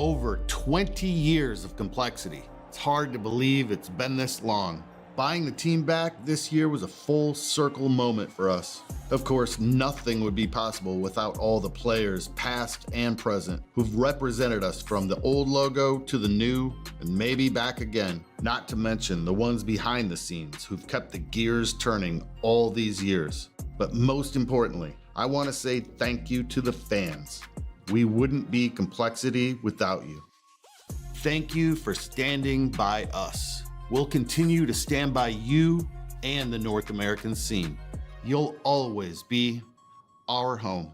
Over 20 years of complexity. It's hard to believe it's been this long. Buying the team back this year was a full circle moment for us. Of course, nothing would be possible without all the players, past and present, who've represented us from the old logo to the new, and maybe back again. Not to mention the ones behind the scenes who've kept the gears turning all these years. But most importantly, I want to say thank you to the fans. We wouldn't be Complexity without you. Thank you for standing by us. We'll continue to stand by you and the North American scene. You'll always be our home.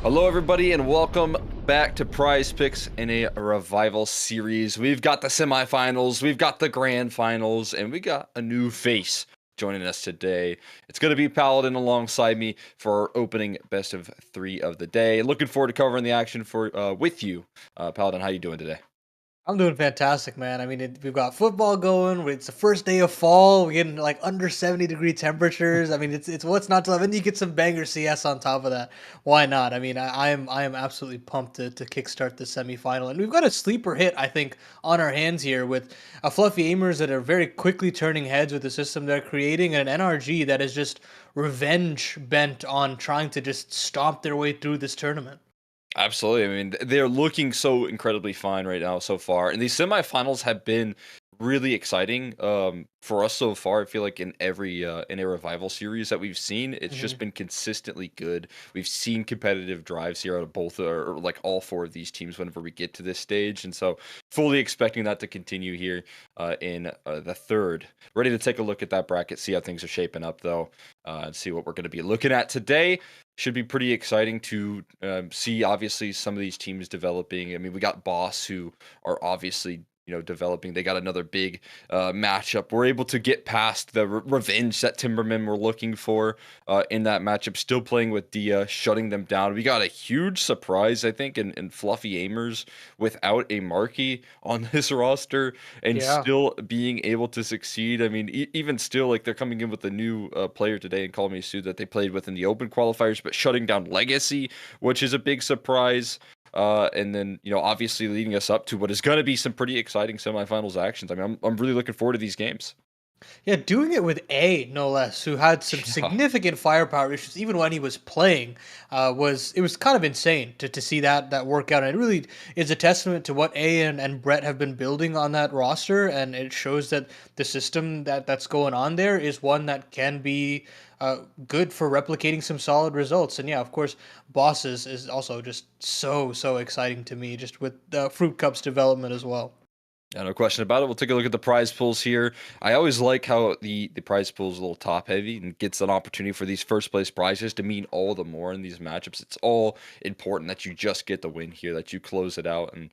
Hello, everybody, and welcome back to Prize Picks in a revival series. We've got the semifinals, we've got the grand finals, and we got a new face joining us today. It's going to be Paladin alongside me for our opening best of three of the day. Looking forward to covering the action with you, Paladin. How you doing today? I'm doing fantastic, man. I mean, we've got football going. It's the first day of fall. We're getting like under 70-degree temperatures. I mean, it's what's not to love. And you get some banger CS on top of that. Why not? I mean, I am absolutely pumped to kickstart the semifinal. And we've got a sleeper hit, I think, on our hands here with a Fluffy Aimers that are very quickly turning heads with the system they're creating, and an NRG that is just revenge bent on trying to just stomp their way through this tournament. Absolutely. I mean, they're looking so incredibly fine right now so far. And these semifinals have been really exciting for us so far. I feel like in a revival series that we've seen, it's just been consistently good. We've seen competitive drives here out of both or like all four of these teams whenever we get to this stage. And so fully expecting that to continue here in the third. Ready to take a look at that bracket, see how things are shaping up though, and see what we're going to be looking at today. Should be pretty exciting to see obviously some of these teams developing. I mean, we got Boss, who are obviously developing. They got another big matchup. We're able to get past the revenge that Timbermen were looking for in that matchup. Still playing with Dia, shutting them down. We got a huge surprise, I think, in Fluffy Aimers without a marquee on this roster and Yeah. still being able to succeed. I mean, even still, like they're coming in with a new player today in Call Me Sue that they played with in the open qualifiers, but shutting down Legacy, which is a big surprise. And then, obviously leading us up to what is going to be some pretty exciting semifinals actions. I mean, I'm really looking forward to these games. Yeah, doing it with A, no less, who had some Yeah. significant firepower issues even when he was playing, was kind of insane to see that work out. And it really is a testament to what A and Brett have been building on that roster, and it shows that the system that's going on there is one that can be good for replicating some solid results. And yeah, of course, Bosses is also just so exciting to me, just with Fruit Cup's development as well. Yeah, no question about it. We'll take a look at the prize pools here. I always like how the prize pool is a little top heavy and gets an opportunity for these first place prizes to mean all the more in these matchups. It's all important that you just get the win here, that you close it out. And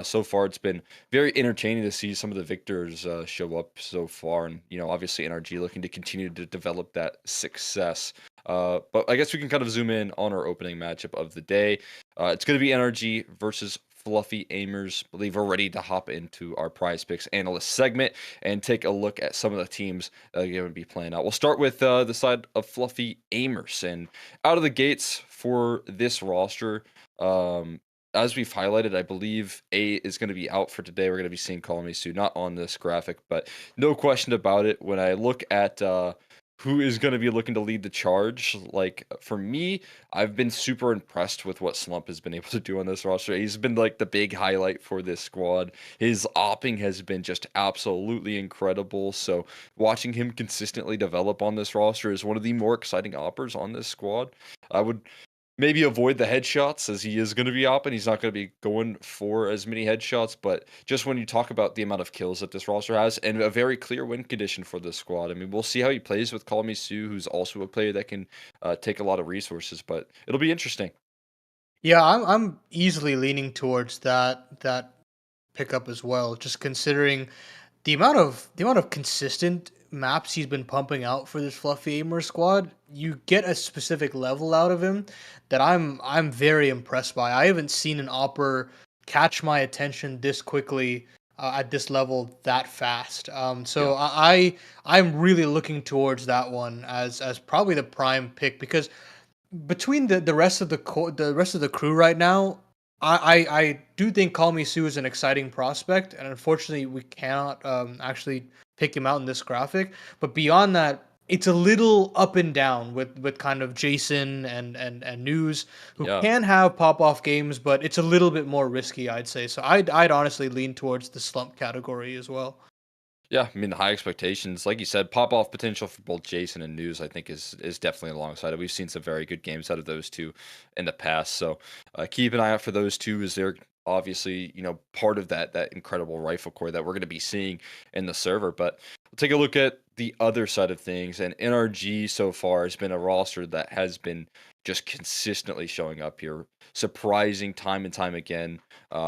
so far, it's been very entertaining to see some of the victors show up so far. And, obviously, NRG looking to continue to develop that success. But I guess we can kind of zoom in on our opening matchup of the day. It's going to be NRG versus Fluffy Aimers. I believe we're ready to hop into our prize picks analyst segment and take a look at some of the teams that are going to be playing out. We'll start with the side of Fluffy Aimers. And out of the gates for this roster, as we've highlighted, I believe A is going to be out for today. We're going to be seeing Call Me Sue, not on this graphic, but no question about it. When I look at who is going to be looking to lead the charge, like for me, I've been super impressed with what Slump has been able to do on this roster. He's been like the big highlight for this squad. His opping has been just absolutely incredible. So watching him consistently develop on this roster is one of the more exciting oppers on this squad. I would maybe avoid the headshots as he is going to be op and he's not going to be going for as many headshots. But just when you talk about the amount of kills that this roster has and a very clear win condition for this squad, I mean, we'll see how he plays with Call Me Sue, who's also a player that can take a lot of resources, but it'll be interesting. Yeah, I'm easily leaning towards that pickup as well. Just considering the amount of consistent maps he's been pumping out for this Fluffy Aimer squad, you get a specific level out of him that I'm very impressed by. I haven't seen an opper catch my attention this quickly at this level that fast. So Yeah. I'm really looking towards that one as probably the prime pick because between the rest of the rest of the crew right now, I do think Call Me Sue is an exciting prospect, and unfortunately we cannot actually pick him out in this graphic. But beyond that, it's a little up and down with kind of Jason and News, who Yeah. can have pop off games, but it's a little bit more risky, I'd say. So I'd honestly lean towards the slump category as well. Yeah, I mean the high expectations, like you said, pop off potential for both Jason and News. I think is definitely alongside it. We've seen some very good games out of those two in the past, so keep an eye out for those two as they're obviously part of that incredible rifle core that we're going to be seeing in the server. But take a look at the other side of things, and NRG so far has been a roster that has been just consistently showing up here, surprising time and time again.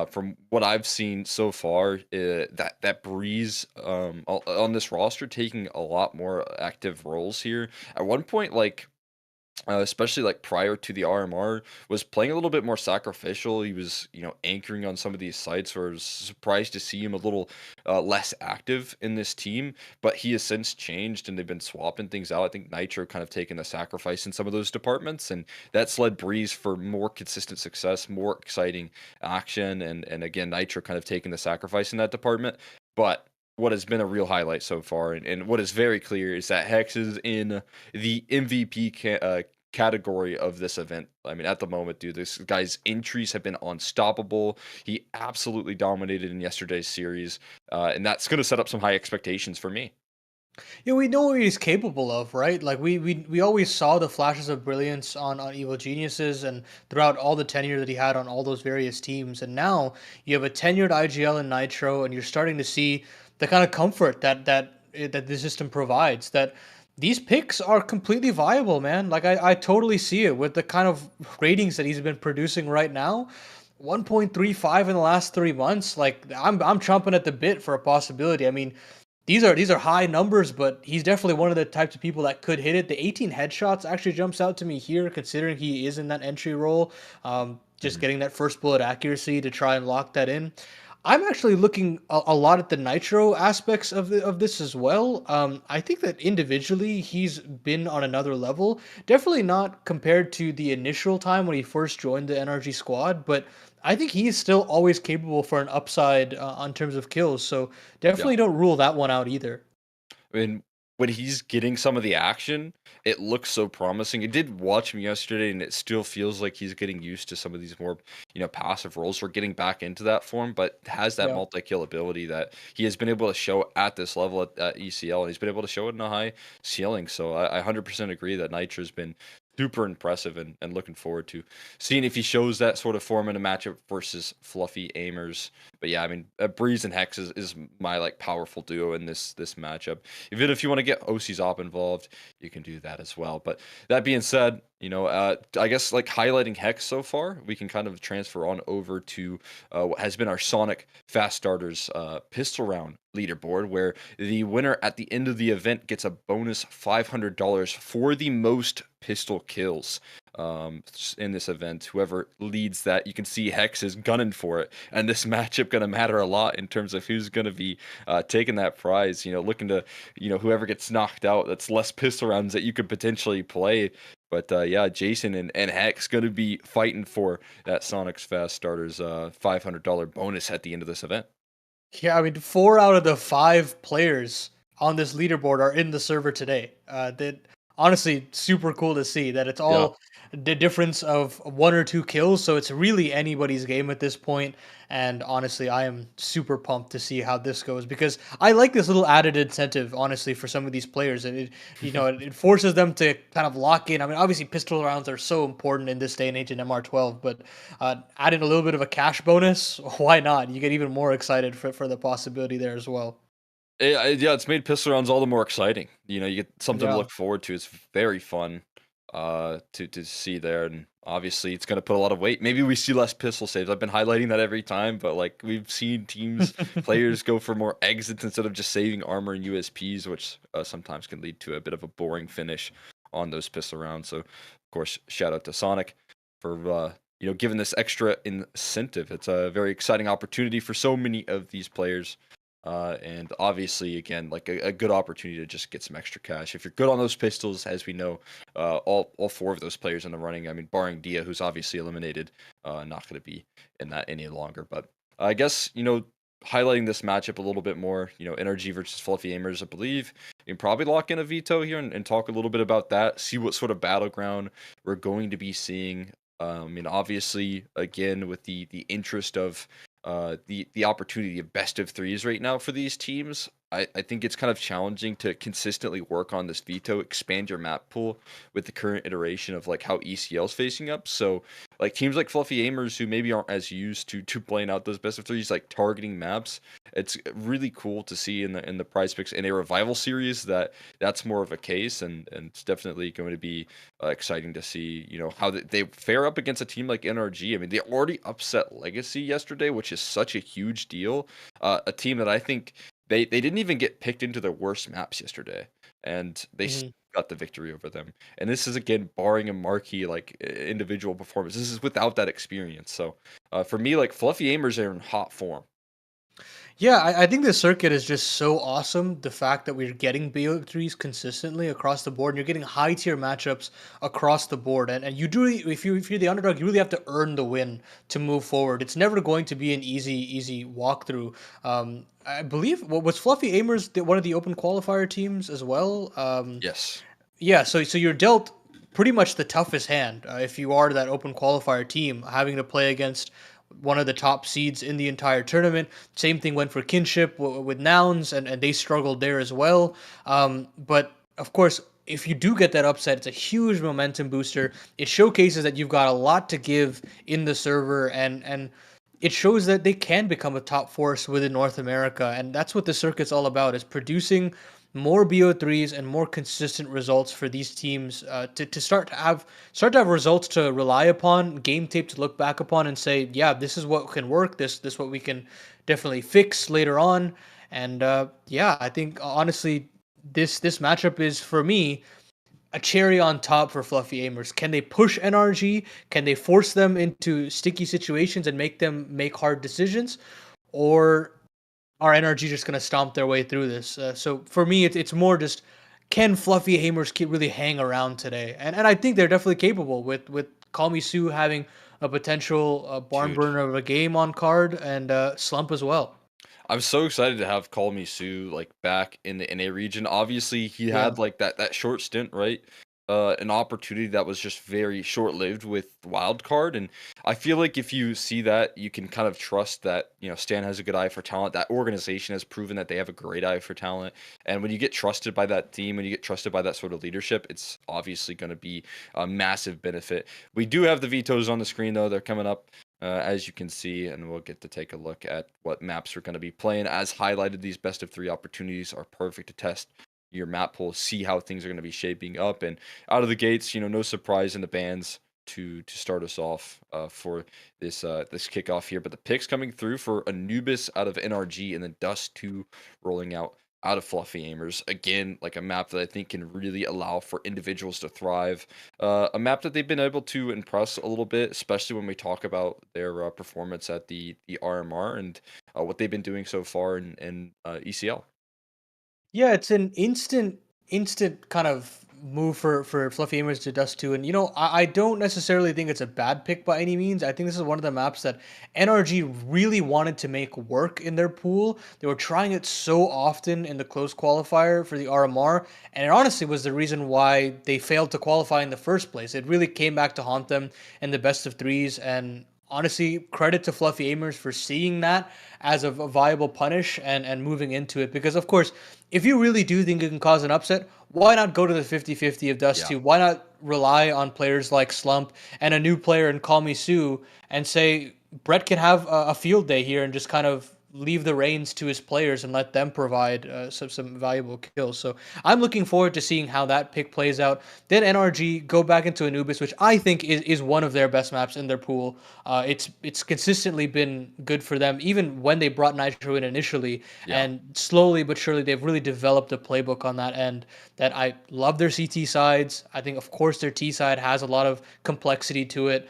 From what I've seen so far, that Breeze on this roster taking a lot more active roles here. At one point, like especially like prior to the RMR, was playing a little bit more sacrificial. He was, anchoring on some of these sites. Where I was surprised to see him a little less active in this team, but he has since changed and they've been swapping things out. I think Nitro kind of taken the sacrifice in some of those departments, and that's led Breeze for more consistent success, more exciting action, and again, Nitro kind of taking the sacrifice in that department. But what has been a real highlight so far, and what is very clear, is that Hex is in the MVP category of this event. I mean, at the moment, dude, this guy's entries have been unstoppable. He absolutely dominated in yesterday's series, and that's going to set up some high expectations for me. Yeah, we know what he's capable of, right? Like we always saw the flashes of brilliance on Evil Geniuses and throughout all the tenure that he had on all those various teams. And now you have a tenured IGL and Nitro, and you're starting to see the kind of comfort that the system provides. That these picks are completely viable, man. Like I totally see it with the kind of ratings that he's been producing right now. 1.35 in the last 3 months. Like I'm chomping at the bit for a possibility. I mean, these are high numbers, but he's definitely one of the types of people that could hit it. The 18 headshots actually jumps out to me here, considering he is in that entry role. Just Mhm. getting that first bullet accuracy to try and lock that in. I'm actually looking a lot at the Nitro aspects of this as well. I think that individually he's been on another level. Definitely not compared to the initial time when he first joined the NRG squad, but I think he's still always capable for an upside on terms of kills. So Yeah. definitely don't rule that one out either. I mean, when he's getting some of the action, it looks so promising. I did watch him yesterday, and it still feels like he's getting used to some of these more, passive roles. We're getting back into that form, but has that Yeah. multi-kill ability that he has been able to show at this level at ECL, and he's been able to show it in a high ceiling. So I 100% agree that Nitro's been super impressive, and looking forward to seeing if he shows that sort of form in a matchup versus fluffy aimers. But yeah, I mean, Breeze and Hex is my like powerful duo in this matchup. Even if you want to get OC's op involved, you can do that as well. But that being said, I guess like highlighting Hex so far, we can kind of transfer on over to what has been our Sonic Fast Starters pistol round leaderboard, where the winner at the end of the event gets a bonus $500 for the most pistol kills in this event. Whoever leads that, you can see Hex is gunning for it, and this matchup going to matter a lot in terms of who's going to be taking that prize. Looking to whoever gets knocked out, that's less pistol rounds that you could potentially play. But yeah, Jason and Hex going to be fighting for that Sonic's Fast Starters $500 bonus at the end of this event. Yeah, I mean, 4 out of the 5 players on this leaderboard are in the server today. That honestly super cool to see that it's Yeah. all the difference of 1 or 2 kills. So it's really anybody's game at this point. And honestly, I am super pumped to see how this goes because I like this little added incentive, honestly, for some of these players. It forces them to kind of lock in. I mean, obviously, pistol rounds are so important in this day and age in MR12, but adding a little bit of a cash bonus, why not? You get even more excited for the possibility there as well. Yeah, it's made pistol rounds all the more exciting. You get something to Yeah. look forward to. It's very fun to see there, and obviously it's going to put a lot of weight. Maybe we see less pistol saves. I've been highlighting that every time, but like we've seen teams, players go for more exits instead of just saving armor and USPs, which sometimes can lead to a bit of a boring finish on those pistol rounds. So, of course, shout out to Sonic for giving this extra incentive. It's a very exciting opportunity for so many of these players. And obviously, again, like a good opportunity to just get some extra cash. If you're good on those pistols, as we know, all 4 of those players in the running, I mean, barring Dia, who's obviously eliminated, not going to be in that any longer. But I guess, highlighting this matchup a little bit more, Energy versus Fluffy Aimers, I believe, you can probably lock in a veto here and talk a little bit about that, see what sort of battleground we're going to be seeing. I mean, obviously, again, with the interest of the opportunity of best of threes right now for these teams, I think it's kind of challenging to consistently work on this veto, expand your map pool with the current iteration of like how ECL's facing up. So like teams like Fluffy Aimers who maybe aren't as used to playing out those best of threes, like targeting maps. It's really cool to see in the Prize Picks in a revival series that's more of a case, and it's definitely going to be exciting to see, how they fare up against a team like NRG. I mean, they already upset Legacy yesterday, which is such a huge deal. A team that I think they didn't even get picked into their worst maps yesterday, and they Mhm. got the victory over them. And this is again barring a marquee like individual performance. This is without that experience. So for me, like Fluffy Aimers are in hot form. Yeah, I think this circuit is just so awesome. The fact that we're getting BO3s consistently across the board, and you're getting high tier matchups across the board, and you do if you're the underdog, you really have to earn the win to move forward. It's never going to be an easy walkthrough. I believe what was Fluffy Aimers one of the open qualifier teams as well. Yes. Yeah, so you're dealt pretty much the toughest hand if you are that open qualifier team, having to play against one of the top seeds in the entire tournament. Same thing went for Kinship with Nouns, and they struggled there as well. But of course, if you do get that upset, it's a huge momentum booster. It showcases that you've got a lot to give in the server, and it shows that they can become a top force within North America, and that's what the circuit's all about: is producing more BO3s and more consistent results for these teams to start to have results to rely upon, game tape to look back upon and say, yeah, this is what can work, this what we can definitely fix later on. And yeah, I think honestly this matchup is for me a cherry on top for Fluffy Aimers. Can they push NRG? Can they force them into sticky situations and make them make hard decisions? Or are NRG just going to stomp their way through this? So for me, it's more just can Fluffy Hamers really hang around today? And I think they're definitely capable with Call Me Sue having a potential barn Dude. burner of a game on card, and Slump as well. I'm so excited to have Call Me Sue like back in the NA region. Obviously, he Yeah. had like that short stint, right? An opportunity that was just very short lived with Wildcard, and I feel like if you see that, you can kind of trust that Stan has a good eye for talent. That organization has proven that they have a great eye for talent, and when you get trusted by that team, when you get trusted by that sort of leadership, it's obviously going to be a massive benefit. We do have the vetoes on the screen though; they're coming up as you can see, and we'll get to take a look at what maps we're going to be playing. As highlighted, these best of 3 opportunities are perfect to test your map pool, see how things are going to be shaping up. And out of the gates, no surprise in the bans to start us off for this kickoff here. But the picks coming through for Anubis out of NRG, and then Dust 2 rolling out of Fluffy Aimers. Again, like a map that I think can really allow for individuals to thrive. A map that they've been able to impress a little bit, especially when we talk about their performance at the RMR and what they've been doing so far in ECL. Yeah, it's an instant kind of move for Fluffy Aimers to Dust 2. And I don't necessarily think it's a bad pick by any means. I think this is one of the maps that NRG really wanted to make work in their pool. They were trying it so often in the close qualifier for the RMR, and it honestly was the reason why they failed to qualify in the first place. It really came back to haunt them in the best of threes, and honestly, credit to Fluffy Aimers for seeing that as a viable punish and moving into it. Because, of course, if you really do think it can cause an upset, why not go to the 50-50 of Dust Yeah. 2? Why not rely on players like Slump and a new player in Call Me Sue and say, Brett can have a field day here and just kind of leave the reins to his players and let them provide some valuable kills. So I'm looking forward to seeing how that pick plays out. Then NRG go back into Anubis, which I think is one of their best maps in their pool. It's consistently been good for them, even when they brought Nitro in initially, Yeah. and slowly but surely they've really developed a playbook on that end. That I love their CT sides. I think of course their T side has a lot of complexity to it.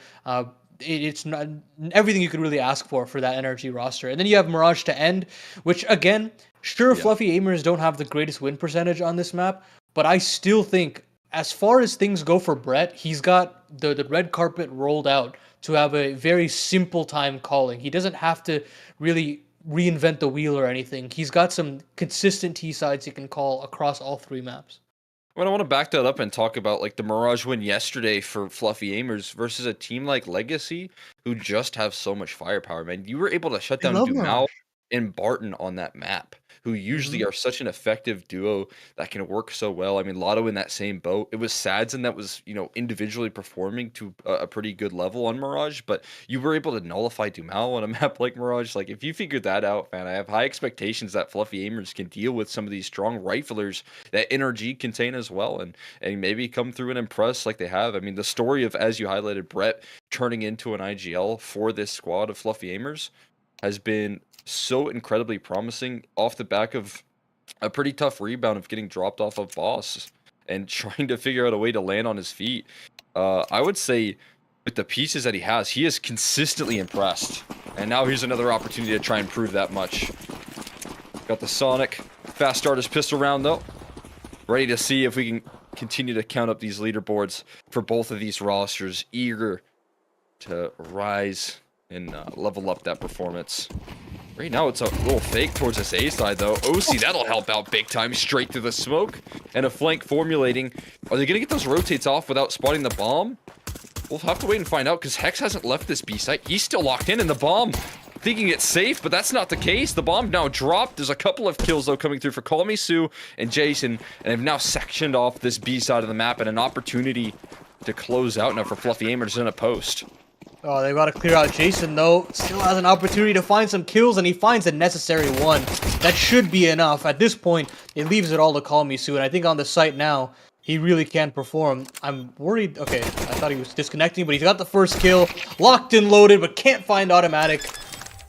It's not everything you could really ask for that NRG roster. And then you have Mirage to end, which again, sure, Yeah. Fluffy Aimers don't have the greatest win percentage on this map, but I still think as far as things go for Brett, he's got the red carpet rolled out to have a very simple time calling. He doesn't have to really reinvent the wheel or anything. He's got some consistent T sides he can call across all 3 maps. Well, I want to back that up and talk about like the Mirage win yesterday for Fluffy Aimers versus a team like Legacy who just have so much firepower, man. You were able to shut I down love Dumao. Mirage. and Barton on that map, who usually Mhm. are such an effective duo that can work so well. I mean, Lotto in that same boat. It was Sadson that was, individually performing to a pretty good level on Mirage, but you were able to nullify Dumal on a map like Mirage. Like, if you figured that out, man, I have high expectations that Fluffy Aimers can deal with some of these strong riflers that NRG contain as well, and maybe come through and impress like they have. I mean, the story of, as you highlighted, Brett turning into an IGL for this squad of Fluffy Aimers has been so incredibly promising off the back of a pretty tough rebound of getting dropped off of Boss and trying to figure out a way to land on his feet. I would say with the pieces that he is consistently impressed. And now here's another opportunity to try and prove that much. Got the Sonic. Fast start his pistol round though. Ready to see if we can continue to count up these leaderboards for both of these rosters. Eager to rise and level up that performance. Right now, it's a little fake towards this A side, though. OC, that'll help out big time. Straight through the smoke. And a flank formulating. Are they going to get those rotates off without spotting the bomb? We'll have to wait and find out, because Hex hasn't left this B site. He's still locked in the bomb, thinking it's safe, but that's not the case. The bomb now dropped. There's a couple of kills, though, coming through for Call Me Sue and Jason. And they've now sectioned off this B side of the map and an opportunity to close out now for Fluffy Aimers in a post. Oh, they've got to clear out Jason, though. Still has an opportunity to find some kills, and he finds a necessary one. That should be enough. At this point, it leaves it all to Call Me Sue, and I think on the site now, he really can perform. I'm worried. Okay, I thought he was disconnecting, but he's got the first kill. Locked and loaded, but can't find automatic.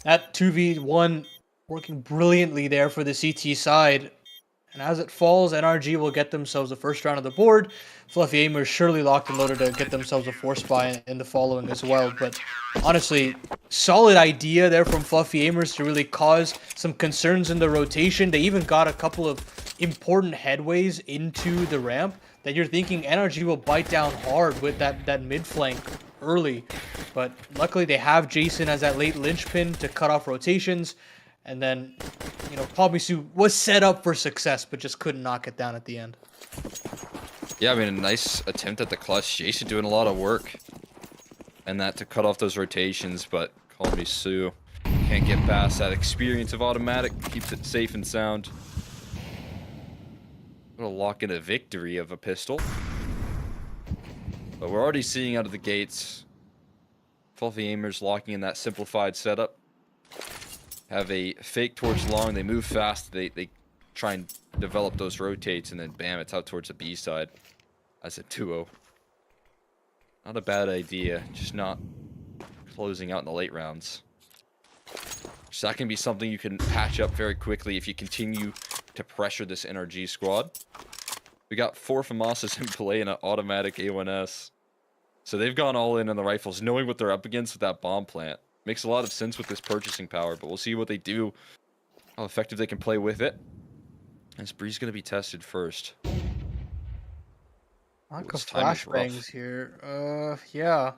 That 2v1 working brilliantly there for the CT side. And as it falls, NRG will get themselves the first round of the board. Fluffy Aimers surely locked and loaded to get themselves a 4-spy in the following as well. But honestly, solid idea there from Fluffy Aimers to really cause some concerns in the rotation. They even got a couple of important headways into the ramp that you're thinking NRG will bite down hard with that mid flank early. But luckily they have Jason as that late linchpin to cut off rotations. And then, Call Me Sue was set up for success, but just couldn't knock it down at the end. Yeah, I mean, a nice attempt at the clutch. Jason doing a lot of work. And that to cut off those rotations, but Call Me Sue can't get past that experience of automatic. Keeps it safe and sound. Gonna lock in a victory of a pistol. But we're already seeing out of the gates Fluffy Aimers locking in that simplified setup. Have a fake towards long. They move fast. They try and develop those rotates, and then bam, it's out towards the B side as a duo. Not a bad idea, just not closing out in the late rounds. So that can be something you can patch up very quickly if you continue to pressure this NRG squad. We got 4 FAMASas in play and an automatic A1S. So they've gone all in on the rifles, knowing what they're up against with that bomb plant. Makes a lot of sense with this purchasing power, but we'll see what they do, how effective they can play with it. And Spree's going to be tested first. Lack of flashbangs here. Yeah.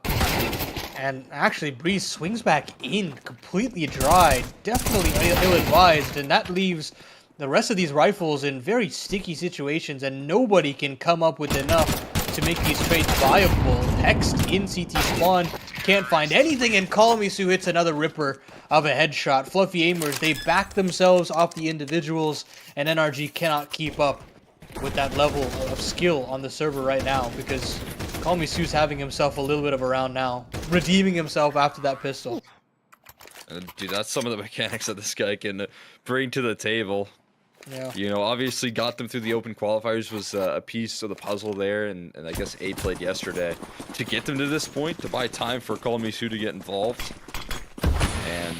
And actually, Breeze swings back in completely dry. Definitely ill-advised, and that leaves the rest of these rifles in very sticky situations, and nobody can come up with enough to make these trades viable. Next in CT spawn, can't find anything, and Call Me Sue hits another ripper of a headshot. Fluffy Aimers, they back themselves off the individuals, and NRG cannot keep up with that level of skill on the server right now, because Call Me Sue's having himself a little bit of a round now, redeeming himself after that pistol. Dude, that's some of the mechanics that this guy can bring to the table. Yeah. Obviously got them through the open qualifiers was a piece of the puzzle there, and I guess A played yesterday to get them to this point, to buy time for Call Me Sue to get involved. And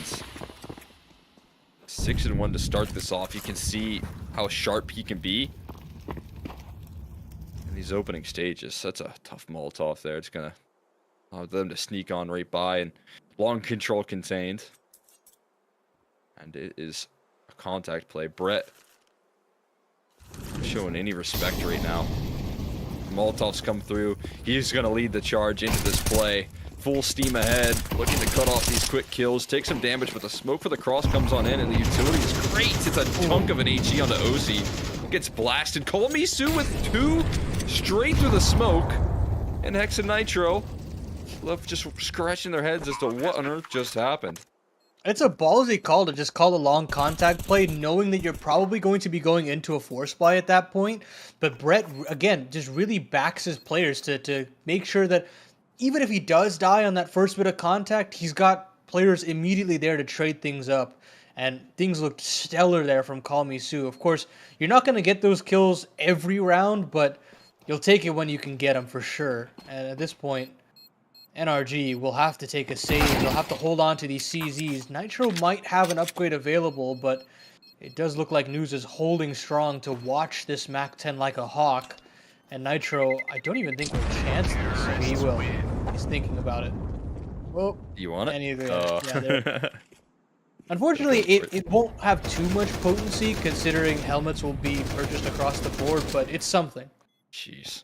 6-1 to start this off. You can see how sharp he can be in these opening stages. That's a tough Molotov there. It's gonna allow them to sneak on right by, and long control contained. And it is a contact play. Brett showing any respect right now. Molotov's come through. He's going to lead the charge into this play. Full steam ahead, looking to cut off these quick kills. Take some damage, but the smoke for the cross comes on in, and the utility is great. It's a chunk of an HE onto OC. Gets blasted. Call Me Sue with 2 straight through the smoke. And Hex and Nitro left just scratching their heads as to what on earth just happened. It's a ballsy call to just call a long contact play, knowing that you're probably going to be going into a force buy at that point. But Brett, again, just really backs his players to make sure that even if he does die on that first bit of contact, he's got players immediately there to trade things up. And things looked stellar there from Call Me Sue. Of course, you're not going to get those kills every round, but you'll take it when you can get them for sure. And at this point, NRG will have to take a save. They'll have to hold on to these CZs. Nitro might have an upgrade available, but it does look like News is holding strong to watch this MAC-10 like a hawk. And Nitro, I don't even think will chance this. So he will. He's thinking about it. Well, You want it? unfortunately, it won't have too much potency considering helmets will be purchased across the board, but it's something. Jeez.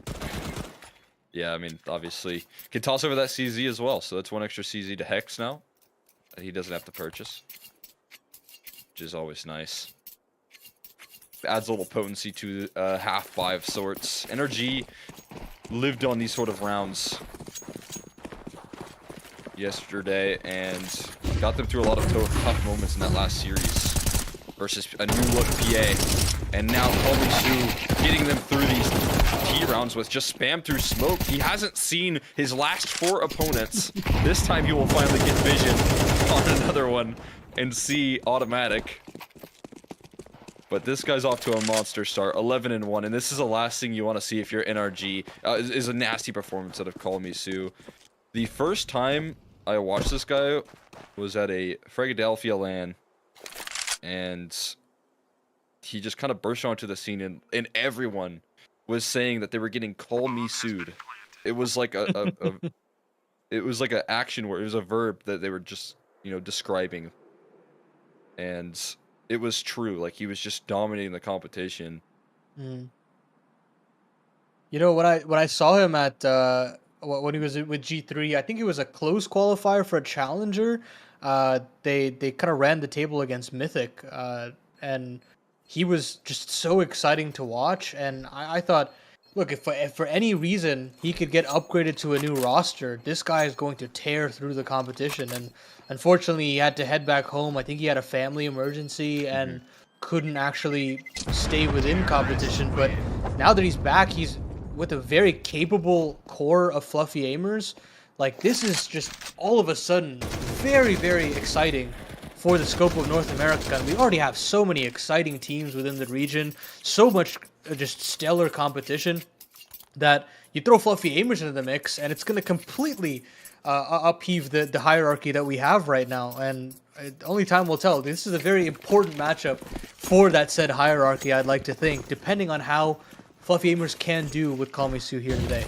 Yeah, I mean, obviously, can toss over that CZ as well, so that's one extra CZ to Hex now that he doesn't have to purchase, which is always nice. Adds a little potency to half buy of sorts. NRG lived on these sort of rounds yesterday and got them through a lot of tough moments in that last series versus a new look PA. And now Colby Sue getting them through these T rounds with just spam through smoke. He hasn't seen his last 4 opponents. This time he will finally get vision on another one and see automatic. But this guy's off to a monster start, 11-1, and this is the last thing you want to see if you're NRG. Is a nasty performance out of Call Me Sue. The first time I watched this guy was at a Philadelphia LAN, and he just kind of burst onto the scene, and everyone was saying that they were getting Call Me Sued. It was like it was like an action word. It was a verb that they were just, you know, describing, and it was true. Like, he was just dominating the competition. You know, when I saw him at when he was with G3, I think it was a close qualifier for a challenger. They kind of ran the table against Mythic, and he was just so exciting to watch. And I thought, look, if for any reason he could get upgraded to a new roster, this guy is going to tear through the competition. And unfortunately, he had to head back home. I think he had a family emergency and couldn't actually stay within competition. But now that he's back, he's with a very capable core of fluffy aimers. Like, this is just all of a sudden very, very exciting for the scope of North America. And we already have so many exciting teams within the region, so much just stellar competition, that you throw fluffy aimers into the mix and it's going to completely upheave the hierarchy that we have right now. And only time will tell. This is a very important matchup for that said hierarchy, I'd like to think, depending on how fluffy aimers can do with Call Me Sue here today.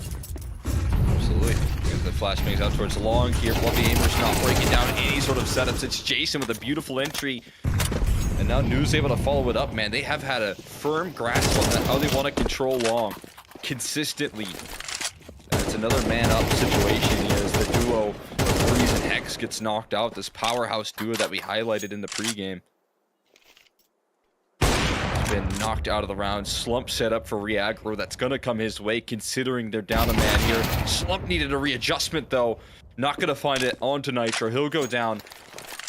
Absolutely. The flashbangs out towards long here. Fluffy aimers not breaking down any sort of setups. It's Jason with a beautiful entry. And now News able to follow it up, man. They have had a firm grasp on that, how they want to control long consistently. And it's another man-up situation here as the duo of Breeze and Hex gets knocked out. This powerhouse duo that we highlighted in the pregame. Been knocked out of the round. Slump set up for re-aggro. That's going to come his way considering they're down a man here. Slump needed a readjustment though. Not going to find it onto Nitro. He'll go down.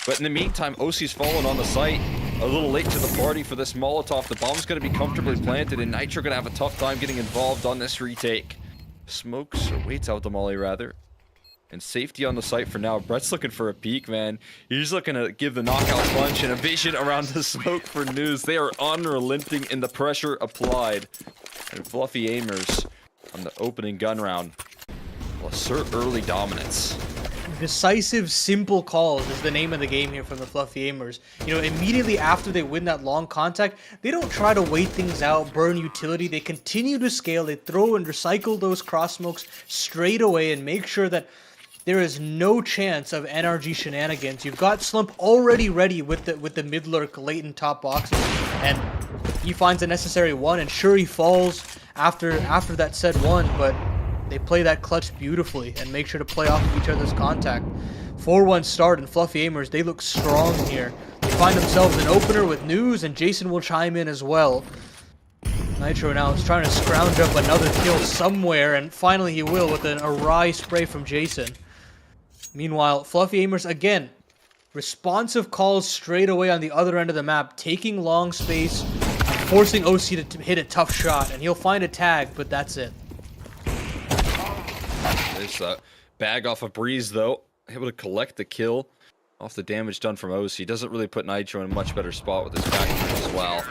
But in the meantime, OC's fallen on the site. A little late to the party for this Molotov. The bomb's going to be comfortably planted, and Nitro going to have a tough time getting involved on this retake. Smokes, or waits out the molly rather. And safety on the site for now. Brett's looking for a peek, man. He's looking to give the knockout punch and a vision around the smoke for News. They are unrelenting in the pressure applied. And Fluffy aimers on the opening gun round will assert early dominance. Decisive, simple calls is the name of the game here from the Fluffy aimers. You know, immediately after they win that long contact, they don't try to wait things out, burn utility. They continue to scale. They throw and recycle those cross smokes straight away and make sure that there is no chance of NRG shenanigans. You've got Slump already ready with the mid lurk late in top boxes, and he finds a necessary one, and sure, he falls after that said one, but they play that clutch beautifully and make sure to play off of each other's contact. 4-1 start, and Fluffy aimers, they look strong here. They find themselves an opener with News, and Jason will chime in as well. Nitro now is trying to scrounge up another kill somewhere, and finally he will with an awry spray from Jason. Meanwhile, Fluffy aimers again responsive calls straight away on the other end of the map, taking long space, forcing OC to hit a tough shot, and he'll find a tag, but that's it. There's a bag off of Breeze, though. Able to collect the kill off the damage done from OC. Doesn't really put Nitro in a much better spot with his back as well.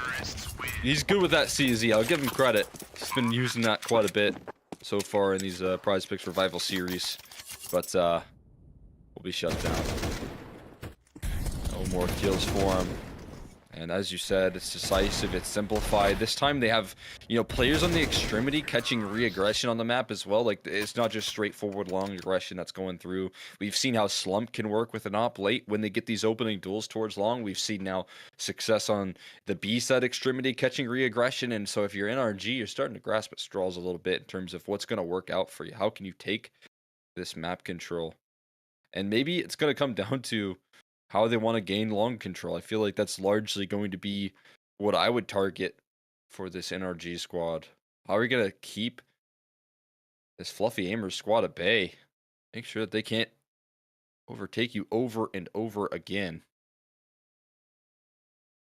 He's good with that CZ. I'll give him credit. He's been using that quite a bit so far in these PrizePicks Revival series. But we'll be shut down. No more kills for him. And as you said, it's decisive, it's simplified. This time they have, players on the extremity catching re-aggression on the map as well. Like, it's not just straightforward long aggression that's going through. We've seen how Slump can work with an op late when they get these opening duels towards long. We've seen now success on the B side extremity catching re-aggression. And so if you're NRG, you're starting to grasp at straws a little bit in terms of what's going to work out for you. How can you take this map control? And maybe it's going to come down to how they want to gain long control. I feel like that's largely going to be what I would target for this NRG squad. How are we going to keep this Fluffy Aimers squad at bay? Make sure that they can't overtake you over and over again.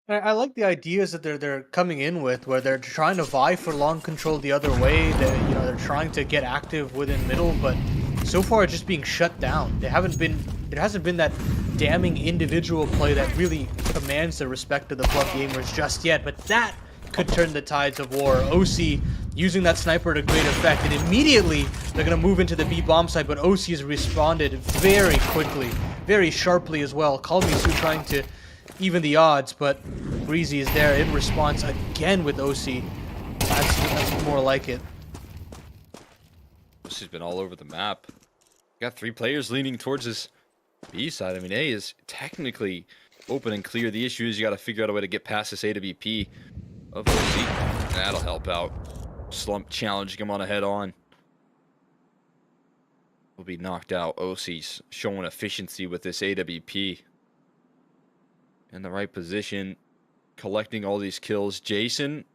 I like the ideas that they're coming in with, where they're trying to vie for long control the other way. They're trying to get active within middle, but so far it's just being shut down. There hasn't been that damning individual play that really commands the respect of the Fluffy Aimers just yet, but that could turn the tides of war. OC using that sniper to great effect, and immediately they're going to move into the B bomb side, but OC has responded very quickly, very sharply as well. Kalmisu trying to even the odds, but Breezy is there in response again with OC. That's more like it. OC's been all over the map. Got 3 players leaning towards his B side. I mean, A is technically open and clear. The issue is you got to figure out a way to get past this AWP of OC. That'll help out. Slump challenging him on a head-on. Will be knocked out. OC's showing efficiency with this AWP. In the right position, collecting all these kills. Jason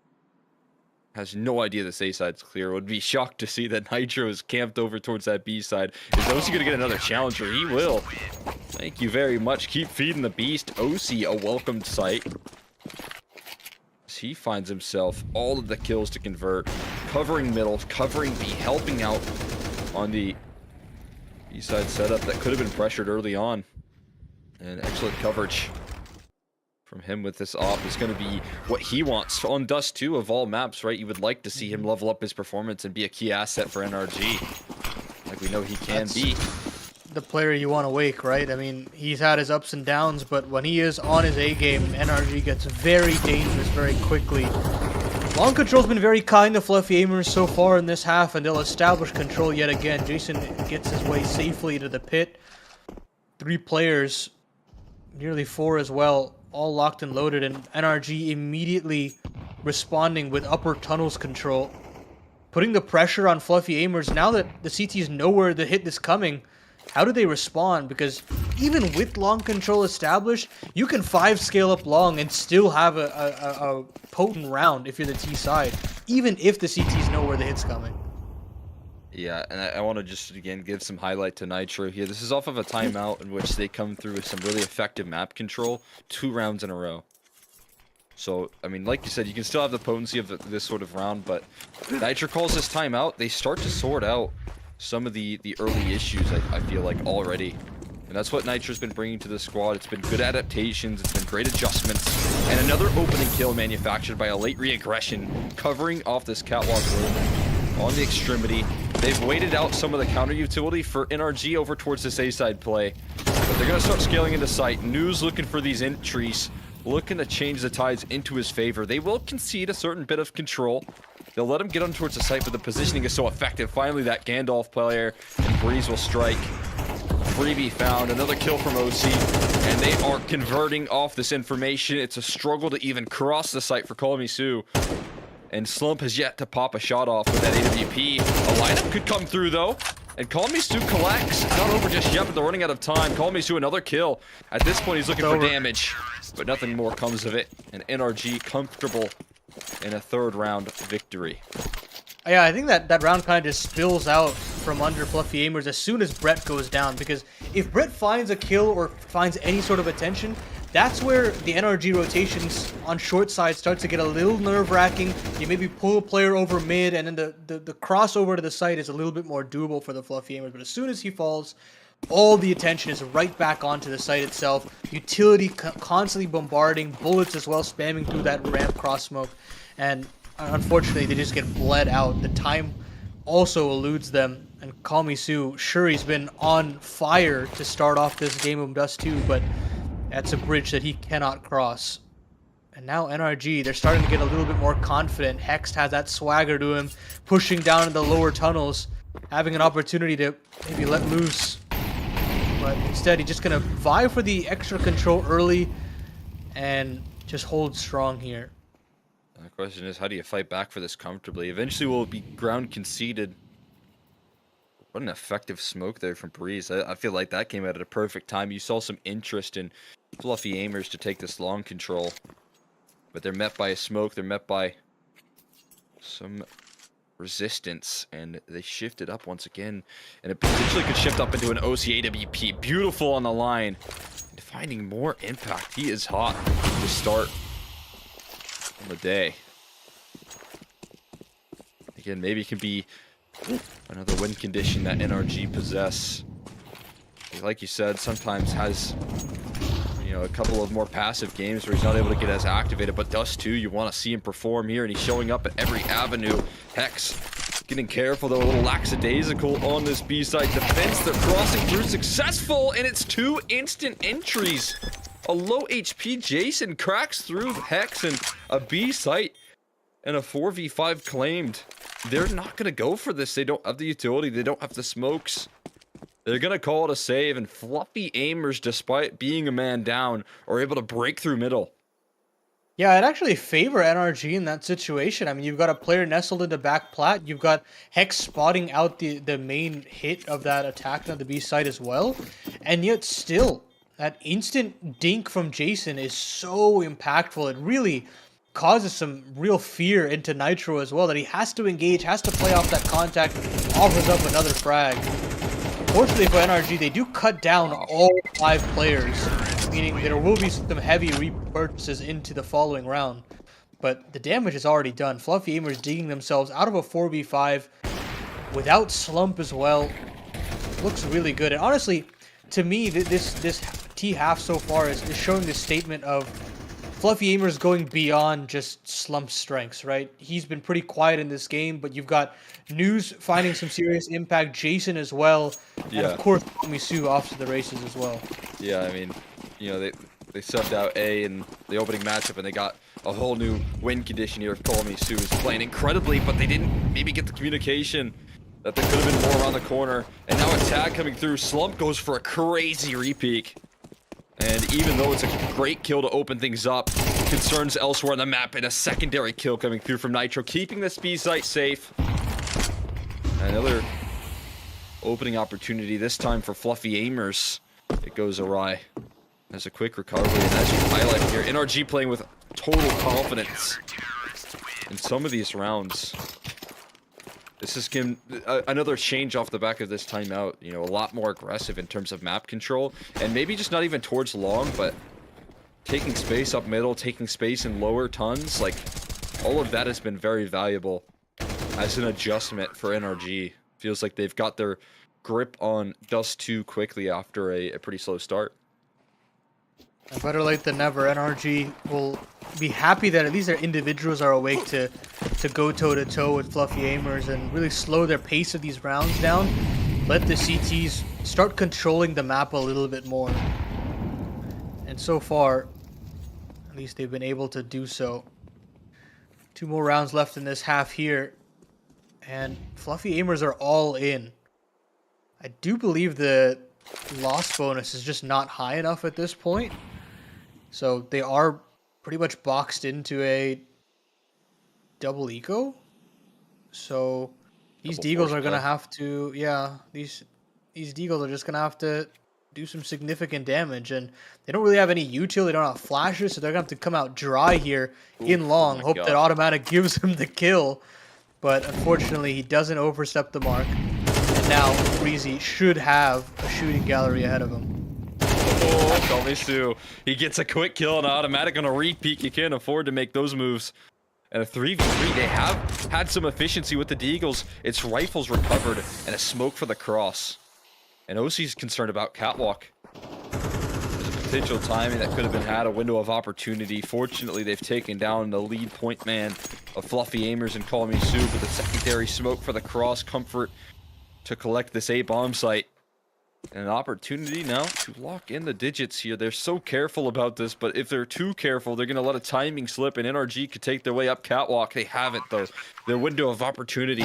has no idea this A side's clear. Would be shocked to see that Nitro is camped over towards that B side. Is OC gonna get another challenger? He will. Thank you very much. Keep feeding the beast. OC a welcomed sight. He finds himself all of the kills to convert. Covering middle, covering B, helping out on the B side setup that could have been pressured early on. And excellent coverage from him with this op is going to be what he wants on Dust 2 of all maps, right? You would like to see him level up his performance and be a key asset for NRG. Like we know he can be. The player you want to wake, right? I mean, he's had his ups and downs, but when he is on his A game, NRG gets very dangerous very quickly. Long control's been very kind to Fluffy Aimers so far in this half, and they'll establish control yet again. Jason gets his way safely to the pit. 3 players, nearly 4 as well, all locked and loaded, and NRG immediately responding with upper tunnels control, putting the pressure on Fluffy Aimers. Now that the CTs know where the hit is coming, how do they respond? Because even with long control established, you can 5 scale up long and still have a potent round if you're the T side, even if the CTs know where the hit's coming. Yeah, and I want to just, again, give some highlight to Nitro here. This is off of a timeout in which they come through with some really effective map control 2 rounds in a row. So, I mean, like you said, you can still have the potency of this sort of round, but Nitro calls this timeout. They start to sort out some of the early issues, I feel like, already. And that's what Nitro's been bringing to the squad. It's been good adaptations, it's been great adjustments, and another opening kill manufactured by a late re-aggression, covering off this catwalk room on the extremity. They've waited out some of the counter utility for NRG over towards this A-side play, but they're going to start scaling into sight. News looking for these entries, looking to change the tides into his favor. They will concede a certain bit of control. They'll let him get on towards the site, but the positioning is so effective. Finally, that Gandalf player and Breeze will strike. Freebie found, another kill from OC, and they are converting off this information. It's a struggle to even cross the site for Kalmisu. And Slump has yet to pop a shot off with that AWP. A lineup could come through, though. And Kalmisu collects. Not over just yet, but they're running out of time. Kalmisu another kill. At this point, he's looking for damage, but nothing more comes of it. And NRG comfortable in a 3rd round victory. Yeah, I think that round kind of just spills out from under Fluffy Aimers as soon as Brett goes down, because if Brett finds a kill or finds any sort of attention, that's where the NRG rotations on short side start to get a little nerve-wracking. You maybe pull a player over mid, and then the crossover to the site is a little bit more doable for the Fluffy Aimers. But as soon as he falls, all the attention is right back onto the site itself. Utility constantly bombarding, bullets as well spamming through that ramp cross smoke. And unfortunately, they just get bled out. The time also eludes them. And Kamisu, sure, he's been on fire to start off this game of Dust 2, but that's a bridge that he cannot cross. And now NRG, they're starting to get a little bit more confident. Hext has that swagger to him, pushing down in the lower tunnels, having an opportunity to maybe let loose. But instead, he's just going to vie for the extra control early and just hold strong here. The question is, how do you fight back for this comfortably? Eventually, will it be ground conceded? What an effective smoke there from Breeze. I feel like that came out at a perfect time. You saw some interest in Fluffy Aimers to take this long control. But they're met by a smoke. They're met by some resistance. And they shifted up once again. And it potentially could shift up into an OCAWP. Beautiful on the line. And finding more impact. He is hot to start on the day. Again, maybe it can be another win condition that NRG possess. Like you said, sometimes has, you know, a couple of more passive games where he's not able to get as activated, but Dust 2, you want to see him perform here, and he's showing up at every avenue. Hex getting careful though, a little lackadaisical on this B-side defense. They're crossing through, successful, and it's 2 instant entries. A low HP Jason cracks through Hex and a B-site and a 4v5 claimed. They're not going to go for this. They don't have the utility. They don't have the smokes. They're going to call it a save, and Fluffy Aimers, despite being a man down, are able to break through middle. Yeah, I'd actually favor NRG in that situation. I mean, you've got a player nestled into back plat. You've got Hex spotting out the main hit of that attack on the B side as well. And yet still, that instant dink from Jason is so impactful. It really causes some real fear into Nitro as well, that he has to engage, has to play off that contact, offers up another frag. Fortunately for NRG, they do cut down all 5 players, meaning there will be some heavy repurchases into the following round. But the damage is already done. Fluffy Aimers digging themselves out of a 4v5 without slump as well. Looks really good. And honestly, to me, this T-half so far is showing the statement of Fluffy Aimers going beyond just slump strengths, right? He's been pretty quiet in this game, but you've got News finding some serious impact, Jason as well, and of course Misu off to the races as well. Yeah, I mean, you know, they subbed out A in the opening matchup, and they got a whole new win condition here. Misu is playing incredibly, but they didn't maybe get the communication that there could have been more around the corner. And now a tag coming through. Slump goes for a crazy repeak. And even though it's a great kill to open things up, concerns elsewhere on the map, and a secondary kill coming through from Nitro, keeping the speed site safe. Another opening opportunity, this time for Fluffy Aimers. It goes awry. There's a quick recovery, and as you highlight here, NRG playing with total confidence in some of these rounds. This is another change off the back of this timeout. You know, a lot more aggressive in terms of map control. And maybe just not even towards long, but taking space up middle, taking space in lower tons. Like, all of that has been very valuable as an adjustment for NRG. Feels like they've got their grip on Dust 2 quickly after a pretty slow start. Better late than never. NRG will be happy that at least their individuals are awake to go toe-to-toe with Fluffy Aimers and really slow their pace of these rounds down. Let the CTs start controlling the map a little bit more. And so far, at least they've been able to do so. 2 more rounds left in this half here. And Fluffy Aimers are all in. I do believe the loss bonus is just not high enough at this point. So they are pretty much boxed into a double eco. So these Deagles are going to have to, these Deagles are just going to have to do some significant damage. And they don't really have any util, they don't have flashes, so they're going to have to come out dry here in long. Hope that automatic gives him the kill. But unfortunately, he doesn't overstep the mark. And now Breezy should have a shooting gallery ahead of him. Oh, call me Sue. He gets a quick kill and automatic on a repeat. You can't afford to make those moves. And a 3v3, they have had some efficiency with the Deagles. It's rifles recovered and a smoke for the cross. And OC's concerned about Catwalk. There's a potential timing that could have been had, a window of opportunity. Fortunately, they've taken down the lead point man of Fluffy Aimers and Call Me Sue, but the secondary smoke for the cross comfort to collect this A bomb site. And an opportunity now to lock in the digits here. They're so careful about this, but if they're too careful, they're going to let a timing slip, and NRG could take their way up Catwalk. They haven't, though. Their window of opportunity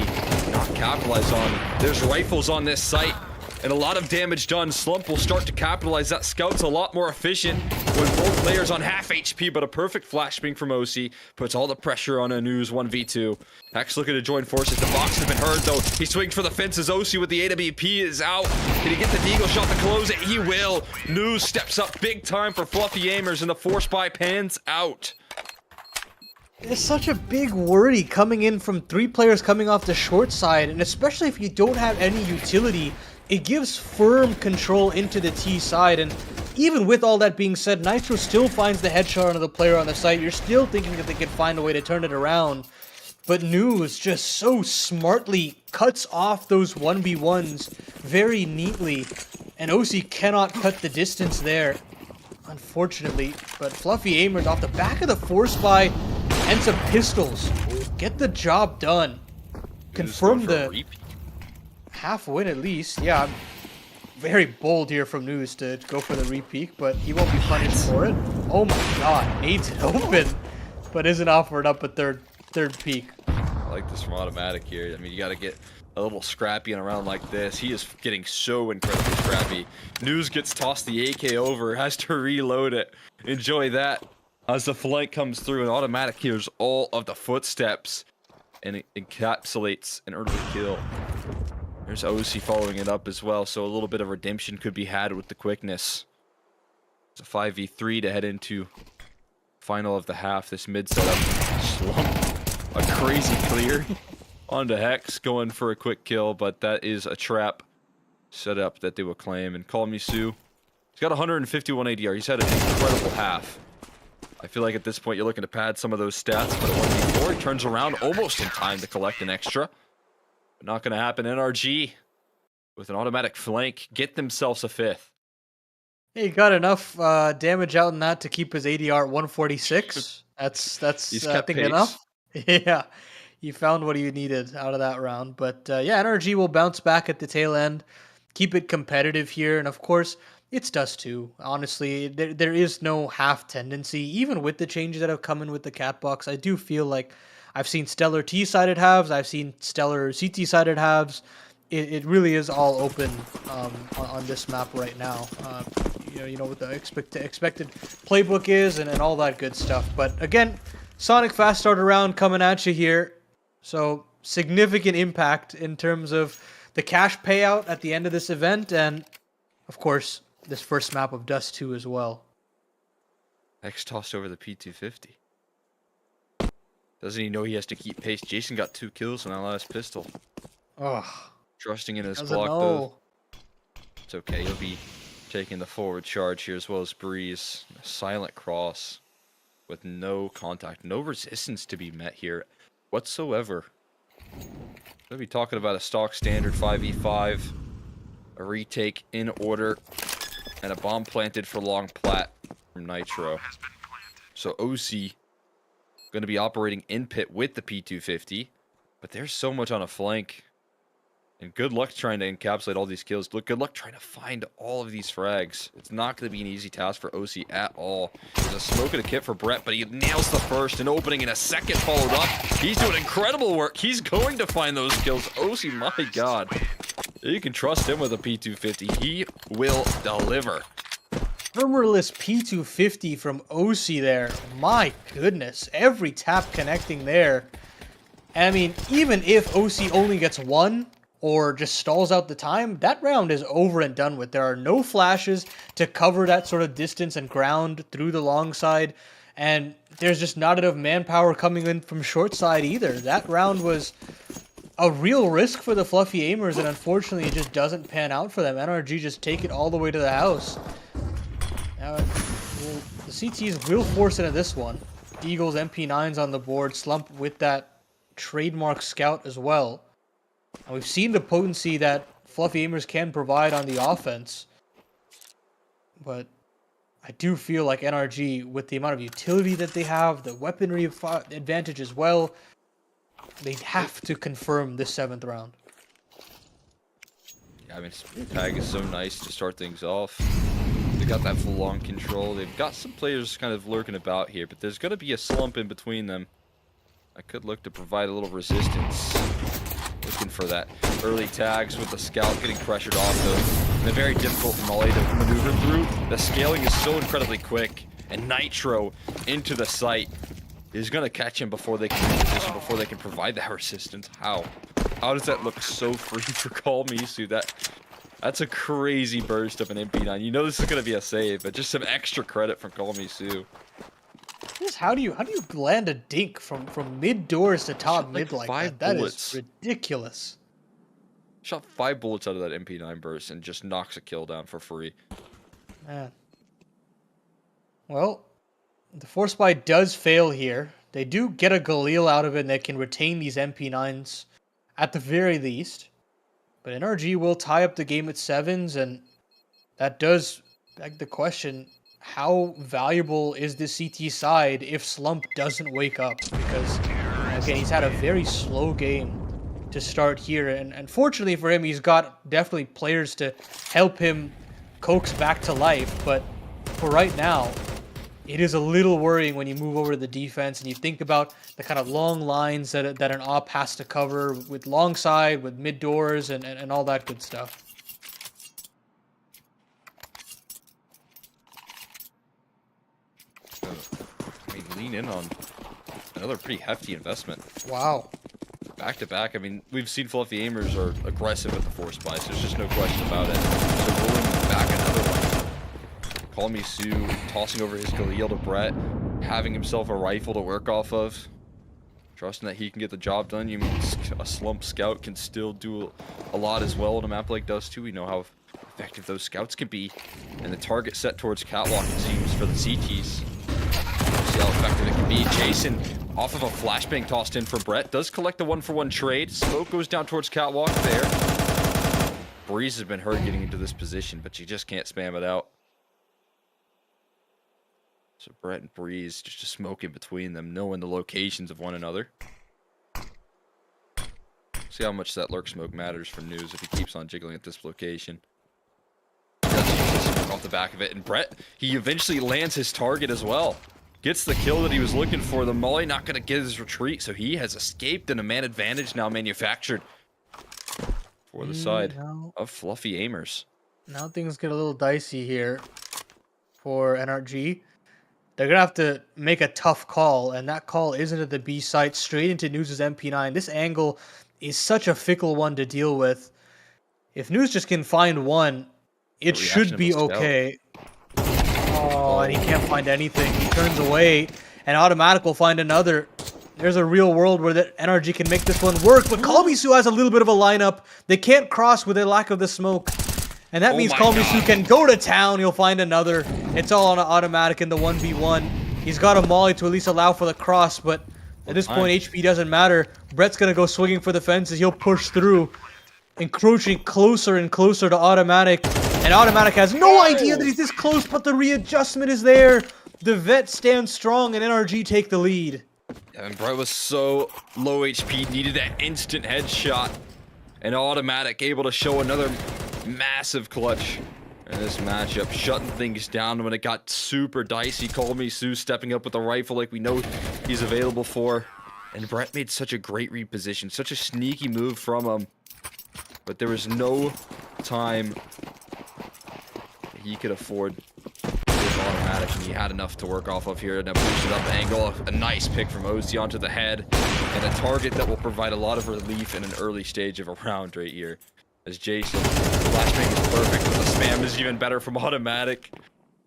not capitalized on. There's rifles on this site, and a lot of damage done. Slump will start to capitalize. That Scout's a lot more efficient with both players on half HP, but a perfect flashbang from OC puts all the pressure on a News 1v2. Hex looking to join forces. The box has been heard, though. He swings for the fences. OC with the AWP is out. Can he get the Deagle shot to close it? He will. News steps up big time for Fluffy Aimers, and the force buy pans out. It's such a big worry coming in from 3 players coming off the short side, and especially if you don't have any utility, it gives firm control into the T side. And even with all that being said, Nitro still finds the headshot onto the player on the site. You're still thinking that they can find a way to turn it around. But News just so smartly cuts off those 1v1s very neatly. And OC cannot cut the distance there, unfortunately. But Fluffy Aimers off the back of the force buy and some pistols get the job done. Confirm the half win at least. Yeah, very bold here from News to go for the repeat, but he won't be punished for it. Oh my god, needs it open, but isn't offered up a third peak. I like this from Automatic here. I mean, you got to get a little scrappy in a round like this. He is getting so incredibly scrappy. News gets tossed the AK over, has to reload it. Enjoy that as the flank comes through, and Automatic hears all of the footsteps and it encapsulates an early kill. There's OC following it up as well, so a little bit of redemption could be had with the quickness. It's a 5v3 to head into final of the half. This mid setup, Slump, a crazy clear onto Hex, going for a quick kill, but that is a trap setup that they will claim. And Call Me Sue, he's got 151 ADR. He's had an incredible half. I feel like at this point you're looking to pad some of those stats, but at 1v4 he turns around almost in time to collect an extra. Not going to happen. NRG with an automatic flank get themselves a 5th. He got enough damage out in that to keep his ADR at 146. That's I think pace. enough. Yeah, he found what he needed out of that round. But yeah, NRG will bounce back at the tail end, keep it competitive here, and of course it's Dust 2. Honestly, there is no half tendency, even with the changes that have come in with the cat box. I do feel like I've seen stellar T-sided halves. I've seen stellar CT-sided halves. It really is all open on this map right now. You know what the expected playbook is and all that good stuff. But again, Sonic fast start around coming at you here. So significant impact in terms of the cash payout at the end of this event, and of course this first map of Dust 2 as well. X tossed over the P250. Doesn't he know he has to keep pace? Jason got 2 kills on that last pistol. Oh, Trusting in his doesn't block, know. though. It's okay. He'll be taking the forward charge here as well as Breeze. A silent cross with no contact. No resistance to be met here whatsoever. We'll be talking about a stock standard 5v5. A retake in order. And a bomb planted for Long Plat from Nitro. So OC going to be operating in pit with the P250, but there's so much on a flank, and good luck trying to encapsulate all these kills. Look, good luck trying to find all of these frags. It's not going to be an easy task for OC at all. There's a smoke and a kit for Brett, but he nails the first, and opening in a second followed up. He's doing incredible work. He's going to find those kills. OC, my god, you can trust him with a P250. He will deliver. Armorless P250 from OC there. My goodness. Every tap connecting there. And I mean, even if OC only gets 1 or just stalls out the time, that round is over and done with. There are no flashes to cover that sort of distance and ground through the long side. And there's just not enough manpower coming in from short side either. That round was a real risk for the Fluffy Aimers, and unfortunately it just doesn't pan out for them. NRG just take it all the way to the house. Now, the CTs will force into this one. Eagles MP9s on the board, Slump with that trademark scout as well. And we've seen the potency that Fluffy Aimers can provide on the offense. But I do feel like NRG, with the amount of utility that they have, the weaponry advantage as well, they have to confirm this 7th round. Yeah, I mean, Spear Tag is so nice to start things off. They got that full on control. They've got some players kind of lurking about here, but there's going to be a slump in between them. I could look to provide a little resistance. Looking for that early tags with the scout getting pressured off of. And a very difficult molly to maneuver through. The scaling is so incredibly quick. And Nitro into the site is going to catch him before they can position, before they can provide that resistance. How? How does that look so free for Call Misu? That's a crazy burst of an MP9. You know this is going to be a save, but just some extra credit from Call Misu. Just how do you land a dink from mid doors to top mid like that? That is ridiculous. Shot 5 bullets out of that MP9 burst and just knocks a kill down for free. Man. Well, the Force Buy does fail here. They do get a Galil out of it and they can retain these MP9s at the very least. But NRG will tie up the game at 7s, and that does beg the question, how valuable is the CT side if Slump doesn't wake up? Because, again, he's had a very slow game to start here, and fortunately for him, he's got definitely players to help him coax back to life, but for right now, it is a little worrying when you move over to the defense and you think about the kind of long lines that an op has to cover with long side, with mid doors, and all that good stuff. I mean, lean in on another pretty hefty investment. Wow. Back to back. I mean, we've seen Fluffy Aimers are aggressive at the Force Buy, so there's just no question about it. So rolling back another one. Call Misu tossing over his Galil to Brett, having himself a rifle to work off of. Trusting that he can get the job done. You mean a Slump scout can still do a lot as well on a map like Dust 2. We know how effective those scouts can be. And the target set towards Catwalk, it seems, for the CTs. See how effective it can be. Jason, off of a flashbang tossed in for Brett, does collect the 1-for-1 trade. Smoke goes down towards Catwalk there. Breeze has been hurt getting into this position, but you just can't spam it out. So Brett and Breeze just a smoke in between them, knowing the locations of one another. See how much that lurk smoke matters for News if he keeps on jiggling at this location. Off the back of it, and Brett, he eventually lands his target as well. Gets the kill that he was looking for. The Molly not going to get his retreat, so he has escaped, and a man advantage now manufactured for the side of Fluffy Aimers. Now things get a little dicey here for NRG. They're going to have to make a tough call, and that call isn't at the B site, straight into News' MP9. This angle is such a fickle one to deal with. If News just can find one, it should be okay. Oh, and he can't find anything. He turns away, and Automatic will find another. There's a real world where the NRG can make this one work, but Call Misu has a little bit of a lineup. They can't cross with a lack of the smoke. And that means Call Misu can go to town. He'll find another. It's all on Automatic in the 1v1. He's got a molly to at least allow for the cross, but at this point, HP doesn't matter. Brett's going to go swinging for the fences. He'll push through, encroaching closer and closer to Automatic. And Automatic has no idea that he's this close, but the readjustment is there. The vet stands strong, and NRG take the lead. Yeah, and Brett was so low HP, needed that instant headshot. And Automatic able to show another massive clutch in this matchup, shutting things down when it got super dicey. Call Misu stepping up with a rifle like we know he's available for. And Brett made such a great reposition, such a sneaky move from him. But there was no time he could afford with Automatic, and he had enough to work off of here. And a boosted up angle, a nice pick from OC onto the head, and a target that will provide a lot of relief in an early stage of a round right here. As Jason, flashbang is perfect, but the spam is even better from Automatic.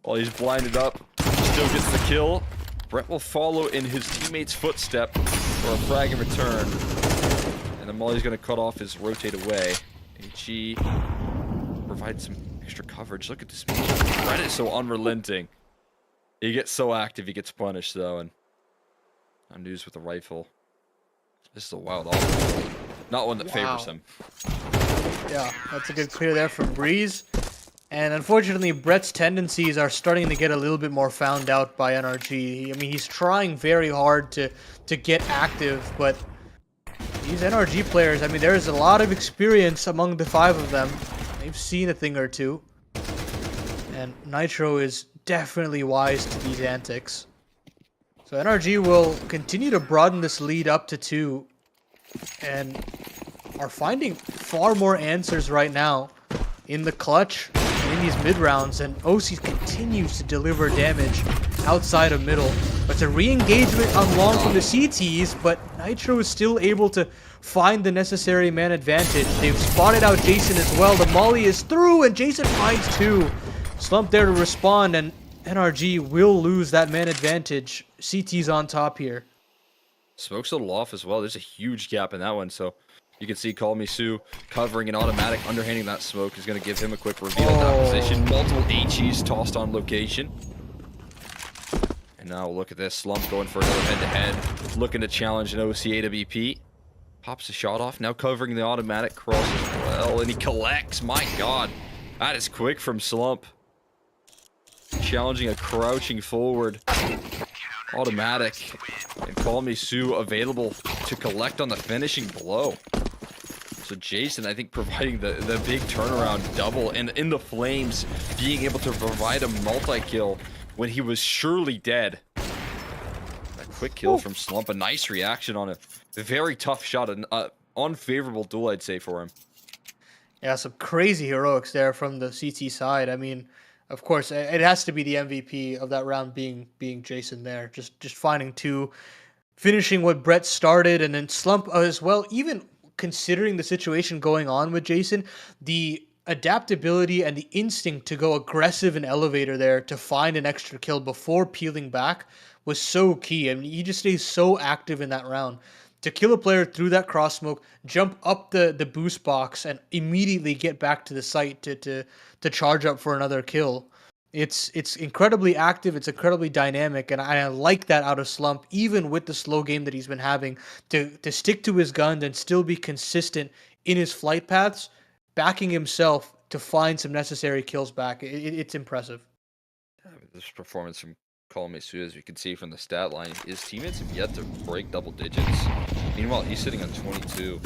While he's blinded up, still gets the kill. Brett will follow in his teammate's footstep for a frag in return. And then Molly's going to cut off his rotate away. HE provides some extra coverage. Look at this man. Red is so unrelenting. He gets so active, he gets punished, though. And on news with the rifle. This is a wild offense. Not one that favors him. Yeah, that's a good clear there from Breeze. And unfortunately, Brett's tendencies are starting to get a little bit more found out by NRG. I mean, he's trying very hard to get active, but these NRG players, I mean, there's a lot of experience among the 5 of them. They've seen a thing or two. And Nitro is definitely wise to these antics. So NRG will continue to broaden this lead up to 2 and are finding far more answers right now in the clutch and in these mid rounds, and OC continues to deliver damage outside of middle. But it's a re-engagement on long from the CTs, but Nitro is still able to find the necessary man advantage. They've spotted out Jason as well. The molly is through and Jason finds 2. Slump there to respond, and NRG will lose that man advantage. CT's on top here. Smoke's a little off as well. There's a huge gap in that one, so you can see Call Me Sue covering an automatic, underhanding that smoke is going to give him a quick reveal at that position. Multiple HEs tossed on location. And now look at this. Slump going for another head-to-head. Looking to challenge an OC AWP. Pops the shot off. Now covering the automatic cross as well. And he collects. My God. That is quick from Slump. Challenging a crouching forward. Automatic. And Call Me Sue available to collect on the finishing blow. So Jason, I think, providing the big turnaround double, and in the flames, being able to provide a multi-kill when he was surely dead. A quick kill from Slump, a nice reaction on a very tough shot, an unfavorable duel, I'd say, for him. Yeah, some crazy heroics there from the CT side. I mean, of course, it has to be the MVP of that round being Jason there. Just finding 2, finishing what Brett started, and then Slump as well. Even considering the situation going on with Jason, the adaptability and the instinct to go aggressive in elevator there to find an extra kill before peeling back was so key. I mean, he just stays so active in that round. To kill a player through that cross smoke, jump up the boost box, and immediately get back to the site to charge up for another kill. It's incredibly active, it's incredibly dynamic, and I like that out of Slump, even with the slow game that he's been having, to stick to his guns and still be consistent in his flight paths, backing himself to find some necessary kills back. It's impressive. This performance from Call Me Sue, as you can see from the stat line, his teammates have yet to break double digits. Meanwhile, he's sitting on 22.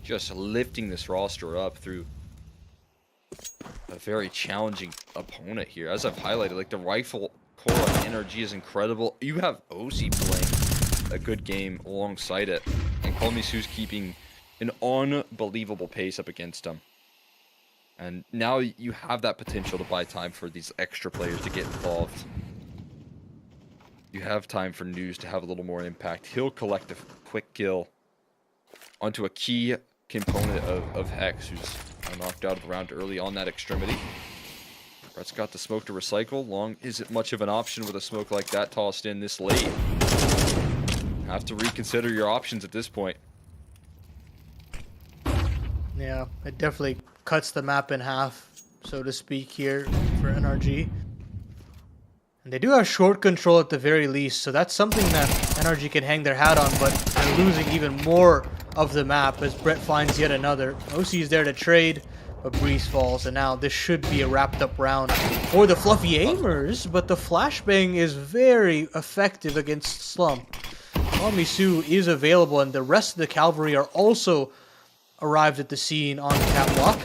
Just lifting this roster up through a very challenging opponent here. As I've highlighted, like, the rifle core on energy is incredible. You have OC playing a good game alongside it, and Call Me Sue's keeping an unbelievable pace up against him. And now you have that potential to buy time for these extra players to get involved. You have time for News to have a little more impact. He'll collect a quick kill onto a key component of Hex, who's knocked out of the round early on that extremity. Brett's got the smoke to recycle. Long isn't much of an option with a smoke like that tossed in this late. Have to reconsider your options at this point. Yeah, it definitely cuts the map in half, so to speak, here for NRG. And they do have short control at the very least, so that's something that NRG can hang their hat on, but they're losing even more of the map as Brett finds yet another. OC is there to trade, but Breeze falls, and now this should be a wrapped up round for the Fluffy Aimers, but the flashbang is very effective against Slump. Call Me Sue is available, and the rest of the cavalry are also arrived at the scene on the catwalk.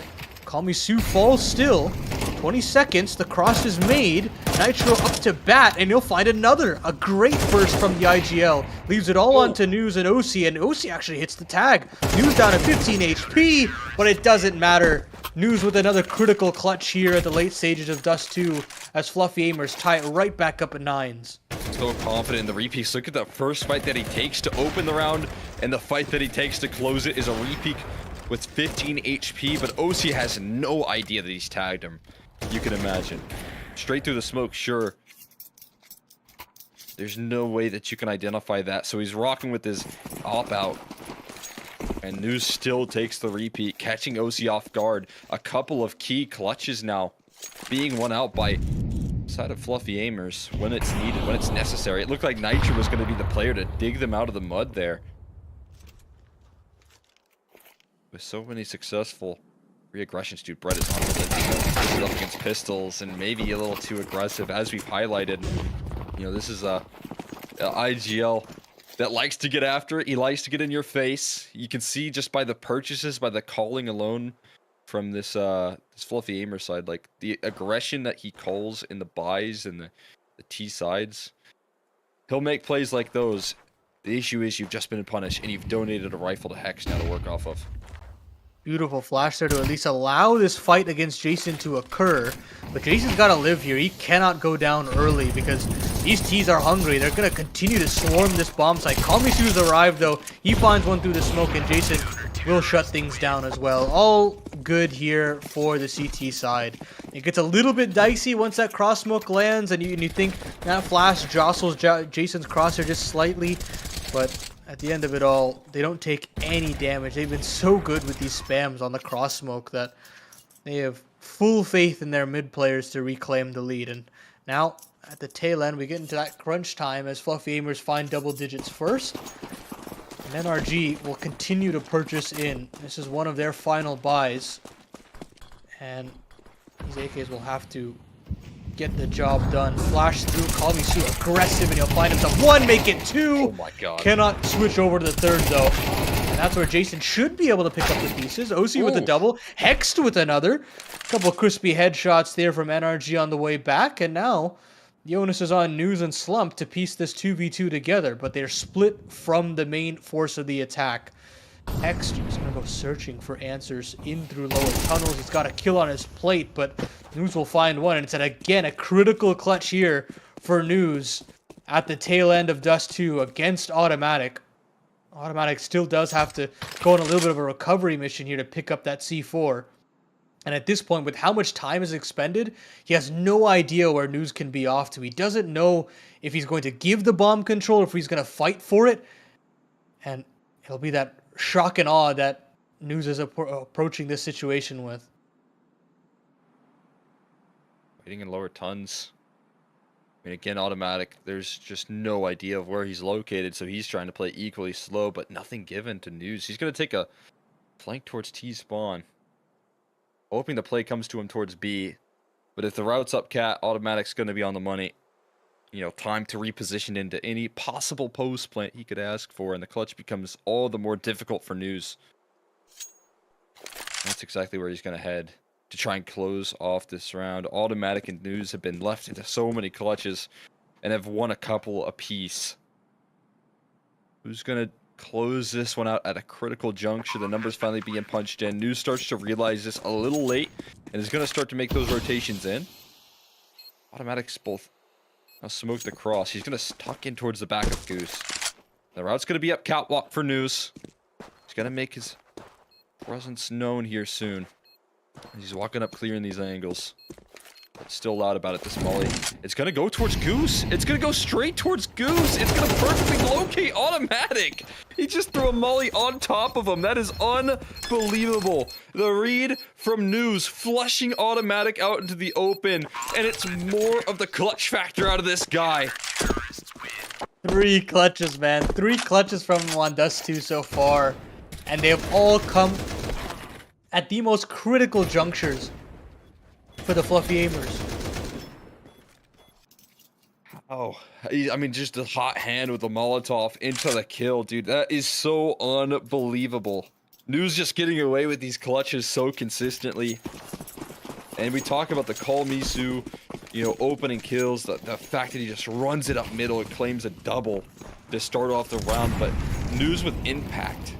Call Me Sue falls still. 20 seconds, the cross is made. Nitro up to bat, and he'll find another. A great burst from the IGL. Leaves it all onto News and OC, and OC actually hits the tag. News down to 15 HP, but it doesn't matter. News with another critical clutch here at the late stages of Dust 2, as Fluffy Aimers tie it right back up at 9s. So confident in the repeat. Look at that first fight that he takes to open the round, and the fight that he takes to close it is a repeat with 15 HP, but OC has no idea that he's tagged him. You can imagine. Straight through the smoke, sure. There's no way that you can identify that, so he's rocking with his op out. And News still takes the repeat, catching OC off guard. A couple of key clutches now being won out by side of Fluffy Aimers when it's needed, when it's necessary. It looked like Nitro was going to be the player to dig them out of the mud there. With so many successful re-aggressions, dude, Brett is on with it. This is up against pistols and maybe a little too aggressive, as we've highlighted. You know, this is a IGL that likes to get after it. He likes to get in your face. You can see just by the purchases, by the calling alone from this this Fluffy Aimer side, like the aggression that he calls in the buys and the T sides. He'll make plays like those. The issue is you've just been punished and you've donated a rifle to Hex now to work off of. Beautiful flash there to at least allow this fight against Jason to occur. But Jason's got to live here. He cannot go down early because these T's are hungry. They're going to continue to swarm this bomb site. Kamishu's arrived, though. He finds one through the smoke, and Jason will shut things down as well. All good here for the CT side. It gets a little bit dicey once that cross smoke lands, and you think that flash jostles Jason's crosshair just slightly. But at the end of it all, they don't take any damage. They've been so good with these spams on the cross smoke that they have full faith in their mid players to reclaim the lead. And now, at the tail end, we get into that crunch time as Fluffy Aimers find double digits first. And NRG will continue to purchase in. This is one of their final buys. And these AKs will have to get the job done. Flash through, Kamishu aggressive, and he'll find himself one, make it two. Oh my god. Cannot switch over to the third, though. And that's where Jason should be able to pick up the pieces. OC with a double, Hexed with another. Couple crispy headshots there from NRG on the way back, and now the onus is on News and Slump to piece this 2v2 together, but they're split from the main force of the attack. Hex is going to go searching for answers in through lower tunnels. He's got a kill on his plate, but News will find one. And it's, again, a critical clutch here for News at the tail end of Dust 2 against Automatic. Automatic still does have to go on a little bit of a recovery mission here to pick up that C4. And at this point, with how much time is expended, he has no idea where News can be off to. He doesn't know if he's going to give the bomb control or if he's going to fight for it. And it'll be that shock and awe that News is approaching this situation with. Waiting in lower tons. I mean, again, Automatic, there's just no idea of where he's located, so he's trying to play equally slow, but nothing given to News. He's going to take a flank towards T spawn, hoping the play comes to him towards B. But if the route's up cat, Automatic's going to be on the money. You know, time to reposition into any possible post plant he could ask for, and the clutch becomes all the more difficult for News. That's exactly where he's going to head to try and close off this round. Automatic and News have been left into so many clutches and have won a couple apiece. Who's going to close this one out at a critical juncture? The numbers finally being punched in. News starts to realize this a little late and is going to start to make those rotations in. Automatic's both now smoked across. He's going to tuck in towards the back of Goose. The route's going to be up catwalk for News. He's going to make his presence known here soon. He's walking up clearing these angles. But still loud about it, this molly. It's going to go towards Goose. It's going to go straight towards Goose. It's going to perfectly locate Automatic. He just threw a molly on top of him. That is unbelievable. The read from News, flushing Automatic out into the open. And it's more of the clutch factor out of this guy. 3 clutches, man. 3 clutches from him on Dust 2 so far. And they have all come at the most critical junctures for the Fluffy Aimers. Oh, I mean, just a hot hand with the Molotov into the kill, dude. That is so unbelievable. News just getting away with these clutches so consistently. And we talk about the Call Misu, you know, opening kills, the fact that he just runs it up middle and claims a double to start off the round, but News with impact.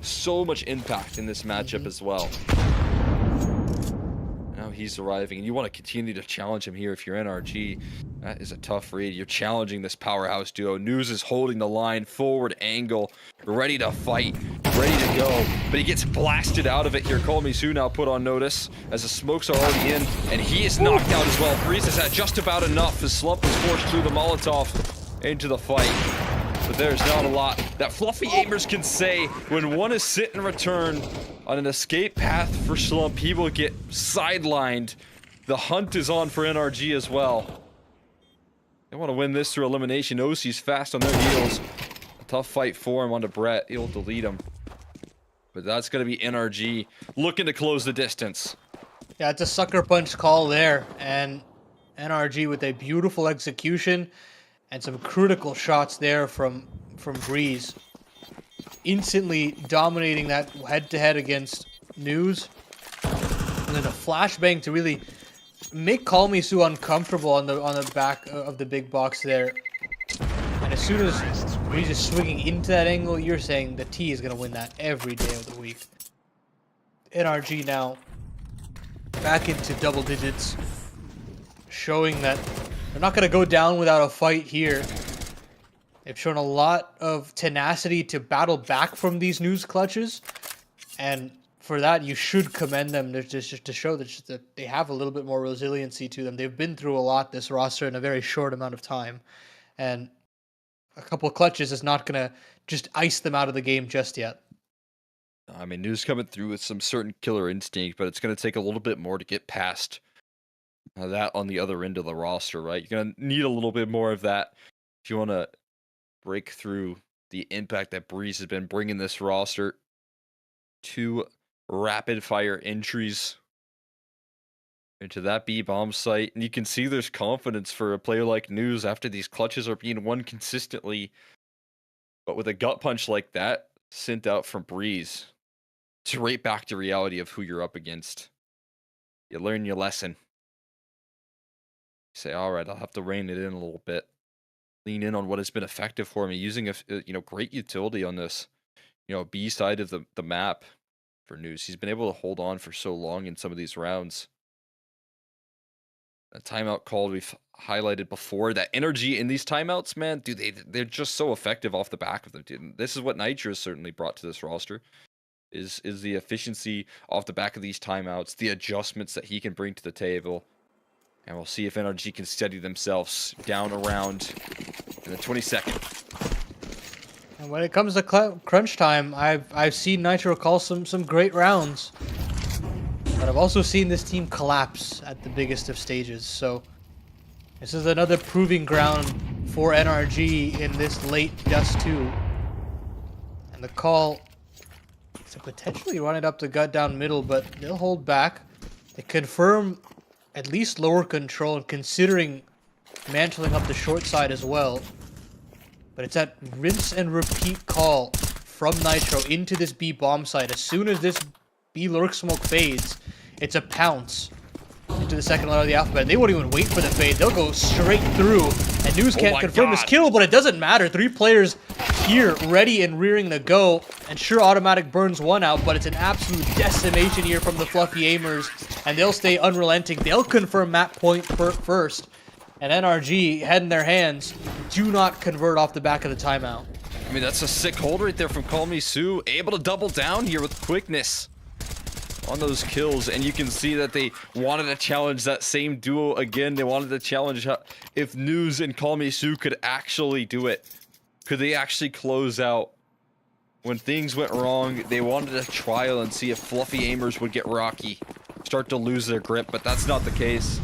So much impact in this matchup as well. Now he's arriving, and you want to continue to challenge him here if you're NRG. That is a tough read. You're challenging this powerhouse duo. News is holding the line, forward angle, ready to fight, ready to go. But he gets blasted out of it here. Call Me Sue now put on notice as the smokes are already in, and he is knocked out as well. Breeze has had just about enough as Slump is forced through the Molotov into the fight. but there's not a lot that Fluffy Aimers can say when one is sit and return on an escape path for Slump. He will get sidelined. The hunt is on for NRG as well. They want to win this through elimination. OC's fast on their heels. A tough fight for him onto Brett. He'll delete him. But that's going to be NRG looking to close the distance. Yeah, it's a sucker punch call there. And NRG with a beautiful execution and some critical shots there from Breeze. Instantly dominating that head-to-head against News. And then a flashbang to really make Call Me Sue uncomfortable on the back of the big box there. And as soon as Breeze is swinging into that angle, you're saying the T is going to win that every day of the week. NRG now back into double digits, showing that they're not going to go down without a fight here. They've shown a lot of tenacity to battle back from these News clutches, and for that you should commend them. Just to show that they have a little bit more resiliency to them. They've been through a lot, this roster, in a very short amount of time, and a couple of clutches is not going to just ice them out of the game just yet. I mean, News coming through with some certain killer instinct, but it's going to take a little bit more to get past that on the other end of the roster, right? You're going to need a little bit more of that if you want to break through the impact that Breeze has been bringing this roster. 2 rapid-fire entries into that B-bomb site, and you can see there's confidence for a player like News after these clutches are being won consistently. But with a gut punch like that sent out from Breeze, it's right back to reality of who you're up against. You learn your lesson. You say, all right, I'll have to rein it in a little bit. Lean in on what has been effective for me, using a great utility on this, B side of the map for News. He's been able to hold on for so long in some of these rounds. A timeout call we've highlighted before. That energy in these timeouts, man, dude, they're just so effective off the back of them. Dude. This is what Nitro has certainly brought to this roster. Is the efficiency off the back of these timeouts, the adjustments that he can bring to the table. And we'll see if NRG can steady themselves down around in the 22nd. And when it comes to crunch time, I've seen Nitro call some great rounds. But I've also seen this team collapse at the biggest of stages. So this is another proving ground for NRG in this late Dust 2. And the call to potentially run it up the gut down middle, but they'll hold back. They confirm at least lower control and considering mantling up the short side as well. But it's that rinse and repeat call from Nitro into this B bomb site. As soon as this B lurk smoke fades, it's a pounce into the second letter of the alphabet. They won't even wait for the fade. They'll go straight through. And News can't confirm his kill, but it doesn't matter. 3 players here ready and rearing to go. And sure, automatic burns 1 out, but it's an absolute decimation here from the Fluffy Aimers. And they'll stay unrelenting. They'll confirm map point first. And NRG, head in their hands, do not convert off the back of the timeout. I mean, that's a sick hold right there from Call Me Sue. Able to double down here with quickness on those kills. And you can see that they wanted to challenge that same duo again. They wanted to challenge if News and Call Me Sue could actually do it. Could they actually close out? When things went wrong, they wanted to trial and see if Fluffy Aimers would get rocky, start to lose their grip, but that's not the case.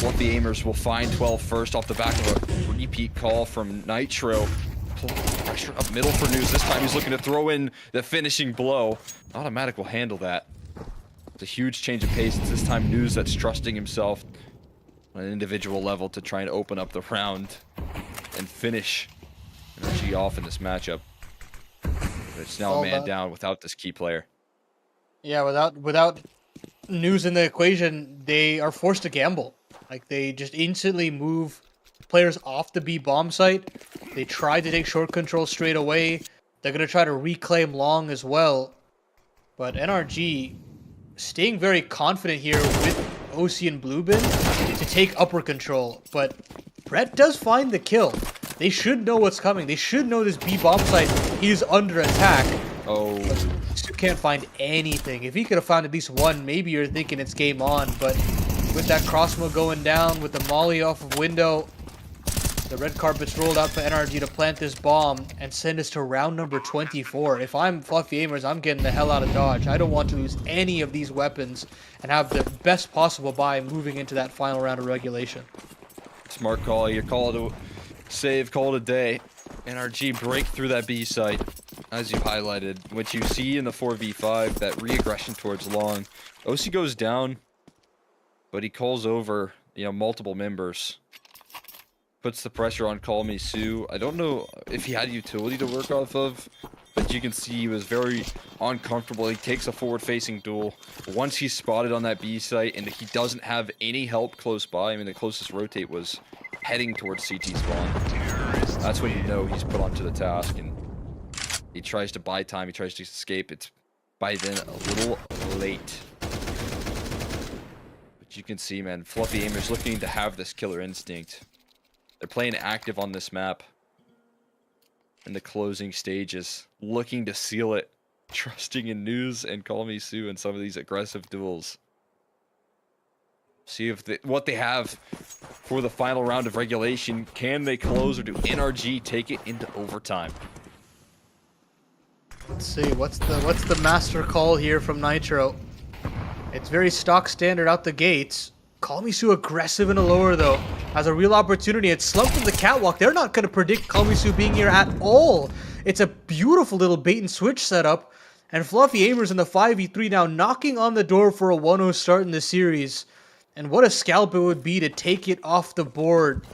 Fluffy Aimers will find 12 first off the back of a repeat call from Nitro. Pressure up middle for News. This time he's looking to throw in the finishing blow. Automatic will handle that. It's a huge change of pace. It's this time News that's trusting himself on an individual level to try and open up the round and finish NRG off in this matchup. But it's now a man down without this key player. Yeah, without News in the equation, they are forced to gamble. Like, they just instantly move players off the B bomb site. They try to take short control straight away. They're going to try to reclaim long as well. But NRG staying very confident here with OC and Bluebin to take upper control. But Brett does find the kill. They should know what's coming. They should know this B bomb site is under attack. Oh. But can't find anything. If he could have found at least one, maybe you're thinking it's game on. But with that crossbow going down, with the molly off of window, The red carpet's rolled out for NRG to plant this bomb and send us to round number 24. If I'm Fluffy Aimers, I'm getting the hell out of Dodge. I don't want to lose any of these weapons and have the best possible buy moving into that final round of regulation. Smart call. You call it a save, call it a day. NRG break through that B site, as you highlighted, which you see in the 4v5, that re-aggression towards long. OC goes down, but he calls over, multiple members. Puts the pressure on Call Me Sue. I don't know if he had utility to work off of, but you can see he was very uncomfortable. He takes a forward-facing duel. Once he's spotted on that B site and he doesn't have any help close by, I mean, the closest rotate was heading towards CT spawn. That's when you know he's put onto the task, and he tries to buy time, he tries to escape. It's by then a little late. But you can see, man, Fluffy Aimers looking to have this killer instinct. They're playing active on this map in the closing stages, looking to seal it, trusting in News and Call Me Sue in some of these aggressive duels. See if what they have for the final round of regulation. Can they close, or do NRG take it into overtime? Let's see, what's the master call here from Nitro? It's very stock standard out the gates. Call Me Sue aggressive in a lower though. Has a real opportunity. It's slumped from the catwalk. They're not going to predict Call Me Sue being here at all. It's a beautiful little bait and switch setup. And Fluffy Aimers in the 5v3 now knocking on the door for a 1-0 start in the series. And what a scalp it would be to take it off the board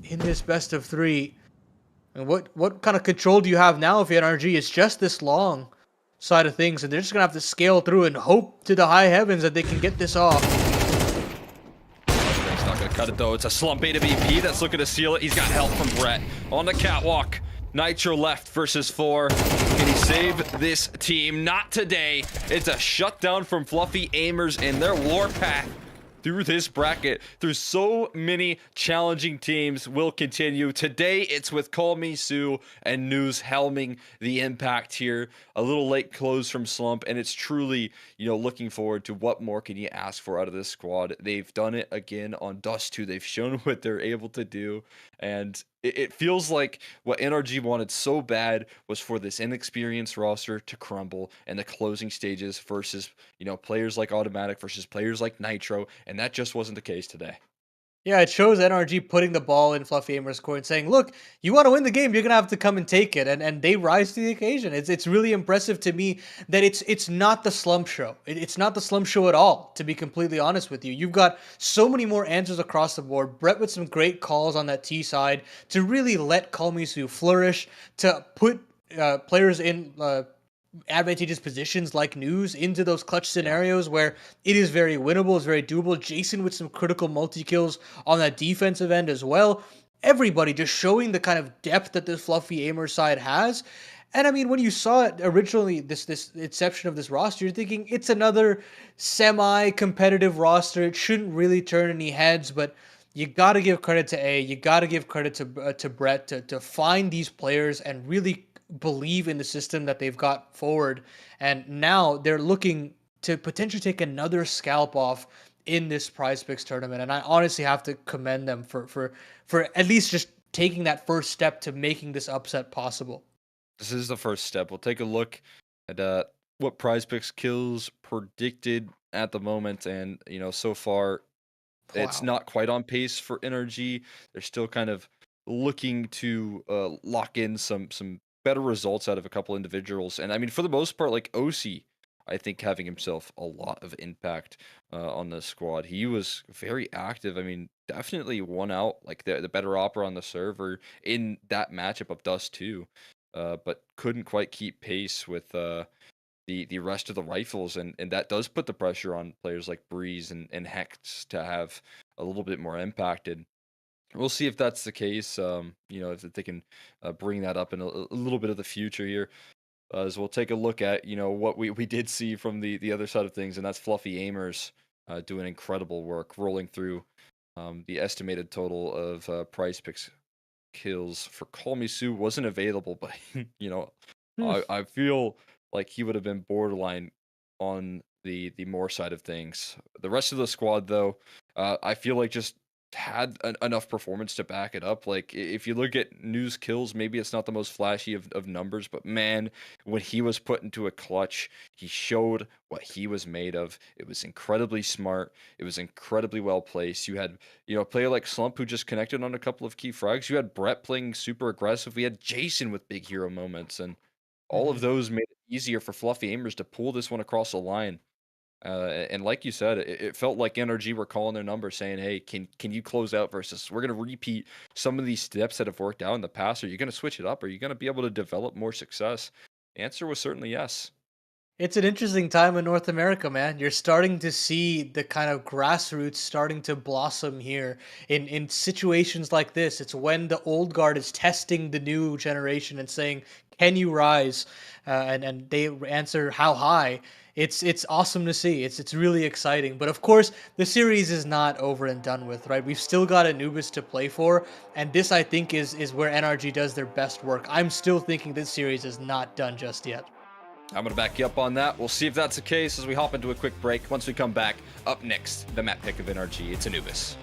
in this best of 3. And what kind of control do you have now if NRG is just this long side of things? And they're just going to have to scale through and hope to the high heavens that they can get this off. He's not going to cut it though. It's a slump A to BP that's looking to seal it. He's got help from Brett on the catwalk. Nitro left versus 4. Can he save this team? Not today. It's a shutdown from Fluffy Aimers in their warpath through this bracket, through so many challenging teams, will continue. Today, it's with Call Me Sue and News helming the impact here. A little late close from Slump, and it's truly, looking forward to what more can you ask for out of this squad. They've done it again on Dust 2. They've shown what they're able to do, and it feels like what NRG wanted so bad was for this inexperienced roster to crumble in the closing stages versus, players like Automatic versus players like Nitro, and that just wasn't the case today. Yeah, it shows NRG putting the ball in Fluffy Aimers' court and saying, look, you want to win the game, you're going to have to come and take it. And they rise to the occasion. It's really impressive to me that it's not the slump show. It's not the slump show at all, to be completely honest with you. You've got so many more answers across the board. Brett with some great calls on that T side to really let Call Me Sue flourish, to put players in advantageous positions like News into those clutch scenarios where it is very winnable, it's very doable. Jason with some critical multi-kills on that defensive end as well. Everybody just showing the kind of depth that this Fluffy Aimer side has. And I mean, when you saw it originally, this inception of this roster, you're thinking it's another semi-competitive roster. It shouldn't really turn any heads, but you got to give credit to A. You got to give credit to Brett to find these players and really believe in the system that they've got forward, and now they're looking to potentially take another scalp off in this PrizePicks tournament. And I honestly have to commend them for at least just taking that first step to making this upset possible. This is the first step. We'll take a look at what PrizePicks kills predicted at the moment, and so far it's not quite on pace for NRG. They're still kind of looking to lock in some better results out of a couple individuals. And I mean, for the most part, like OC, I think having himself a lot of impact on the squad. He was very active. I mean, definitely won out like the better opera on the server in that matchup of Dust 2, but couldn't quite keep pace with the rest of the rifles, and that does put the pressure on players like Breeze and Hex to have a little bit more impacted. We'll see if that's the case. If they can bring that up in a little bit of the future here, as we'll take a look at what we did see from the other side of things, and that's Fluffy Aimers doing incredible work, rolling through the estimated total of PrizePicks kills for Call Me Sue wasn't available, but I feel like he would have been borderline on the more side of things. The rest of the squad, though, I feel like just had enough performance to back it up. Like if you look at news kills, maybe it's not the most flashy of numbers, but man, when he was put into a clutch, he showed what he was made of. It was incredibly smart. It was incredibly well placed. You had, a player like Slump who just connected on a couple of key frags. You had Brett playing super aggressive. We had Jason with big hero moments, and all of Mhm. those made it easier for fluffy aimers to pull this one across the line. And like you said, it felt like NRG were calling their number, saying, "Hey, can you close out versus? We're going to repeat some of these steps that have worked out in the past. Are you going to switch it up? Are you going to be able to develop more success?" The answer was certainly yes. It's an interesting time in North America, man. You're starting to see the kind of grassroots starting to blossom here in situations like this. It's when the old guard is testing the new generation and saying, "Can you rise?" And they answer, "How high?" It's awesome to see. It's really exciting. But of course, the series is not over and done with, right? We've still got Anubis to play for, and this I think is where NRG does their best work. I'm still thinking this series is not done just yet. I'm going to back you up on that. We'll see if that's the case as we hop into a quick break. Once we come back, up next, the map pick of NRG. It's Anubis.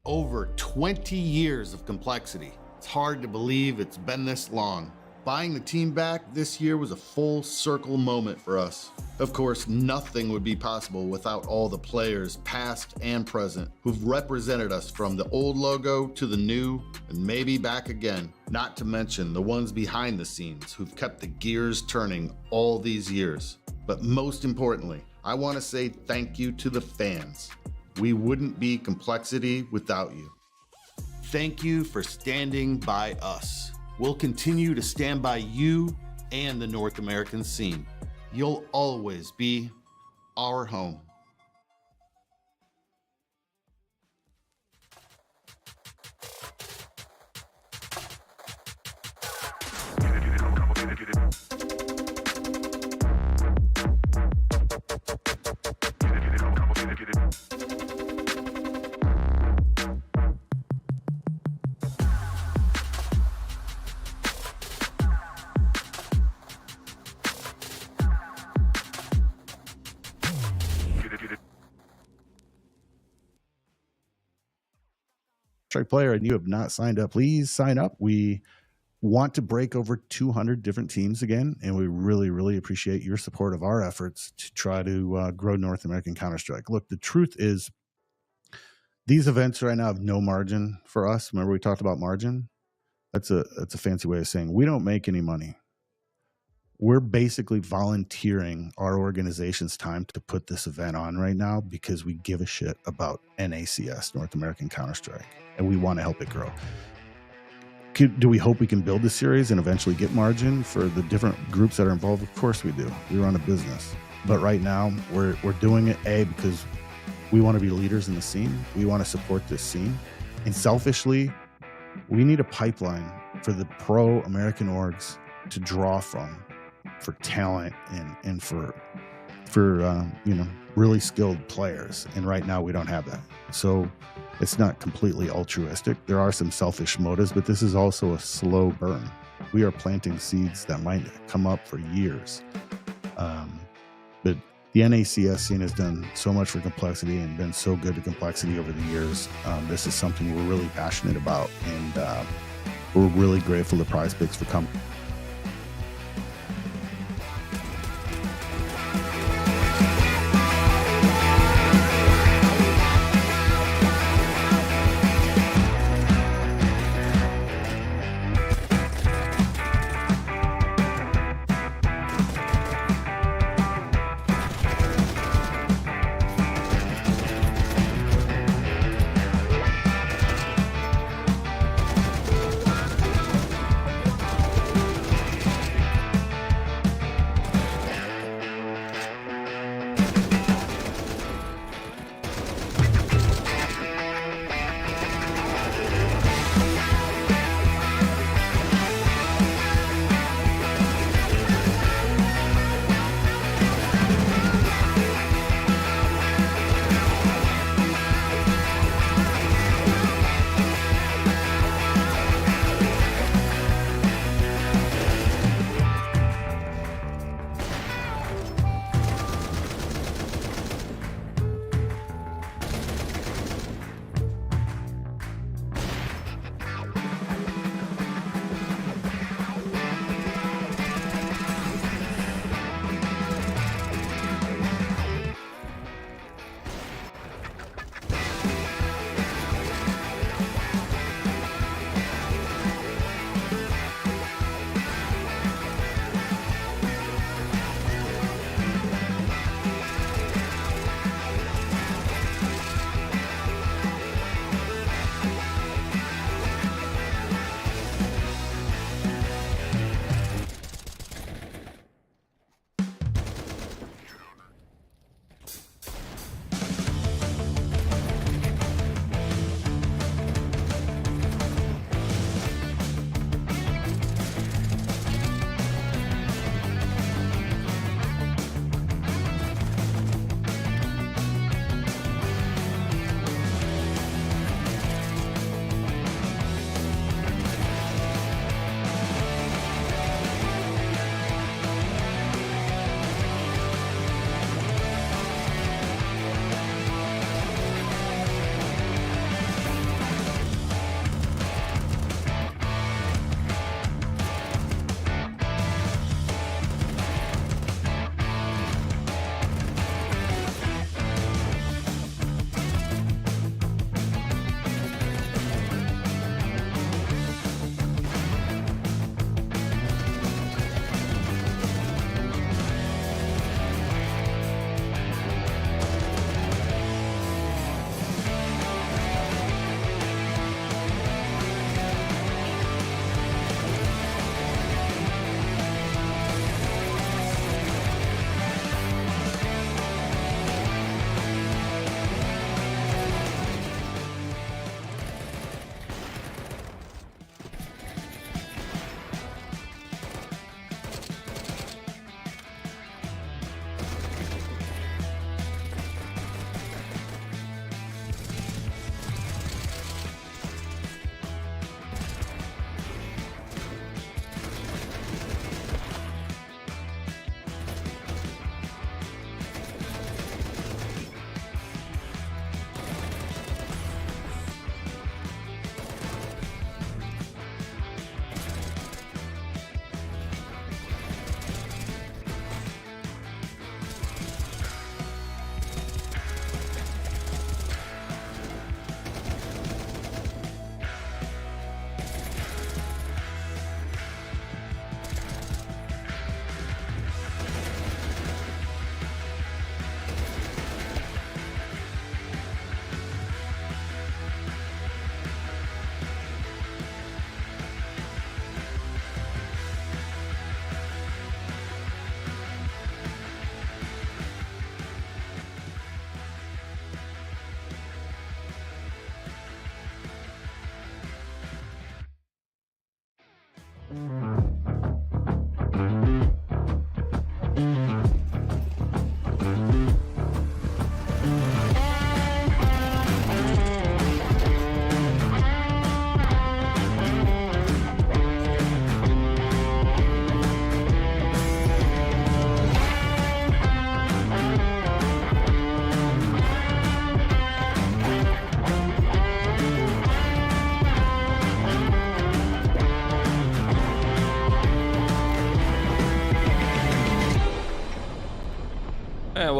Over 20 years of complexity. It's hard to believe it's been this long. Buying the team back this year was a full circle moment for us. Of course, nothing would be possible without all the players, past and present, who've represented us from the old logo to the new and maybe back again. Not to mention the ones behind the scenes who've kept the gears turning all these years. But most importantly, I want to say thank you to the fans. We wouldn't be Complexity without you. Thank you for standing by us. We'll continue to stand by you and the North American scene. You'll always be our home. Strike player and you have not signed up, please sign up. We want to break over 200 different teams again, and we really appreciate your support of our efforts to try to grow North American Counter-Strike. Look, the truth is these events right now have no margin for us. Remember we talked about margin? That's a fancy way of saying we don't make any money. We're basically volunteering our organization's time to put this event on right now because we give a shit about NACS, North American Counter-Strike, and we want to help it grow. Do we hope we can build the series and eventually get margin for the different groups that are involved? Of course we do. We run a business. But right now, we're doing it, because we want to be leaders in the scene. We want to support this scene. And selfishly, we need a pipeline for the pro American orgs to draw from for talent and for really skilled players. And right now we don't have that. So it's not completely altruistic. There are some selfish motives, but this is also a slow burn. We are planting seeds that might come up for years. But the NACS scene has done so much for complexity and been so good to complexity over the years. This is something we're really passionate about, and we're really grateful to PrizePicks for coming.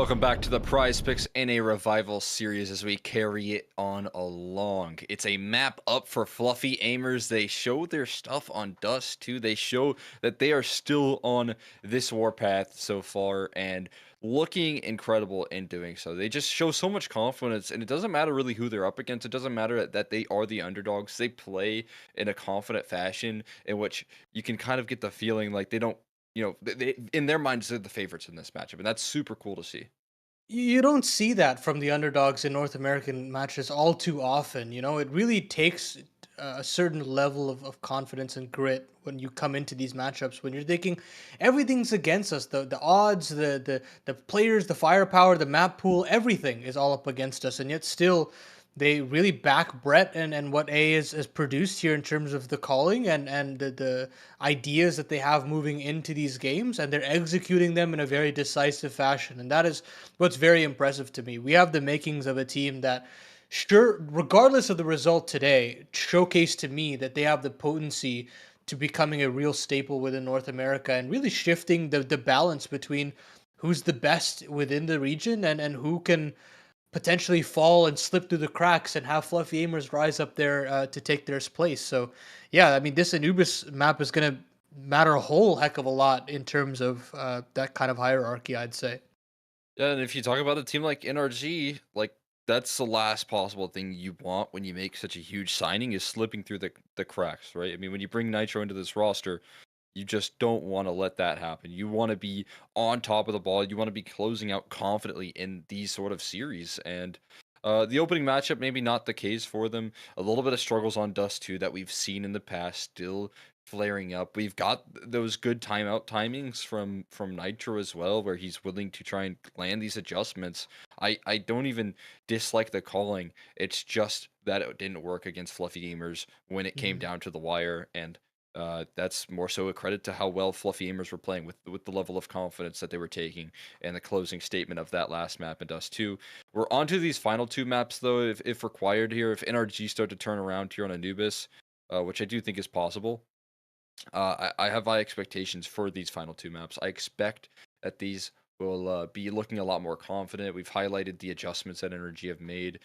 welcome back to the Prize Picks in a Revival series as we carry it on along. It's a map up for Fluffy Aimers. They show their stuff on Dust too. They show that they are still on this warpath so far and looking incredible in doing so. They just show so much confidence, and it doesn't matter really who they're up against. It doesn't matter that they are the underdogs. They play in a confident fashion in which you can kind of get the feeling like they don't, they in their minds they're the favorites in this matchup, and that's super cool to see. You don't see that from the underdogs in North American matches all too often. It really takes a certain level of confidence and grit when you come into these matchups. When you're thinking everything's against us, the odds, the players, the firepower, the map pool, everything is all up against us, and yet still they really back Brett and what A is produced here in terms of the calling and the ideas that they have moving into these games, and they're executing them in a very decisive fashion. And that is what's very impressive to me. We have the makings of a team that, sure, regardless of the result today, showcased to me that they have the potency to becoming a real staple within North America and really shifting the balance between who's the best within the region and who can potentially fall and slip through the cracks and have Fluffy Aimers rise up there to take their place. So, yeah, I mean, this Anubis map is going to matter a whole heck of a lot in terms of that kind of hierarchy, I'd say. Yeah, and if you talk about a team like NRG, like that's the last possible thing you want when you make such a huge signing is slipping through the cracks, right? I mean, when you bring Nitro into this roster, you just don't want to let that happen. You want to be on top of the ball. You want to be closing out confidently in these sort of series. And the opening matchup, maybe not the case for them. A little bit of struggles on Dust 2 that we've seen in the past, still flaring up. We've got those good timeout timings from Nitro as well, where he's willing to try and land these adjustments. I don't even dislike the calling. It's just that it didn't work against Fluffy Gamers when it came down to the wire, and that's more so a credit to how well Fluffy Aimers were playing with the level of confidence that they were taking and the closing statement of that last map in Dust 2. We're on to these final two maps, though, if required here. If NRG start to turn around here on Anubis, which I do think is possible, I have high expectations for these final two maps. I expect that these will be looking a lot more confident. We've highlighted the adjustments that Energy have made.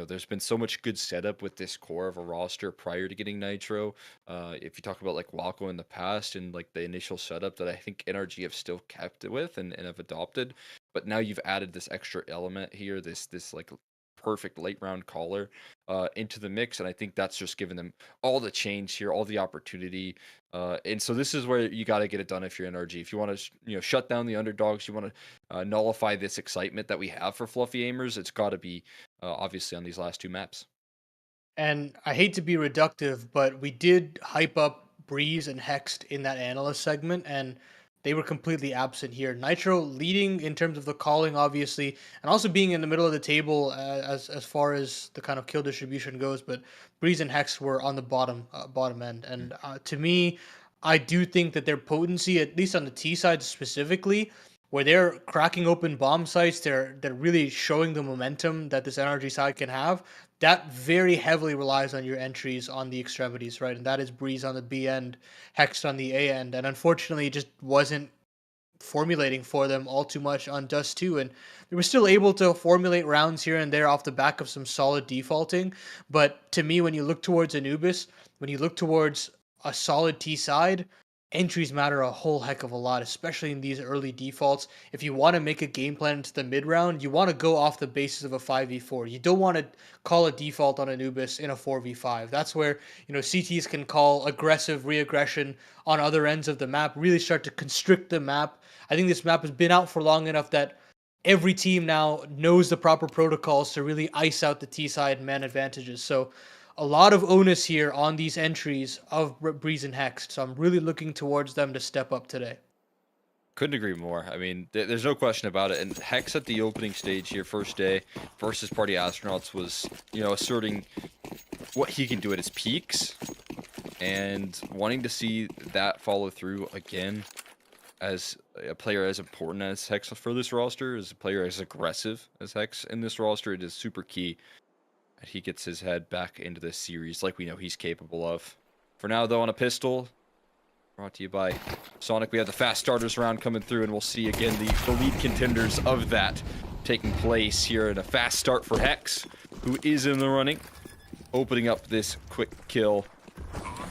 There's been so much good setup with this core of a roster prior to getting Nitro. If you talk about like Waco in the past and like the initial setup that I think NRG have still kept it with and have adopted, but now you've added this extra element here, this like perfect late round caller into the mix, and I think that's just given them all the change here, all the opportunity, and so this is where you got to get it done if you're NRG. If you want to shut down the underdogs, you want to nullify this excitement that we have for Fluffy Aimers, it's got to be obviously on these last two maps. And I hate to be reductive, but we did hype up Breeze and Hext in that analyst segment, and they were completely absent here. Nitro leading in terms of the calling, obviously, and also being in the middle of the table as far as the kind of kill distribution goes. But Breeze and Hext were on the bottom end, and to me, I do think that their potency, at least on the T side specifically, where they're cracking open bomb sites, they're really showing the momentum that this energy side can have. That very heavily relies on your entries on the extremities, right? And that is Breeze on the B end, Hext on the A end, and unfortunately, it just wasn't formulating for them all too much on Dust 2, and they were still able to formulate rounds here and there off the back of some solid defaulting. But to me, when you look towards Anubis, when you look towards a solid T side, entries matter a whole heck of a lot, especially in these early defaults. If you want to make a game plan into the mid round, you want to go off the basis of a 5v4. You don't want to call a default on Anubis in a 4v5. That's where, CTs can call aggressive re-aggression on other ends of the map, really start to constrict the map. I think this map has been out for long enough that every team now knows the proper protocols to really ice out the T side man advantages. So a lot of onus here on these entries of Breeze and Hext. So I'm really looking towards them to step up today. Couldn't agree more. I mean, there's no question about it. And Hex at the opening stage here, first day versus Party Astronauts, was asserting what he can do at his peaks, and wanting to see that follow through again as a player as important as Hex for this roster, as a player as aggressive as Hex in this roster. It is super key that he gets his head back into this series like we know he's capable of. For now, though, on a pistol, Brought to you by Sonic. We have the fast starters round coming through, and we'll see again the lead contenders of that taking place here in a fast start for Hex, who is in the running, opening up this quick kill,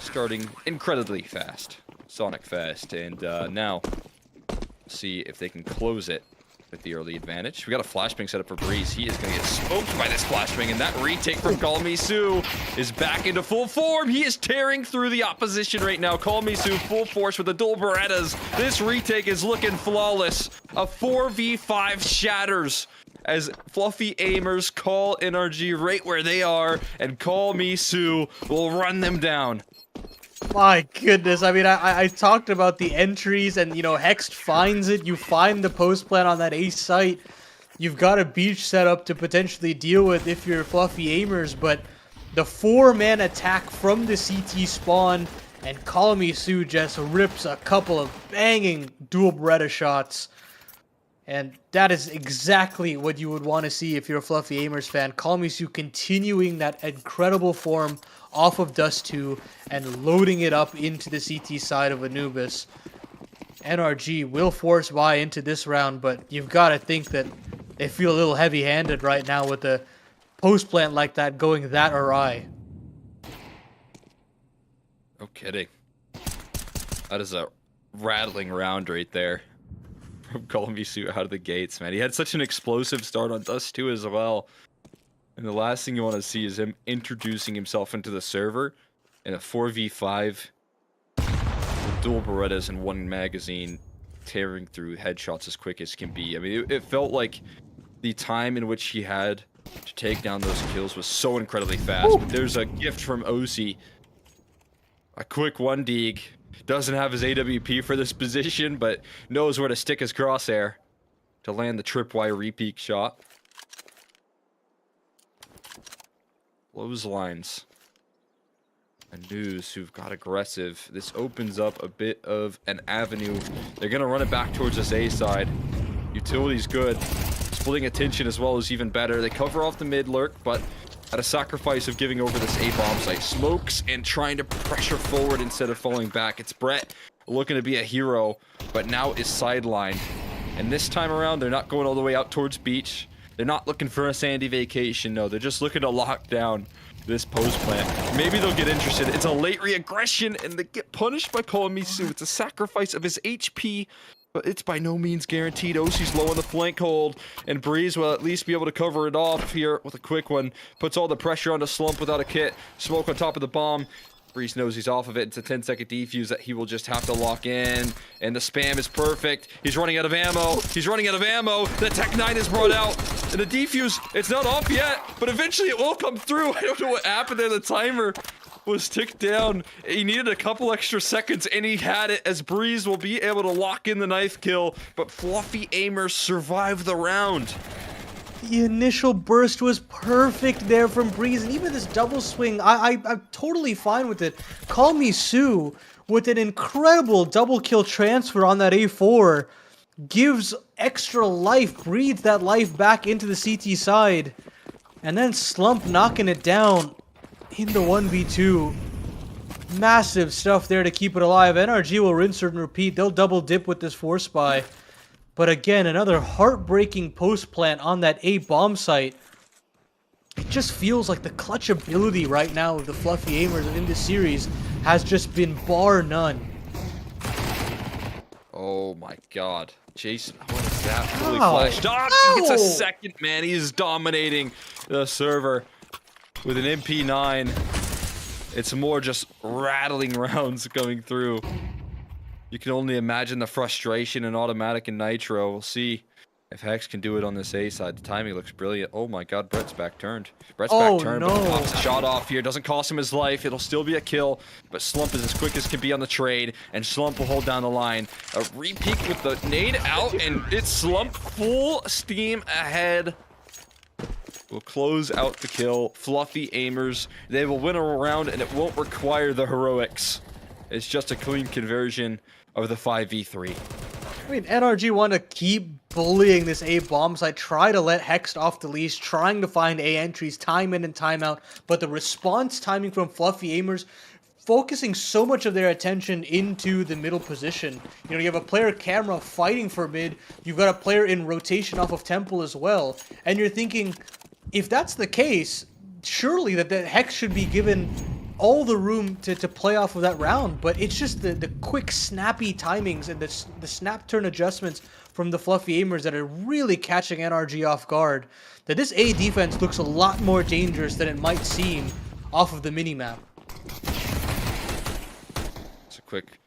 starting incredibly fast. Sonic fast, and now see if they can close it with the early advantage. We got a flashbang set up for Breeze. He is going to get smoked by this flashbang, and that retake from Kalmisu is back into full form. He is tearing through the opposition right now. Kalmisu full force with the dual Berettas. This retake is looking flawless. A 4v5 shatters as Fluffy Aimers call NRG right where they are, and Kalmisu will run them down. My goodness, I mean, I talked about the entries, and, you know, Hext finds it. You find the post plant on that A site. You've got a beach set up to potentially deal with if you're Fluffy Aimers, but the 4-man attack from the CT spawn, and Kalmisu just rips a couple of banging dual Beretta shots. And that is exactly what you would want to see if you're a Fluffy Aimers fan. Kalmisu continuing that incredible form off of Dust 2 and loading it up into the CT side of Anubis. NRG will force Y into this round, but you've got to think that they feel a little heavy-handed right now with the post plant like that going that awry. No kidding. That is a rattling round right there from Kalmisu out of the gates, man. He had such an explosive start on Dust 2 as well. And the last thing you want to see is him introducing himself into the server in a 4v5 with dual Berettas and one magazine, tearing through headshots as quick as can be. I mean, it felt like the time in which he had to take down those kills was so incredibly fast. But there's a gift from OC. A quick 1-dig. Doesn't have his AWP for this position, but knows where to stick his crosshair to land the tripwire repeat shot. Clotheslines. And News, who've got aggressive. This opens up a bit of an avenue. They're going to run it back towards this A side. Utility's good. Splitting attention as well is even better. They cover off the mid lurk, but at a sacrifice of giving over this A bomb site. Smokes and trying to pressure forward instead of falling back. It's Brett looking to be a hero, but now is sidelined. And this time around, they're not going all the way out towards beach. They're not looking for a sandy vacation, no. They're just looking to lock down this post plant. Maybe they'll get interested. It's a late re-aggression, and they get punished by Kalmisu. It's a sacrifice of his HP, but it's by no means guaranteed. OC's low on the flank hold, and Breeze will at least be able to cover it off here with a quick one. Puts all the pressure onto Slump without a kit. Smoke on top of the bomb. Breeze knows he's off of it. It's a 10-second defuse that he will just have to lock in. And the spam is perfect. He's running out of ammo. He's running out of ammo. The Tech 9 is brought out. And the defuse, it's not off yet, but eventually it will come through. I don't know what happened there. The timer was ticked down. He needed a couple extra seconds, and he had it, as Breeze will be able to lock in the knife kill. But Fluffy Aimers survived the round. The initial burst was perfect there from Breeze, and even this double swing, I'm totally fine with it. Kalmisu, with an incredible double kill transfer on that A4, gives extra life, breathes that life back into the CT side, and then Slump knocking it down in the 1v2. Massive stuff there to keep it alive. NRG will rinse and repeat. They'll double dip with this 4-spy. But again, another heartbreaking post plant on that A bomb site. It just feels like the clutch ability right now of the Fluffy Aimers in this series has just been bar none. Oh my god. Jason, what is that? Fully Ow. flashed up. Ow. He gets a second, man. He is dominating the server with an MP9. It's more just rattling rounds coming through. You can only imagine the frustration in Automatic and Nitro. We'll see if Hex can do it on this A side. The timing looks brilliant. Oh my god, Brett's back turned. Brett's back turned, no. but he pops a shot off here. Doesn't cost him his life. It'll still be a kill, but Slump is as quick as can be on the trade, and Slump will hold down the line. A re-peek with the nade out, and it's Slump full steam ahead. Will close out the kill. Fluffy Aimers. They will win a round, and it won't require the heroics. It's just a clean conversion of the 5v3. I mean, NRG want to keep bullying this A bomb site, try to let Hext off the leash, trying to find A entries time in and time out, but the response timing from Fluffy Aimers focusing so much of their attention into the middle position. You know, you have a player camera fighting for mid, you've got a player in rotation off of temple as well, and you're thinking, if that's the case, surely that the Hex should be given all the room to play off of that round, but it's just the quick snappy timings and the snap turn adjustments from the Fluffy Aimers that are really catching NRG off guard, that this A defense looks a lot more dangerous than it might seem off of the minimap. It's a quick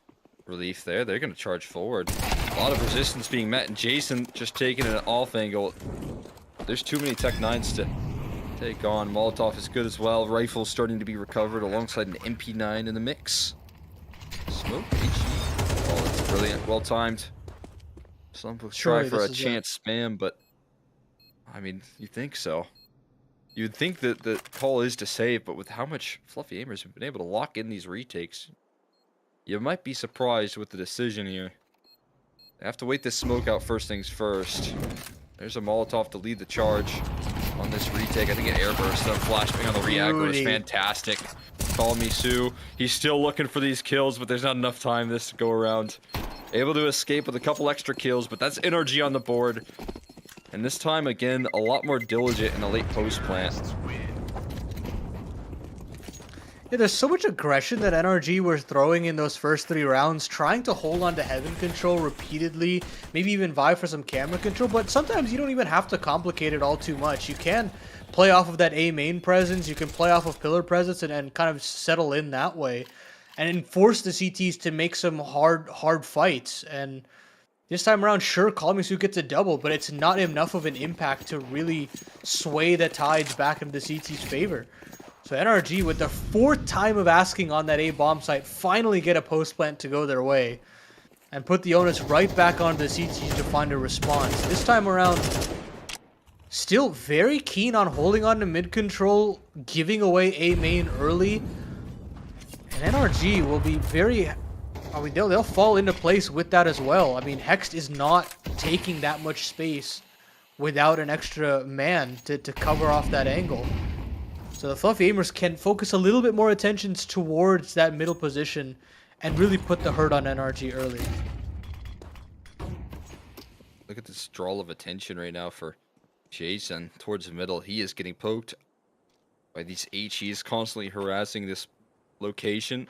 relief there. They're going to charge forward. A lot of resistance being met, and Jason just taking an off angle. There's too many Tech 9s to take on. Molotov is good as well. Rifle starting to be recovered alongside an MP9 in the mix. Smoke, HE. Oh, that's brilliant. Well timed. Some folks try for a chance spam, but I mean, you think so. You'd think that the call is to save, but with how much Fluffy Aimers have been able to lock in these retakes, you might be surprised with the decision here. They have to wait this smoke out first things first. There's a Molotov to lead the charge on this retake. I think an airburst, the flashbang on the reaggro is fantastic. Call me Sue. He's still looking for these kills, but there's not enough time this to go around. Able to escape with a couple extra kills, but that's NRG on the board. And this time, again, a lot more diligent in the late post plant. Yeah, there's so much aggression that NRG were throwing in those first 3 rounds, trying to hold on to heaven control repeatedly, maybe even vie for some camera control, but sometimes you don't even have to complicate it all too much. You can play off of that A main presence, you can play off of pillar presence and kind of settle in that way, and force the CTs to make some hard fights. And this time around, sure, Kalmisu gets a double, but it's not enough of an impact to really sway the tides back into the CT's favor. So NRG, with the 4th time of asking on that A bomb site, finally get a post plant to go their way and put the onus right back onto the CTs to find a response. This time around, still very keen on holding on to mid control, giving away A main early. And NRG will be very... I mean, they'll fall into place with that as well. I mean, Hext is not taking that much space without an extra man to cover off that angle. So the Fluffy Aimers can focus a little bit more attention towards that middle position and really put the hurt on NRG early. Look at this drawl of attention right now for Jason towards the middle. He is getting poked by these HEs, constantly harassing this location.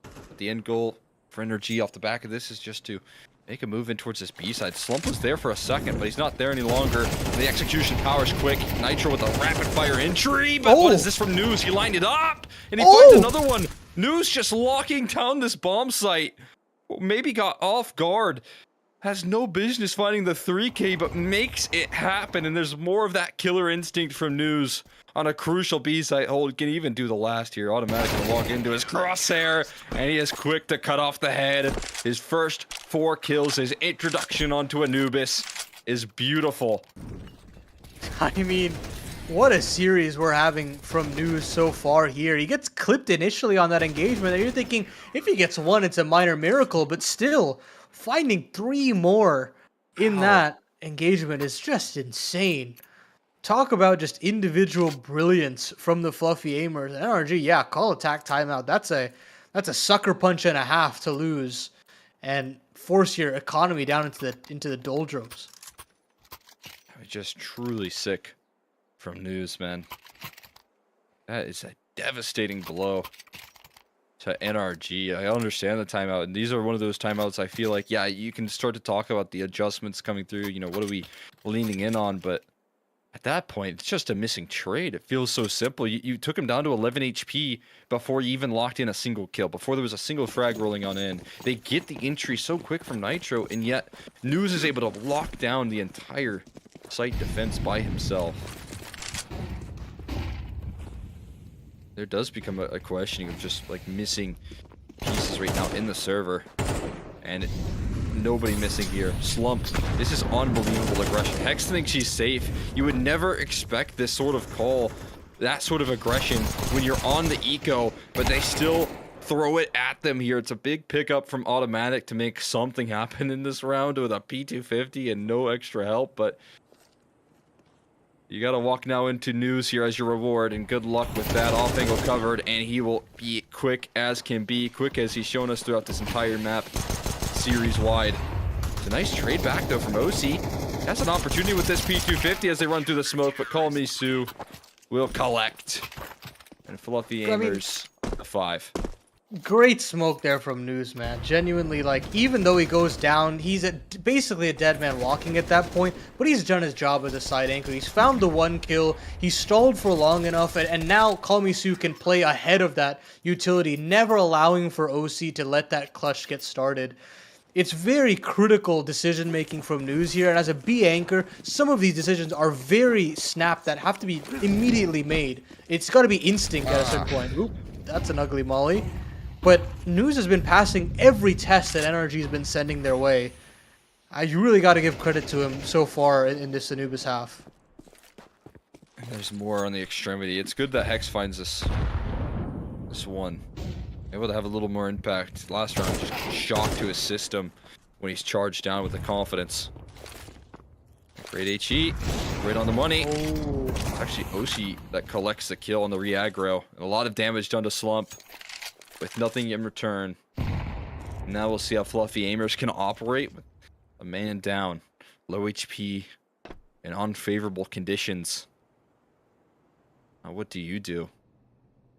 But the end goal for NRG off the back of this is just to make a move in towards this B side. Slump was there for a second, but he's not there any longer. The execution power is quick. Nitro with a rapid fire entry, but what is this from News? He lined it up, and he finds another one. News just locking down this bomb site. Maybe got off guard. Has no business finding the 3K, but makes it happen, and there's more of that killer instinct from News on a crucial B site hold. Can even do the last here. Automatically walk into his crosshair, and he is quick to cut off the head. His first 4 kills, his introduction onto Anubis is beautiful. I mean, what a series we're having from News so far here. He gets clipped initially on that engagement, and you're thinking, if he gets 1, it's a minor miracle, but still, finding 3 more in that engagement is just insane. Talk about just individual brilliance from the Fluffy Aimers. NRG, yeah, call attack timeout. That's a sucker punch and a half to lose and force your economy down into the doldrums. Just truly sick from News, man. That is a devastating blow to NRG. I understand the timeout, and these are one of those timeouts I feel like, yeah, you can start to talk about the adjustments coming through, you know, what are we leaning in on, but at that point, it's just a missing trade. It feels so simple. You took him down to 11 HP before you even locked in a single kill, before there was a single frag rolling on in. They get the entry so quick from Nitro, and yet News is able to lock down the entire site defense by himself. There does become a questioning of just like missing pieces right now in the server, and nobody missing here. Slump, this is unbelievable aggression. Hex thinks she's safe. You would never expect this sort of call, that sort of aggression when you're on the eco, but they still throw it at them here. It's a big pickup from Automatic to make something happen in this round with a P250 and no extra help, but You gotta walk now into news here as your reward, and good luck with that. Off angle covered, and he will be quick as can be, quick as he's shown us throughout this entire map, series wide. It's a nice trade back though from OC. Has an opportunity with this P250 as they run through the smoke, but Call Me Sue will collect. And Fluffy Aimers, a 5. Great smoke there from News, man. Genuinely, like, even though he goes down, he's basically a dead man walking at that point, but he's done his job as a side anchor. He's found the 1 kill, he's stalled for long enough, and now Call Me Sue can play ahead of that utility, never allowing for OC to let that clutch get started. It's very critical decision making from News here, and as a B anchor, some of these decisions are very snap that have to be immediately made. It's got to be instinct at a certain point. Oop, that's an ugly molly. But News has been passing every test that NRG has been sending their way. You really got to give credit to him so far in this Anubis half. There's more on the extremity. It's good that Hex finds this one. Able to have a little more impact. Last round, just shock to his system when he's charged down with the confidence. Great HE, right on the money. Oh. It's actually OC that collects the kill on the re-aggro. A lot of damage done to Slump with nothing in return. Now we'll see how Fluffy Aimers can operate with a man down, low HP, in unfavorable conditions. Now what do you do?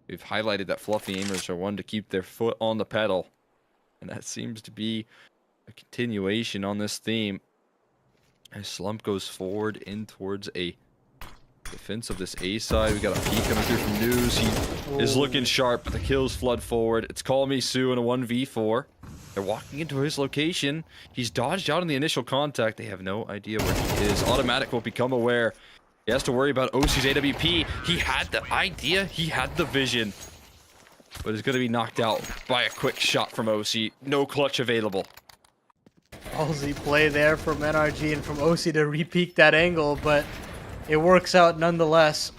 We've highlighted that Fluffy Aimers are one to keep their foot on the pedal, and that seems to be a continuation on this theme. As Slump goes forward in towards a defense of this A side, we got a P coming through from News. He is looking sharp, but the kills flood forward. It's Call Me Sue in a 1v4. They're walking into his location. He's dodged out in the initial contact. They have no idea where he is. Automatic will become aware. He has to worry about OC's AWP. He had the idea, he had the vision, but is going to be knocked out by a quick shot from OC. No clutch available. Ballsy play there from NRG and from OC to re-peek that angle, but it works out nonetheless.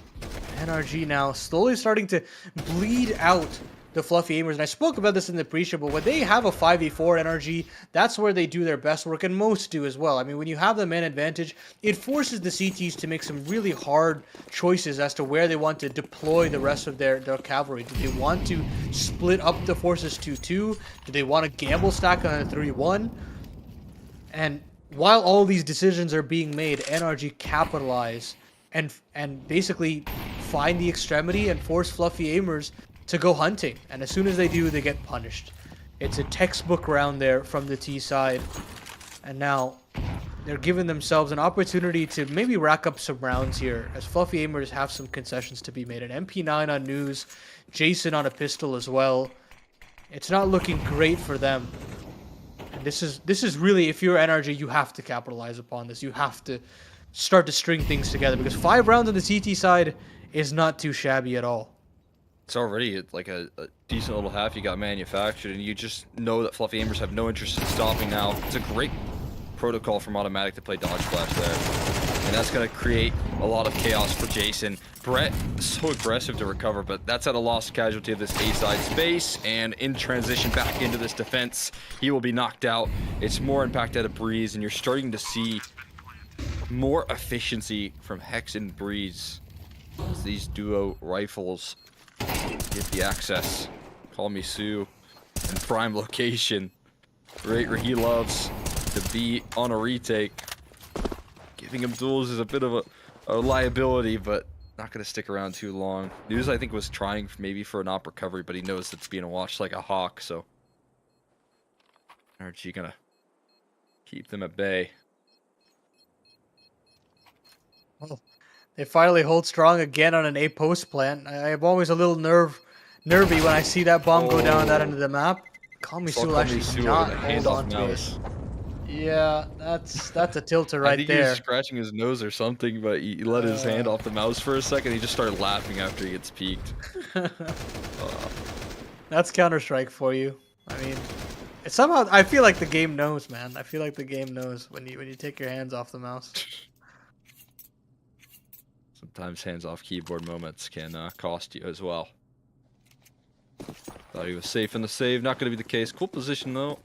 NRG now slowly starting to bleed out the Fluffy Aimers, and I spoke about this in the pre-show, but when they have a 5v4 NRG, that's where they do their best work, and most do as well. I mean, when you have the man advantage, it forces the CTs to make some really hard choices as to where they want to deploy the rest of their cavalry. Do they want to split up the forces 2-2? Do they want to gamble stack on a 3-1? And while all these decisions are being made, NRG capitalize and basically find the extremity and force Fluffy Aimers to go hunting. And as soon as they do, they get punished. It's a textbook round there from the T side. And now they're giving themselves an opportunity to maybe rack up some rounds here, as Fluffy Aimers have some concessions to be made. An MP9 on News, Jason on a pistol as well. It's not looking great for them. And this is really, if you're NRG, you have to capitalize upon this. You have to start to string things together, because 5 rounds on the CT side is not too shabby at all. It's already like a decent little half you got manufactured, and you just know that Fluffy Aimers have no interest in stopping now. It's a great protocol from Automatic to play Dodge Flash there. And that's going to create a lot of chaos for Jason. Brett is so aggressive to recover, but that's at a lost casualty of this A-side space. And in transition back into this defense, he will be knocked out. It's more impact out of Breeze, and you're starting to see more efficiency from Hex and Breeze as these duo rifles get the access. Call Me Sue in prime location, right where he loves to be on a retake. Giving him duels is a bit of a liability, but not going to stick around too long. News, I think, was trying maybe for an op recovery, but he knows it's being watched like a hawk, so NRG gonna keep them at bay. Well, they finally hold strong again on an A post plant. I'm always a little nervy when I see that bomb go down that end of the map. Call Me Sue actually not hold on to it. Yeah, that's a tilter right I think there. he was scratching his nose or something, but he let his hand off the mouse for a second. He just started laughing after he gets peeked. That's Counter-Strike for you. I mean, somehow I feel like the game knows, man. I feel like the game knows when you take your hands off the mouse. Sometimes hands-off keyboard moments can cost you as well. Thought he was safe in the save. Not going to be the case. Cool position, though.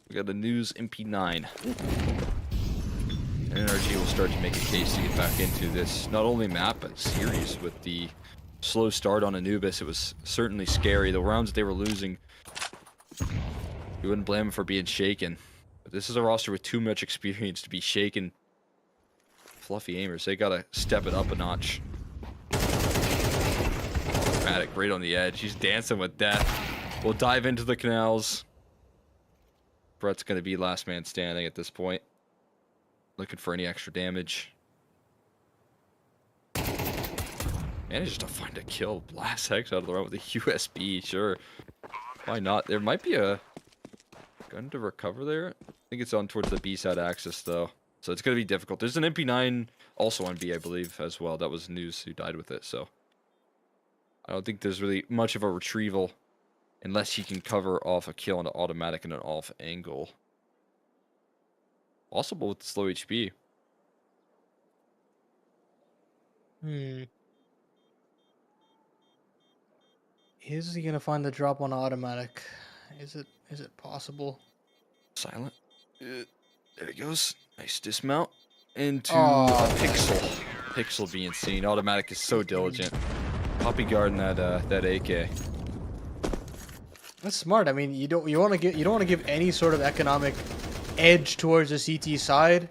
We got a News MP9. And NRG will start to make a case to get back into this, not only map, but series. With the slow start on Anubis, it was certainly scary. The rounds they were losing, you wouldn't blame them for being shaken. But this is a roster with too much experience to be shaken. Fluffy aimers, they gotta step it up a notch. Automatic right on the edge. He's dancing with death. We'll dive into the canals. Brett's gonna be last man standing at this point. Looking for any extra damage. Manages to find a kill. Blast Hex out of the round with a USB, sure. Why not? There might be a gun to recover there. I think it's on towards the B side axis though. So it's going to be difficult. There's an MP9 also on B, I believe, as well. That was News who died with it, so I don't think there's really much of a retrieval unless he can cover off a kill on an automatic and an off angle. Possible with the slow HP. Is he gonna find the drop on automatic? Is it possible? Silent. There he goes. Nice dismount. Into Oh. a Pixel. Pixel being seen. Automatic is so diligent. Poppy guarding that AK. That's smart. I mean, you don't want to give any sort of economic edge towards the CT side.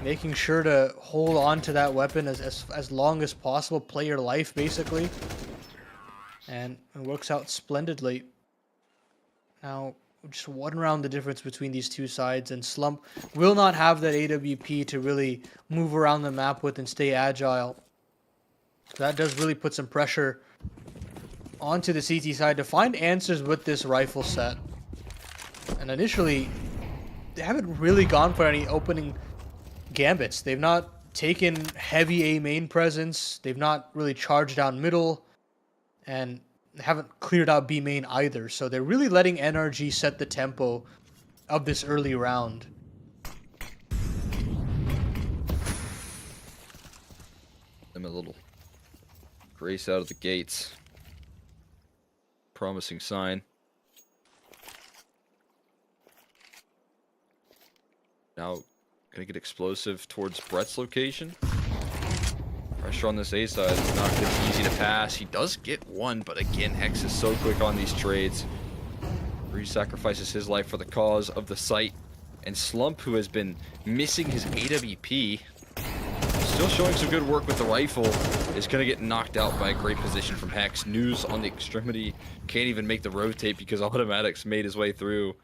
Making sure to hold on to that weapon as long as possible. Play your life basically. And it works out splendidly. Now, just one round the difference between these two sides, and Slump will not have that AWP to really move around the map with and stay agile. So that does really put some pressure onto the CT side to find answers with this rifle set. And initially, they haven't really gone for any opening gambits. They've not taken heavy A main presence. They've not really charged down middle. And haven't cleared out B main either, so they're really letting NRG set the tempo of this early round. Them a little grace out of the gates. Promising sign. Now, gonna get explosive towards Brett's location. Pressure on this A side is not going to be easy to pass. He does get one, but again, Hex is so quick on these trades. Bree sacrifices his life for the cause of the site. And Slump, who has been missing his AWP, still showing some good work with the rifle, is going to get knocked out by a great position from Hex. News on the extremity. Can't even make the rotate because Automatics made his way through.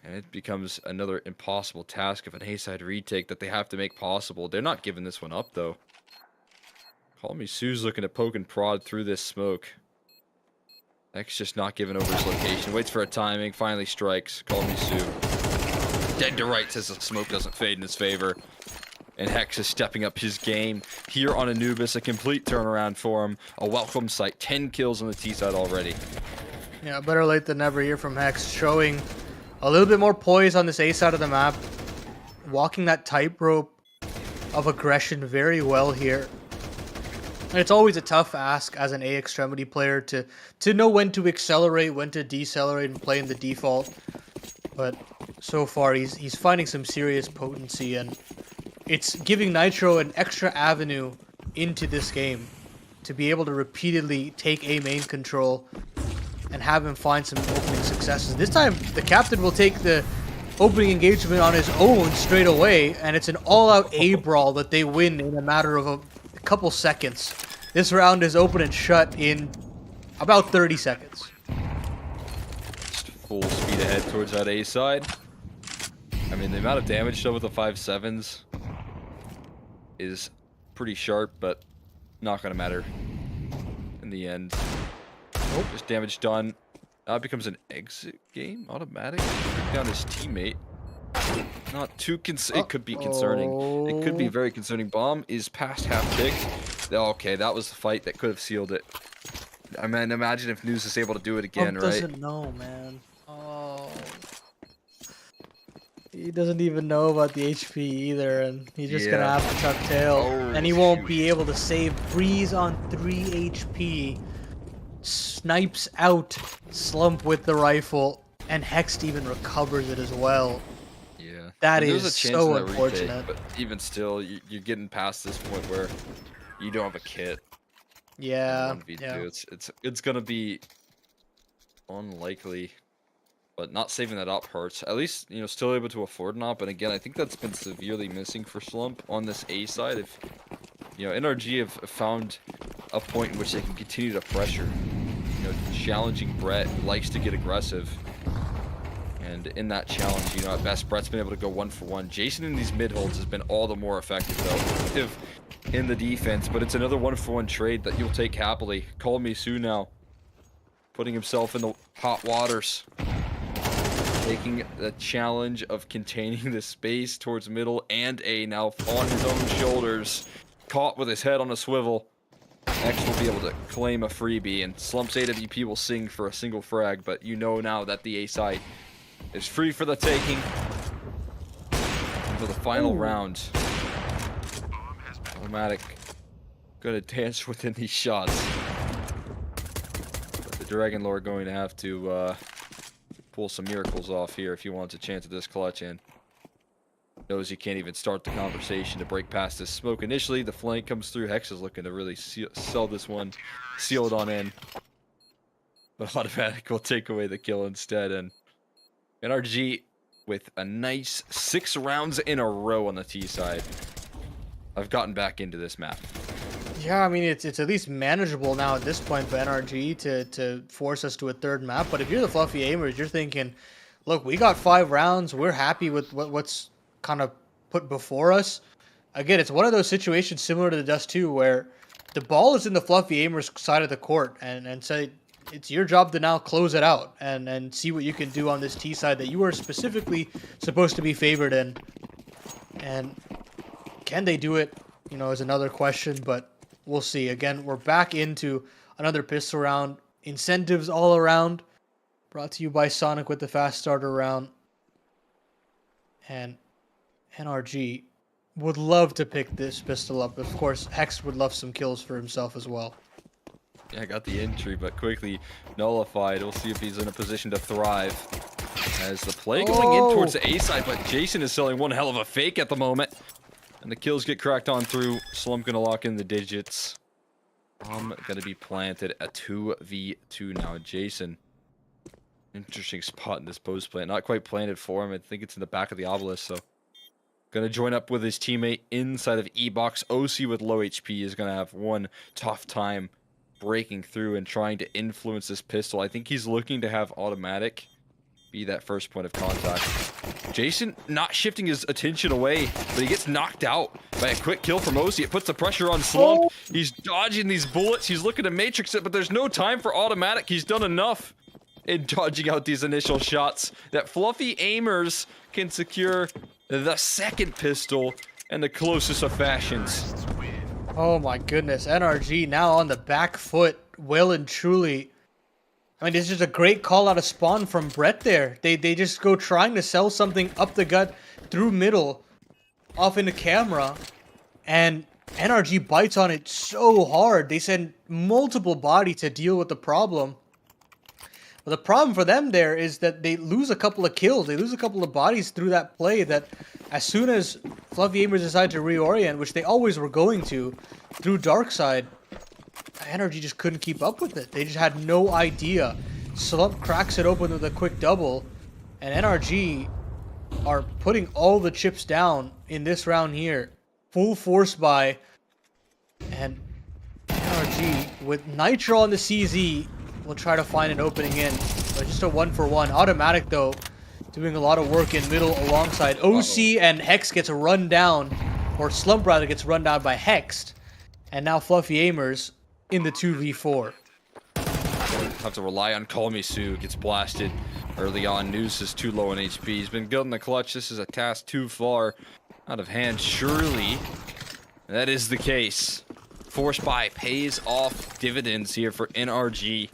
And it becomes another impossible task of an A-side retake that they have to make possible. They're not giving this one up, though. Call Me Sue's looking to poke and prod through this smoke. Hex just not giving over his location. Waits for a timing, finally strikes. Call Me Sue. Dead to right says the smoke doesn't fade in his favor. And Hex is stepping up his game here on Anubis. A complete turnaround for him. A welcome sight. 10 kills on the T side already. Yeah, better late than never here from Hex, showing a little bit more poise on this A side of the map. Walking that tightrope of aggression very well here. And it's always a tough ask as an A extremity player to know when to accelerate, when to decelerate and play in the default. But so far he's finding some serious potency, and it's giving Nitro an extra avenue into this game to be able to repeatedly take A main control and have him find some opening successes. This time, the captain will take the opening engagement on his own straight away, and it's an all-out A brawl that they win in a matter of a couple seconds. This round is open and shut in about 30 seconds. Just full speed ahead towards that A side. I mean, the amount of damage done with the 5.7s is pretty sharp, but not going to matter in the end. Oh, just damage done. Now it becomes an exit game, automatic. Bring down his teammate. Not too it could be concerning. It could be very concerning. Bomb is past half ticked. Okay, that was the fight that could have sealed it. I mean, imagine if News is able to do it again, right? Doesn't know, man. Oh. He doesn't even know about the HP either, and he's just gonna have to tuck tail. Oh, and he won't be able to save. Breeze on 3 HP. Snipes out Slump with the rifle, and Hex even recovers it as well. Yeah. That And there's a is chance so in that retake, unfortunate. but even still, you're getting past this point where you don't have a kit in Yeah, 1v2. yeah. It's gonna be unlikely, but not saving that up hurts. At least, you know, still able to afford an op. And again, I think that's been severely missing for Slump on this A side. If you know, NRG have found a point in which they can continue to pressure. You know, challenging Brett, who likes to get aggressive. And in that challenge, you know, at best, Brett's been able to go 1-for-1. Jason in these mid holds has been all the more effective, though. Effective in the defense, but it's another 1-for-1 trade that you'll take happily. Call me Sue now. Putting himself in the hot waters. Taking the challenge of containing the space towards middle and A now on his own shoulders. Caught with his head on a swivel. X will be able to claim a freebie, and Slump's AWP will sing for a single frag, but you know now that the A side is free for the taking. For the final round. Automatic. Gonna dance within these shots. But the Dragon Lord going to have to pull some miracles off here if he wants a chance at this clutch, and knows he can't even start the conversation to break past this smoke. Initially, the flank comes through. Hex is looking to really sell this one, seal it on in. But Automatic will take away the kill instead, and NRG with a nice 6 rounds in a row on the T side. I've gotten back into this map. Yeah, I mean, it's at least manageable now at this point for NRG to force us to a third map. But if you're the Fluffy Aimers, you're thinking, look, we got 5 rounds. We're happy with what's kind of put before us. Again, it's one of those situations similar to the Dust 2 where the ball is in the Fluffy Aimers side of the court, and say it's your job to now close it out and see what you can do on this T side that you are specifically supposed to be favored in. And can they do it, you know, is another question, but we'll see. Again, we're back into another pistol round. Incentives all around. Brought to you by Sonic with the fast starter round. And NRG would love to pick this pistol up. Of course, Hex would love some kills for himself as well. Yeah, I got the entry, but quickly nullified. We'll see if he's in a position to thrive. As the play going in towards the A side, but Jason is selling one hell of a fake at the moment. And the kills get cracked on through. Slump gonna lock in the digits. I'm gonna be planted at 2v2 now. Jason. Interesting spot in this post plant. Not quite planted for him. I think it's in the back of the obelisk, so. Gonna join up with his teammate inside of E-Box. OC with low HP is gonna have one tough time breaking through and trying to influence this pistol. I think he's looking to have Automatic be that first point of contact. Jason not shifting his attention away, but he gets knocked out by a quick kill from OC. It puts the pressure on Slump. He's dodging these bullets. He's looking to matrix it, but there's no time for Automatic. He's done enough in dodging out these initial shots that Fluffy Aimers can secure the second pistol and the closest of fashions. Oh my goodness, NRG now on the back foot, well and truly. I mean, it's just a great call out of spawn from Brett there. They just go trying to sell something up the gut, through middle, off into camera, and NRG bites on it so hard. They send multiple body to deal with the problem. But the problem for them there is that they lose a couple of kills. They lose a couple of bodies through that play that as soon as Fluffy Aimers decide to reorient, which they always were going to, through Dark Side, NRG just couldn't keep up with it. They just had no idea. Slump cracks it open with a quick double, and NRG are putting all the chips down in this round here. Full force buy, and NRG with Nitro on the CZ will try to find an opening in, but just a 1-for-1. Automatic though, doing a lot of work in middle alongside OC, and Hex gets run down, or Slump rather gets run down by Hex, and now Fluffy Aimers in the 2v4. Have to rely on Call Me Sue. Gets blasted early on. Noose is too low on HP. He's been good in the clutch. This is a task too far out of hand. Surely that is the case. Force buy pays off dividends here for NRG.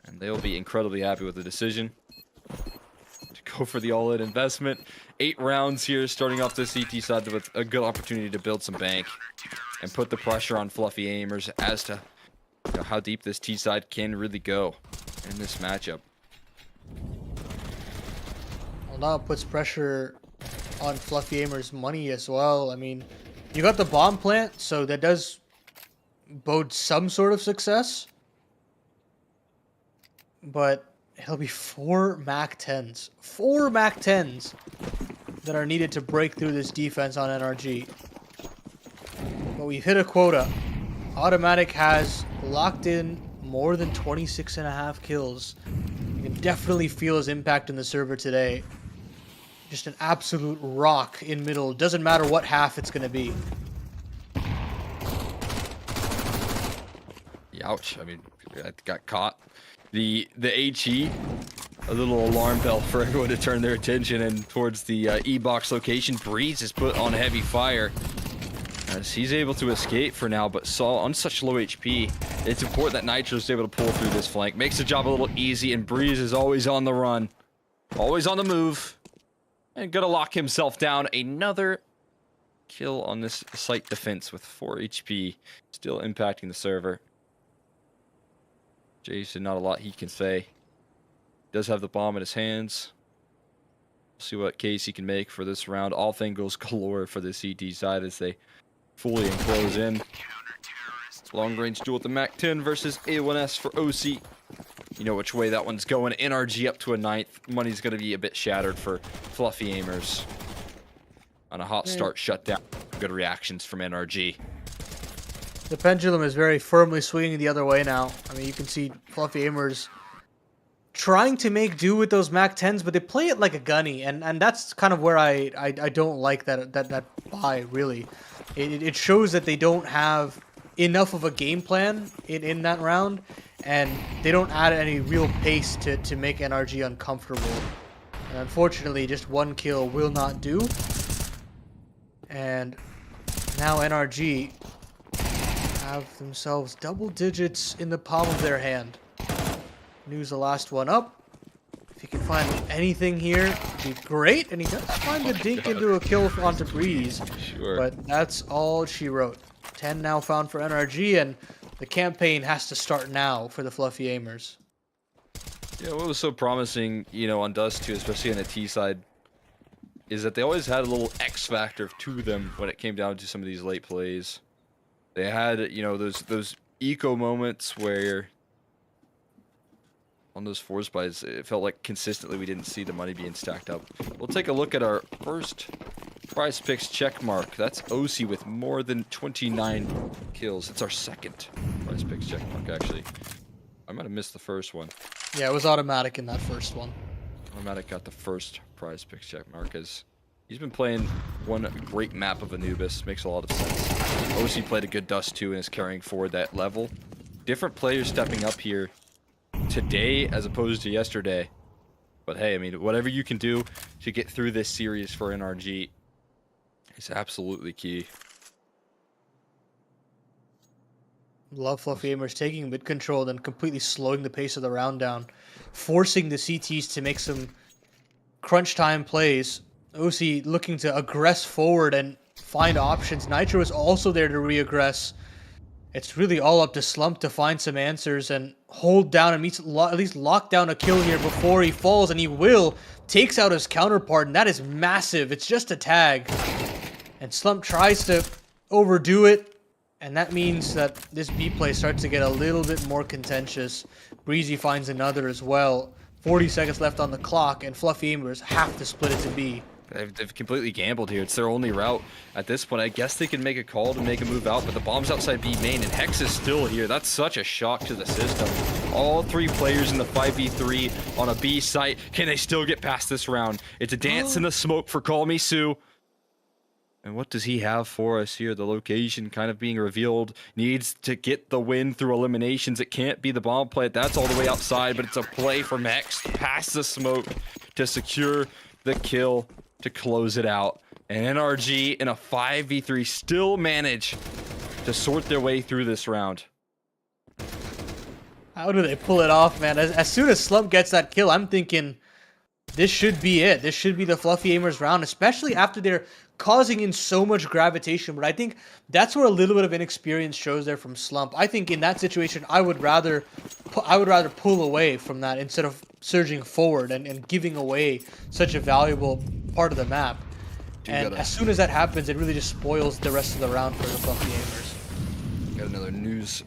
And they'll be incredibly happy with the decision to go for the all-in investment. 8 rounds here, starting off the CT side with a good opportunity to build some bank and put the pressure on Fluffy Aimers as to, you know, how deep this T side can really go in this matchup. Well, now it puts pressure on Fluffy Aimer's money as well. I mean, you got the bomb plant, so that does bode some sort of success. But it'll be 4 MAC 10s. 4 MAC 10s that are needed to break through this defense on NRG. But we've hit a quota. Automatic has locked in more than 26.5 kills. You can definitely feel his impact in the server today. Just an absolute rock in middle. Doesn't matter what half it's going to be. Ouch. I mean, I got caught. The HE, a little alarm bell for everyone to turn their attention and towards the E-box location. Breeze is put on heavy fire as he's able to escape for now, but Saw on such low HP. It's important that Nitro's able to pull through this flank. Makes the job a little easy, and Breeze is always on the run. Always on the move. And gonna lock himself down. Another kill on this site defense with 4 HP. Still impacting the server. Jason, not a lot he can say. Does have the bomb in his hands. See what case he can make for this round. All thing goes galore for the CT side as they fully enclose in. Long range duel with the MAC 10 versus A1S for OC. You know which way that one's going. NRG up to a 9th. Money's going to be a bit shattered for Fluffy Aimers. On a hot start shutdown. Good reactions from NRG. The pendulum is very firmly swinging the other way now. I mean, you can see Fluffy Aimers trying to make do with those MAC 10s, but they play it like a gunny, and that's kind of where I don't like that buy, really. It shows that they don't have enough of a game plan in that round, and they don't add any real pace to make NRG uncomfortable. And unfortunately, just 1 kill will not do. And now NRG have themselves double digits in the palm of their hand. News the last one up. If you can find anything here, it'd be great. And he does find the dink into a kill onto Breeze. Sure. But that's all she wrote. 10 now found for NRG, and the campaign has to start now for the Fluffy Aimers. Yeah, what was so promising, you know, on Dust 2, especially on the T side, is that they always had a little X factor to them when it came down to some of these late plays. They had, you know, those eco moments where on those force buys, it felt like consistently we didn't see the money being stacked up. We'll take a look at our first PrizePicks check mark. That's OC with more than 29 kills. It's our second PrizePicks check mark, actually. I might have missed the first one. Yeah, it was automatic in that first one. Automatic got the first PrizePicks check mark as he's been playing one great map of Anubis. Makes a lot of sense. OC played a good Dust 2 and is carrying forward that level. Different players stepping up here today as opposed to yesterday. But hey, I mean, whatever you can do to get through this series for NRG is absolutely key. Love Fluffy Aimers taking mid control, then completely slowing the pace of the round down, forcing the CTs to make some crunch time plays. OC looking to aggress forward and find options. Nitro is also there to re-aggress. It's really all up to Slump to find some answers and hold down and at least lock down a kill here before he falls, and he will. Takes out his counterpart, and that is massive. It's just a tag. And Slump tries to overdo it, and that means that this B play starts to get a little bit more contentious. Breezy finds another as well. 40 seconds left on the clock, and Fluffy Aimers have to split it to B. They've completely gambled here. It's their only route at this point. I guess they can make a call to make a move out, but the bomb's outside B main, and Hex is still here. That's such a shock to the system. All 3 players in the 5v3 on a B site. Can they still get past this round? It's a dance in the smoke for Call Me Sue. And what does he have for us here? The location kind of being revealed. Needs to get the win through eliminations. It can't be the bomb play. That's all the way outside, but it's a play from Hex past the smoke to secure the kill to close it out. And NRG in a 5v3 still manage to sort their way through this round. How do they pull it off, man? As soon as Slump gets that kill, I'm thinking this should be it. This should be the Fluffy Aimers round, especially after they're causing in so much gravitation. But I think that's where a little bit of inexperience shows there from Slump. I think in that situation, I would rather pull away from that instead of surging forward and giving away such a valuable part of the map. And as soon as that happens, it really just spoils the rest of the round for the Fluffy Aimers. Got another news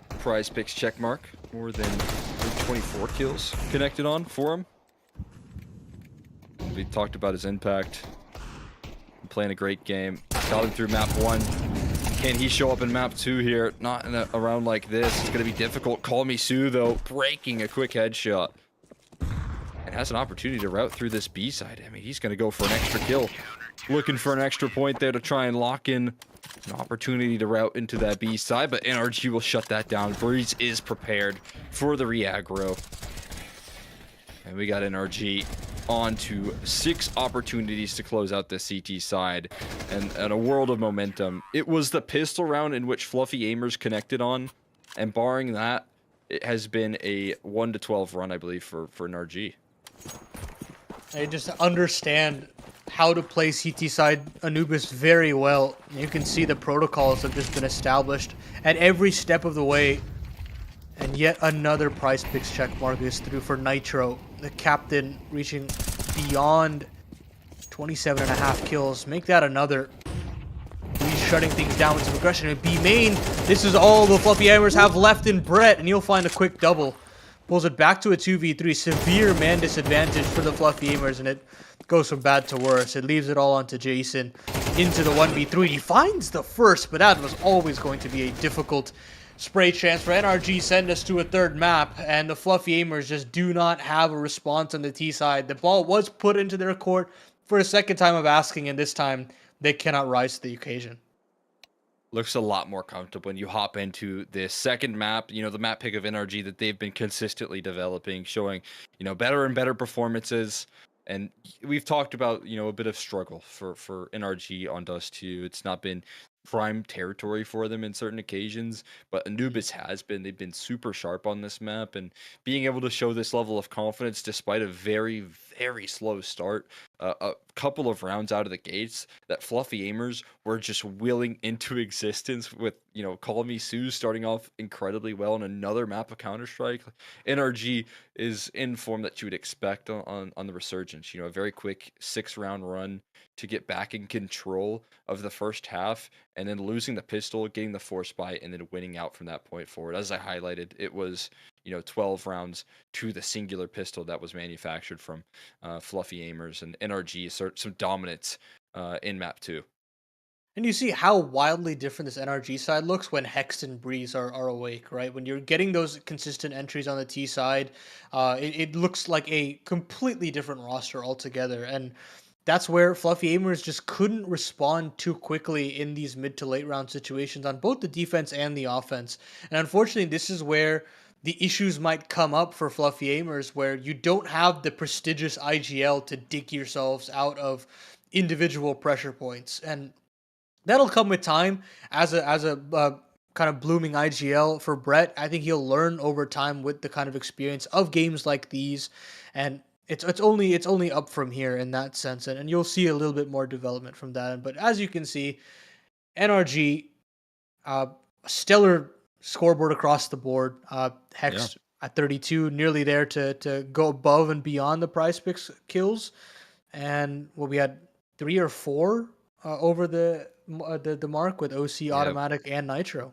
PrizePicks check mark. More than 24 kills connected on for him. We talked about his impact. Playing a great game. Got him through map 1. Can he show up in map 2 here? Not in a round like this. It's going to be difficult. Call Me Sue, though, breaking a quick headshot. And has an opportunity to route through this B side. I mean, he's going to go for an extra kill. Looking for an extra point there to try and lock in an opportunity to route into that B side. But NRG will shut that down. Breeze is prepared for the re-aggro. And we got NRG on to 6 opportunities to close out the CT side, and a world of momentum. It was the pistol round in which Fluffy Aimers connected on, and barring that, it has been a 1-12 run, I believe, for NRG. They just understand how to play CT side Anubis very well. You can see the protocols have just been established at every step of the way. And yet another PrizePicks check mark is through for Nitro. The captain reaching beyond 27.5 kills. Make that another. He's shutting things down with some aggression. And B main, this is all the Fluffy Aimers have left in Brett. And he'll find a quick double. Pulls it back to a 2v3. Severe man disadvantage for the Fluffy Aimers. And it goes from bad to worse. It leaves it all onto Jason. Into the 1v3. He finds the first, but that was always going to be a difficult spray chance for NRG. Send us to a third map, and the Fluffy Aimers just do not have a response on the T side. The ball was put into their court for a second time of asking, and this time they cannot rise to the occasion. Looks a lot more comfortable when you hop into this second map, you know, the map pick of NRG that they've been consistently developing, showing, you know, better and better performances. And we've talked about, you know, a bit of struggle for NRG on Dust 2. It's not been prime territory for them in certain occasions, but Anubis has been. They've been super sharp on this map, and being able to show this level of confidence despite a very, very slow start, a couple of rounds out of the gates, that Fluffy Aimers were just willing into existence with, you know, Call Me Sue starting off incredibly well on another map of Counter-Strike. NRG is in form that you would expect on the resurgence. You know, a very quick 6-round run to get back in control of the first half, and then losing the pistol, getting the force buy, and then winning out from that point forward. As I highlighted, it was, you know, 12 rounds to the singular pistol that was manufactured from Fluffy Aimers, and NRG assert some dominance in map 2. And you see how wildly different this NRG side looks when Hext and Breeze are awake, right? When you're getting those consistent entries on the T side, it looks like a completely different roster altogether. And that's where Fluffy Aimers just couldn't respond too quickly in these mid to late round situations on both the defense and the offense. And unfortunately, this is where the issues might come up for Fluffy Aimers, where you don't have the prestigious IGL to dig yourselves out of individual pressure points. And that'll come with time as a kind of blooming IGL for Brett. I think he'll learn over time with the kind of experience of games like these, and it's only up from here in that sense, and you'll see a little bit more development from that. But as you can see, NRG, stellar scoreboard across the board. Hex at 32, nearly there to go above and beyond the PrizePicks kills, and we had 3 or 4 over the mark with OC, Automatic, and Nitro.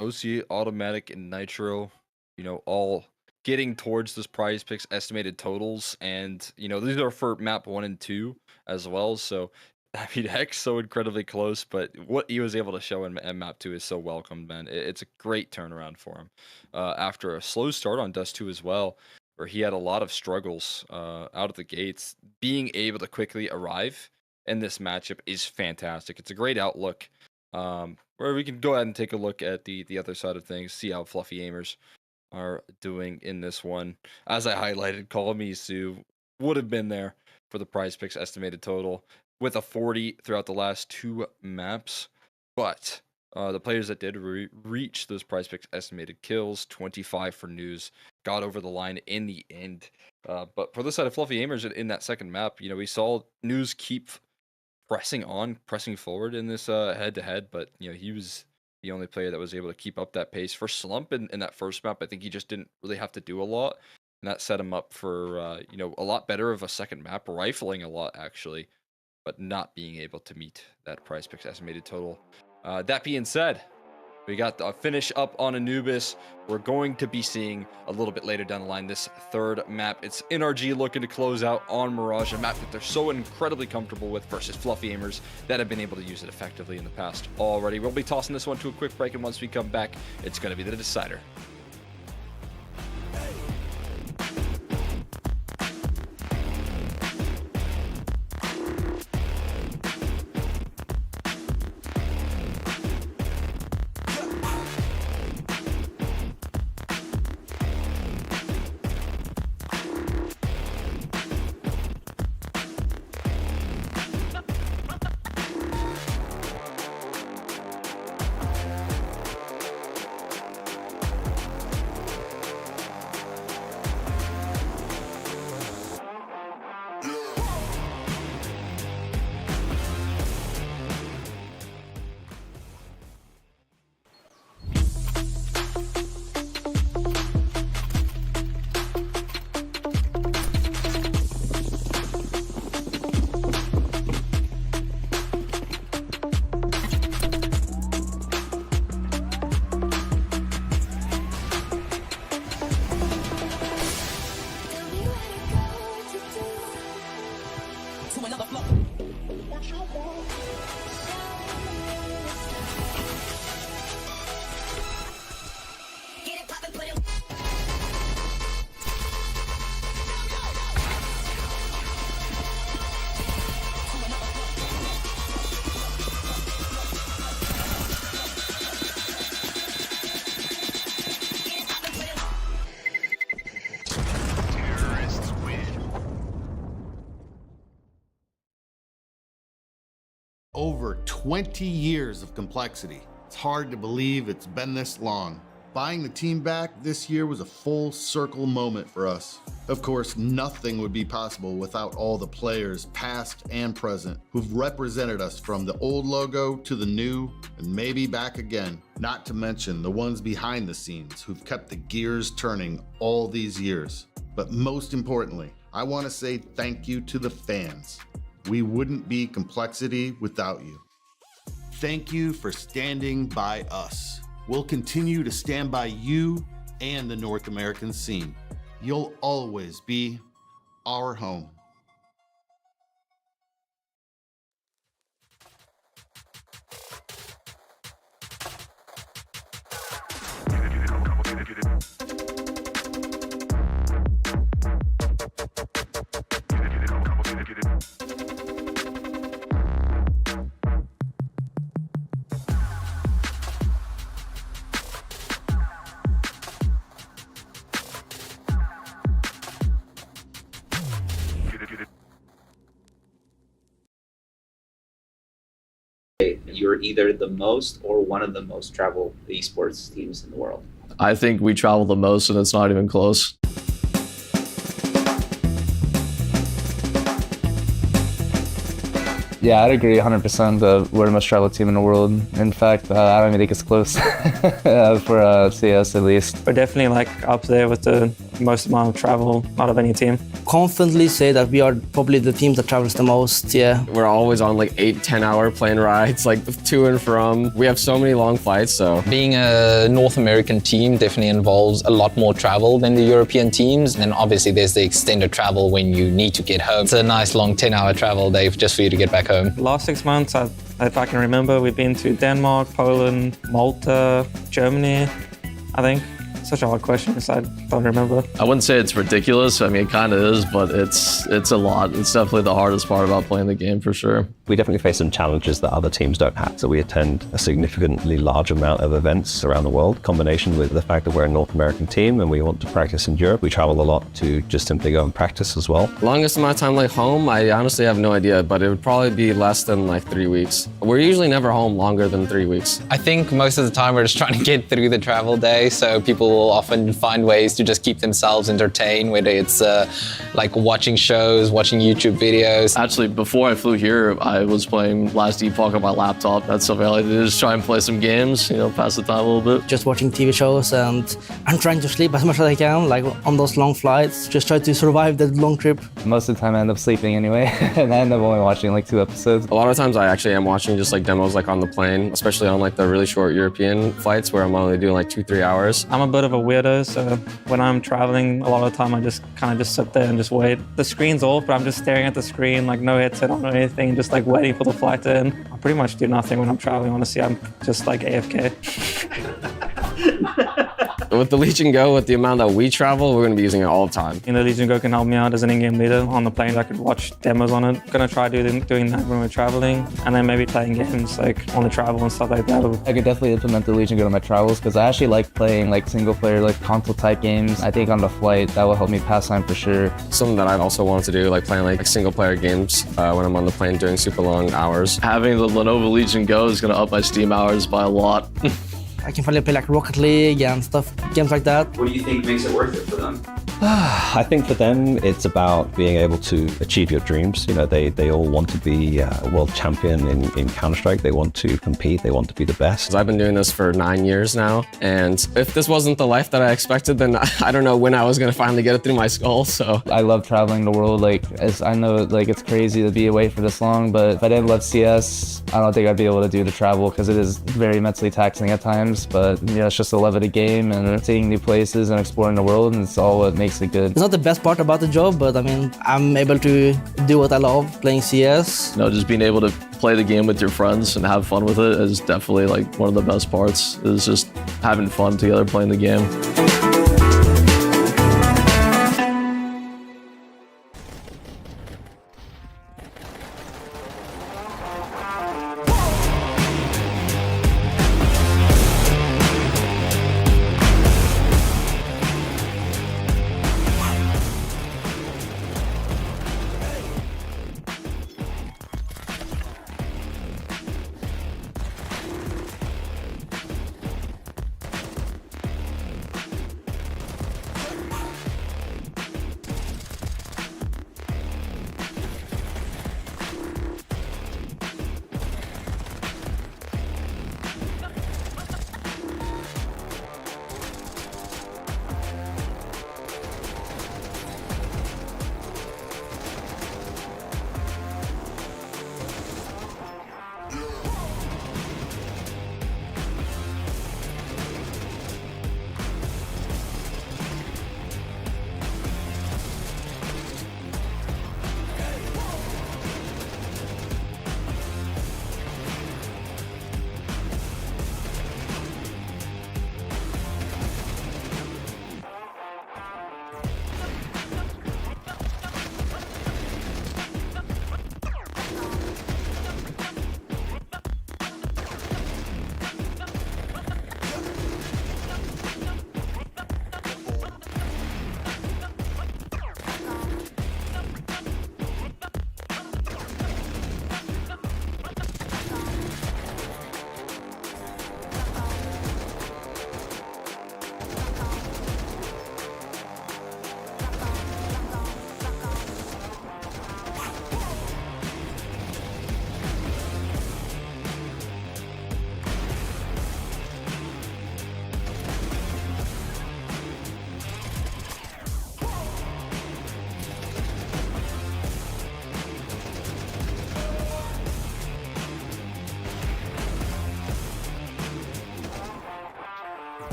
OC, Automatic, and Nitro, you know, all getting towards this PrizePicks estimated totals, and, you know, these are for map 1 and 2 as well. So, I mean, Hex so incredibly close, but what he was able to show in map 2 is so welcome, man. It's a great turnaround for him after a slow start on Dust 2 as well, where he had a lot of struggles out of the gates. Being able to quickly arrive in this matchup is fantastic. It's a great outlook, where we can go ahead and take a look at the other side of things, see how Fluffy Aimers are doing in this one. As I highlighted, Call Me Sue would have been there for the PrizePicks estimated total with a 40 throughout the last 2 maps, but The players that did reach those PrizePicks estimated kills, 25 for News, got over the line in the end. But for the side of Fluffy Aimers in that second map, we saw News keep pressing forward in this head-to-head, but he was the only player that was able to keep up that pace. For Slump in that first map, I think he just didn't really have to do a lot, and that set him up for a lot better of a second map, rifling a lot actually, but not being able to meet that PrizePicks estimated total. That being said, we got a finish up on Anubis. We're going to be seeing a little bit later down the line this third map. It's NRG looking to close out on Mirage, a map that they're so incredibly comfortable with versus Fluffy Aimers that have been able to use it effectively in the past already. We'll be tossing this one to a quick break, and once we come back, it's going to be the decider. Over 20 years of complexity. It's hard to believe it's been this long. Buying the team back this year was a full circle moment for us. Of course, nothing would be possible without all the players, past and present, who've represented us from the old logo to the new, and maybe back again. Not to mention the ones behind the scenes who've kept the gears turning all these years. But most importantly, I want to say thank you to the fans. We wouldn't be Complexity without you. Thank you for standing by us. We'll continue to stand by you and the North American scene. You'll always be our home. You're either the most or one of the most traveled esports teams in the world. I think we travel the most, and it's not even close. Yeah, I'd agree 100% that we're the most traveled team in the world. In fact, I don't even think it's close for CS at least. We're definitely up there with the most amount of travel out of any team. Confidently say that we are probably the team that travels the most, yeah. We're always on 8-10 hour plane rides, to and from. We have so many long flights, so. Being a North American team definitely involves a lot more travel than the European teams. And then obviously there's the extended travel when you need to get home. It's a nice long 10-hour travel, Dave, just for you to get back home. Last 6 months, if I can remember, we've been to Denmark, Poland, Malta, Germany, I think. Such a hard question because I don't remember. I wouldn't say it's ridiculous. I mean, it kind of is, but it's a lot. It's definitely the hardest part about playing the game for sure. We definitely face some challenges that other teams don't have. So we attend a significantly large amount of events around the world, combination with the fact that we're a North American team and we want to practice in Europe. We travel a lot to just simply go and practice as well. Longest amount of time like home, I honestly have no idea, but it would probably be less than like 3 weeks. We're usually never home longer than 3 weeks. I think most of the time we're just trying to get through the travel day, so people will often find ways to just keep themselves entertained, whether it's like watching shows, watching YouTube videos. Actually, before I flew here, I was playing Last Epoch on my laptop. That's something I like to do, just try and play some games, you know, pass the time a little bit. Just watching TV shows, and I'm trying to sleep as much as I can, like on those long flights. Just try to survive the long trip. Most of the time I end up sleeping anyway, and I end up only watching like 2 episodes. A lot of times I actually am watching just like demos like on the plane, especially on like the really short European flights where I'm only doing like 2-3 hours. I'm a bit of a weirdo, so when I'm traveling, a lot of the time I just kind of sit there and just wait. The screen's off, but I'm just staring at the screen, like no headset on or anything, just like waiting for the flight to end. I pretty much do nothing when I'm traveling, honestly. I'm just like AFK. With the Legion Go, with the amount that we travel, we're going to be using it all the time. You know, Legion Go can help me out as an in-game leader on the plane. I could watch demos on it. Gonna try doing that when we're traveling, and then maybe playing games like on the travel and stuff like that. I could definitely implement the Legion Go to my travels because I actually like playing like single player, like console type games. I think on the flight that will help me pass time for sure. Something that I've also wanted to do, like playing like single player games when I'm on the plane doing super long hours. Having the Lenovo Legion Go is going to up my Steam hours by a lot. I can finally play like Rocket League and stuff, games like that. What do you think makes it worth it for them? I think for them, it's about being able to achieve your dreams. You know, they all want to be a world champion in Counter-Strike. They want to compete. They want to be the best. I've been doing this for 9 years now, and if this wasn't the life that I expected, then I don't know when I was going to finally get it through my skull, so. I love traveling the world. Like, as I know, like it's crazy to be away for this long, but if I didn't love CS, I don't think I'd be able to do the travel because it is very mentally taxing at times, but you know, it's just the love of the game and seeing new places and exploring the world, and it's all what makes it good. It's not the best part about the job, but I mean, I'm able to do what I love, playing CS. You know, just being able to play the game with your friends and have fun with it is definitely like one of the best parts, is just having fun together playing the game.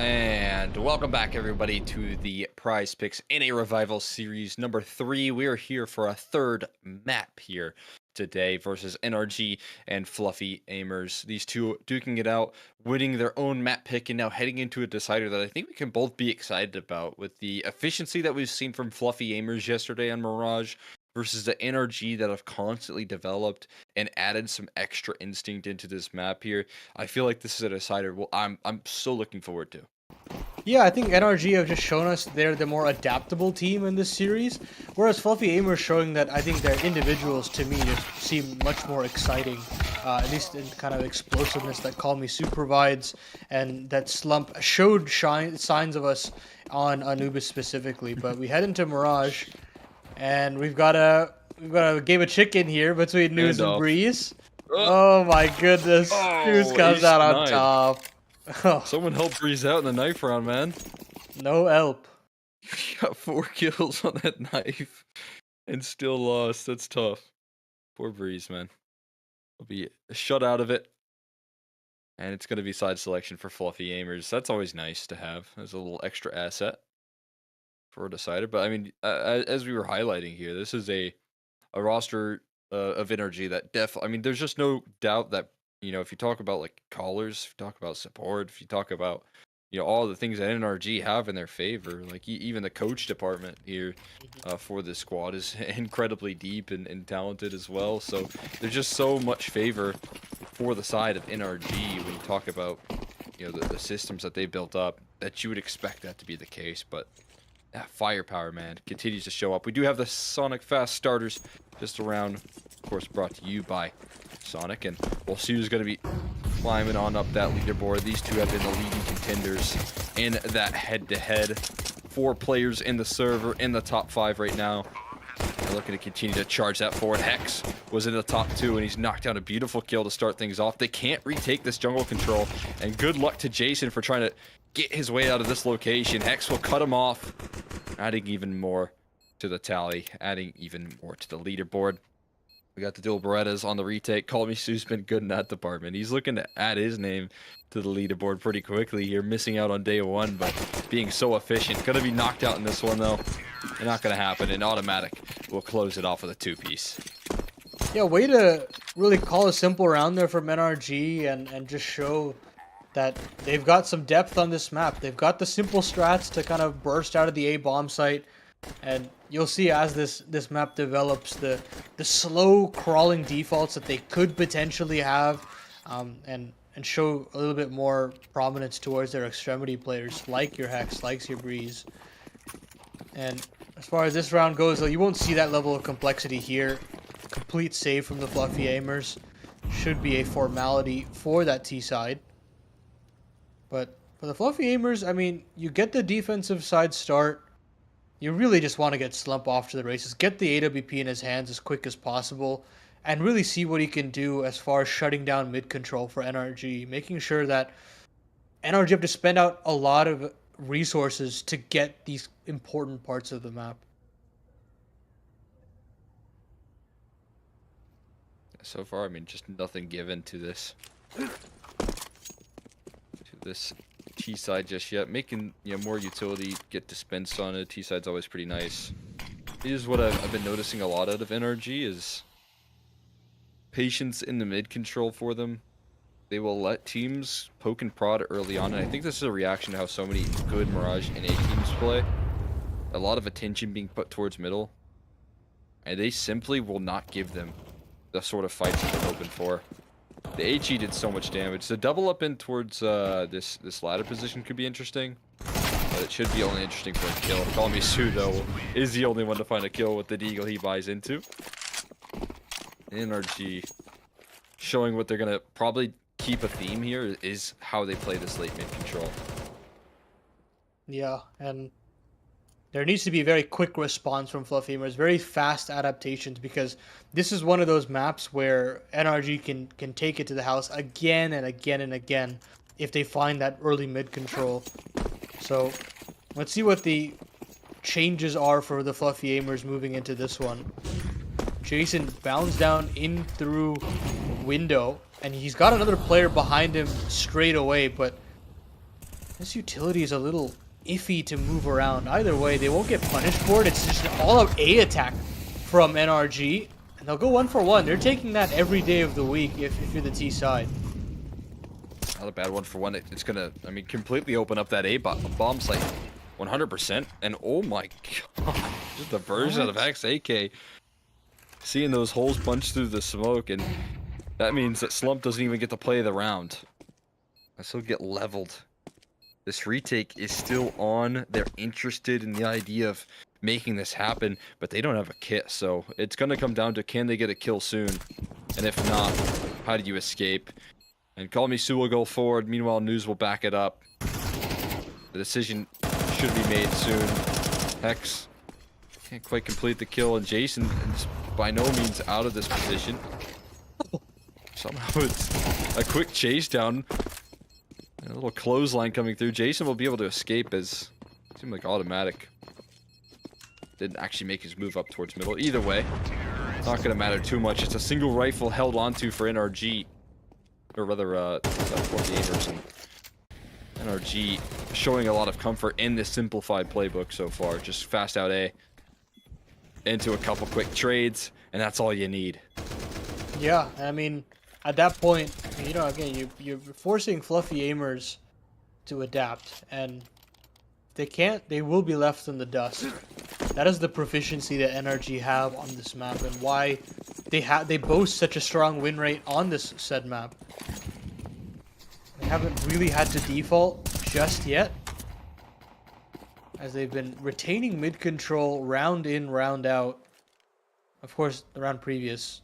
And welcome back, everybody, to the Prize Picks NA Revival Series number 3. We are here for a third map here today versus NRG and Fluffy Aimers. These two duking it out, winning their own map pick, and now heading into a decider that I think we can both be excited about, with the efficiency that we've seen from Fluffy Aimers yesterday on Mirage versus the NRG that have constantly developed and added some extra instinct into this map here. I feel like this is a decider I'm so looking forward to. Yeah, I think NRG have just shown us they're the more adaptable team in this series, whereas Fluffy Aimers showing that I think their individuals to me just seem much more exciting, at least in kind of explosiveness that Call Me Sue provides, and that Slump showed signs of us on Anubis specifically. But we head into Mirage, and we've got a game of chicken here between News and Breeze. Oh my goodness, News comes out on top. Someone help Breeze out in the knife round, man. No help. He got 4 kills on that knife and still lost. That's tough. Poor Breeze, man. He'll be shut out of it. And it's going to be side selection for Fluffy Aimers. That's always nice to have as a little extra asset for a decider. But I mean, as we were highlighting here, this is a roster of energy that I mean, there's just no doubt that, you know, if you talk about like callers, if you talk about support, if you talk about, you know, all the things that NRG have in their favor, like even the coach department here for this squad is incredibly deep and talented as well. So there's just so much favor for the side of NRG when you talk about, you know, the systems that they built up, that you would expect that to be the case. But that firepower, man, continues to show up. We do have the Sonic Fast starters just around, of course, brought to you by Sonic, and we'll see who's going to be climbing on up that leaderboard. These two have been the leading contenders in that head-to-head. 4 players in the server in the top 5 right now. They're looking to continue to charge that forward. Hex was in the top 2, and he's knocked down a beautiful kill to start things off. They can't retake this jungle control, and good luck to Jason for trying to get his way out of this location. Hex will cut him off, adding even more to the tally, adding even more to the leaderboard. We got the dual Berettas on the retake. Call Me Sue's been good in that department. He's looking to add his name to the leaderboard pretty quickly here, missing out on day 1, but being so efficient. Gonna be knocked out in this one, though. Not gonna happen, and Automatic will close it off with a 2-piece. Yeah, way to really call a simple round there from NRG and just show that they've got some depth on this map. They've got the simple strats to kind of burst out of the A bomb site, and you'll see as this map develops the slow crawling defaults that they could potentially have, and show a little bit more prominence towards their extremity players like your Hex, like your Breeze. And as far as this round goes, though, you won't see that level of complexity here. Complete save from the Fluffy Aimers should be a formality for that T side. But for the Fluffy Aimers, I mean, you get the defensive side start. You really just want to get Slump off to the races, get the AWP in his hands as quick as possible, and really see what he can do as far as shutting down mid control for NRG, making sure that NRG have to spend out a lot of resources to get these important parts of the map. So far, I mean, just nothing given to this T side just yet. Making, you know, more utility get dispensed on it. T side's always pretty nice. Here's what I've been noticing a lot out of NRG is patience in the mid control for them. They will let teams poke and prod early on, and I think this is a reaction to how so many good Mirage NA teams play. A lot of attention being put towards middle, and they simply will not give them the sort of fights that they're hoping for. The HE did so much damage. The double up in towards this ladder position could be interesting, but it should be only interesting for a kill. Call Me Sue, though, is the only one to find a kill with the deagle he buys into. NRG showing what they're going to probably keep a theme here is how they play this late mid control. Yeah, and there needs to be a very quick response from Fluffy Aimers, very fast adaptations, because this is one of those maps where NRG can take it to the house again and again and again if they find that early mid control. So let's see what the changes are for the Fluffy Aimers moving into this one. Jason bounds down in through window, and he's got another player behind him straight away, but This utility is a little iffy to move around. Either way, they won't get punished for it. It's just an all-out A attack from NRG. And they'll go 1 for 1. They're taking that every day of the week if you're the T side. Not a bad 1 for 1. It's gonna, I mean, completely open up that A bomb site 100%. And oh my god, just the version of XAK. Seeing those holes punch through the smoke, and that means that Slump doesn't even get to play the round. I still get leveled. This retake is still on. They're interested in the idea of making this happen, but they don't have a kit, so it's going to come down to, can they get a kill soon? And if not, how do you escape? And Call Me Sue will go forward. Meanwhile, News will back it up. The decision should be made soon. Hex can't quite complete the kill, and Jason is by no means out of this position. Somehow it's a quick chase down. A little clothesline coming through. Jason will be able to escape as it seemed like automatic. Didn't actually make his move up towards middle. Either way, it's not going to matter too much. It's a single rifle held onto for NRG. Or rather, for gamers. And NRG showing a lot of comfort in this simplified playbook so far. Just fast out A. Into a couple quick trades. And that's all you need. Yeah, I mean, at that point, you know, again, you're forcing fluffy aimers to adapt, and if they can't, they will be left in the dust. That is the proficiency that NRG have on this map, and why they boast such a strong win rate on this said map. They haven't really had to default just yet, as they've been retaining mid control round in, round out. Of course, the round previous,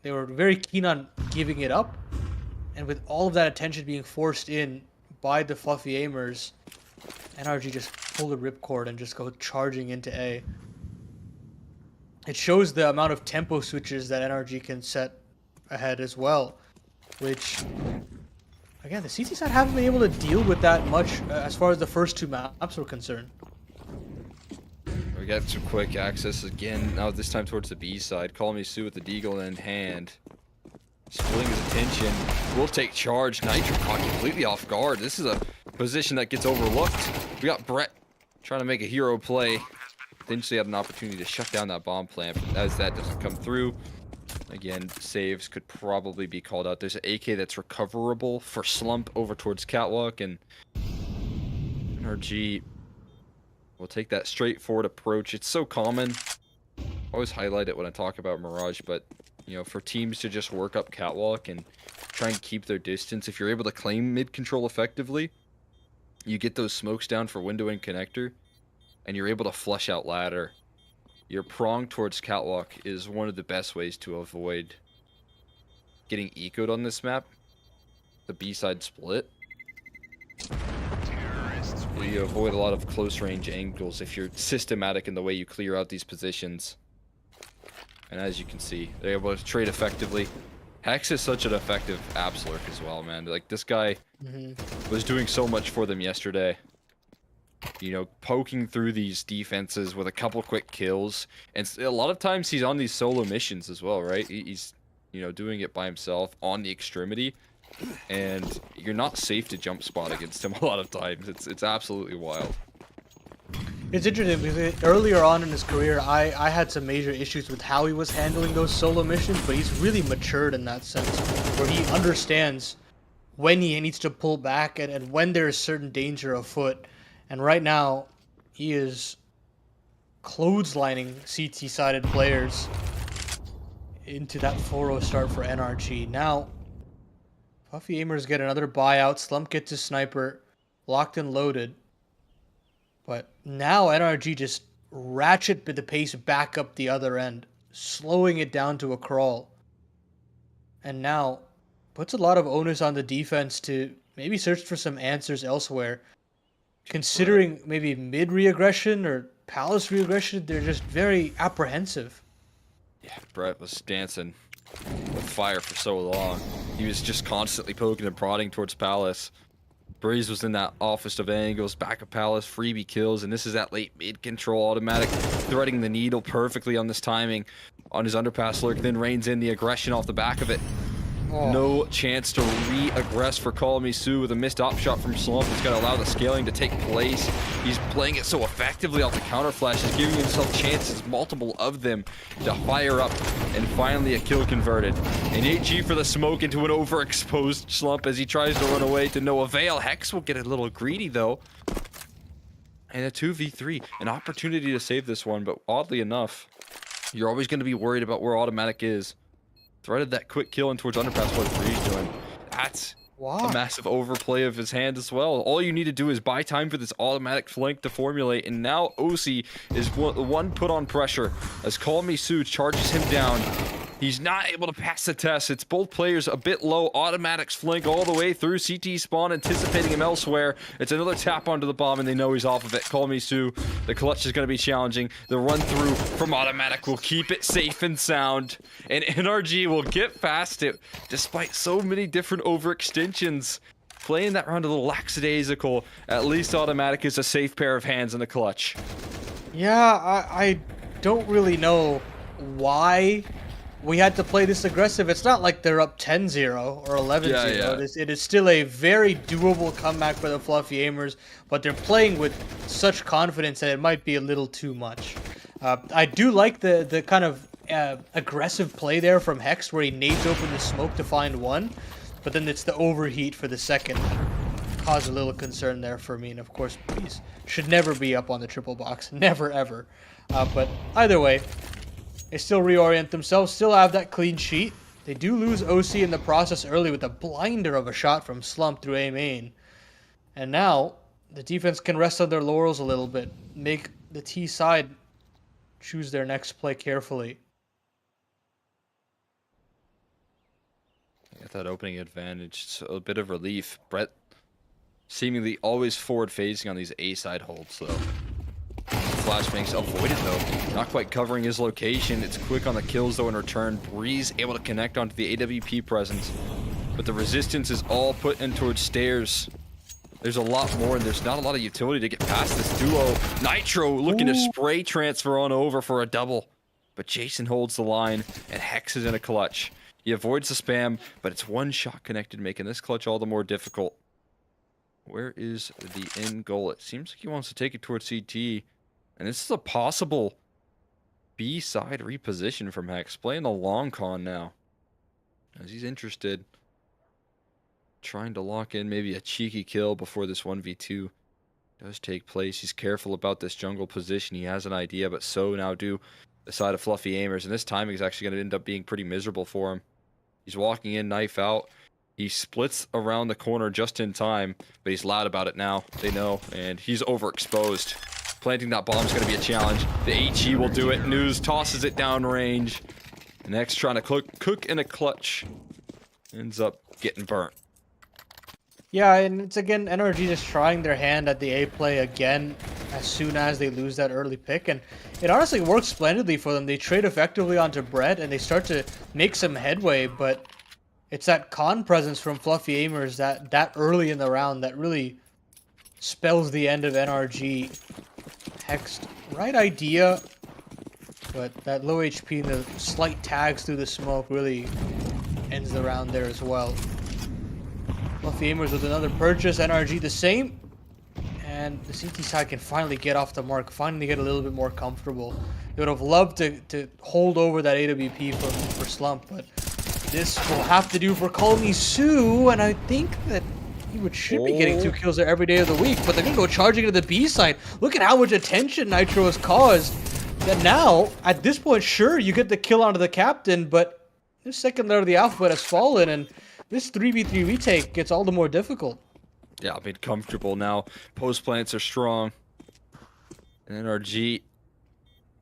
they were very keen on giving it up, and with all of that attention being forced in by the fluffy aimers, NRG just pull the ripcord and just go charging into A. It shows the amount of tempo switches that NRG can set ahead as well, which, again, the CT side haven't been able to deal with that much as far as the first 2 maps were concerned. We got some quick access again, now this time towards the B side. Call Me Sue with the deagle in hand. Splitting his attention. Will take charge. Nitro caught completely off guard. This is a position that gets overlooked. We got Brett trying to make a hero play. Potentially had an opportunity to shut down that bomb plant. As that doesn't come through, again, saves could probably be called out. There's an AK that's recoverable for Slump over towards Catwalk, and NRG will take that straightforward approach. It's so common. I always highlight it when I talk about Mirage, but you know, for teams to just work up Catwalk and try and keep their distance, if you're able to claim mid control effectively, you get those smokes down for window and connector, and you're able to flush out ladder. Your prong towards Catwalk is one of the best ways to avoid getting ecoed on this map. The B-side split. You avoid a lot of close range angles if you're systematic in the way you clear out these positions. And as you can see, they're able to trade effectively. Hex is such an effective apps lurk as well, man. Like, this guy was doing so much for them yesterday. You know, poking through these defenses with a couple quick kills. And a lot of times he's on these solo missions as well, right? He's, you know, doing it by himself on the extremity. And you're not safe to jump spot against him a lot of times. It's absolutely wild. It's interesting because earlier on in his career, I had some major issues with how he was handling those solo missions, but he's really matured in that sense, where he understands when he needs to pull back and when there is certain danger afoot. And right now, he is clotheslining CT-sided players into that 4-0 start for NRG. Now, Puffy Aimers get another buyout. Slump gets his sniper locked and loaded. But now NRG just ratchet the pace back up the other end, slowing it down to a crawl. And now puts a lot of onus on the defense to maybe search for some answers elsewhere. Considering maybe mid re-aggression or palace re-aggression, they're just very apprehensive. Yeah, Brett was dancing with fire for so long. He was just constantly poking and prodding towards Palace. Breeze was in that office of angles, back of Palace, freebie kills, and this is that late mid control automatic, threading the needle perfectly on this timing on his underpass lurk, then reins in the aggression off the back of it. No chance to re-aggress for Kalamisu with a missed op shot from Slump. It's going to allow the scaling to take place. He's playing it so effectively off the counter flash. He's giving himself chances, multiple of them, to fire up. And finally a kill converted. An HG for the smoke into an overexposed Slump as he tries to run away to no avail. Hex will get a little greedy though. And a 2v3. An opportunity to save this one, but oddly enough, you're always going to be worried about where Automatic is. Threaded that quick kill in towards underpass. What is Breeze doing? That's a massive overplay of his hand as well. All you need to do is buy time for this Automatic flank to formulate, and now OC is one put on pressure as Kalamisu charges him down. He's not able to pass the test. It's both players a bit low. Automatic's flank all the way through. CT spawn anticipating him elsewhere. It's another tap onto the bomb, and they know he's off of it. Kalamisu, the clutch is going to be challenging. The run through from Automatic will keep it safe and sound. And NRG will get past it despite so many different overextensions. Playing that round a little lackadaisical. At least Automatic is a safe pair of hands in the clutch. Yeah, I don't really know why we had to play this aggressive. It's not like they're up 10-0 or 11-0. It is still a very doable comeback for the Fluffy Aimers, but they're playing with such confidence that it might be a little too much. I do like the kind of aggressive play there from Hex where he nades open the smoke to find one, but then it's the overheat for the second. Caused a little concern there for me, and of course, Breeze should never be up on the triple box. Never, ever. But either way, they still reorient themselves, still have that clean sheet. They do lose OC in the process early with a blinder of a shot from Slump through A main. And now, the defense can rest on their laurels a little bit. Make the T side choose their next play carefully. Got that opening advantage. So a bit of relief. Brett seemingly always forward facing on these A side holds though. Flashbangs avoided though, not quite covering his location. It's quick on the kills though in return. Breeze able to connect onto the AWP presence, but the resistance is all put in towards stairs. There's a lot more, and there's not a lot of utility to get past this duo. Nitro looking to spray transfer on over for a double, but Jason holds the line, and Hex is in a clutch. He avoids the spam, but it's one shot connected, making this clutch all the more difficult. Where is the end goal? It seems like he wants to take it towards CT. And this is a possible B-side reposition from Hex. Playing the long con now. As he's interested. Trying to lock in maybe a cheeky kill before this 1v2 does take place. He's careful about this jungle position. He has an idea, but so now do the side of Fluffy Aimers. And this timing is actually going to end up being pretty miserable for him. He's walking in, knife out. He splits around the corner just in time, but he's loud about it now. They know, and he's overexposed. Planting that bomb is going to be a challenge. The HE will do it. News tosses it down range. Next, trying to cook in a clutch. Ends up getting burnt. Yeah, and it's again NRG just trying their hand at the A play again as soon as they lose that early pick. And it honestly works splendidly for them. They trade effectively onto Brett and they start to make some headway, but it's that con presence from Fluffy Aimers that early in the round that really spells the end of NRG. Hex, right idea, but that low HP and the slight tags through the smoke really ends the round there as well. Fluffy Aimers with another purchase, NRG the same, and the CT side can finally get off the mark, finally get a little bit more comfortable. They would have loved to hold over that AWP for Slump, but this will have to do for Kalamisu, and I think that he should be getting 2 kills there every day of the week, but they're going to go charging to the B side. Look at how much attention Nitro has caused. That now, at this point, sure, you get the kill onto the captain, but this second letter of the alphabet has fallen, and this 3v3 retake gets all the more difficult. Yeah, I mean, comfortable now. Post plants are strong. And NRG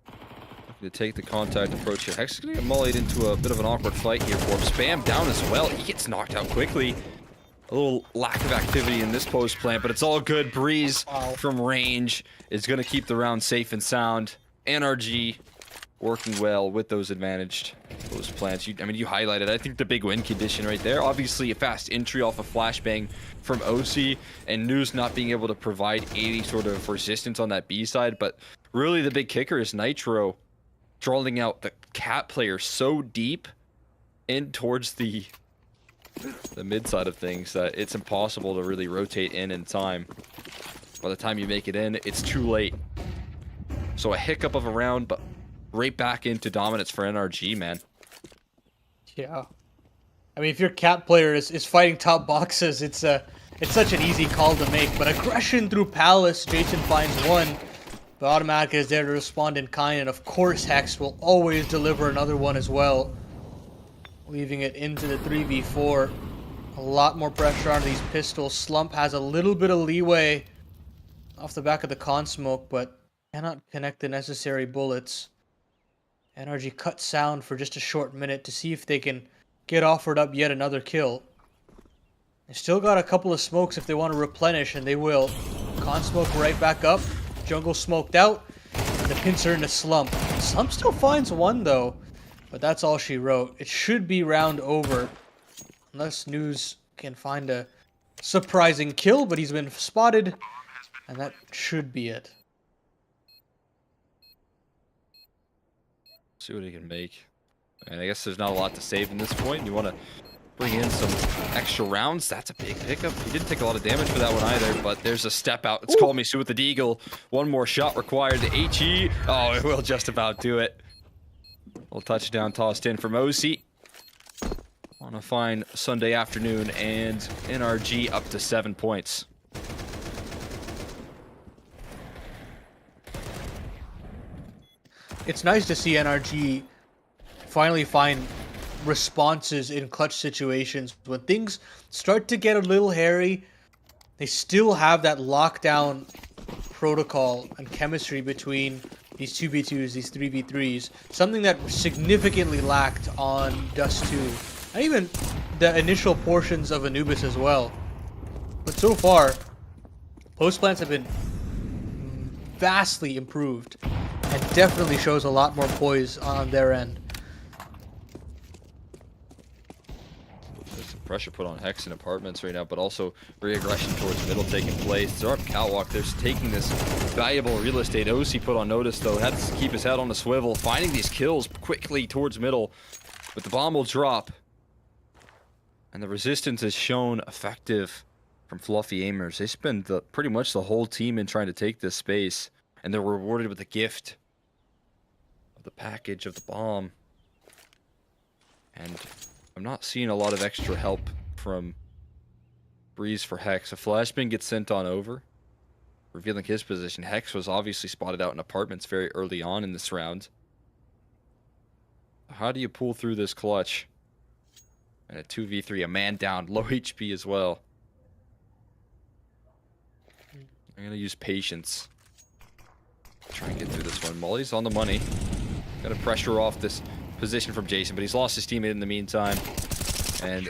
looking to take the contact approach here. Hex is going to get mullied into a bit of an awkward fight here for him. Spam down as well. He gets knocked out quickly. A little lack of activity in this post plant, but it's all good. Breeze from range is going to keep the round safe and sound. NRG working well with those advantaged post plants. You highlighted, I think, the big win condition right there. Obviously, a fast entry off a flashbang from OC, and News not being able to provide any sort of resistance on that B side. But really, the big kicker is Nitro drawing out the cat player so deep in towards the the mid side of things, that it's impossible to really rotate in time. By the time you make it in, it's too late. So a hiccup of a round, but right back into dominance for NRG, man. Yeah. I mean, if your cat player is fighting top boxes, it's such an easy call to make. But aggression through Palace, Jason finds one. But Automatic is there to respond in kind, and of course Hex will always deliver another one as well. Leaving it into the 3v4. A lot more pressure on these pistols. Slump has a little bit of leeway off the back of the con smoke, but cannot connect the necessary bullets. NRG cut sound for just a short minute to see if they can get offered up yet another kill. They still got a couple of smokes if they want to replenish, and they will. Con smoke right back up. Jungle smoked out. And the pincer in a Slump. Slump still finds one though, but that's all she wrote. It should be round over. Unless News can find a surprising kill, but he's been spotted. And that should be it. See what he can make. And I guess there's not a lot to save in this point. You want to bring in some extra rounds. That's a big pickup. He didn't take a lot of damage for that one either, but there's a step out. It's Call Me Sue with the Deagle. One more shot required. The HE. Oh, it will just about do it. Little touchdown tossed in from OC. On a fine Sunday afternoon, and NRG up to 7 points. It's nice to see NRG finally find responses in clutch situations. When things start to get a little hairy, they still have that lockdown protocol and chemistry between these 2v2s, these 3v3s, something that significantly lacked on Dust 2, and even the initial portions of Anubis as well. But so far, post plants have been vastly improved, and definitely shows a lot more poise on their end. There's some pressure put on Hex and Apartments right now, but also re-aggression towards middle taking place. They're up catwalk. They're taking this valuable real estate. OC put on notice, though. Had to keep his head on the swivel, finding these kills quickly towards middle. But the bomb will drop. And the resistance is shown effective from Fluffy Aimers. They spend pretty much the whole team in trying to take this space. And they're rewarded with a gift of the package of the bomb. And I'm not seeing a lot of extra help from Breeze for Hex. A flashbang gets sent on over, revealing his position. Hex was obviously spotted out in Apartments very early on in this round. How do you pull through this clutch? And a 2v3, a man down, low HP as well. I'm going to use patience. Try and get through this one. Molly's on the money. Got to pressure off this position from Jason, but he's lost his teammate in the meantime. And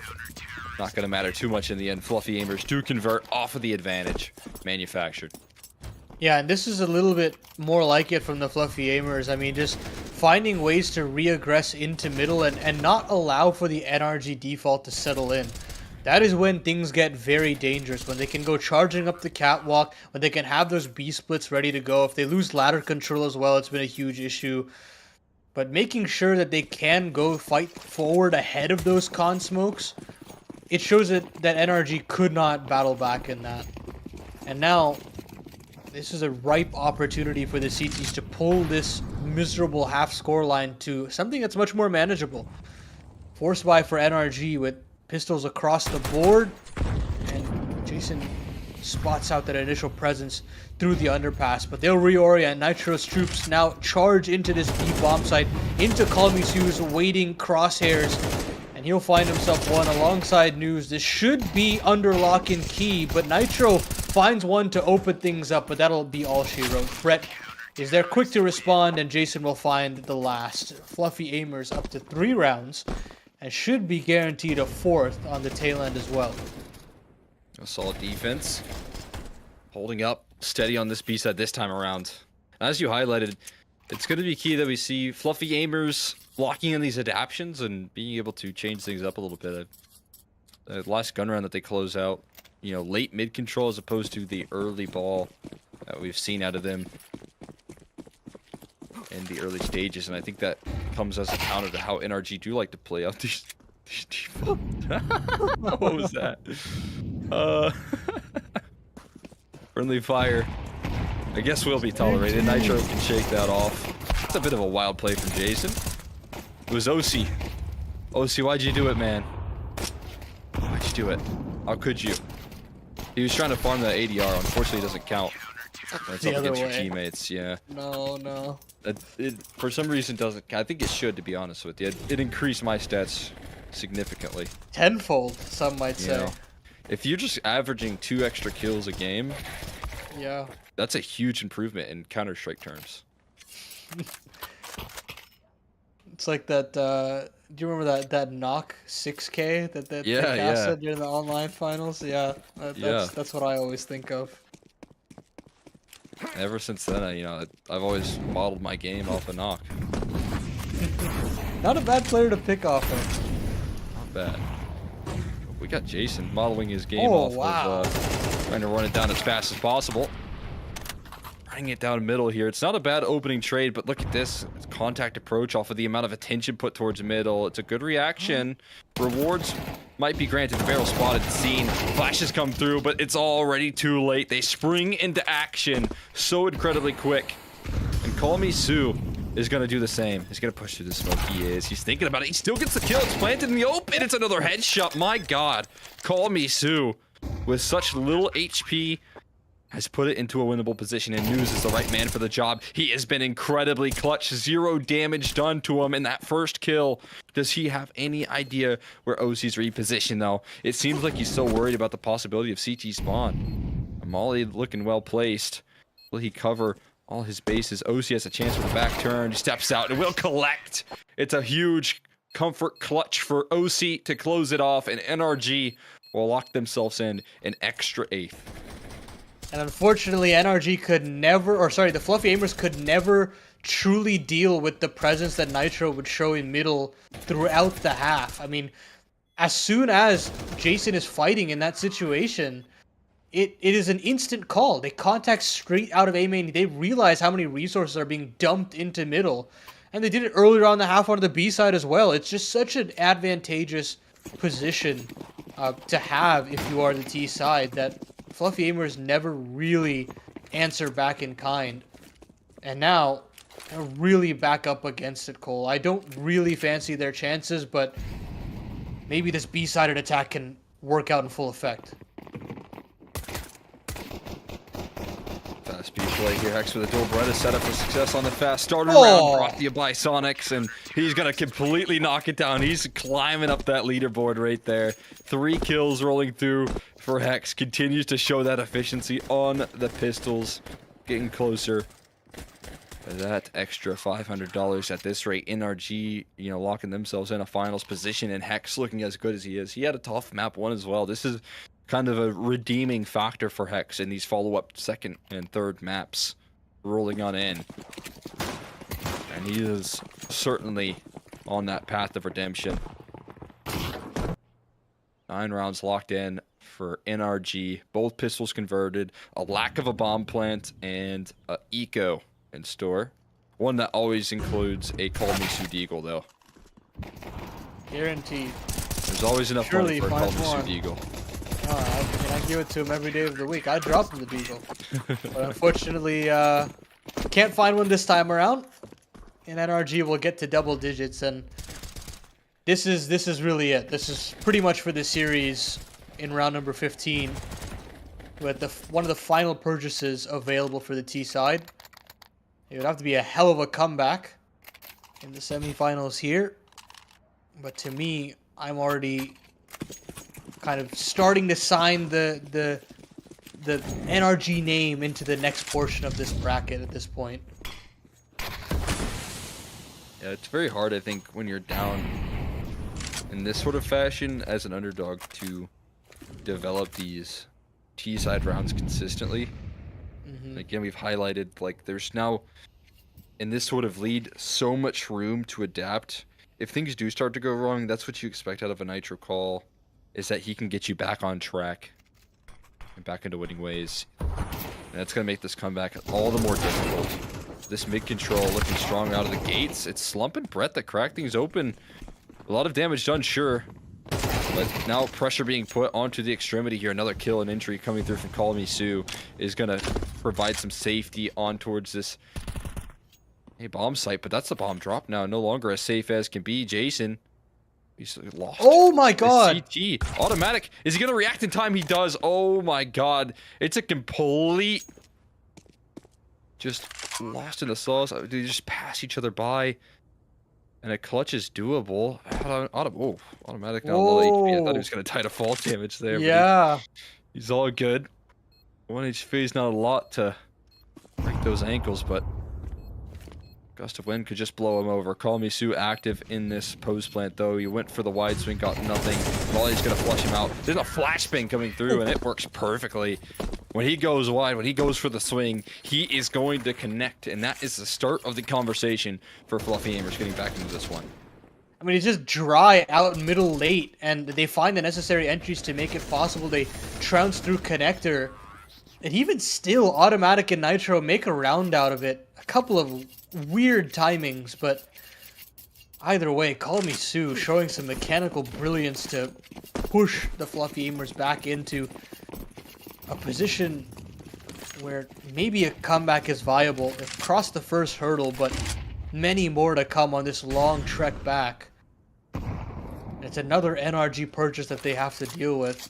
not going to matter too much in the end. Fluffy Aimers do convert off of the advantage manufactured. Yeah, and this is a little bit more like it from the Fluffy Aimers. I mean, just finding ways to re-aggress into middle and not allow for the NRG default to settle in. That is when things get very dangerous, when they can go charging up the catwalk, when they can have those B-splits ready to go. If they lose ladder control as well, it's been a huge issue. But making sure that they can go fight forward ahead of those con smokes, it shows that NRG could not battle back in that. And now, this is a ripe opportunity for the CTs to pull this miserable half score line to something that's much more manageable. Force buy for NRG with pistols across the board, and Jason spots out that initial presence through the underpass, but they'll reorient. Nitro's troops now charge into this B bomb site, into Call Me Sue's waiting crosshairs, and he'll find himself one alongside News. This should be under lock and key, but Nitro finds one to open things up, but that'll be all she wrote. Brett is there quick to respond, and Jason will find the last. Fluffy Aimers up to 3 rounds, and should be guaranteed a 4th on the tail end as well. A solid defense. Holding up steady on this B-side this time around. As you highlighted, it's going to be key that we see Fluffy Aimers locking in these adaptions and being able to change things up a little bit. The last gun round that they close out, you know, late mid control as opposed to the early ball that we've seen out of them in the early stages, and I think that comes as a counter to how NRG do like to play out What was that? Friendly fire. I guess will be tolerated. Nitro can shake that off. It's a bit of a wild play from Jason. It was OC. OC, why'd you do it, man? Why'd you do it? How could you? He was trying to farm that ADR. Unfortunately, it doesn't count. It's The up other against your way. teammates, yeah. No. It for some reason doesn't. I think it should, to be honest with you. It increased my stats significantly. Tenfold, some might You say. know, if you're just averaging 2 extra kills a game, Yeah. that's a huge improvement in Counter-Strike terms. It's like that. Do you remember that knock 6K that Yeah, they yeah. casted during the online finals? Yeah, Yeah. that's what I always think of. Ever since then, I've always modeled my game off a knock. Not a bad player to pick off of. Not bad. We got Jason modeling his game Oh, off wow. of trying to run it down as fast as possible. Running it down middle here. It's not a bad opening trade, but look at this. It's contact approach off of the amount of attention put towards the middle. It's a good reaction. Rewards might be granted. The barrel spotted, seen. Flashes come through, but it's already too late. They spring into action so incredibly quick. And Call Me Sue is going to do the same. He's going to push through the smoke. He is. He's thinking about it. He still gets the kill. It's planted in the open. It's another headshot. My God. Call Me Sue with such little HP has put it into a winnable position, and News is the right man for the job. He has been incredibly clutch. 0 damage done to him in that first kill. Does he have any idea where OC's repositioned, though? It seems like he's so worried about the possibility of CT spawn. Molly looking well placed. Will he cover all his bases? OC has a chance for the back turn. He steps out and will collect. It's a huge comfort clutch for OC to close it off, and NRG will lock themselves in an extra 8th. And unfortunately, NRG could never, or sorry, the Fluffy Aimers could never truly deal with the presence that Nitro would show in middle throughout the half. I mean, as soon as Jason is fighting in that situation, it is an instant call. They contact straight out of A main. They realize how many resources are being dumped into middle. And they did it earlier on the half on the B side as well. It's just such an advantageous position to have if you are the T side that Fluffy Aimers never really answer back in kind. And now, they're really back up against it, Cole. I don't really fancy their chances, but maybe this B-sided attack can work out in full effect. Fast speed play here. Hex with a dual Beretta set up for success on the fast starter Oh. round. Brought to you by Sonics, and he's going to completely knock it down. He's climbing up that leaderboard right there. 3 kills rolling through for Hex. Continues to show that efficiency on the pistols. Getting closer to that extra $500 at this rate. NRG, locking themselves in a finals position, and Hex looking as good as he is. He had a tough map 1 as well. This is kind of a redeeming factor for Hex in these follow-up 2nd and 3rd maps rolling on in. And he is certainly on that path of redemption. 9 rounds locked in for NRG. Both pistols converted. A lack of a bomb plant and a eco in store. One that always includes a Call Me Sue Deagle, though. Guaranteed. There's always enough Surely money for a Call Me find Sue one. Deagle. I give it to him every day of the week. I drop him the Deagle. But unfortunately, can't find one this time around. And NRG will get to double digits, and this is really it. This is pretty much for the series in round number 15, with one of the final purchases available for the T side. It would have to be a hell of a comeback in the semifinals here, but to me, I'm already kind of starting to sign the NRG name into the next portion of this bracket at this point. Yeah, it's very hard, I think, when you're down in this sort of fashion as an underdog to develop these T-side rounds consistently. Again, we've highlighted, like, there's now, in this sort of lead, so much room to adapt. If things do start to go wrong, that's what you expect out of a Nitro call, is that he can get you back on track and back into winning ways. And that's going to make this comeback all the more difficult. This mid-control looking strong out of the gates. It's slumping Brett that cracked things open A lot of damage done, sure. But now pressure being put onto the extremity here. Another kill and entry coming through from Call Me Sue is going to provide some safety on towards this bomb site. But that's a bomb drop now. No longer as safe as can be. Jason, he's lost. Oh my god. CT. Automatic. Is he going to react in time? He does. Oh my god. It's a complete... Just lost in the sauce. They just pass each other by. And a clutch is doable. Automatic now low HP. I thought he was going to die to fall damage there. Yeah. But he's all good. 1 HP is not a lot to break those ankles, but gust of wind could just blow him over. Call Me Sue active in this post plant, though. He went for the wide swing, got nothing. Volley's going to flush him out. There's a flashbang coming through, and it works perfectly. When he goes wide, when he goes for the swing, he is going to connect, and that is the start of the conversation for Fluffy Aimers getting back into this one. I mean, it's just dry out middle late, and they find the necessary entries to make it possible. They trounce through connector, and even still, Automatic and Nitro make a round out of it. A couple of weird timings, but either way, Call Me Sue showing some mechanical brilliance to push the Fluffy Aimers back into a position where maybe a comeback is viable. They've crossed the first hurdle, but many more to come on this long trek back. It's another NRG purchase that they have to deal with.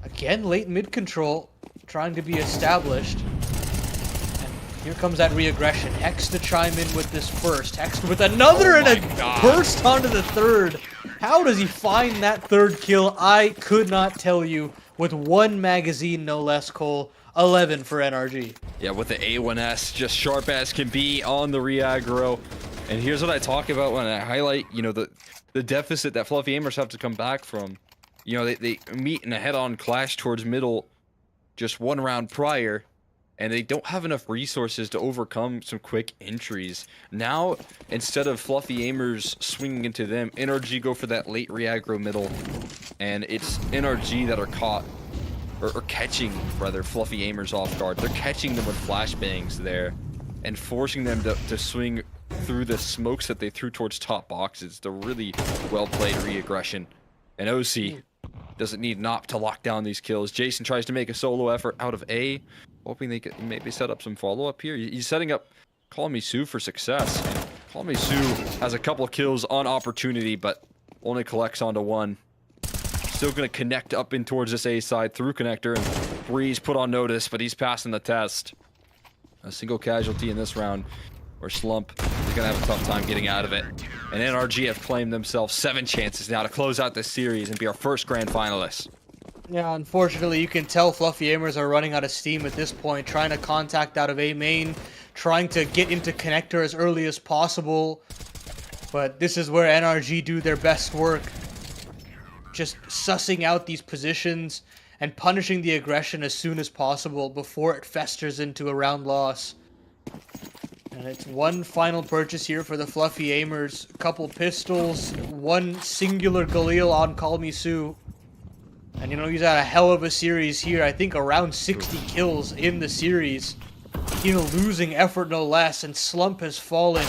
Again, late mid control, trying to be established. And here comes that re-aggression. Hex to chime in with this first. Hex with another and a burst onto the third. How does he find that third kill? I could not tell you. With one magazine, no less, Cole. 11 for NRG. Yeah, with the A1S, just sharp as can be on the re-aggro. And here's what I talk about when I highlight, you know, the deficit that Fluffy Aimers have to come back from. You know, they meet in a head-on clash towards middle just one round prior, and they don't have enough resources to overcome some quick entries. Now, instead of Fluffy Aimers swinging into them, NRG go for that late re-aggro middle, and it's NRG that are caught, or catching, rather, Fluffy Aimers off guard. They're catching them with flashbangs there, and forcing them to swing through the smokes that they threw towards top boxes. The really well-played re-aggression. And OC doesn't need Nop to lock down these kills. Jason tries to make a solo effort out of A, hoping they could maybe set up some follow-up here. He's setting up Call Me Sue for success. And Call Me Sue has a couple of kills on opportunity, but only collects onto one. Still going to connect up in towards this A side through connector, and Breeze put on notice, but he's passing the test. A single casualty in this round, or Slump is going to have a tough time getting out of it. And NRG have claimed themselves 7 chances now to close out this series and be our first grand finalists. Yeah, unfortunately, you can tell Fluffy Aimers are running out of steam at this point, trying to contact out of A main, trying to get into connector as early as possible. But this is where NRG do their best work. Just sussing out these positions and punishing the aggression as soon as possible before it festers into a round loss. And it's one final purchase here for the Fluffy Aimers. A couple pistols, one singular Galil on Call Me Sue. And you know, he's had a hell of a series here. I think around 60 kills in the series. In a losing effort, no less. And Slump has fallen.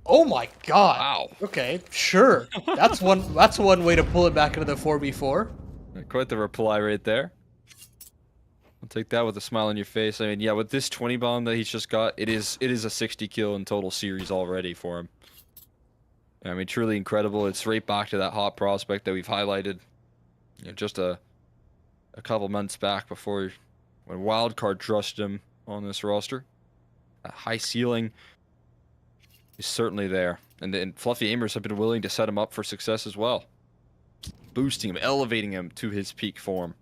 Oh my god. Wow. Okay, sure. That's one way to pull it back into the 4v4. Quite the reply right there. I'll take that with a smile on your face. I mean, yeah, with this 20 bomb that he's just got, it is a 60 kill in total series already for him. I mean, truly incredible. It's right back to that hot prospect that we've highlighted, you know, just a couple months back before when Wildcard trusted him on this roster. A high ceiling is certainly there, and Fluffy Aimers have been willing to set him up for success as well, boosting him, elevating him to his peak form.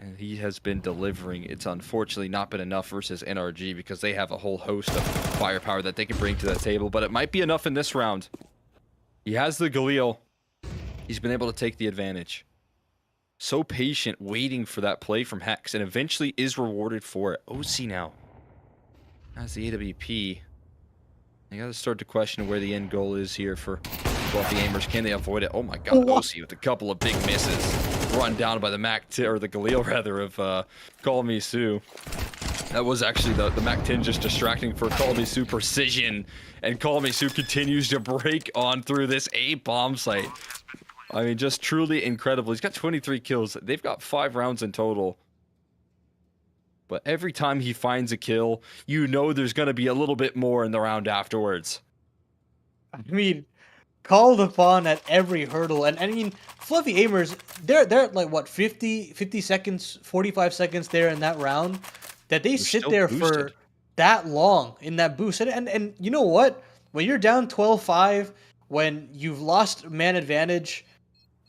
And he has been delivering. It's unfortunately not been enough versus NRG because they have a whole host of firepower that they can bring to the table, but it might be enough in this round. He has the Galil. He's been able to take the advantage. So patient, waiting for that play from Hex, and eventually is rewarded for it. OC now has the AWP. I gotta start to question where the end goal is here for Fluffy Aimers. Can they avoid it? Oh my god, OC with a couple of big misses. Run down by the the Galil rather of Call Me Sue. That was actually the Mac-10 just distracting for Kalmisu precision, and Kalmisu continues to break on through this A bomb site. I mean, just truly incredible. He's got 23 kills. They've got 5 rounds in total. But every time he finds a kill, you know there's going to be a little bit more in the round afterwards. I mean, called upon at every hurdle. And I mean, Fluffy Aimers, they're at like, what, 50 seconds, 45 seconds there in that round, that they sit there for that long in that boost. And you know what? When you're down 12-5, when you've lost man advantage,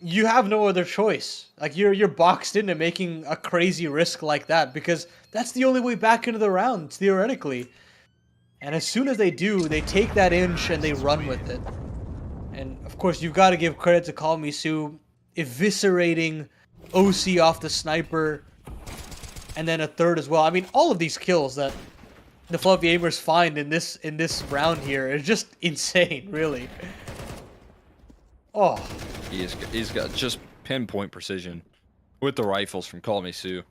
you have no other choice. Like, you're boxed into making a crazy risk like that, because that's the only way back into the round, theoretically. And as soon as they do, they take that inch and they run with it. And of course, you've got to give credit to Kalmisu, eviscerating OC off the sniper, and then a third as well. I mean, all of these kills that the Fluffy Aimers find in this round here is just insane, really. Oh, he's got just pinpoint precision with the rifles from Kalmisu.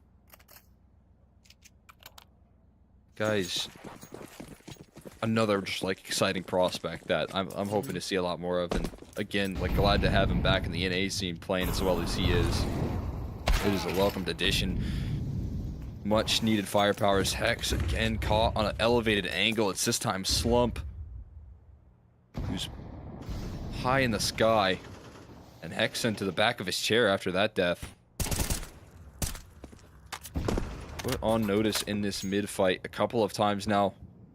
Guys, another just like exciting prospect that I'm hoping to see a lot more of, and again, like, glad to have him back in the NA scene playing as well as he is. It is a welcomed addition. Much needed firepower as Hex again caught on an elevated angle. It's this time Slump, who's high in the sky, and Hex sent to the back of his chair after that death. Put on notice in this mid fight a couple of times now.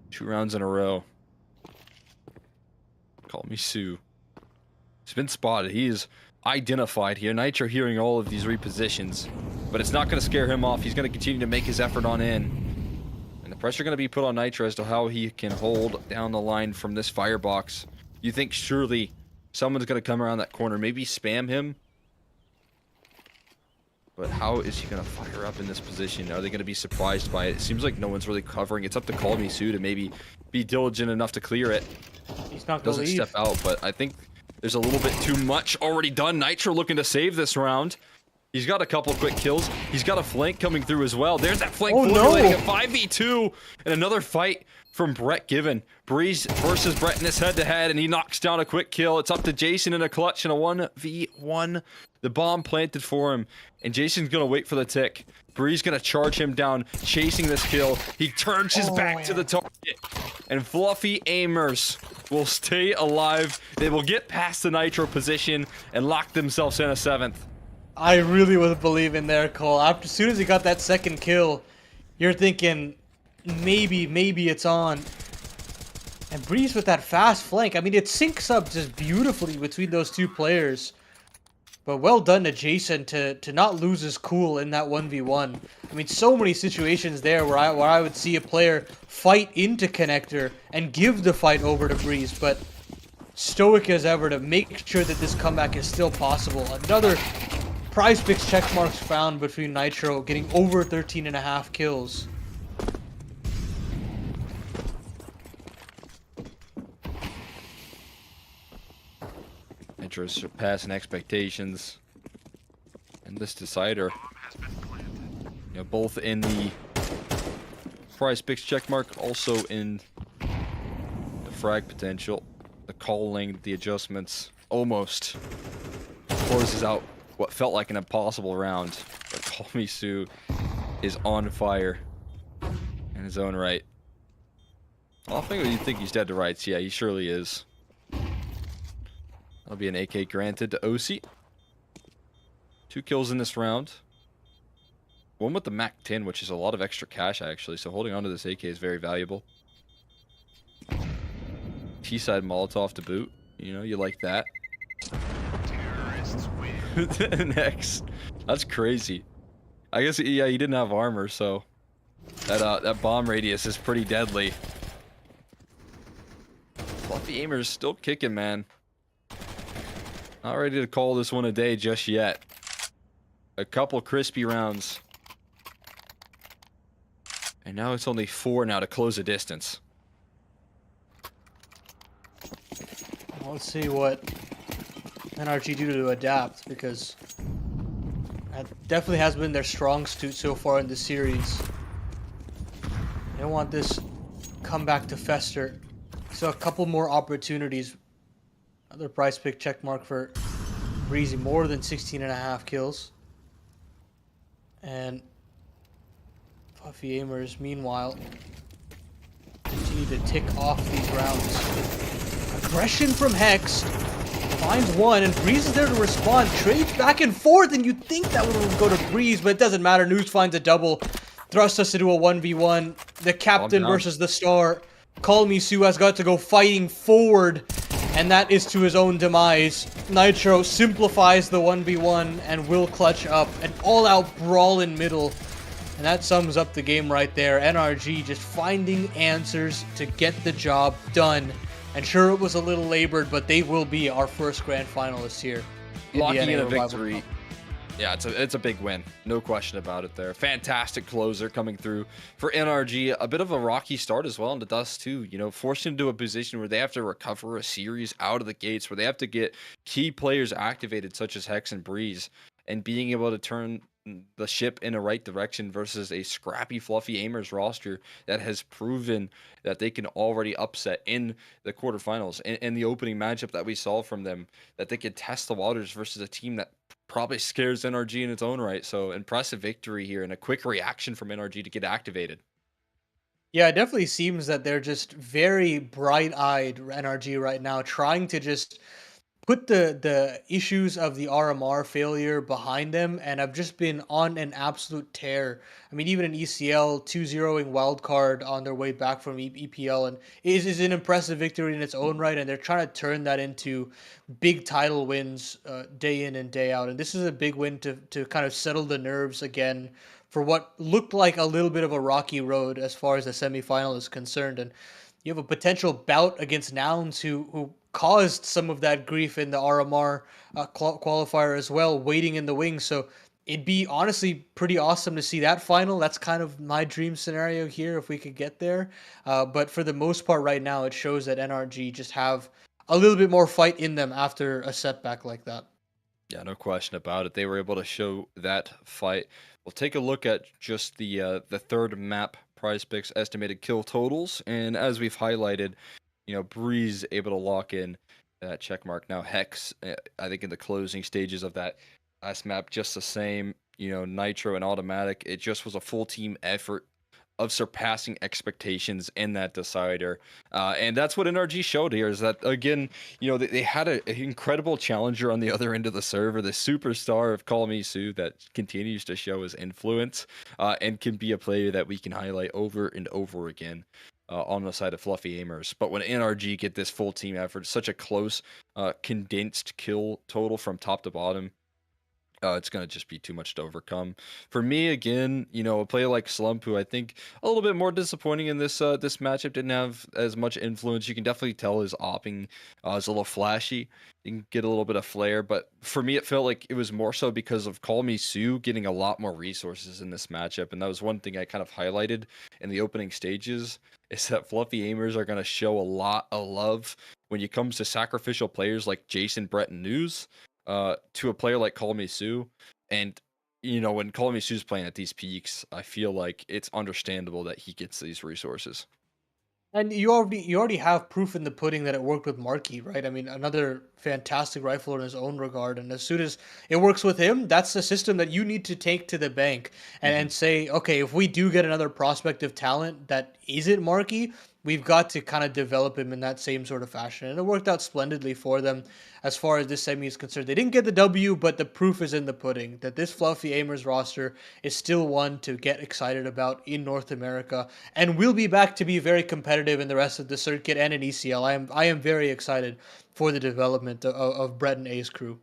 2 rounds in a row. Kalmisu. He's been spotted. He is identified here. Nitro hearing all of these repositions, but it's not going to scare him off. He's going to continue to make his effort on in. And the pressure going to be put on Nitro as to how he can hold down the line from this firebox. You think surely someone's going to come around that corner, maybe spam him? But how is he going to fire up in this position? Are they going to be surprised by it? It seems like no one's really covering. It's up to Kalmisu to maybe be diligent enough to clear it. He's not going to leave. Doesn't step out, but I think there's a little bit too much already done. Nitro looking to save this round. He's got a couple quick kills. He's got a flank coming through as well. There's that flank formulating a 5v2 and another fight from Brett Given. Breeze versus Brett in this head-to-head, and he knocks down a quick kill. It's up to Jason in a clutch and a 1v1. The bomb planted for him, and Jason's going to wait for the tick. Breeze going to charge him down, chasing this kill. He turns his back to the target, and Fluffy Aimers will stay alive. They will get past the Nitro position and lock themselves in a 7th. I really was believing there, Cole. As soon as he got that second kill, you're thinking, maybe it's on. And Breeze with that fast flank. I mean, it syncs up just beautifully between those two players. But well done to Jason to not lose his cool in that 1v1. I mean, so many situations there where I would see a player fight into Connector and give the fight over to Breeze, but stoic as ever to make sure that this comeback is still possible. Another PrizePicks check marks found between Nitro, getting over 13.5 kills. Nitro's surpassing expectations. And this decider, you know, both in the PrizePicks checkmark, also in the frag potential, the calling, the adjustments, almost forces out what felt like an impossible round. But Kalmisu is on fire in his own right. Often you think he's dead to rights. Yeah, he surely is. That'll be an AK granted to OC. 2 kills in this round. One with the Mac-10, which is a lot of extra cash, actually. So holding on to this AK is very valuable. T-side Molotov to boot. You know, you like that. Next. That's crazy. I guess, yeah, he didn't have armor, so that bomb radius is pretty deadly. Fluffy Aimers still kicking, man. Not ready to call this one a day just yet. A couple crispy rounds. And now it's only 4 now to close the distance. Let's see what NRG do to adapt, because that definitely has been their strong suit so far in the series. I don't want this comeback to fester. So a couple more opportunities. Another prize pick check mark for Breezy, more than 16.5 kills. And Fluffy Aimers, meanwhile, continue to tick off these rounds. Aggression from Hex. Finds one, and Breeze is there to respond. Trades back and forth, and you'd think that one would go to Breeze, but it doesn't matter. News finds a double. Thrusts us into a 1v1. The captain versus the star. Call Me Sue has got to go fighting forward, and that is to his own demise. Nitro simplifies the 1v1 and will clutch up an all-out brawl in middle. And that sums up the game right there. NRG just finding answers to get the job done. And sure, it was a little labored, but they will be our first grand finalists here. Locking in a victory. Yeah, it's a big win. No question about it there. Fantastic closer coming through for NRG. A bit of a rocky start as well into Dust too. You know, forced into a position where they have to recover a series out of the gates, where they have to get key players activated such as Hex and Breeze, and being able to turn the ship in the right direction versus a scrappy Fluffy Aimers roster that has proven that they can already upset in the quarterfinals and the opening matchup that we saw from them, that they could test the waters versus a team that probably scares NRG in its own right. So impressive victory here and a quick reaction from NRG to get activated. Yeah, it definitely seems that they're just very bright-eyed, NRG, right now, trying to just put the issues of the RMR failure behind them, and have just been on an absolute tear. I mean, even in ECL, 2-0ing wildcard on their way back from EPL, and is an impressive victory in its own right, and they're trying to turn that into big title wins day in and day out. And this is a big win to kind of settle the nerves again for what looked like a little bit of a rocky road as far as the semifinal is concerned. And you have a potential bout against Nouns who caused some of that grief in the RMR qualifier as well, waiting in the wings. So it'd be honestly pretty awesome to see that final. That's kind of my dream scenario here if we could get there. But for the most part right now, it shows that NRG just have a little bit more fight in them after a setback like that. Yeah, no question about it. They were able to show that fight. We'll take a look at just the third map, PrizePicks estimated kill totals, and as we've highlighted, you know, Breeze able to lock in that check mark. Now Hex, I think in the closing stages of that last map, just the same. You know, Nitro and Automatic, it just was a full team effort of surpassing expectations in that decider. And that's what NRG showed here, is that, again, you know, they had an incredible challenger on the other end of the server, the superstar of Call Me Sue that continues to show his influence and can be a player that we can highlight over and over again on the side of Fluffy Aimers. But when NRG get this full team effort, such a close, condensed kill total from top to bottom, it's going to just be too much to overcome. For me, again, you know, a player like Slump, who I think a little bit more disappointing in this this matchup, didn't have as much influence. You can definitely tell his opping is a little flashy. You can get a little bit of flair, but for me, it felt like it was more so because of Call Me Sue getting a lot more resources in this matchup. And that was one thing I kind of highlighted in the opening stages, is that Fluffy Aimers are going to show a lot of love when it comes to sacrificial players like Jason, Brett, and News. To a player like Call Me Sue. And, you know, when Call Me Sue's playing at these peaks, I feel like it's understandable that he gets these resources. And you already have proof in the pudding that it worked with Markey, right? I mean, another fantastic rifler in his own regard. And as soon as it works with him, that's the system that you need to take to the bank and say, okay, if we do get another prospect of talent that isn't Markey, we've got to kind of develop him in that same sort of fashion. And it worked out splendidly for them as far as this semi is concerned. They didn't get the W, but the proof is in the pudding that this Fluffy Aimers roster is still one to get excited about in North America, and will be back to be very competitive in the rest of the circuit and in ECL. I am very excited for the development of Brett and A's crew.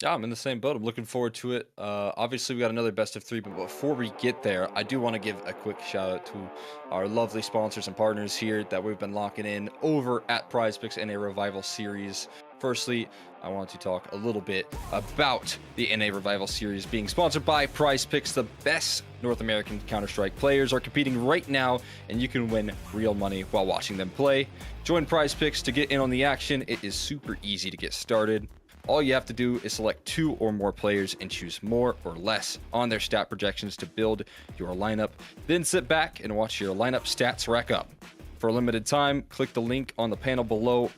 Yeah, I'm in the same boat. I'm looking forward to it. Obviously, we got another best of 3, but before we get there, I do want to give a quick shout out to our lovely sponsors and partners here that we've been locking in over at PrizePicks NA Revival Series. Firstly, I want to talk a little bit about the NA Revival Series being sponsored by PrizePicks. The best North American Counter-Strike players are competing right now, and you can win real money while watching them play. Join PrizePicks to get in on the action. It is super easy to get started. All you have to do is select 2 or more players and choose more or less on their stat projections to build your lineup. Then sit back and watch your lineup stats rack up. For a limited time, click the link on the panel below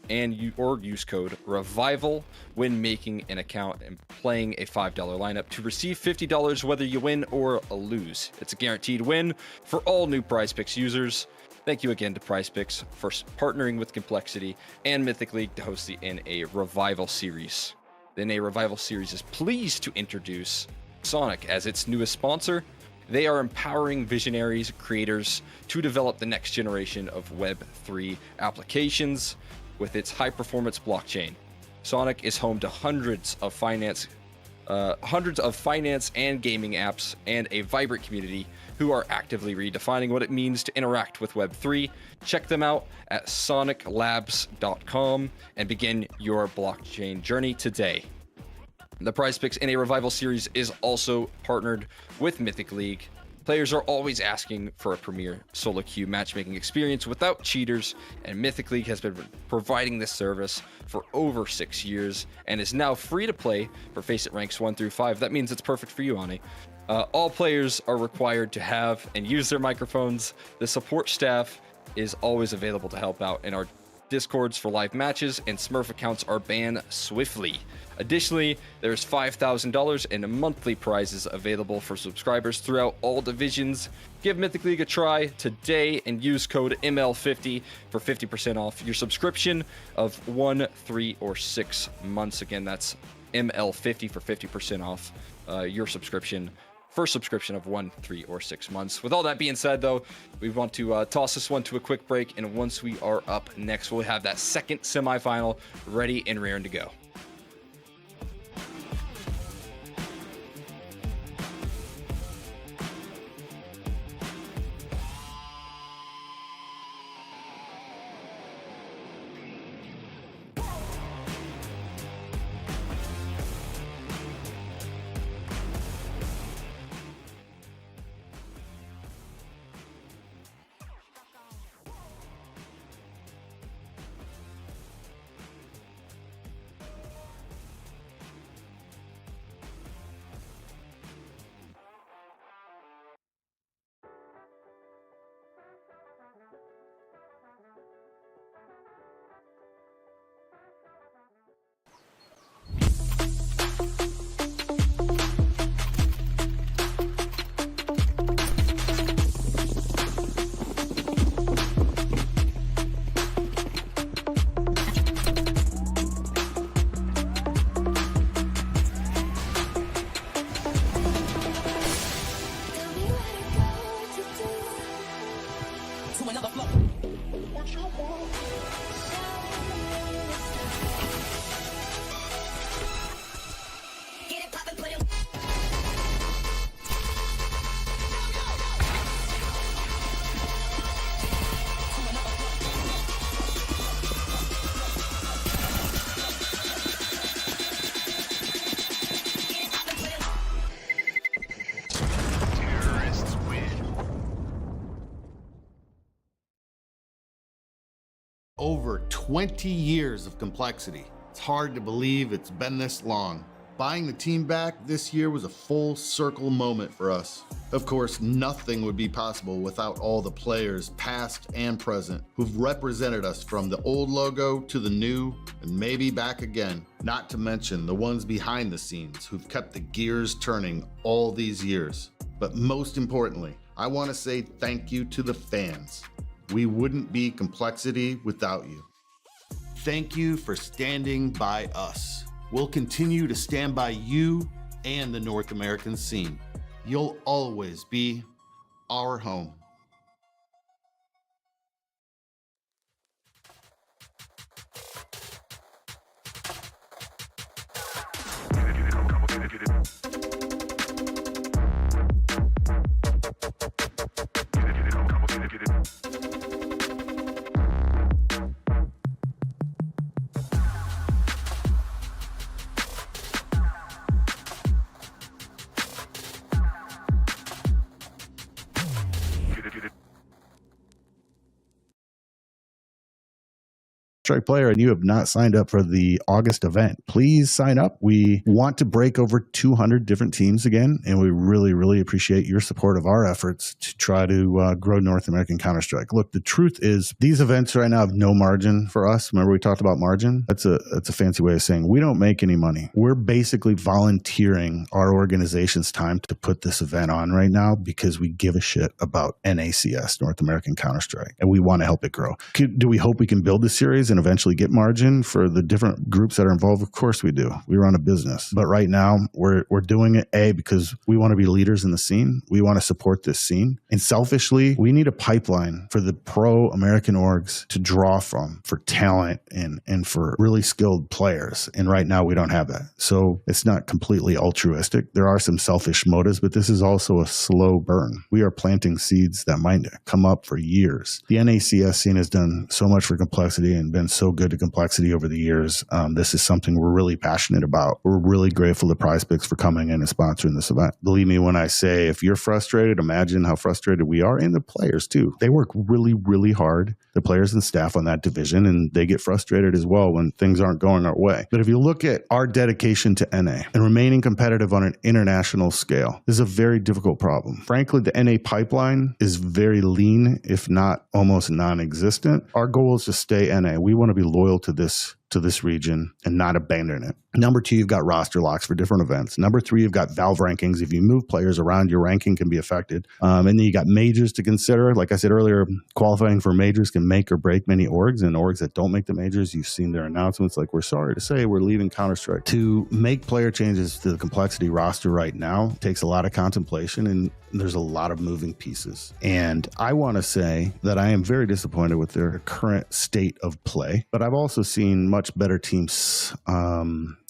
or use code REVIVAL when making an account and playing a $5 lineup to receive $50 whether you win or lose. It's a guaranteed win for all new PrizePicks users. Thank you again to PrizePicks for partnering with Complexity and Mythic League to host the NA Revival Series. The NA Revival Series is pleased to introduce Sonic as its newest sponsor. They are empowering visionaries, creators to develop the next generation of Web3 applications with its high-performance blockchain. Sonic is home to hundreds of finance and gaming apps and a vibrant community who are actively redefining what it means to interact with Web3. Check them out at soniclabs.com and begin your blockchain journey today. The PrizePicks NA Revival Series is also partnered with Mythic League. Players are always asking for a premier solo queue matchmaking experience without cheaters, and Mythic League has been providing this service for over 6 years and is now free to play for Face It ranks 1 through 5. That means it's perfect for you, Ani. All players are required to have and use their microphones. The support staff is always available to help out, and our Discords for live matches and Smurf accounts are banned swiftly. Additionally, there's $5,000 in monthly prizes available for subscribers throughout all divisions. Give Mythic League a try today and use code ML50 for 50% off your subscription of 1, 3, or 6 months. Again, that's ML50 for 50% off your subscription. First subscription of 1, 3, or 6 months. With all that being said, though, we want to toss this one to a quick break, and once we are up next, we'll have that second semifinal ready and raring to go. Over 20 years of complexity. It's hard to believe it's been this long. Buying the team back this year was a full circle moment for us. Of course, nothing would be possible without all the players, past and present, who've represented us from the old logo to the new, and maybe back again. Not to mention the ones behind the scenes who've kept the gears turning all these years. But most importantly, I want to say thank you to the fans. We wouldn't be Complexity without you. Thank you for standing by us. We'll continue to stand by you and the North American scene. You'll always be our home. Strike player and you have not signed up for the August event, please sign up. We want to break over 200 different teams again, and we really, really appreciate your support of our efforts to try to grow North American Counter-Strike. Look, the truth is these events right now have no margin for us. Remember we talked about margin? That's a fancy way of saying we don't make any money. We're basically volunteering our organization's time to put this event on right now because we give a shit about NACS, North American Counter-Strike, and we want to help it grow. Do we hope we can build this series and eventually get margin for the different groups that are involved? Of course we do. We run a business. But right now, we're doing it, because we want to be leaders in the scene. We want to support this scene. And selfishly, we need a pipeline for the pro American orgs to draw from for talent and for really skilled players. And right now, we don't have that. So it's not completely altruistic. There are some selfish motives, but this is also a slow burn. We are planting seeds that might come up for years. The NACS scene has done so much for complexity and been so good to complexity over the years. This is something we're really passionate about. We're really grateful to PrizePicks for coming in and sponsoring this event. Believe me when I say, if you're frustrated, imagine how frustrated we are, and the players too. They work really, really hard, the players and staff on that division, and they get frustrated as well when things aren't going our way. But if you look at our dedication to NA and remaining competitive on an international scale, this is a very difficult problem. Frankly, the NA pipeline is very lean, if not almost non-existent. Our goal is to stay NA. We want to be loyal to this region and not abandon it. Number 2, you've got roster locks for different events. Number 3, you've got Valve rankings. If you move players around, your ranking can be affected. And then you got majors to consider. Like I said earlier, qualifying for majors can make or break many orgs, and orgs that don't make the majors, you've seen their announcements like, we're sorry to say we're leaving Counter-Strike. To make player changes to the complexity roster right now takes a lot of contemplation, and there's a lot of moving pieces. And I want to say that I am very disappointed with their current state of play, but I've also seen much better teams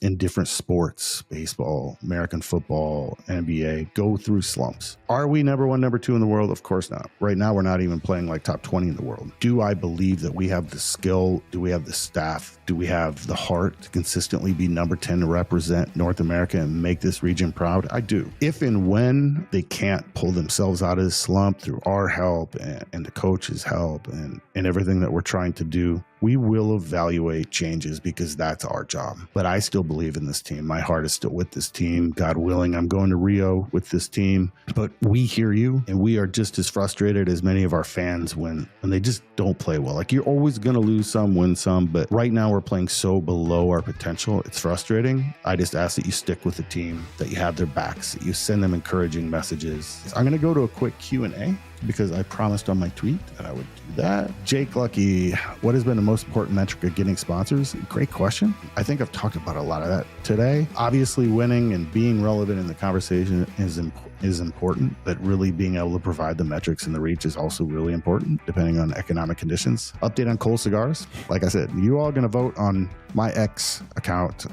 in different sports, baseball, American football, NBA, go through slumps. Are we number 1, number 2 in the world? Of course not. Right now, we're not even playing like top 20 in the world. Do I believe that we have the skill? Do we have the staff? Do we have the heart to consistently be number 10 to represent North America and make this region proud? I do. If and when they can't pull themselves out of this slump through our help and the coach's help and everything that we're trying to do, we will evaluate changes because that's our job. But I still believe in this team. My heart is still with this team. God willing, I'm going to Rio with this team. But we hear you, and we are just as frustrated as many of our fans when they just don't play well. Like, you're always going to lose some, win some, but right now we're playing so below our potential. It's frustrating. I just ask that you stick with the team, that you have their backs, that you send them encouraging messages. I'm going to go to a quick Q&A because I promised on my tweet that I would do that. Jake Lucky, what has been the most important metric of getting sponsors? Great question. I think I've talked about a lot of that today. Obviously, winning and being relevant in the conversation is important, but really being able to provide the metrics and the reach is also really important, depending on economic conditions. Update on Cole Cigars. Like I said, you all going to vote on my X account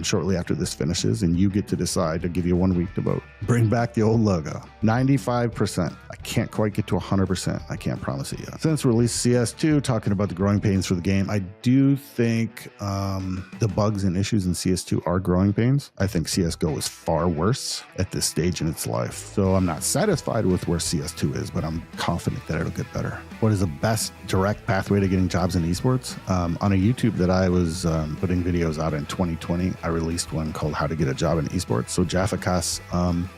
shortly after this finishes, and you get to decide. To give you 1 week to vote. Bring back the old logo. 95%. I can't quite get to 100%. I can't promise it yet. Since release CS2, talking about the growing pains for the game, I do think the bugs and issues in CS2 are growing pains. I think CSGO is far worse at this stage in its life. So I'm not satisfied with where CS2 is, but I'm confident that it'll get better. What is the best direct pathway to getting jobs in esports? On a YouTube that I was putting videos out in 2020, I released one called How to Get a Job in Esports. So Jaffakas,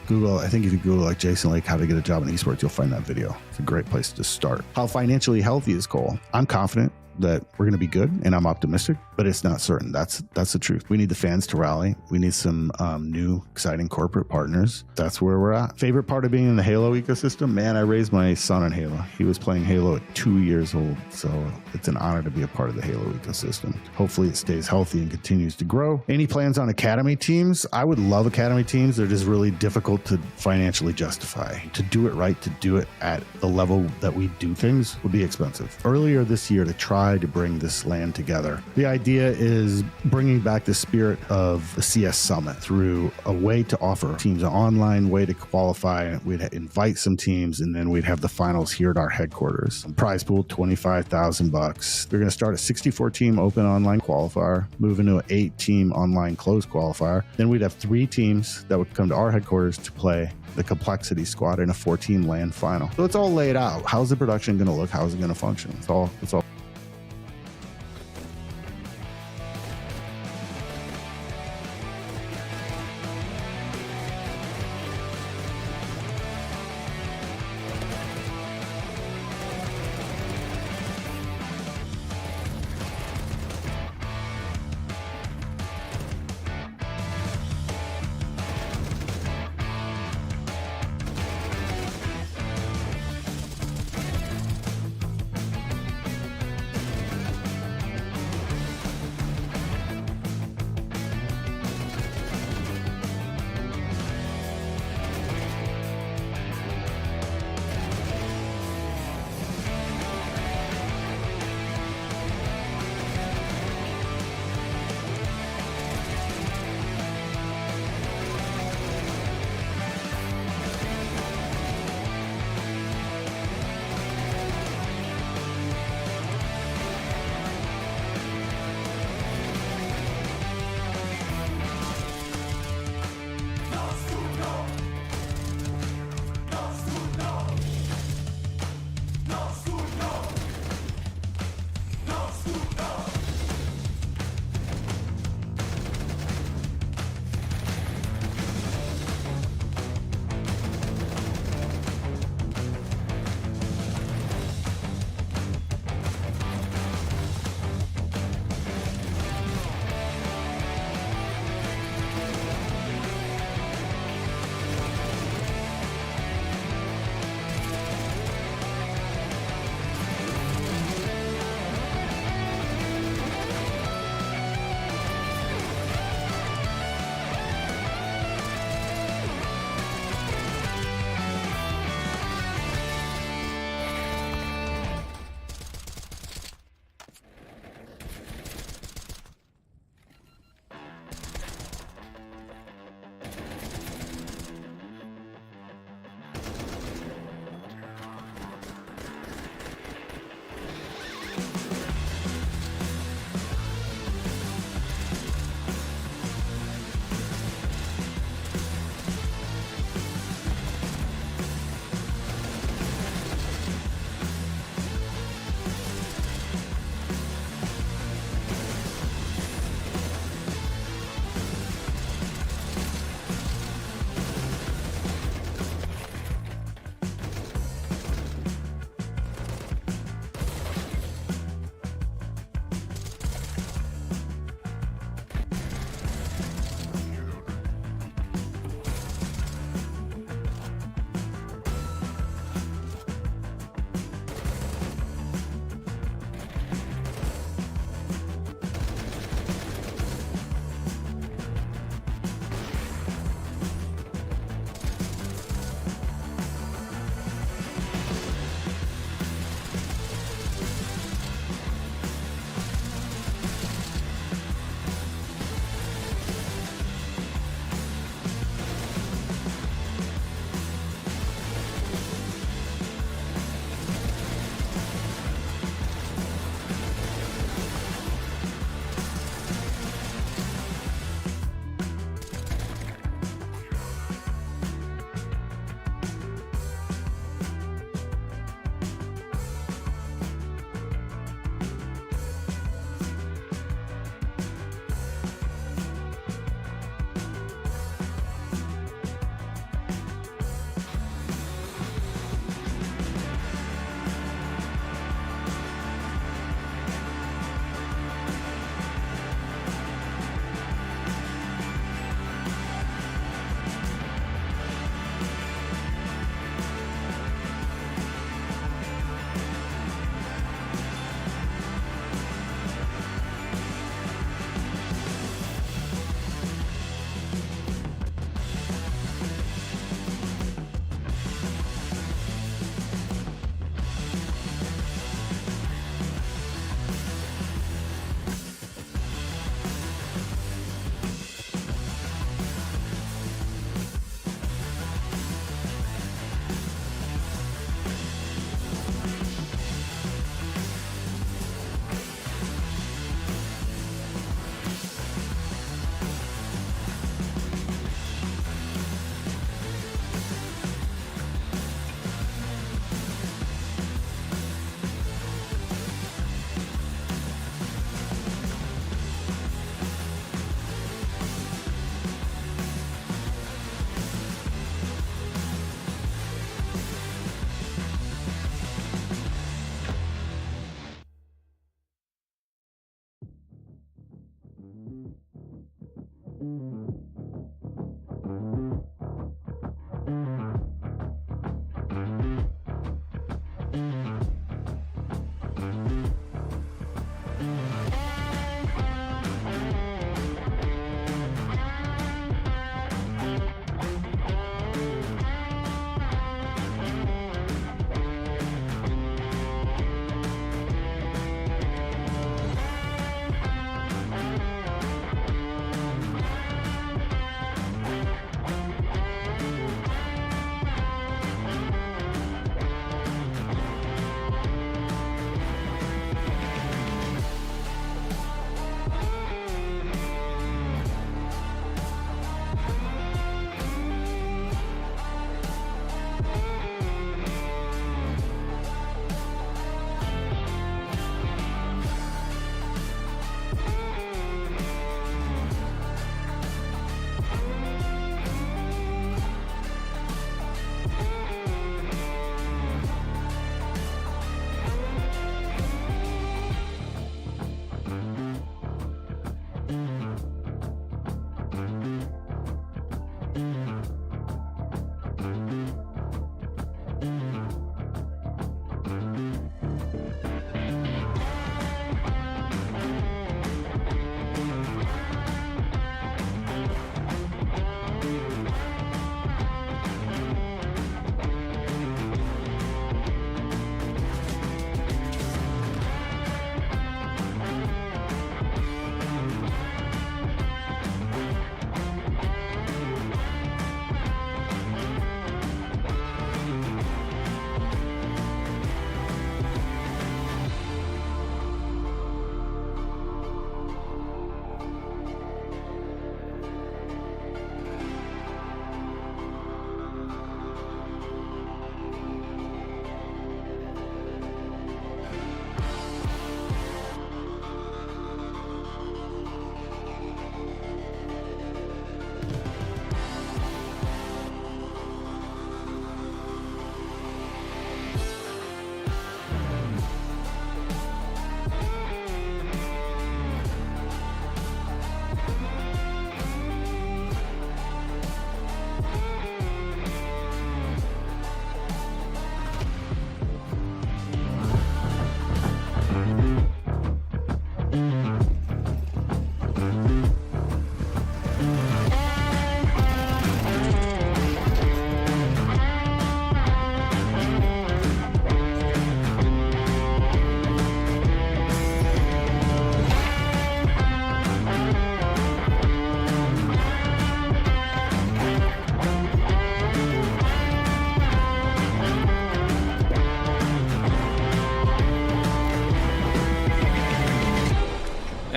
Google, I think if you Google like Jason Lake, How to Get a Job in Esports, you'll find that video. It's a great place to start. How financially healthy is Cole? I'm confident that we're going to be good, and I'm optimistic, but it's not certain. That's the truth. We need the fans to rally. We need some new, exciting corporate partners. That's where we're at. Favorite part of being in the Halo ecosystem? Man, I raised my son on Halo. He was playing Halo at 2 years old, so it's an honor to be a part of the Halo ecosystem. Hopefully it stays healthy and continues to grow. Any plans on academy teams? I would love academy teams. They're just really difficult to financially justify. To do it right, to do it at the level that we do things would be expensive. Earlier this year, to try to bring this land together, the idea is bringing back the spirit of the CS Summit through a way to offer teams an online way to qualify. We'd invite some teams, and then we'd have the finals here at our headquarters. Prize pool, $25,000. They're going to start a 64-team open online qualifier, move into an 8-team online closed qualifier. Then we'd have 3 teams that would come to our headquarters to play the complexity squad in a 14 LAN final. So it's all laid out. How's the production going to look? How's it going to function? It's all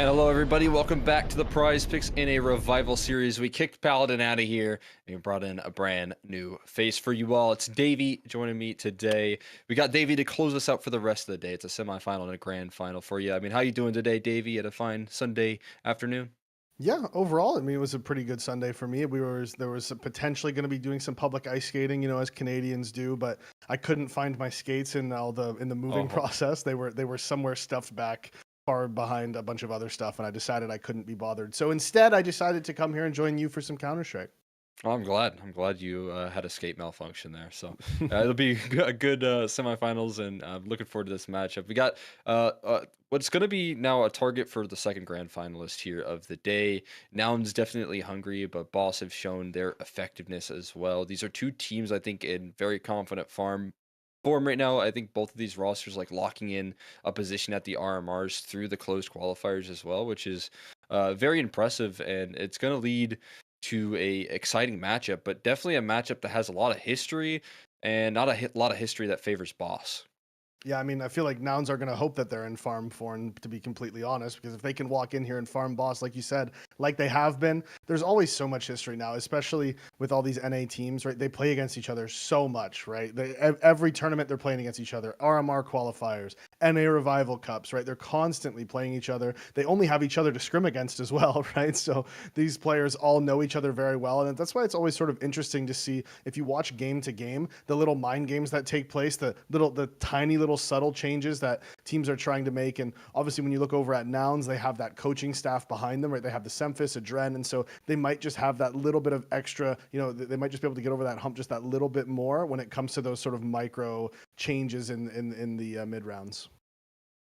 And hello, everybody. Welcome back to the Prize Picks in a revival series. We kicked Paladin out of here and we brought in a brand new face for you all. It's Davey joining me today. We got Davey to close us out for the rest of the day. It's a semifinal and a grand final for you. I mean, how you doing today, Davey, at a fine Sunday afternoon? Yeah, overall, I mean, it was a pretty good Sunday for me. There was potentially going to be doing some public ice skating, as Canadians do, but I couldn't find my skates in the moving process. They were somewhere stuffed back far behind a bunch of other stuff, and I decided I couldn't be bothered. So instead, I decided to come here and join you for some Counter-Strike. Oh, I'm glad. You had a skate malfunction there. So it'll be a good semifinals, and I'm looking forward to this matchup. We got what's going to be now a target for the second grand finalist here of the day. Noun's definitely hungry, but Boss have shown their effectiveness as well. These are two teams, I think, in very confident form right now. I think both of these rosters like locking in a position at the RMRs through the closed qualifiers as well, which is very impressive, and it's going to lead to a exciting matchup, but definitely a matchup that has a lot of history and not a lot of history that favors Boss. Yeah, I mean, I feel like Nouns are going to hope that they're in farm form, to be completely honest, because if they can walk in here and farm Boss, like you said, like they have been, there's always so much history now, especially with all these NA teams, right? They play against each other so much, right? Every tournament they're playing against each other, RMR qualifiers, NA Revival Cups, right? They're constantly playing each other. They only have each other to scrim against as well, right? So these players all know each other very well, and that's why it's always sort of interesting to see, if you watch game to game, the little mind games that take place, the tiny little subtle changes that teams are trying to make. And obviously when you look over at Nouns, they have that coaching staff behind them, right? They have the Semphis, Adren, and so they might just have that little bit of extra, they might just be able to get over that hump just that little bit more when it comes to those sort of micro changes in the mid rounds.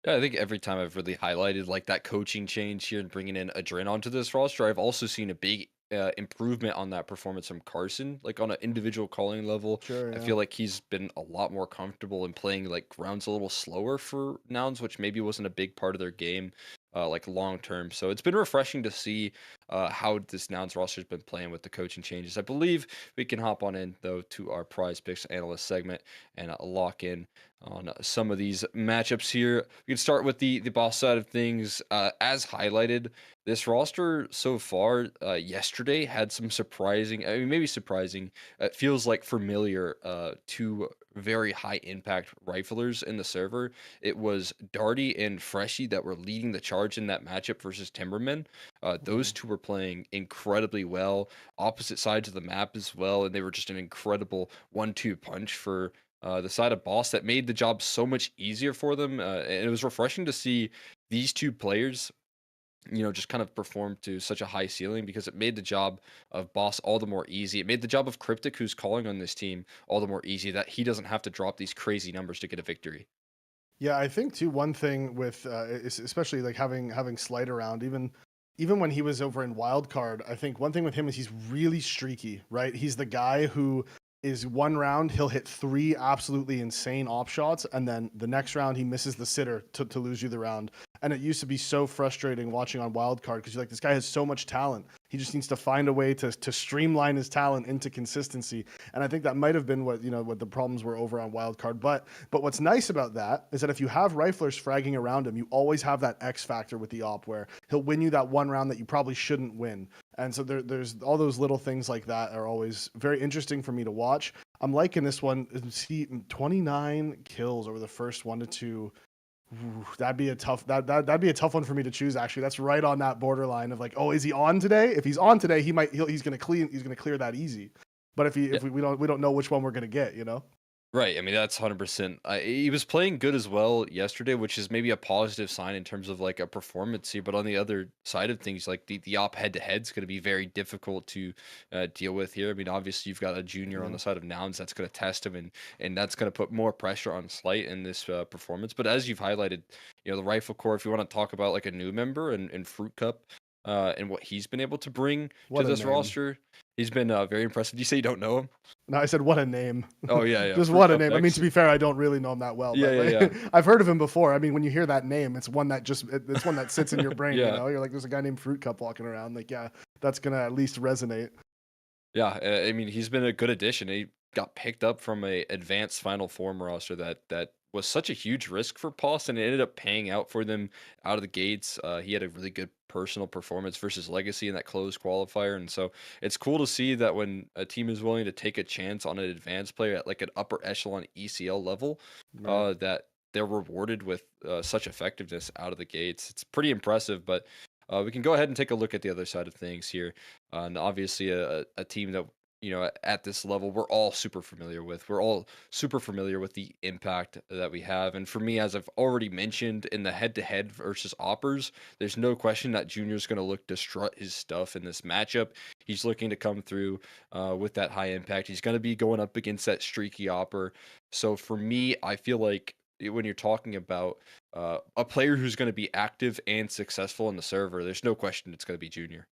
Yeah, I think every time I've really highlighted like that coaching change here and bringing in Adren onto this roster, I've also seen a big improvement on that performance from Carson, like on an individual calling level. Sure, I yeah. feel like he's been a lot more comfortable in playing like rounds a little slower for Nouns, which maybe wasn't a big part of their game like long term. So it's been refreshing to see how this Nouns roster has been playing with the coaching changes. I believe we can hop on in though to our Prize Picks analyst segment and lock in on some of these matchups here. We can start with the Boss side of things. As highlighted, this roster so far yesterday had some surprising, I mean, maybe surprising, it feels like familiar to very high impact riflers in the server. It was Darty and Freshy that were leading the charge in that matchup versus Timberman. Those two were playing incredibly well, opposite sides of the map as well, and they were just an incredible 1-2 punch for the side of Boss that made the job so much easier for them. And it was refreshing to see these two players just kind of perform to such a high ceiling, because it made the job of Boss all the more easy. It made the job of Cryptic, who's calling on this team, all the more easy, that he doesn't have to drop these crazy numbers to get a victory. Yeah, I think too, one thing with especially like having Slight around, even when he was over in Wildcard, I think one thing with him is he's really streaky, right? He's the guy who is one round, he'll hit 3 absolutely insane op shots, and then the next round he misses the sitter to lose you the round. And it used to be so frustrating watching on Wildcard, because you're like, this guy has so much talent. He just needs to find a way to streamline his talent into consistency. And I think that might have been what the problems were over on Wildcard. But what's nice about that is that if you have riflers fragging around him, you always have that X factor with the op, where he'll win you that one round that you probably shouldn't win. And so there's all those little things like that are always very interesting for me to watch. I'm liking this one. See, 29 kills over the first 1 to 2. Ooh, that'd be a tough one for me to choose. Actually, that's right on that borderline of like, oh, is he on today? If he's on today, he's gonna clear that easy. But if we don't know which one we're gonna get, Right. I mean, that's 100%. He was playing good as well yesterday, which is maybe a positive sign in terms of like a performance here. But on the other side of things, like the op head to head is going to be very difficult to deal with here. I mean, obviously you've got a junior on the side of Nouns that's going to test him, and that's going to put more pressure on Slight in this performance. But as you've highlighted, the Rifle Corps, if you want to talk about like a new member and Fruit Cup and what he's been able to bring to this roster, he's been very impressive. Did you say you don't know him? No, I said what a name. Oh yeah. Just what a name. I mean, to be fair, I don't really know him that well. Yeah. I've heard of him before. I mean, when you hear that name, it's one that sits in your brain. Yeah. You're like, there's a guy named Fruit Cup walking around. Like, yeah, that's gonna at least resonate. Yeah, I mean, he's been a good addition. got picked up from a advanced Final Four roster that was such a huge risk for Boss, and it ended up paying out for them out of the gates. He had a really good personal performance versus Legacy in that closed qualifier, and so it's cool to see that when a team is willing to take a chance on an advanced player at like an upper echelon ECL level, that they're rewarded with such effectiveness out of the gates. It's pretty impressive, but we can go ahead and take a look at the other side of things here. And obviously, a team that, at this level, we're all super familiar with. We're all super familiar with the impact that we have. And for me, as I've already mentioned, in the head-to-head versus Oppers, there's no question that Junior's going to look to strut his stuff in this matchup. He's looking to come through with that high impact. He's going to be going up against that streaky Opper. So for me, I feel like when you're talking about a player who's going to be active and successful in the server, there's no question it's going to be Junior.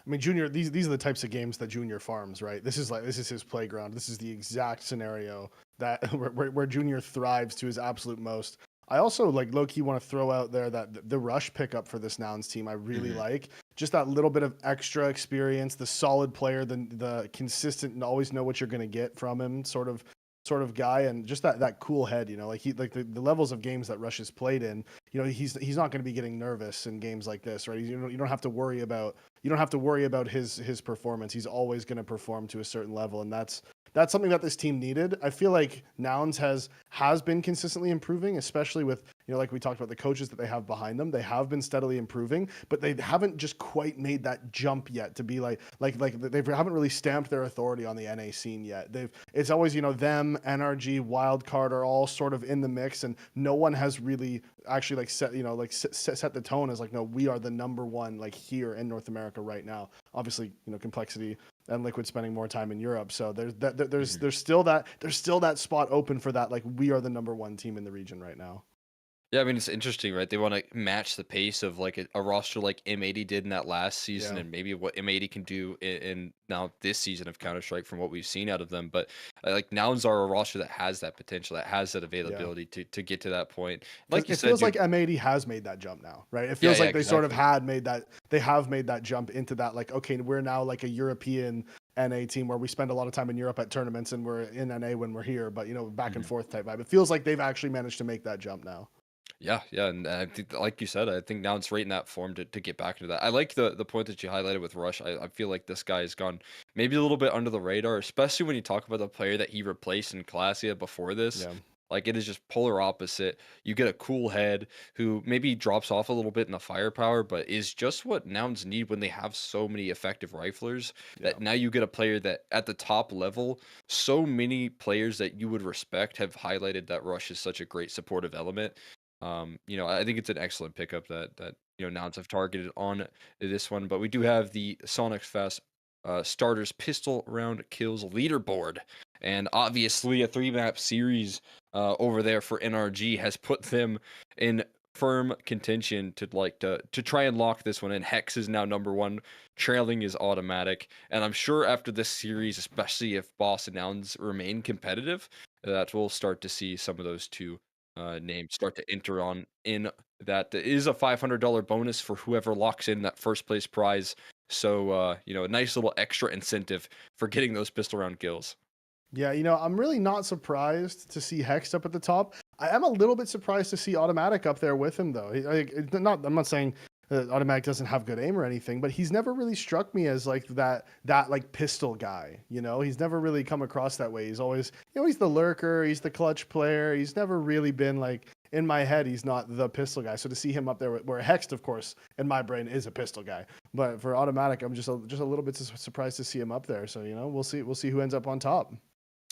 I mean, Junior, these are the types of games that Junior farms, right? This is his playground. This is the exact scenario that where Junior thrives to his absolute most. I also like low key want to throw out there that the rush pickup for this Nouns team I really like. Just that little bit of extra experience, the solid player, the consistent and always know what you're going to get from him sort of guy, and just that cool head, like the levels of games that Rush has played in, he's not going to be getting nervous in games like this, right? You don't have to worry about his performance. He's always going to perform to a certain level, and that's something that this team needed. I feel like Nouns has been consistently improving, especially with, like we talked about, the coaches that they have behind them. They have been steadily improving, but they haven't just quite made that jump yet to be like they haven't really stamped their authority on the NA scene yet. It's always, them, NRG, Wildcard are all sort of in the mix, and no one has really actually set the tone as no, we are the number one here in North America right now. Obviously, Complexity and Liquid spending more time in Europe, so there's still that spot open for that, we are the number one team in the region right now. Yeah, I mean, it's interesting, right? They want to match the pace of a roster like M80 did in that last season, and maybe what M80 can do in now this season of Counter-Strike from what we've seen out of them. But Nouns are a roster that has that potential, that has that availability to get to that point. Like you said, feels like M80 has made that jump now, right? It feels like they sort of have made that jump into that, okay, we're now a European NA team where we spend a lot of time in Europe at tournaments and we're in NA when we're here, but back and forth type vibe. It feels like they've actually managed to make that jump now. Yeah, and I think, like you said, I think now it's right in that form to get back into that. I like the point that you highlighted with Rush. I feel like this guy has gone maybe a little bit under the radar, especially when you talk about the player that he replaced in Classia before this. Yeah. It is just polar opposite. You get a cool head who maybe drops off a little bit in the firepower, but is just what Nouns need when they have so many effective riflers. That now you get a player that at the top level, so many players that you would respect have highlighted that Rush is such a great supportive element. I think it's an excellent pickup that Nouns have targeted on this one, but we do have the Sonic Fast starters pistol round kills leaderboard, and obviously a 3-map series over there for NRG has put them in firm contention to try and lock this one in. Hex is now number one, trailing is automatic, and I'm sure after this series, especially if Boss and Nouns remain competitive, that we'll start to see some of those two names start to enter on in that. Is a $500 bonus for whoever locks in that first place prize. So a nice little extra incentive for getting those pistol round kills. Yeah, I'm really not surprised to see Hex up at the top. I am a little bit surprised to see Automatic up there with him, though. I'm not saying Automatic doesn't have good aim or anything, but he's never really struck me as that pistol guy. He's never really come across that way. He's always, he's the lurker, he's the clutch player. He's never really been in my head, he's not the pistol guy. So to see him up there, where Hext, of course, in my brain is a pistol guy, but for Automatic, I'm just a little bit surprised to see him up there. So we'll see who ends up on top.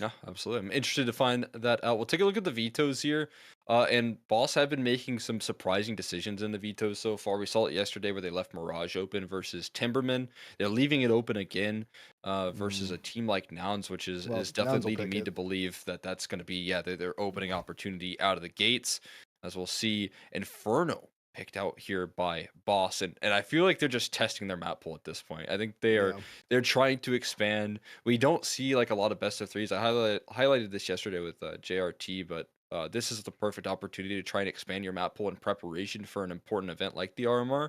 Yeah, absolutely. I'm interested to find that out. We'll take a look at the vetoes here. And Boss have been making some surprising decisions in the vetoes so far. We saw it yesterday where they left Mirage open versus Timberman. They're leaving it open again versus a team like Nouns, which is definitely leading me to believe that that's going to be, their opening opportunity out of the gates. As we'll see, Inferno picked out here by Boss, and I feel like they're just testing their map pool at this point. I think they're trying to expand. We don't see a lot of best of threes. I highlighted this yesterday with JRT, but this is the perfect opportunity to try and expand your map pool in preparation for an important event like the RMR.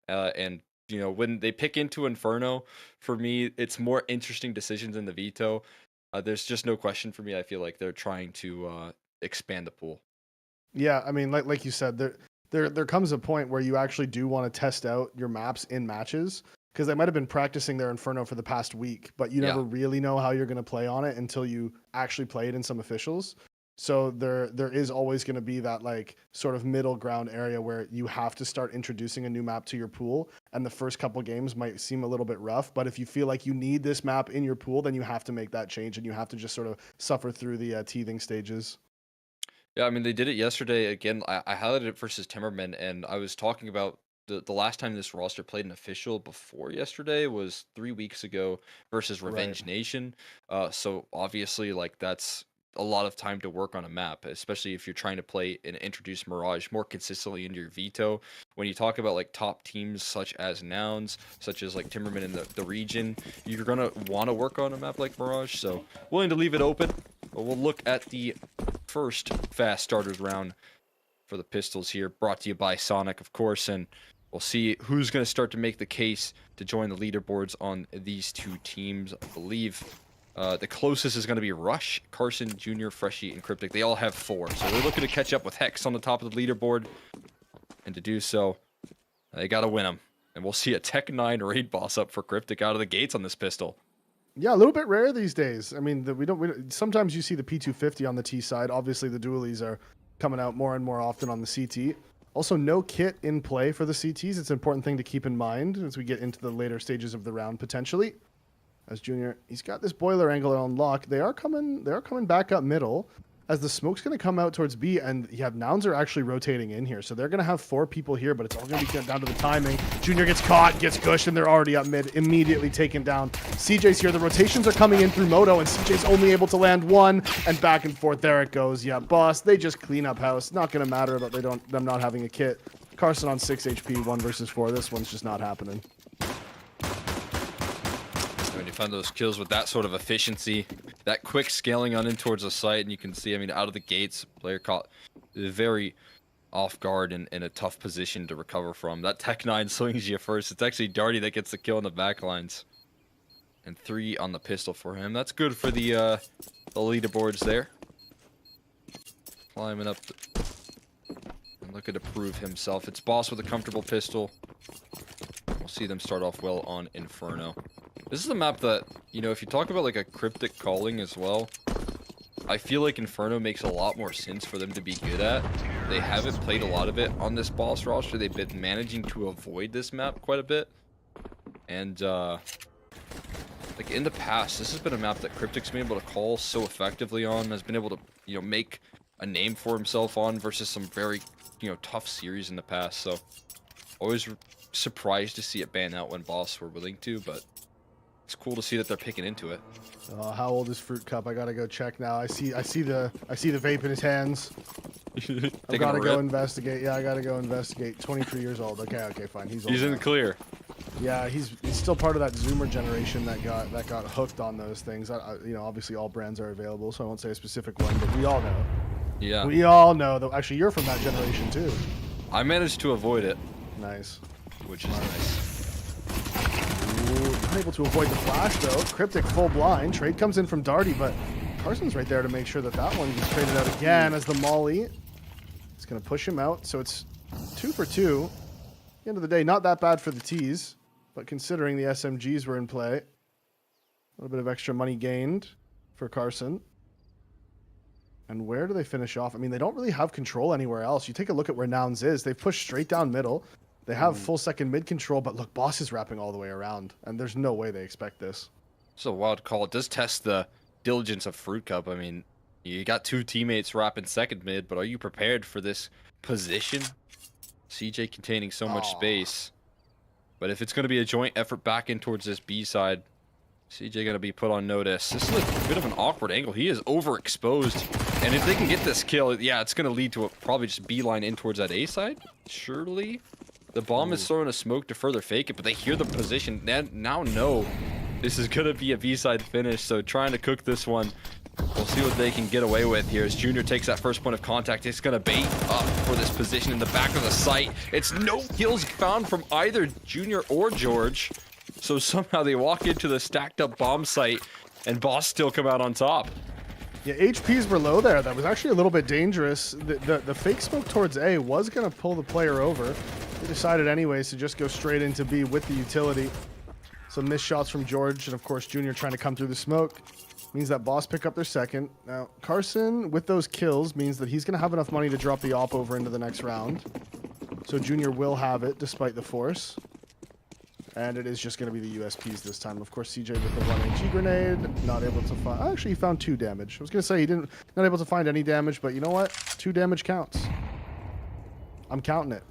And when they pick into Inferno, for me, it's more interesting decisions in the veto. there's just no question for me. I feel like they're trying to expand the pool. Yeah, I mean, like you said, there comes a point where you actually do want to test out your maps in matches, because they might have been practicing their Inferno for the past week, but you never really know how you're going to play on it until you actually play it in some officials. So there is always going to be that like sort of middle ground area where you have to start introducing a new map to your pool, and the first couple games might seem a little bit rough, but if you feel like you need this map in your pool, then you have to make that change, and you have to just sort of suffer through the teething stages. Yeah, I mean, they did it yesterday. Again, I highlighted it versus Timmerman, and I was talking about the last time this roster played an official before yesterday was 3 weeks ago versus Revenge Nation. So obviously, like, that's a lot of time to work on a map, especially if you're trying to play and introduce Mirage more consistently into your veto. When you talk about like top teams such as Nouns, such as like Timmerman in the region, you're gonna want to work on a map like Mirage. So willing to leave it open, but we'll look at the first fast starters round for the Pistols here, brought to you by Sonic, of course, and we'll see who's going to start to make the case to join the leaderboards on these two teams. I believe the closest is going to be Rush, Carson, Junior, Freshie, and Cryptic. They all have 4, so we're looking to catch up with Hex on the top of the leaderboard, and to do so, they got to win them. And we'll see a Tech 9 raid boss up for Cryptic out of the gates on this pistol. Yeah, a little bit rare these days. I mean, we don't sometimes you see the P250 on the T side. Obviously, the dualies are coming out more and more often on the CT. Also, no kit in play for the CTs. It's an important thing to keep in mind as we get into the later stages of the round potentially. As Junior, he's got this boiler angle on lock. They are coming back up middle as the smoke's going to come out towards B, and you have Nouns are actually rotating in here. So they're going to have 4 people here, but it's all going to be down to the timing. Junior gets caught, gets gushed, and they're already up mid, immediately taken down. CJ's here. The rotations are coming in through Moto, and CJ's only able to land 1, and back and forth. There it goes. Yeah, boss, they just clean up house. Not going to matter about them not having a kit. Carson on 6 HP, 1 versus 4. This one's just not happening. When you find those kills with that sort of efficiency, that quick scaling on in towards the site, and you can see, I mean, out of the gates, player caught very off guard and in a tough position to recover from. That Tech 9 swings you first. It's actually Darty that gets the kill in the back lines. And 3 on the pistol for him. That's good for the leaderboards there. Climbing up and looking to prove himself. It's Boss with a comfortable pistol. We'll see them start off well on Inferno. This is a map that, you know, if you talk about like a cryptic calling as well, I feel like Inferno makes a lot more sense for them to be good at. They haven't played a lot of it on this boss roster. They've been managing to avoid this map quite a bit. And, like in the past, this has been a map that Cryptic's been able to call so effectively on, has been able to, you know, make a name for himself on versus some very, you know, tough series in the past. So, always surprised to see it ban out when boss were willing to, but it's cool to see that they're picking into it. How old is Fruit Cup? I gotta go check now. I see the vape in his hands. I gotta go investigate. Yeah, I gotta go investigate. 23 years old. Okay, fine. He's in the clear. Yeah, he's still part of that Zoomer generation that got hooked on those things. You know, obviously all brands are available, so I won't say a specific one, but we all know. Yeah. We all know though. Actually, you're from that generation too. I managed to avoid it. Nice. Which is nice. Not able to avoid the flash though. Cryptic full blind. Trade comes in from Darty, but Carson's right there to make sure that one gets traded out again as the Molly. It's going to push him out. So it's 2 for 2. At the end of the day, not that bad for the T's, but considering the SMGs were in play, a little bit of extra money gained for Carson. And where do they finish off? I mean, they don't really have control anywhere else. You take a look at where Nouns is. They've pushed straight down middle. They have full second mid control, but look, Boss is wrapping all the way around, and there's no way they expect this. It's a wild call. It does test the diligence of Fruit Cup. I mean, you got 2 teammates wrapping second mid, but are you prepared for this position? CJ containing so much space. But if it's going to be a joint effort back in towards this B side, CJ going to be put on notice. This is a bit of an awkward angle. He is overexposed. And if they can get this kill, yeah, it's going to lead to a probably just beeline in towards that A side. Surely. The bomb is throwing a smoke to further fake it, but they hear the position. Now know this is going to be a B-side finish, so trying to cook this one. We'll see what they can get away with here as Junior takes that first point of contact. It's going to bait up for this position in the back of the site. It's no kills found from either Junior or George. So somehow they walk into the stacked up bomb site and Boss still come out on top. Yeah, HPs were low there. That was actually a little bit dangerous. The fake smoke towards A was going to pull the player over. They decided anyways to just go straight into B with the utility. Some missed shots from George, and of course Junior trying to come through the smoke. Means that Boss pick up their second. Now, Carson, with those kills, means that he's going to have enough money to drop the op over into the next round. So Junior will have it, despite the force. And it is just going to be the USPs this time. Of course, CJ with the 1HE grenade, not able to find... Actually, he found 2 damage. I was going to say he didn't, not able to find any damage, but you know what? 2 damage counts. I'm counting it.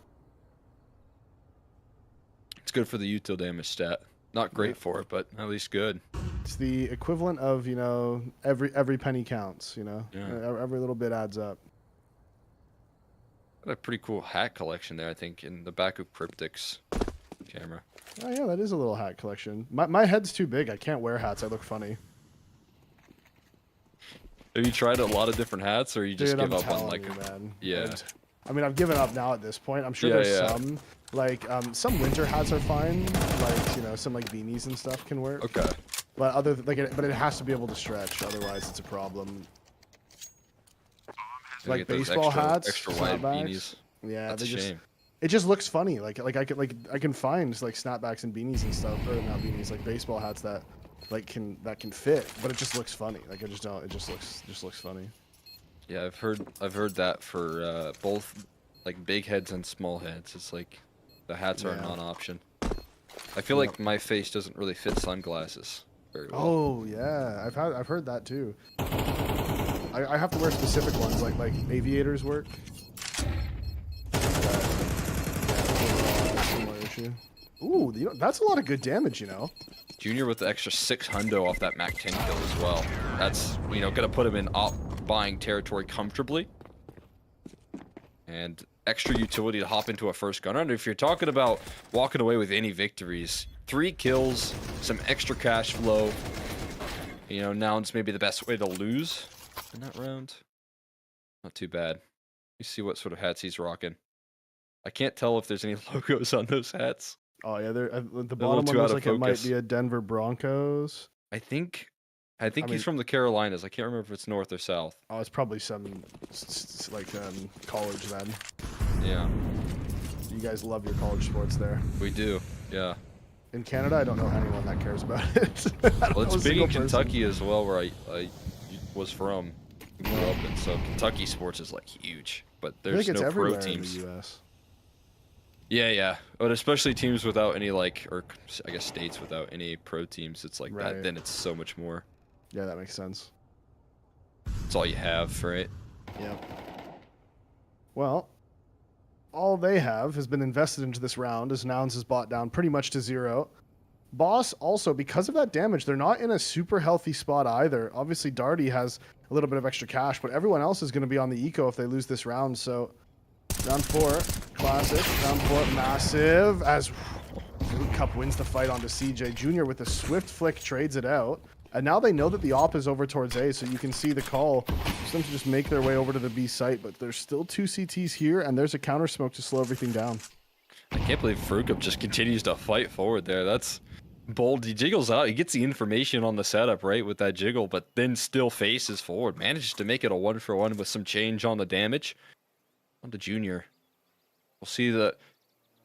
It's good for the util damage stat. Not great for it, but at least good. It's the equivalent of, you know, every penny counts, you know? Yeah. Every little bit adds up. Got a pretty cool hat collection there, I think, in the back of Cryptic's camera. Oh yeah, that is a little hat collection. My head's too big. I can't wear hats. I look funny. Have you tried a lot of different hats, or you just Dude, give I'm up on telling like? you, man. Yeah. I mean, I've given up now at this point. I'm sure Yeah, there's yeah. some, like, some winter hats are fine. Like, you know, some like beanies and stuff can work. Okay. But but it has to be able to stretch. Otherwise, it's a problem. You Like get those baseball hats, extra wide snapbacks. beanies. Yeah, That's they a just. shame. It just looks funny. I can find like snapbacks and beanies and stuff, or not beanies, like baseball hats that can fit, but it just looks funny. Like I just don't. It just looks funny. Yeah, I've heard that for both like big heads and small heads. It's like the hats are a Yeah. non-option. I feel like my face doesn't really fit sunglasses very well. Oh yeah, I've heard that too. I have to wear specific ones like aviators work. Similar issue. Ooh, you know, that's a lot of good damage, you know. Junior with the extra 6 hundo off that Mac 10 kill as well. That's, you know, gonna put him in op buying territory comfortably. And extra utility to hop into a first gun round. If you're talking about walking away with any victories, 3 kills, some extra cash flow. You know, now's maybe the best way to lose in that round. Not too bad. Let me see what sort of hats he's rocking. I can't tell if there's any logos on those hats. Oh yeah, they're the little bottom too one out looks of like it might focus. be a Denver Broncos. I think I he's mean- from the Carolinas. I can't remember if it's north or south. Oh, it's probably some college then. Yeah, You guys love your college sports there. we do. Yeah. In Canada, I don't know anyone that cares about it. I don't Well, know it's a big in single person. Kentucky as well, where I was from. Grew up in, so Kentucky sports is like huge, but I feel there's like it's no pro everywhere teams. in the U.S. Yeah, but especially teams without any or I guess states without any pro teams. It's like Right. that. Then it's so much more. Yeah, that makes sense. It's all you have, right? Yep. Well, all they have has been invested into this round as Nouns is bought down pretty much to 0. Boss also, because of that damage, they're not in a super healthy spot either. Obviously, Darty has a little bit of extra cash, but everyone else is going to be on the eco if they lose this round. So, round 4, classic. Round 4, massive. As Food Cup wins the fight onto CJ. Junior with a swift flick trades it out. And now they know that the op is over towards A, so you can see the call. For them to just make their way over to the B site, but there's still 2 CTs here, and there's a counter smoke to slow everything down. I can't believe Frukup just continues to fight forward there. That's bold. He jiggles out. He gets the information on the setup, right, with that jiggle, but then still faces forward. Manages to make it a 1-for-1 with some change on the damage. On to Junior. We'll see the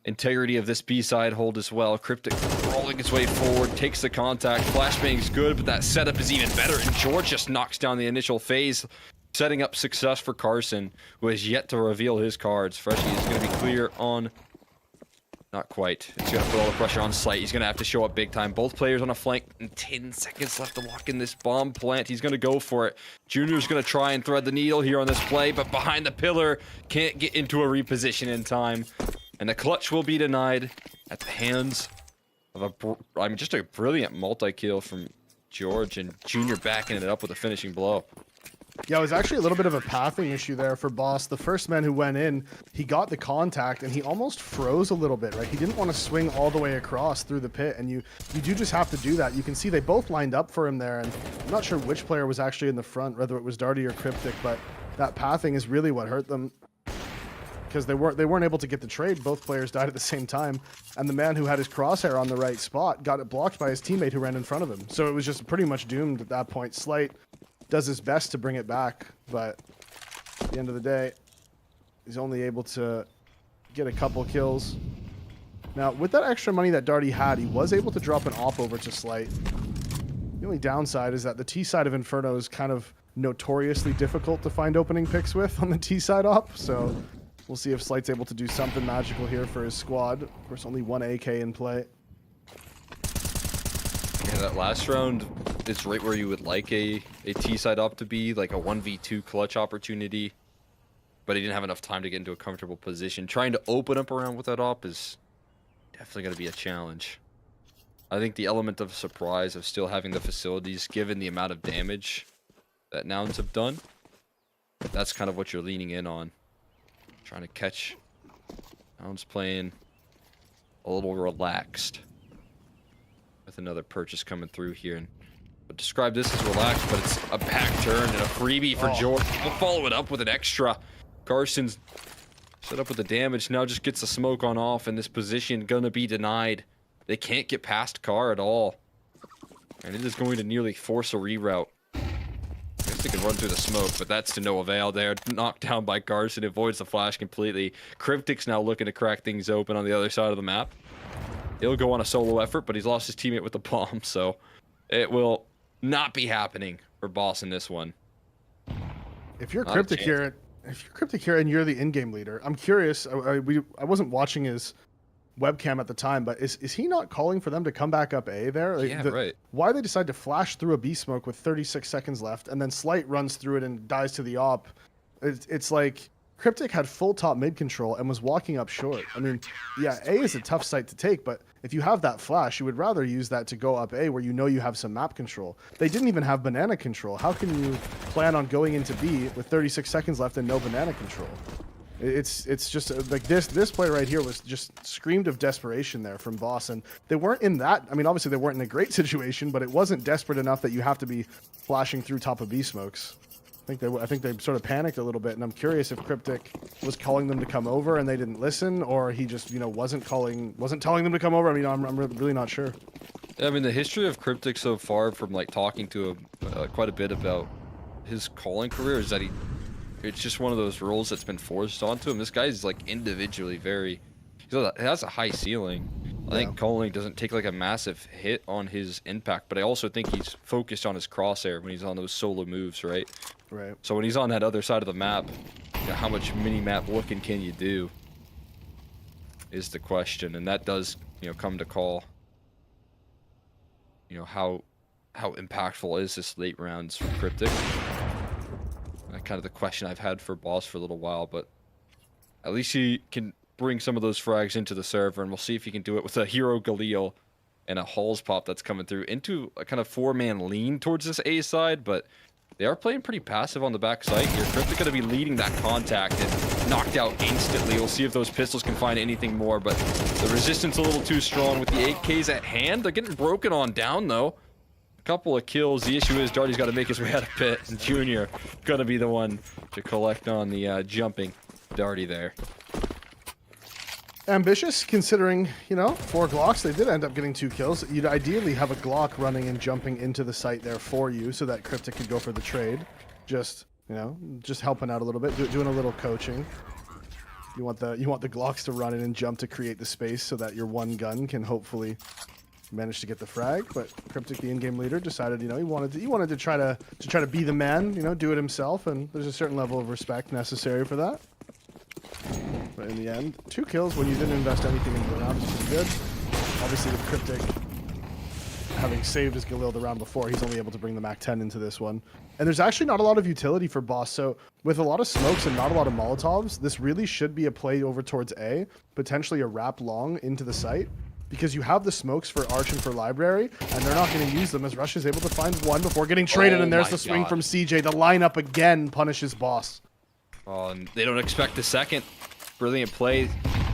integrity of this B-side hold as well. Cryptic rolling its way forward, takes the contact. Flashbang's good, but that setup is even better, and George just knocks down the initial phase, setting up success for Carson, who has yet to reveal his cards. Freshie is going to be clear on... Not quite. It's going to put all the pressure on Slight. He's going to have to show up big time. Both players on a flank, and 10 seconds left to lock in this bomb plant. He's going to go for it. Junior's going to try and thread the needle here on this play, but behind the pillar, can't get into a reposition in time. And the clutch will be denied at the hands of just a brilliant multi-kill from George, and Junior backing it up with a finishing blow. Yeah, it was actually a little bit of a pathing issue there for Boss. The first man who went in, he got the contact and he almost froze a little bit, right? He didn't want to swing all the way across through the pit, and you do just have to do that. You can see they both lined up for him there, and I'm not sure which player was actually in the front, whether it was Darty or Cryptic, but that pathing is really what hurt them. because they weren't able to get the trade. Both players died at the same time, and the man who had his crosshair on the right spot got it blocked by his teammate who ran in front of him. So it was just pretty much doomed at that point. Slight does his best to bring it back, but at the end of the day, he's only able to get a couple kills. Now, with that extra money that Darty had, he was able to drop an op over to Slight. The only downside is that the T side of Inferno is kind of notoriously difficult to find opening picks with on the T side op, so we'll see if Slight's able to do something magical here for his squad. Of course, only one AK in play. Yeah, that last round is right where you would like a T side op to be, like a 1v2 clutch opportunity, but he didn't have enough time to get into a comfortable position. Trying to open up around with that op is definitely going to be a challenge. I think the element of surprise of still having the facilities, given the amount of damage that Nouns have done, that's kind of what you're leaning in on. Trying to catch. Nouns playing a little relaxed with another purchase coming through here. And but describe this as relaxed, but it's a back turn and a freebie for George. We'll follow it up with an extra. Carson's set up with the damage, now just gets the smoke on off, and this position gonna be denied. They can't get past Car at all. And it is going to nearly force a reroute. I guess they can run through the smoke, but that's to no avail there. Knocked down by Carson, avoids the flash completely. Cryptic's now looking to crack things open on the other side of the map. He'll go on a solo effort, but he's lost his teammate with the bomb, so it will not be happening for Boss in this one. If you're Cryptic here, and you're the in-game leader, I'm curious. I wasn't watching his webcam at the time, but is he not calling for them to come back up A there? Like, yeah, right. Why they decide to flash through a B smoke with 36 seconds left, and then Slight runs through it and dies to the op? It's like Cryptic had full top mid control and was walking up short. I mean, yeah, A is a tough site to take, but if you have that flash, you would rather use that to go up A where you know you have some map control. They didn't even have banana control. How can you plan on going into B with 36 seconds left and no banana control? It's just like this play right here was just screamed of desperation there from Boss, and they weren't in that. I mean, obviously they weren't in a great situation, but it wasn't desperate enough that you have to be flashing through top of B smokes. I think they sort of panicked a little bit, and I'm curious if Cryptic was calling them to come over and they didn't listen, or he just wasn't telling them to come over. I mean, I'm really not sure. I mean, the history of Cryptic so far, from like talking to him quite a bit about his calling career, is that it's just one of those roles that's been forced onto him. This guy's like individually he has a high ceiling. I think calling doesn't take like a massive hit on his impact, but I also think he's focused on his crosshair when he's on those solo moves, right? Right. So when he's on that other side of the map, how much mini-map looking can you do is the question, and that does come to call. How impactful is this late rounds for Cryptic? Kind of the question I've had for Boss for a little while, but at least he can bring some of those frags into the server, and we'll see if he can do it with a Hero Galil and a Halls pop that's coming through into a kind of 4-man lean towards this A side, but they are playing pretty passive on the back side here. Cryptic going to be leading that contact and knocked out instantly. We'll see if those pistols can find anything more, but the resistance a little too strong with the 8Ks at hand. They're getting broken on down, though. Couple of kills. The issue is Darty's got to make his way out of pit, and Junior gonna be the one to collect on the jumping Darty there. Ambitious, considering 4 Glocks. They did end up getting 2 kills. You'd ideally have a Glock running and jumping into the site there for you, so that Cryptic could go for the trade. Just helping out a little bit, doing a little coaching. You want the Glocks to run in and jump to create the space, so that your one gun can hopefully managed to get the frag, but Cryptic, the in-game leader, decided he wanted to try to be the man, do it himself, and there's a certain level of respect necessary for that. But in the end, 2 kills when you didn't invest anything into the round is pretty good. Obviously, with Cryptic having saved his Galil the round before, he's only able to bring the Mac 10 into this one. And there's actually not a lot of utility for Boss, so with a lot of smokes and not a lot of Molotovs, this really should be a play over towards A, potentially a wrap long into the site, because you have the smokes for Arch and for Library, and they're not going to use them as Rush is able to find one before getting traded, and there's the swing from CJ. The lineup again punishes Boss. Oh, and they don't expect the second. Brilliant play.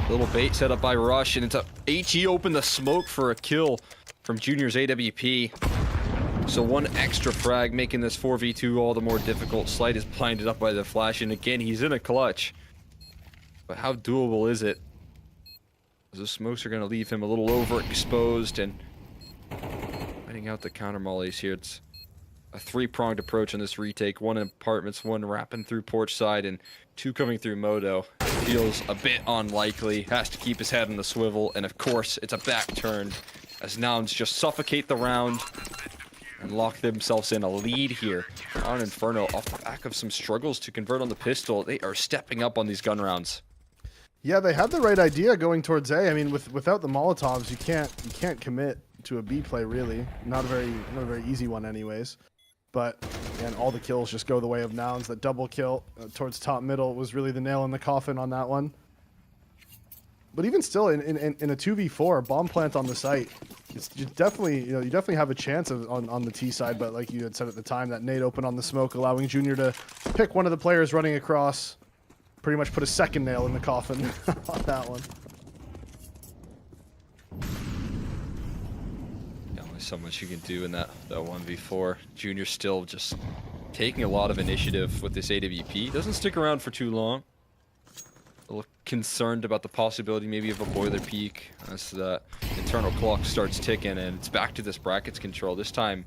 Little bait set up by Rush, and it's HE opened the smoke for a kill from Junior's AWP. So one extra frag, making this 4v2 all the more difficult. Slight is blinded up by the flash, and again, he's in a clutch. But how doable is it? The smokes are going to leave him a little overexposed, and finding out the counter mollies here. It's a three-pronged approach on this retake. One in apartments, one wrapping through porch side, and two coming through Moto. Feels a bit unlikely. Has to keep his head on the swivel, and of course, it's a back turn as Nouns just suffocate the round and lock themselves in a lead here. On Inferno, off the back of some struggles to convert on the pistol, they are stepping up on these gun rounds. Yeah, they had the right idea going towards A. I mean, without the Molotovs, you can't commit to a B play really. Not a very easy one, anyways. But again, all the kills just go the way of Nouns. That double kill towards top middle was really the nail in the coffin on that one. But even still, in a 2v4, bomb plant on the site, it's definitely you definitely have a chance on the T side. But like you had said at the time, that nade open on the smoke, allowing Junior to pick one of the players running across. Pretty much put a second nail in the coffin on that one. Yeah, only so much you can do in that 1v4. Junior still just taking a lot of initiative with this AWP. Doesn't stick around for too long. A little concerned about the possibility maybe of a boiler peak as the internal clock starts ticking, and it's back to this brackets control. This time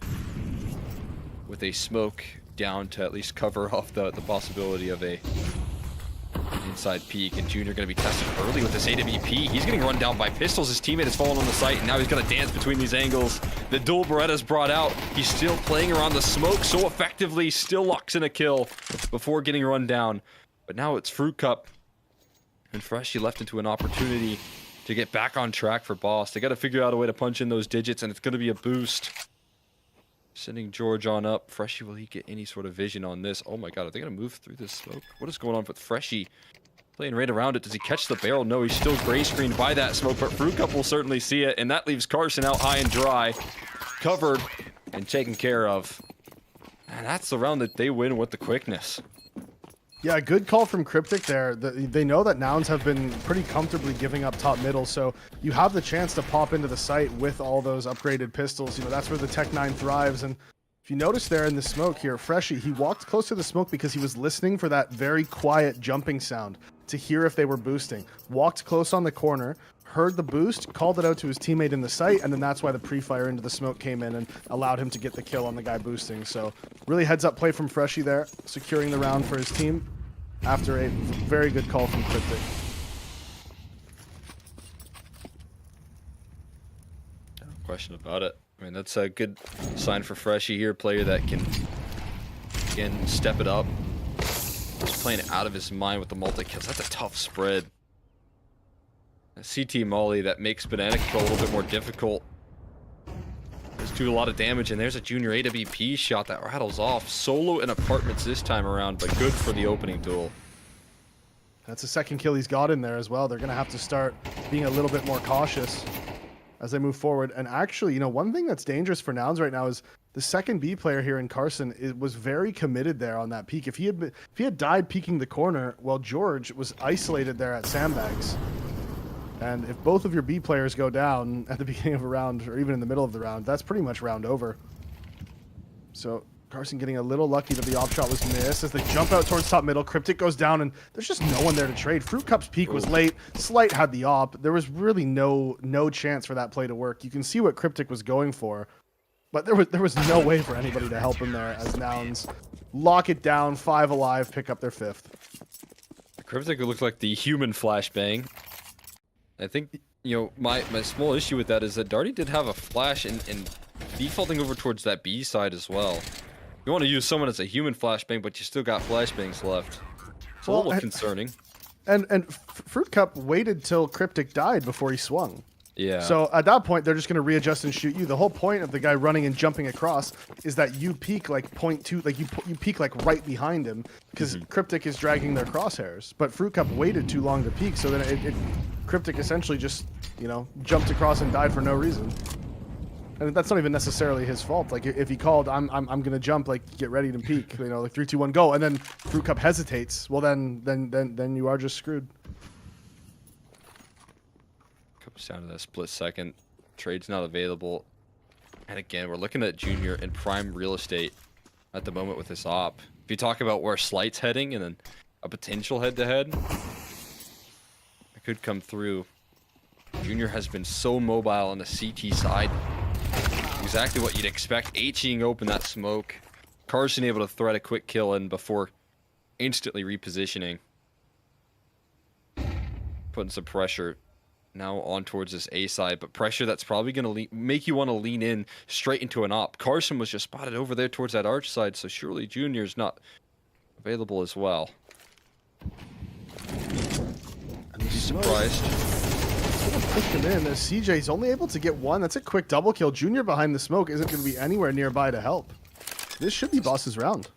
with a smoke down to at least cover off the possibility of a inside peak, and Junior going to be tested early with this AWP. He's getting run down by pistols. His teammate has fallen on the site, and now he's going to dance between these angles. The dual Beretta's brought out. He's still playing around the smoke so effectively, still locks in a kill before getting run down. But now it's Fruit Cup and Freshie left into an opportunity to get back on track for Boss. They got to figure out a way to punch in those digits, and it's going to be a boost. Sending George on up. Freshie, will he get any sort of vision on this? Oh my god, are they going to move through this smoke? What is going on with Freshie? Playing right around it. Does he catch the barrel? No, he's still gray screened by that smoke, but Fruit Cup will certainly see it, and that leaves Carson out high and dry, covered and taken care of. And that's the round that they win with the quickness. Yeah, good call from Cryptic there. They know that Nouns have been pretty comfortably giving up top middle, so you have the chance to pop into the site with all those upgraded pistols. You know, that's where the Tech 9 thrives. And if you notice there in the smoke here, Freshie, he walked close to the smoke because he was listening for that very quiet jumping sound to hear if they were boosting. Walked close on the corner, heard the boost, called it out to his teammate in the site, and then that's why the pre-fire into the smoke came in and allowed him to get the kill on the guy boosting. So really heads up play from Freshie there, securing the round for his team after a very good call from Cryptic. No question about it. I mean, that's a good sign for Freshie here, player that can again step it up. Just playing out of his mind with the multi-kills. That's a tough spread. A CT Molly that makes banana control a little bit more difficult. Does do a lot of damage, and there's a Junior AWP shot that rattles off. Solo and apartments this time around, but good for the opening duel. That's the second kill he's got in there as well. They're going to have to start being a little bit more cautious as they move forward. And actually, you know, one thing that's dangerous for Nouns right now is the second B player here in Carson was very committed there on that peak. If he had died peeking the corner, well, George was isolated there at sandbags. And if both of your B players go down at the beginning of a round, or even in the middle of the round, that's pretty much round over. So Carson getting a little lucky that the op shot was missed as they jump out towards top middle. Cryptic goes down, and there's just no one there to trade. Fruit Cup's peak was late. Slight had the op. There was really no chance for that play to work. You can see what Cryptic was going for, but there was no way for anybody to help him there as Nouns lock it down, 5 alive, pick up their 5th. Cryptic looked like the human flashbang. I think, you know, my small issue with that is that Darty did have a flash and defaulting over towards that B side as well. You want to use someone as a human flashbang, but you still got flashbangs left. It's a little concerning. And Fruit Cup waited till Cryptic died before he swung. Yeah. So at that point, they're just going to readjust and shoot you. The whole point of the guy running and jumping across is that you peek like 0.2, like you peek like right behind him because Cryptic is dragging their crosshairs. But Fruit Cup waited too long to peek, so then Cryptic essentially just, you know, jumped across and died for no reason. And that's not even necessarily his fault. Like if he called, I'm gonna jump, like get ready to peek, you know, like 3, 2, 1, go, and then Fruit Cup hesitates. Well, then you are just screwed. Comes down to that split second. Trade's not available. And again, we're looking at Junior in prime real estate at the moment with this op. If you talk about where Slight's heading and then a potential head-to-head, could come through. Junior has been so mobile on the CT side. Exactly what you'd expect. Hing open that smoke. Carson able to thread a quick kill in before instantly repositioning. Putting some pressure now on towards this A side, but pressure that's probably going to make you want to lean in straight into an op. Carson was just spotted over there towards that arch side, so surely Junior's not available as well. And the Surprised. Pushed him in. As CJ's only able to get one. That's a quick double kill. Junior behind the smoke isn't going to be anywhere nearby to help. This should be Boss's round.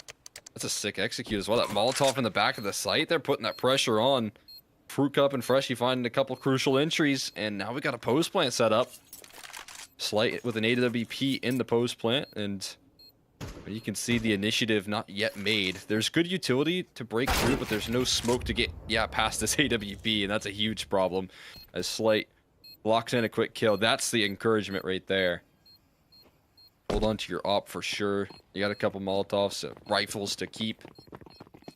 That's a sick execute as well. That Molotov in the back of the site, they're putting that pressure on. Fruit Cup and Freshy finding a couple crucial entries, and now we got a post plant set up. Slight with an AWP in the post plant, and you can see the initiative not yet made. There's good utility to break through, but there's no smoke to get past this AWP, and that's a huge problem. As Slight locks in a quick kill, that's the encouragement right there. Hold on to your op for sure. You got a couple Molotovs, rifles to keep.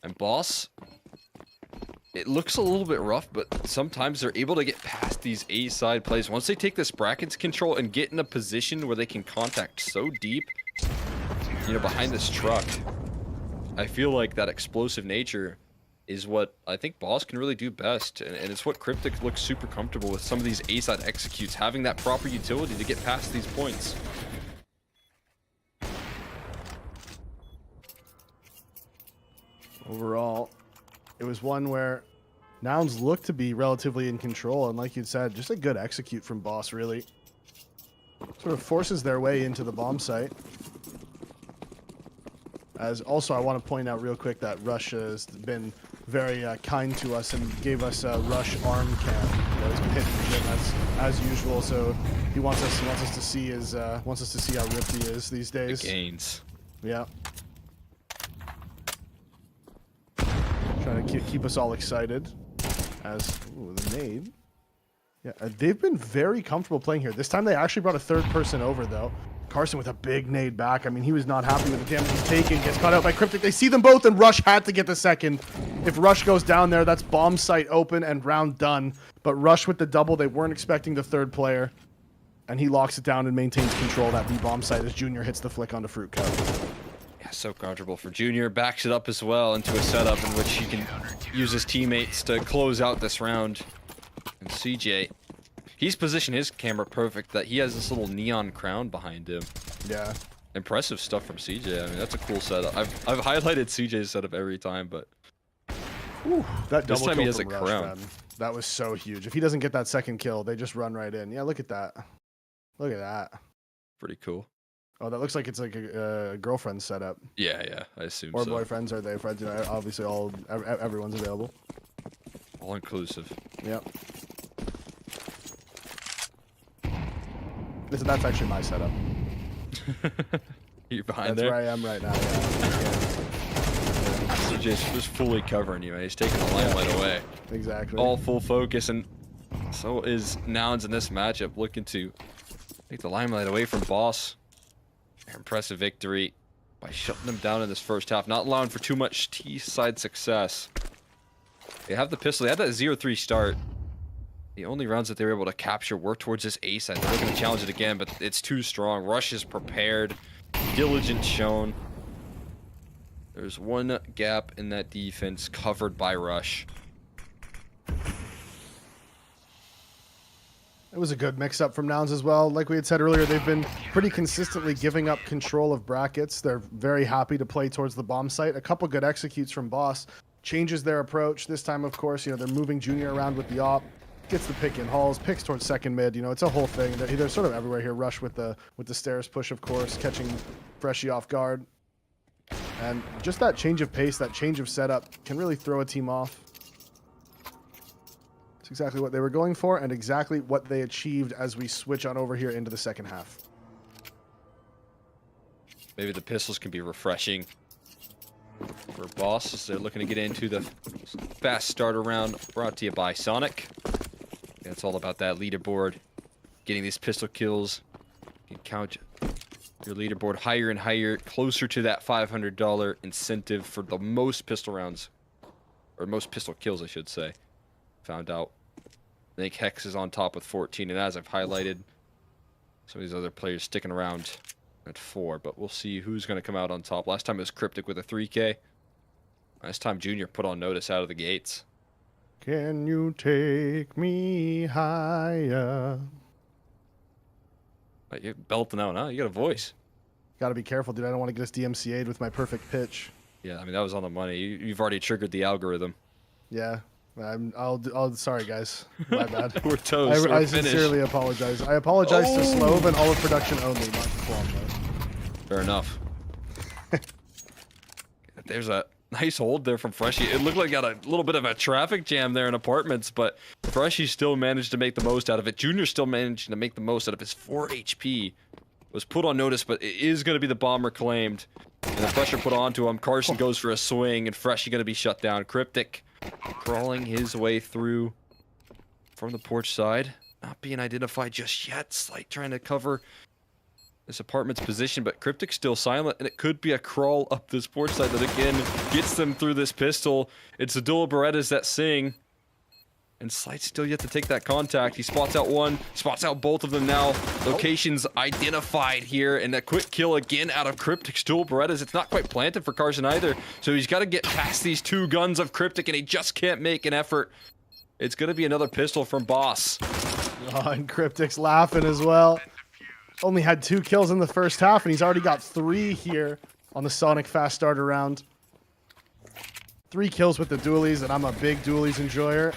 And Boss, it looks a little bit rough, but sometimes they're able to get past these A-side plays. Once they take this brackets control and get in a position where they can contact so deep, you know, behind this truck, I feel like that explosive nature is what I think Boss can really do best. And it's what Cryptic looks super comfortable with, some of these A-side executes, having that proper utility to get past these points. Overall, it was one where Nouns looked to be relatively in control, and like you said, just a good execute from Boss, really. Sort of forces their way into the bomb site. As also, I want to point out real quick that Rush has been very kind to us and gave us a Rush arm cam that has been hitting the gym as usual. So he wants us to see how ripped he is these days. The gains. Yeah. Trying to keep us all excited. As the nade. Yeah, they've been very comfortable playing here. This time they actually brought a third person over though. Carson with a big nade back. I mean, he was not happy with the damage he's taken. Gets caught out by Cryptic. They see them both, and Rush had to get the second. If Rush goes down there, that's bomb site open and round done. But Rush with the double, they weren't expecting the third player. And he locks it down and maintains control of that B bomb site as Junior hits the flick onto Fruit Cup. Yeah, so comfortable for Junior. Backs it up as well into a setup in which he can use his teammates to close out this round. And CJ, he's positioned his camera perfect that he has this little neon crown behind him. Yeah. Impressive stuff from CJ. I mean, that's a cool setup. I've highlighted CJ's setup every time, but That this double time kill he has a from Rush, crown. man. That was so huge. If he doesn't get that second kill, they just run right in. Yeah, look at that. Look at that. Pretty cool. Oh, that looks like it's like a girlfriend setup. Yeah, I assume Or so. boyfriends, are they friends? You know, obviously, everyone's available. All inclusive. Yep. Listen, that's actually my setup. You're behind That's there? where I am right now. Yeah. CJ's just fully covering you, man. He's taking the limelight away. Exactly. All full focus, and so is Nouns in this matchup, looking to take the limelight away from Boss. Impressive victory by shutting them down in this first half, not allowing for too much T-side success. They have the pistol. They had that 0-3 start. The only rounds that they were able to capture work towards this A side. They're looking to challenge it again, but it's too strong. Rush is prepared. Diligence shown. There's one gap in that defense covered by Rush. It was a good mix-up from Nouns as well. Like we had said earlier, they've been pretty consistently giving up control of brackets. They're very happy to play towards the bomb site. A couple good executes from Boss. Changes their approach. This time, of course, you know, they're moving Junior around with the op. Gets the pick in hauls, picks towards second mid. You know, it's a whole thing. They're sort of everywhere here. Rush with the stairs push, of course, catching Freshy off guard. And just that change of pace, that change of setup can really throw a team off. It's exactly what they were going for and exactly what they achieved as we switch on over here into the second half. Maybe the pistols can be refreshing for Boss as they're looking to get into the fast starter round brought to you by Sonic. Yeah, it's all about that leaderboard. Getting these pistol kills. You can count your leaderboard higher and higher, closer to that $500 incentive for the most pistol rounds. Or most pistol kills, I should say. Found out I think Hex is on top with 14, and as I've highlighted, some of these other players sticking around at 4, but we'll see who's going to come out on top. Last time it was Cryptic with a 3K. Last time Junior put on notice out of the gates. Can you take me higher? You're belting out, huh? You got a voice. Got to be careful, dude. I don't want to get us DMCA'd with my perfect pitch. Yeah, I mean, that was on the money. You've already triggered the algorithm. Yeah. Sorry, guys. My bad. We're toast. I sincerely apologize. I apologize to Slove and all of production only, not to Flom, though. Fair enough. There's a nice hold there from Freshie. It looked like got a little bit of a traffic jam there in apartments, but Freshie still managed to make the most out of it. Junior still managed to make the most out of his 4 HP. Was put on notice, but it is going to be the bomber claimed. And the pressure put onto him. Carson goes for a swing, and Freshie going to be shut down. Cryptic crawling his way through from the porch side. Not being identified just yet. Slight trying to cover this apartment's position, but Cryptic's still silent, and it could be a crawl up this porch side that again gets them through this pistol. It's the dual Berettas that sing. And Slight's still yet to take that contact. He spots out one, spots out both of them now. Locations identified here, and a quick kill again out of Cryptic's dual Berettas. It's not quite planted for Carson either, so he's got to get past these 2 guns of Cryptic, and he just can't make an effort. It's going to be another pistol from Boss. Oh, and Cryptic's laughing as well. Only had 2 kills in the first half, and he's already got 3 here on the Sonic Fast Starter round. 3 kills with the dualies, and I'm a big dualies enjoyer.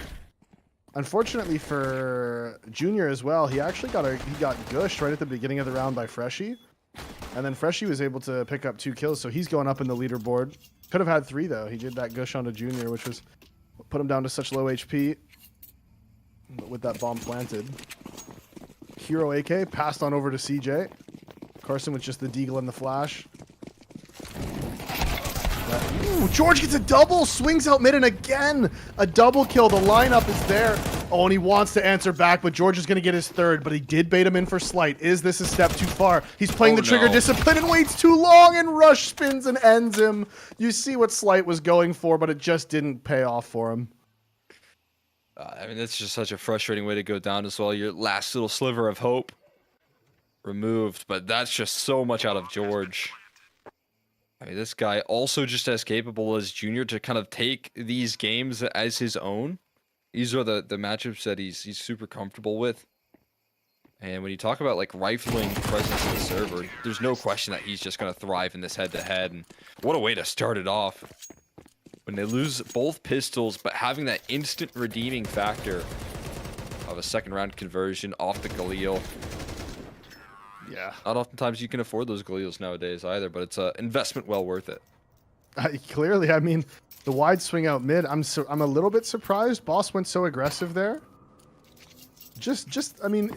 Unfortunately for Junior as well, he actually got gushed right at the beginning of the round by Freshie. And then Freshie was able to pick up 2 kills, so he's going up in the leaderboard. Could have had 3 though. He did that gush onto Junior, which was put him down to such low HP. But with that bomb planted. Hero AK passed on over to CJ. Carson with just the deagle and the flash. Ooh, George gets a double, swings out mid, and again, a double kill. The lineup is there. Oh, and he wants to answer back, but George is going to get his 3rd, but he did bait him in for Slight. Is this a step too far? He's playing the trigger discipline and waits too long, and Rush spins and ends him. You see what Slight was going for, but it just didn't pay off for him. I mean, that's just such a frustrating way to go down as well. Your last little sliver of hope removed, but that's just so much out of George. I mean, this guy also just as capable as Junior to kind of take these games as his own. These are the matchups that he's super comfortable with. And when you talk about like rifling presence in the server, there's no question that he's just going to thrive in this head-to-head. And what a way to start it off. When they lose both pistols, but having that instant redeeming factor of a 2nd round conversion off the Galil. Yeah. Not oftentimes you can afford those Galils nowadays either, but it's an investment well worth it. Clearly, I mean, the wide swing out mid, I'm a little bit surprised. Boss went so aggressive there. I mean,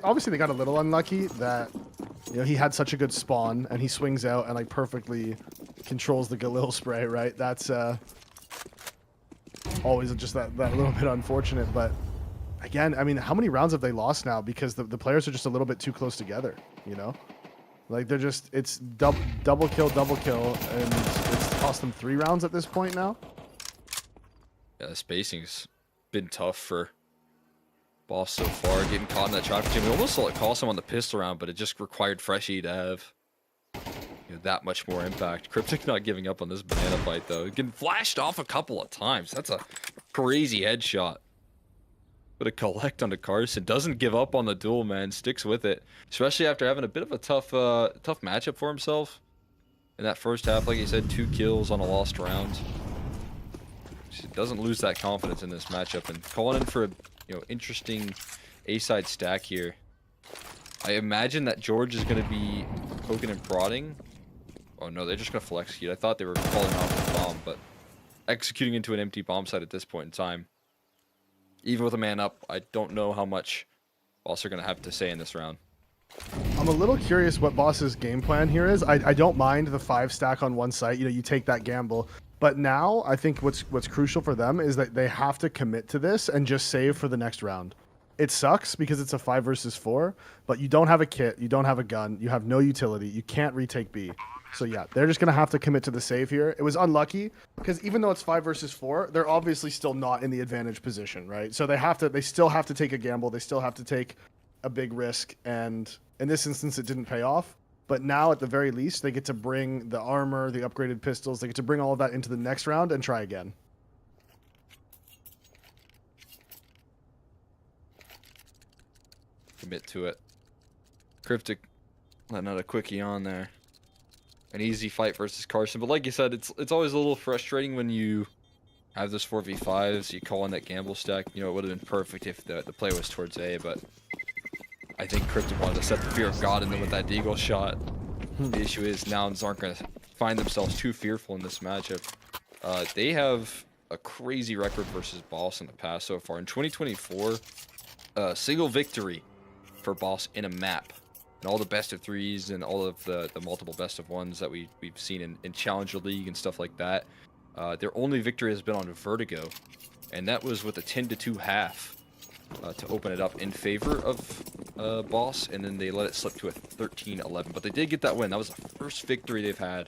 obviously they got a little unlucky that, you know, he had such a good spawn and he swings out and like perfectly controls the Galil spray, right? That's always just that little bit unfortunate. But again, I mean, how many rounds have they lost now? Because the players are just a little bit too close together, you know? Like it's double kill, and it's cost them 3 rounds at this point now. Yeah, the spacing's been tough for Boss so far, getting caught in that traffic jam. We almost saw it cost him on the pistol round, but it just required Freshie to have, you know, that much more impact. Cryptic not giving up on this banana fight though. Getting flashed off a couple of times. That's a crazy headshot. But a collect onto Carson. Doesn't give up on the duel, man. Sticks with it. Especially after having a bit of a tough matchup for himself. In that first half, like he said, 2 kills on a lost round. He doesn't lose that confidence in this matchup. And calling in for a interesting A-side stack here. I imagine that George is going to be poking and prodding. Oh no, they're just going to full execute. I thought they were falling off the bomb, but executing into an empty bomb site at this point in time. Even with a man up, I don't know how much Boss are going to have to say in this round. I'm a little curious what Boss's game plan here is. I don't mind the 5 stack on one site. You know, you take that gamble. But now I think what's crucial for them is that they have to commit to this and just save for the next round. It sucks because it's a 5 versus 4, but you don't have a kit, you don't have a gun, you have no utility, you can't retake B. So yeah, they're just gonna have to commit to the save here. It was unlucky because even though it's 5 versus 4, they're obviously still not in the advantage position, right? So they still have to take a gamble. They still have to take a big risk, and in this instance, it didn't pay off. But now, at the very least, they get to bring the armor, the upgraded pistols. They get to bring all of that into the next round and try again. Commit to it. Cryptic letting out a quickie on there. An easy fight versus Carson, but like you said, it's always a little frustrating when you have those 4v5s. You call in that gamble stack. You know, it would have been perfect if the play was towards A, but I think Cryptic wanted to set the fear of God in them with that deagle shot. The issue is Nouns aren't going to find themselves too fearful in this matchup. They have a crazy record versus Boss in the past so far. In 2024, a single victory for Boss in a map. And all the best of threes and all of the multiple best of ones that we've seen in Challenger League and stuff like that. Their only victory has been on Vertigo, and that was with a 10-2 half to open it up in favor of Boss, and then they let it slip to a 13-11. But they did get that win. That was the first victory they've had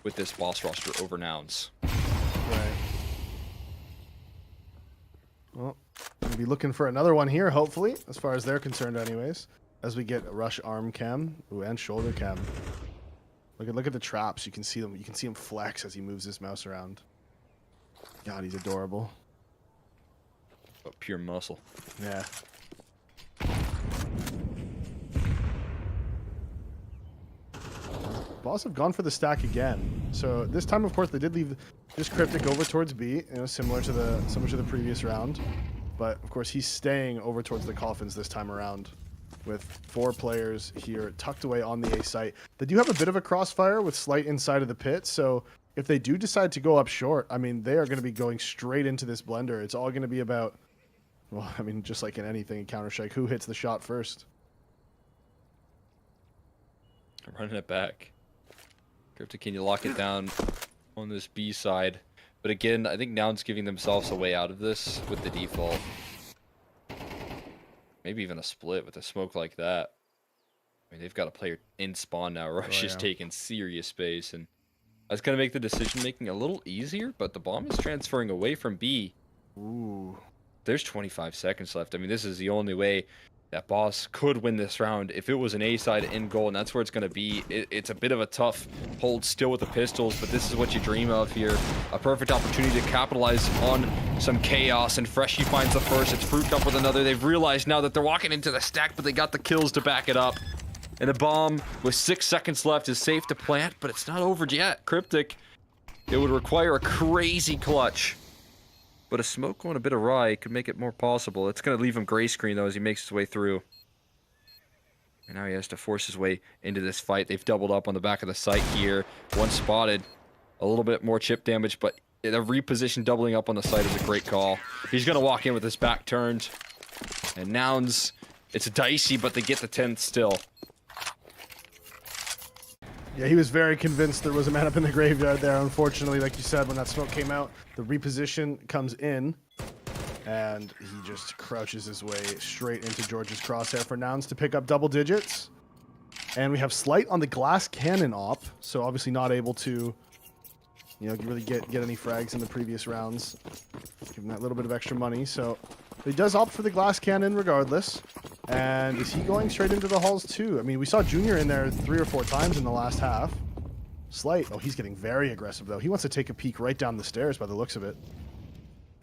with this Boss roster over Nouns. Right. Well, we'll be looking for another one here, hopefully, as far as they're concerned anyways. As we get rush arm cam, and shoulder cam. Look at the traps. You can see them. You can see him flex as he moves his mouse around. God, he's adorable. Oh, pure muscle. Yeah. Boss have gone for the stack again. So this time, of course, they did leave this Cryptic over towards B. You know, similar to the previous round. But of course, he's staying over towards the coffins this time around, with 4 players here tucked away on the A site. They do have a bit of a crossfire with Slight inside of the pit, so if they do decide to go up short, I mean, they are going to be going straight into this blender. It's all going to be about, well, I mean, just like in anything in Counter-Strike, who hits the shot first? Running it back. Cryptic, can you lock it down on this B side? But again, I think Nouns giving themselves a way out of this with the default. Maybe even a split with a smoke like that. I mean, they've got a player in spawn now. Rush is taking serious space, and that's going to make the decision-making a little easier, but the bomb is transferring away from B. Ooh. There's 25 seconds left. I mean, this is the only way that Boss could win this round if it was an A side in goal, and that's where it's going to be. It's a bit of a tough hold still with the pistols, but this is what you dream of here. A perfect opportunity to capitalize on some chaos, and Freshie finds the first. It's Fruit Cup with another. They've realized now that they're walking into the stack, but they got the kills to back it up. And the bomb, with 6 seconds left, is safe to plant, but it's not over yet. Cryptic, it would require a crazy clutch. But a smoke going a bit awry could make it more possible. It's going to leave him gray screen, though, as he makes his way through. And now he has to force his way into this fight. They've doubled up on the back of the site here. One spotted. A little bit more chip damage, but the reposition doubling up on the site is a great call. He's going to walk in with his back turned. And Nouns, it's dicey, but they get the 10th still. Yeah, he was very convinced there was a man up in the graveyard there. Unfortunately, like you said, when that smoke came out, the reposition comes in, and he just crouches his way straight into George's crosshair for Nouns to pick up double digits. And we have Slight on the glass cannon op, so obviously not able to, you know, really get any frags in the previous rounds. Give him that little bit of extra money, so he does opt for the glass cannon regardless. And is he going straight into the halls too? I mean, we saw Junior in there 3 or 4 times in the last half. Slight, oh, he's getting very aggressive though. He wants to take a peek right down the stairs by the looks of it.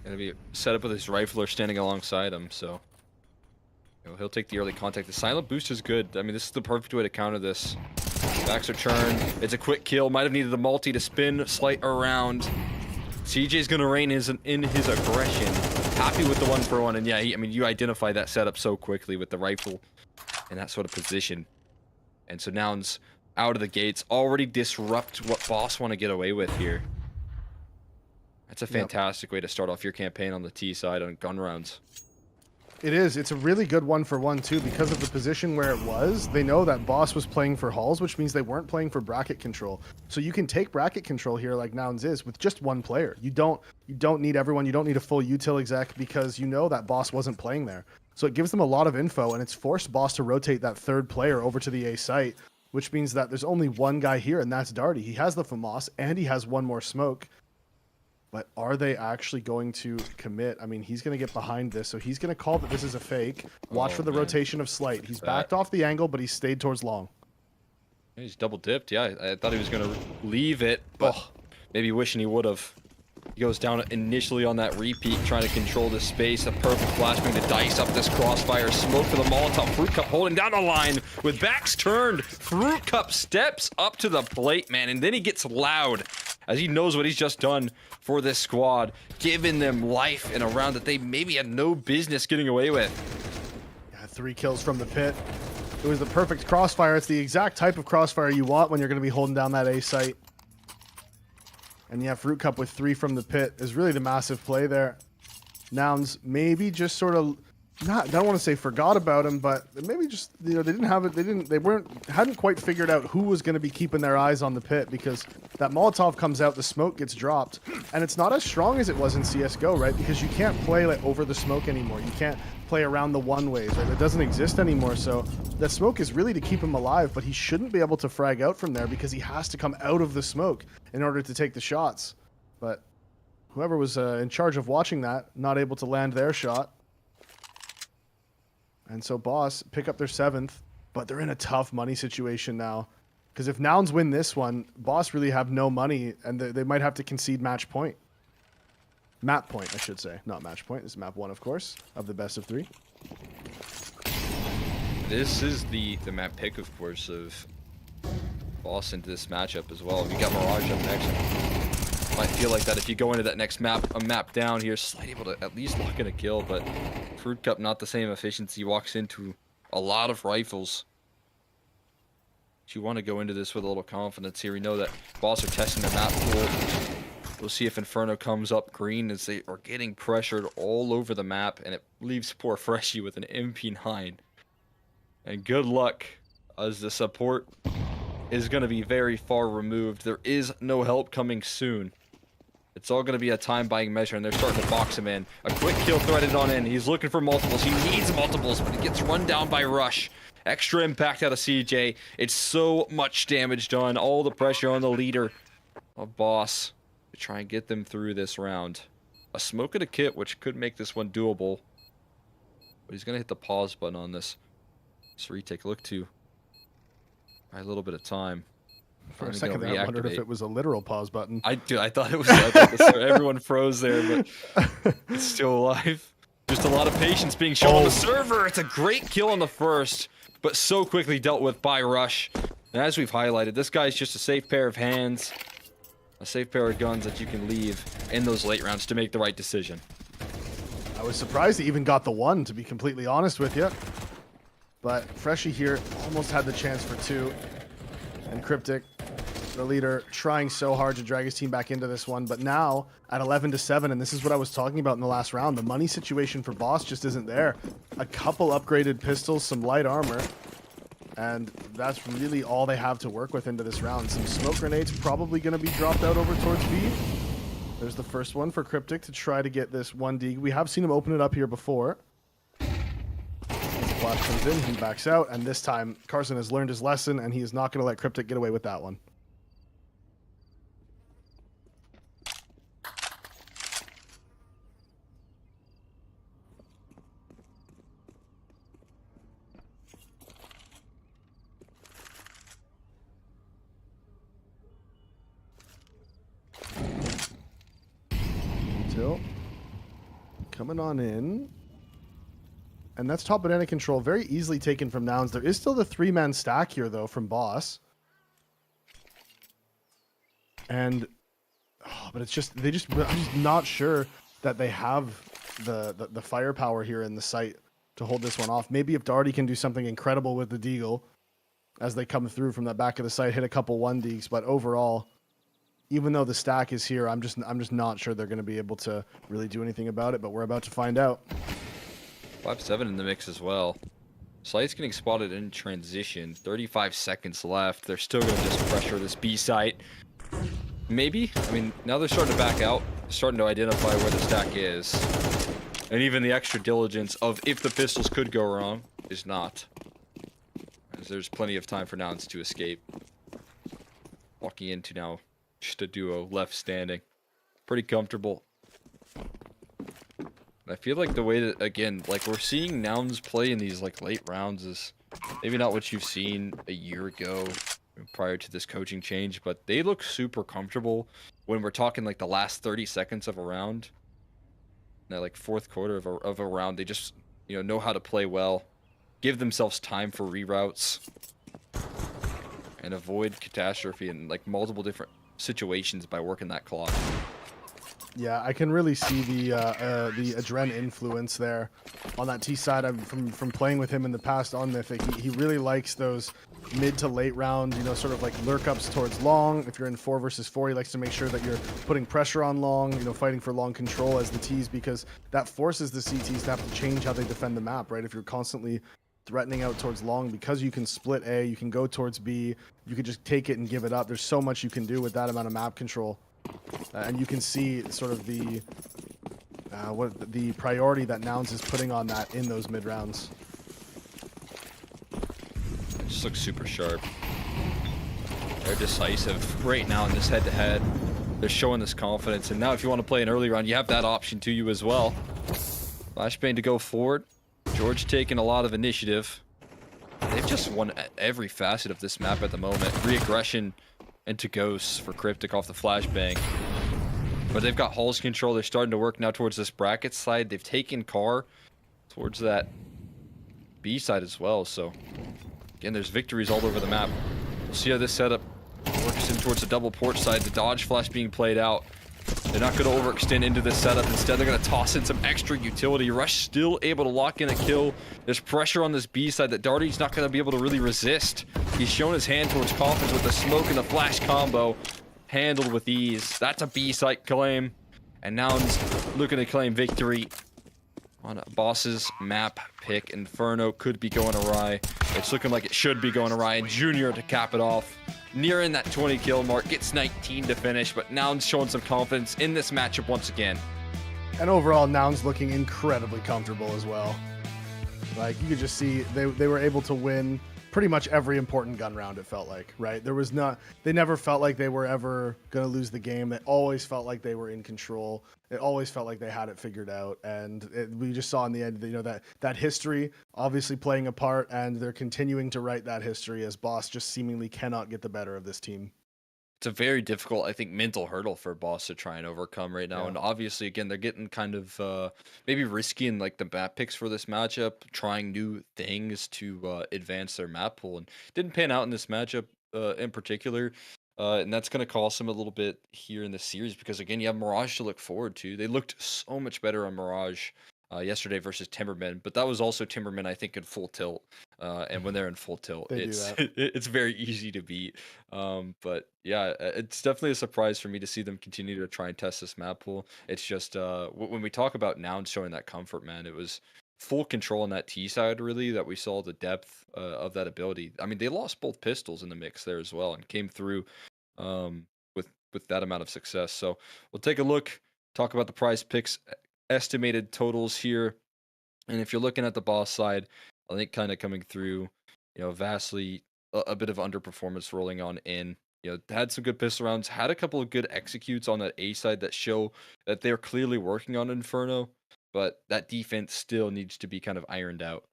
Gonna be set up with his rifler standing alongside him, so he'll take the early contact. The silent boost is good. I mean, this is the perfect way to counter this. Backs are turned. It's a quick kill. Might have needed the multi to spin Slight around. CJ's gonna rein in his aggression. Happy with the 1-for-1, and yeah, I mean, you identify that setup so quickly with the rifle in that sort of position. And so Nouns out of the gates already disrupt what Boss want to get away with here. That's a fantastic way to start off your campaign on the T side on gun rounds. It is. It's a really good 1-for-1 too, because of the position where it was. They know that Boss was playing for halls, which means they weren't playing for bracket control. So you can take bracket control here, like Nouns is, with just one player. You don't need everyone. You don't need a full util exec, because you know that Boss wasn't playing there. So it gives them a lot of info, and it's forced Boss to rotate that 3rd player over to the A site. which means that there's only one guy here, and that's Darty. He has the FAMAS, and he has one more smoke. But are they actually going to commit? I mean, he's going to get behind this, so he's going to call that this is a fake. Watch for the rotation of Slight. He's backed off the angle, but he stayed towards long. He's double dipped. Yeah, I thought he was going to leave it, but maybe wishing he would have. He goes down initially on that repeat, trying to control the space. A perfect flashbang to dice up this crossfire. Smoke for the Molotov. Fruit Cup holding down the line with backs turned. Fruit Cup steps up to the plate, man, and then he gets loud as he knows what he's just done for this squad, giving them life in a round that they maybe had no business getting away with. Yeah, 3 kills from the pit. It was the perfect crossfire. It's the exact type of crossfire you want when you're going to be holding down that A site. And yeah, Fruit Cup with 3 from the pit is really the massive play there. Nouns maybe just sort of I don't want to say forgot about him, but maybe just, you know, they hadn't quite figured out who was going to be keeping their eyes on the pit, because that Molotov comes out, the smoke gets dropped, and it's not as strong as it was in CSGO, right? Because you can't play like over the smoke anymore. You can't play around the one ways, right? It doesn't exist anymore. So that smoke is really to keep him alive, but he shouldn't be able to frag out from there because he has to come out of the smoke in order to take the shots. But whoever was in charge of watching that, not able to land their shot. And so Boss pick up their 7th, but they're in a tough money situation now. Because if Nouns win this one, Boss really have no money, and they might have to concede match point. Map point, I should say. Not match point. This is map 1, of course, of the best of 3. This is the map pick, of course, of Boss into this matchup as well. You got Mirage up next. Might feel like that if you go into that next map, a map down here, Slight able to at least lock in a kill, but Fruit Cup not the same efficiency. Walks into a lot of rifles. But you want to go into this with a little confidence here. We know that Boss are testing the map pool. We'll see if Inferno comes up green as they are getting pressured all over the map, and it leaves poor Freshie with an MP9. And good luck, as the support is going to be very far removed. There is no help coming soon. It's all going to be a time-buying measure, and they're starting to box him in. A quick kill threaded on in. He's looking for multiples. He needs multiples, but he gets run down by Rush. Extra impact out of CJ. It's so much damage done. All the pressure on the leader of Boss to try and get them through this round. A smoke and a kit, which could make this one doable. But he's going to hit the pause button on this. So retake, look to buy a little bit of time. For a second there, I wondered if it was a literal pause button. I thought it was. I thought everyone froze there, but it's still alive. Just a lot of patience being shown on the server. It's a great kill on the first, but so quickly dealt with by Rush. And as we've highlighted, this guy's just a safe pair of hands, a safe pair of guns that you can leave in those late rounds to make the right decision. I was surprised he even got the 1, to be completely honest with you. But Freshie here almost had the chance for 2. And Cryptic, the leader, trying so hard to drag his team back into this one. But now, at 11-7, and this is what I was talking about in the last round, the money situation for Boss just isn't there. A couple upgraded pistols, some light armor, and that's really all they have to work with into this round. Some smoke grenades probably going to be dropped out over towards B. There's the first one for Cryptic to try to get this 1D. We have seen him open it up here before. Flash comes in, he backs out, and this time Carson has learned his lesson, and he is not going to let Cryptic get away with that one. Until coming on in. And that's top banana control, very easily taken from Nouns. There is still the 3-man stack here, though, from Boss. And, but it's just, I'm just not sure that they have the firepower here in the site to hold this one off. Maybe if Darty can do something incredible with the Deagle as they come through from the back of the site, hit a couple 1Ds, but overall, even though the stack is here, I'm just not sure they're going to be able to really do anything about it, but we're about to find out. 5-7 in the mix as well. Slight's getting spotted in transition. 35 seconds left. They're still going to just pressure this B site. Maybe? I mean, now they're starting to back out. Starting to identify where the stack is. And even the extra diligence of if the pistols could go wrong is not. As there's plenty of time for Nouns to escape. Walking into now just a duo left standing. Pretty comfortable. I feel like the way that, again, like we're seeing Nouns play in these like late rounds is maybe not what you've seen a year ago prior to this coaching change, but they look super comfortable when we're talking like the last 30 seconds of a round. That like fourth quarter of a round, they just, know how to play well, give themselves time for reroutes, and avoid catastrophe in like multiple different situations by working that clock. Yeah, I can really see the Adren influence there on that T side. From playing with him in the past on Mythic, he really likes those mid to late round, sort of like lurk ups towards long. If you're in 4 versus 4, he likes to make sure that you're putting pressure on long, fighting for long control as the Ts, because that forces the CTs to have to change how they defend the map, right? If you're constantly threatening out towards long, because you can split A, you can go towards B, you could just take it and give it up. There's so much you can do with that amount of map control. And you can see sort of the priority that Nouns is putting on that in those mid rounds. It just looks super sharp. They're decisive right now in this head-to-head. They're showing this confidence, and now if you want to play an early round, you have that option to you as well. Flashbang to go forward. George taking a lot of initiative. They've just won every facet of this map at the moment. Re-aggression into Ghosts for Cryptic off the flashbang. But they've got Hull's control. They're starting to work now towards this bracket side. They've taken Car towards that B side as well. So, again, there's victories all over the map. We'll see how this setup works in towards the double porch side. The dodge flash being played out. They're not going to overextend into this setup. Instead, they're going to toss in some extra utility. Rush still able to lock in a kill. There's pressure on this B side that Darty's not going to be able to really resist. He's shown his hand towards Coffins with the smoke and the flash combo. Handled with ease. That's a B site claim. And now he's looking to claim victory on a Boss's map pick. Inferno could be going awry. It's looking like it should be going awry. And Junior to cap it off. Nearing that 20 kill mark, gets 19 to finish, but Nouns showing some confidence in this matchup once again. And overall, Nouns looking incredibly comfortable as well. Like, you could just see they were able to win pretty much every important gun round, it felt like, right? They never felt like they were ever going to lose the game. They always felt like they were in control. It always felt like they had it figured out. And we just saw in the end, that history obviously playing a part, and they're continuing to write that history as Boss just seemingly cannot get the better of this team. It's a very difficult, I think, mental hurdle for Boss to try and overcome right now. Yeah. And obviously, again, they're getting kind of maybe risky in like the map picks for this matchup, trying new things to advance their map pool, and didn't pan out in this matchup in particular. And that's going to cost them a little bit here in the series because, again, you have Mirage to look forward to. They looked so much better on Mirage yesterday versus Timberman, but that was also Timberman, I think, in full tilt. And when they're in full tilt, it's very easy to beat. But yeah, it's definitely a surprise for me to see them continue to try and test this map pool. It's just when we talk about Nouns showing that comfort, man, it was full control on that T side, really, that we saw the depth of that ability. I mean, they lost both pistols in the mix there as well and came through with that amount of success. So we'll take a look, talk about the PrizePicks estimated totals here. And if you're looking at the Boss side, I think kind of coming through, vastly a bit of underperformance rolling on in. Had some good pistol rounds, had a couple of good executes on that A side that show that they're clearly working on Inferno, but that defense still needs to be kind of ironed out.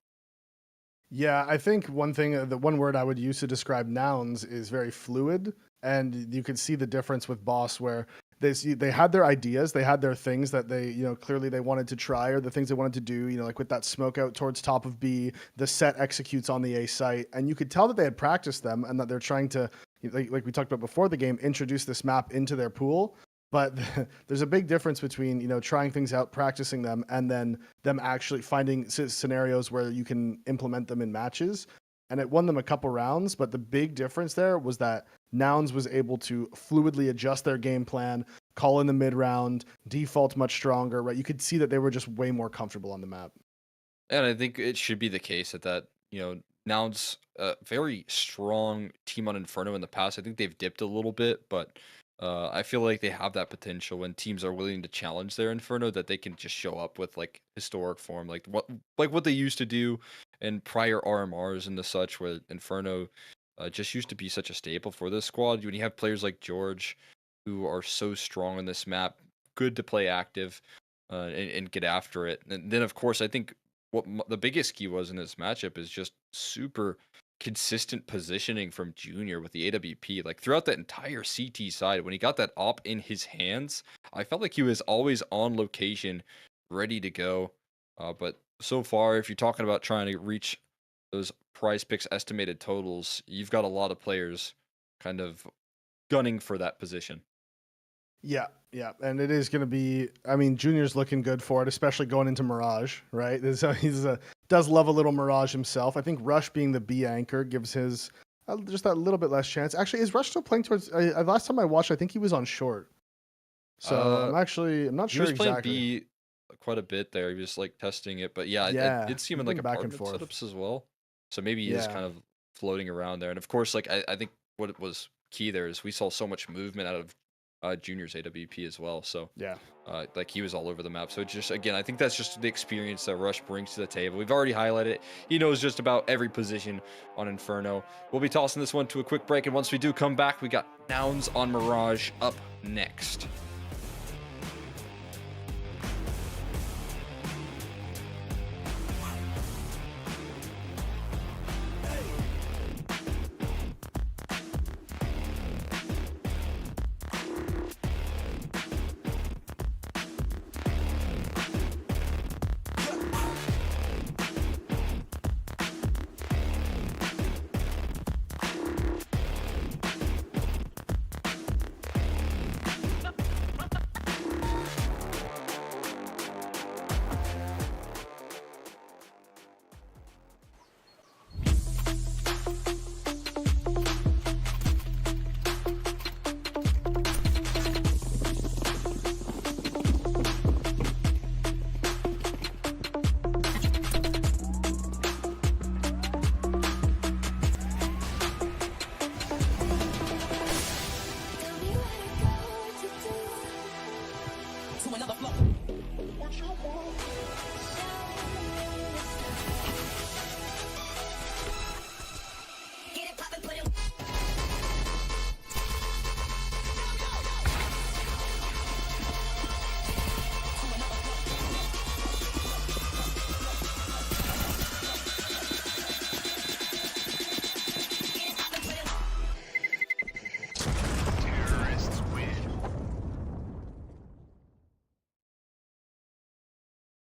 Yeah, I think the one word I would use to describe Nouns is very fluid, and you can see the difference with Boss where they had their ideas, they had their things that they, clearly they wanted to try, or the things they wanted to do, like with that smoke out towards top of B, the set executes on the A site, and you could tell that they had practiced them and that they're trying to, like we talked about before the game, introduce this map into their pool. But there's a big difference between, trying things out, practicing them, and then them actually finding scenarios where you can implement them in matches. And it won them a couple rounds, but the big difference there was that Nouns was able to fluidly adjust their game plan, call in the mid round, default much stronger, right? You could see that they were just way more comfortable on the map. And I think it should be the case that Nouns, very strong team on Inferno in the past. I think they've dipped a little bit, but I feel like they have that potential when teams are willing to challenge their Inferno, that they can just show up with like historic form, like what they used to do in prior RMRs and the such, where Inferno just used to be such a staple for this squad. When you have players like George, who are so strong on this map, good to play active and get after it. And then, of course, I think the biggest key was in this matchup is just super consistent positioning from Junior with the AWP. Like throughout that entire CT side, when he got that op in his hands, I felt like he was always on location, ready to go. But so far, if you're talking about trying to reach those PrizePicks estimated totals, you've got a lot of players kind of gunning for that position. Yeah, yeah, and it is going to be. I mean, Junior's looking good for it, especially going into Mirage, right? Does love a little Mirage himself. I think Rush being the B anchor gives his just that little bit less chance. Actually, is Rush still playing towards? Last time I watched, I think he was on short. So I'm not sure He was exactly. playing B quite a bit there. He was like testing it, but yeah, it seemed like back and apartment forth setups as well. So maybe he is kind of floating around there. And of course, like I think what was key there is we saw so much movement out of Junior's AWP as well. So yeah, like he was all over the map. So just again, I think that's just the experience that Rush brings to the table. We've already highlighted it. He knows just about every position on Inferno. We'll be tossing this one to a quick break, and once we do come back, we got Nouns on Mirage up next.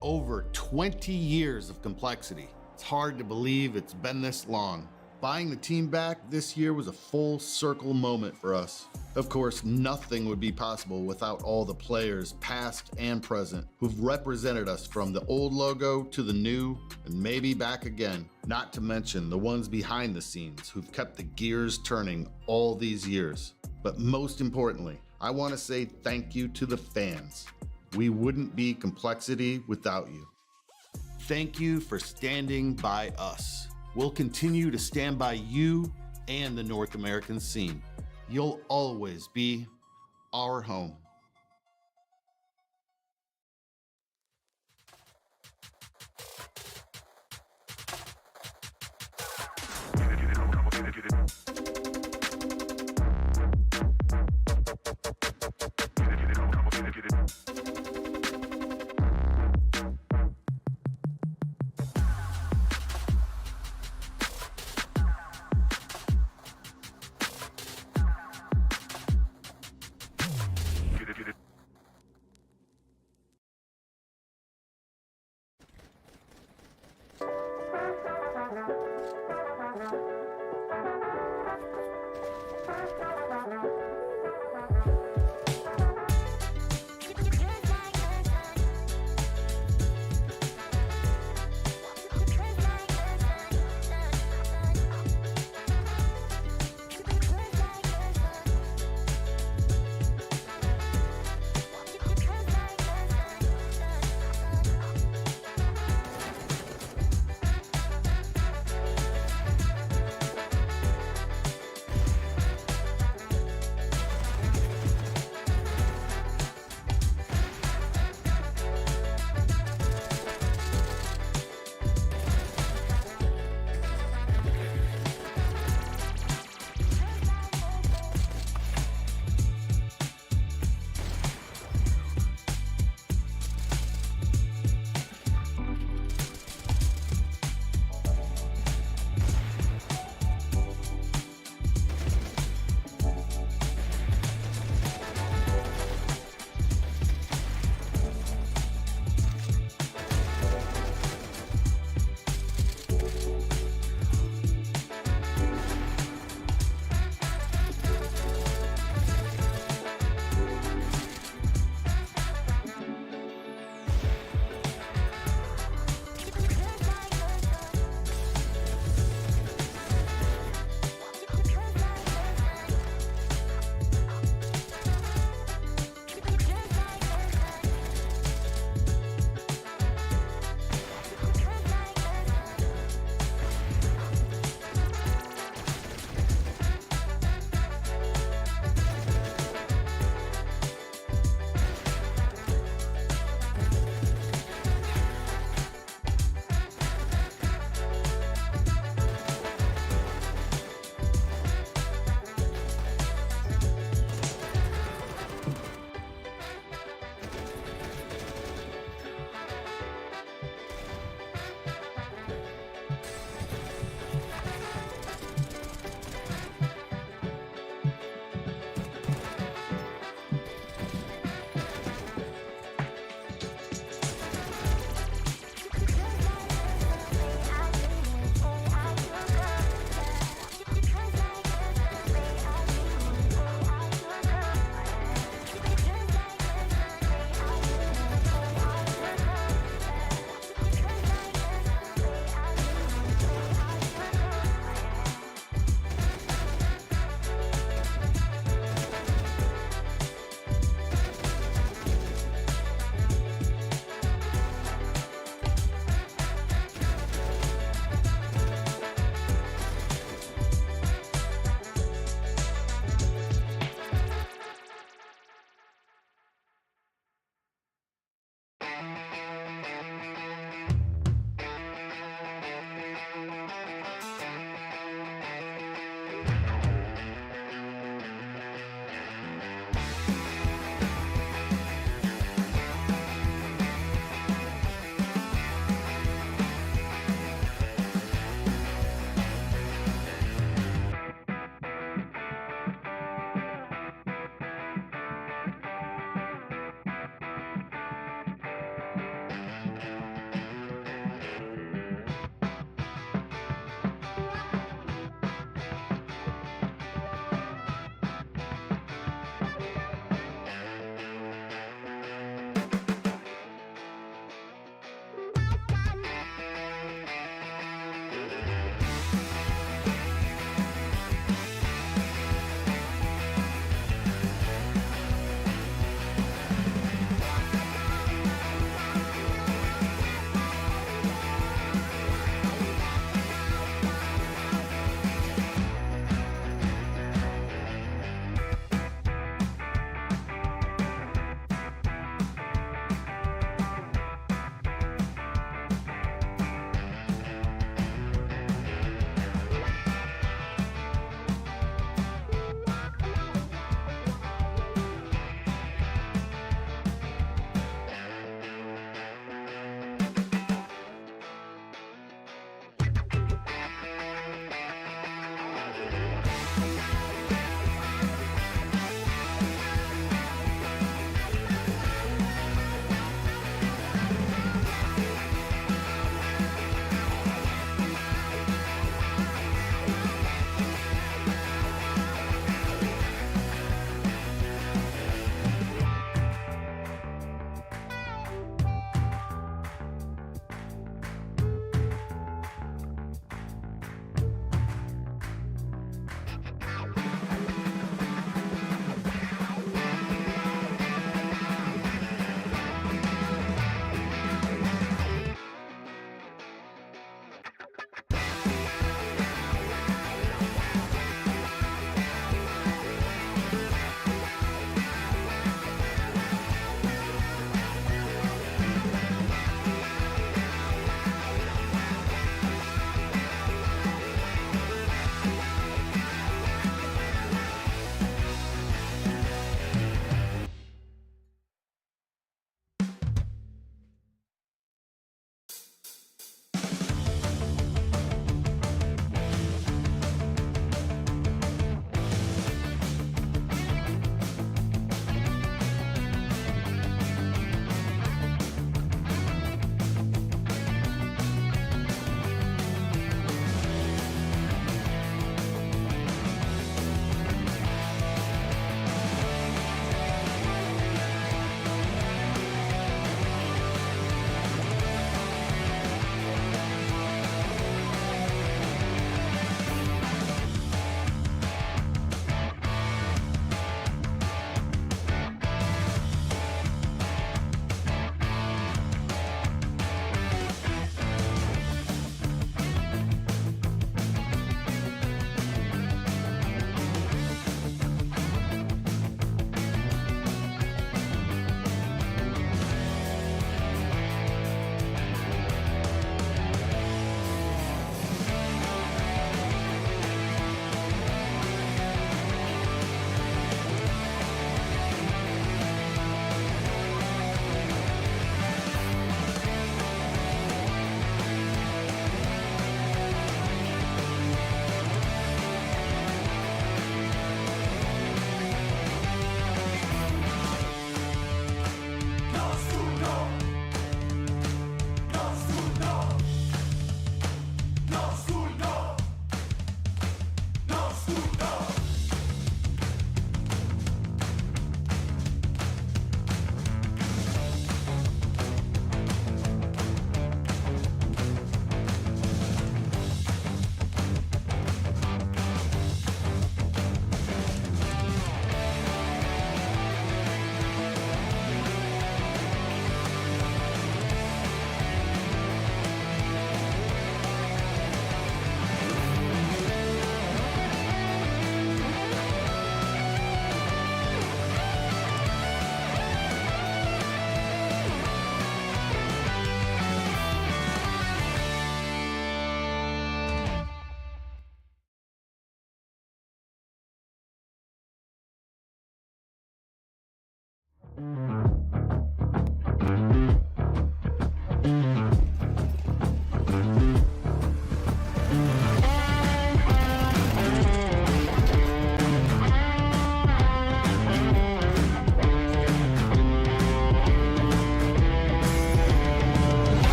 Over 20 years of complexity. It's hard to believe it's been this long. Buying the team back this year was a full circle moment for us. Of course, nothing would be possible without all the players, past and present, who've represented us from the old logo to the new, and maybe back again. Not to mention the ones behind the scenes who've kept the gears turning all these years. But most importantly, I want to say thank you to the fans. We wouldn't be Complexity without you. Thank you for standing by us. We'll continue to stand by you and the North American scene. You'll always be our home.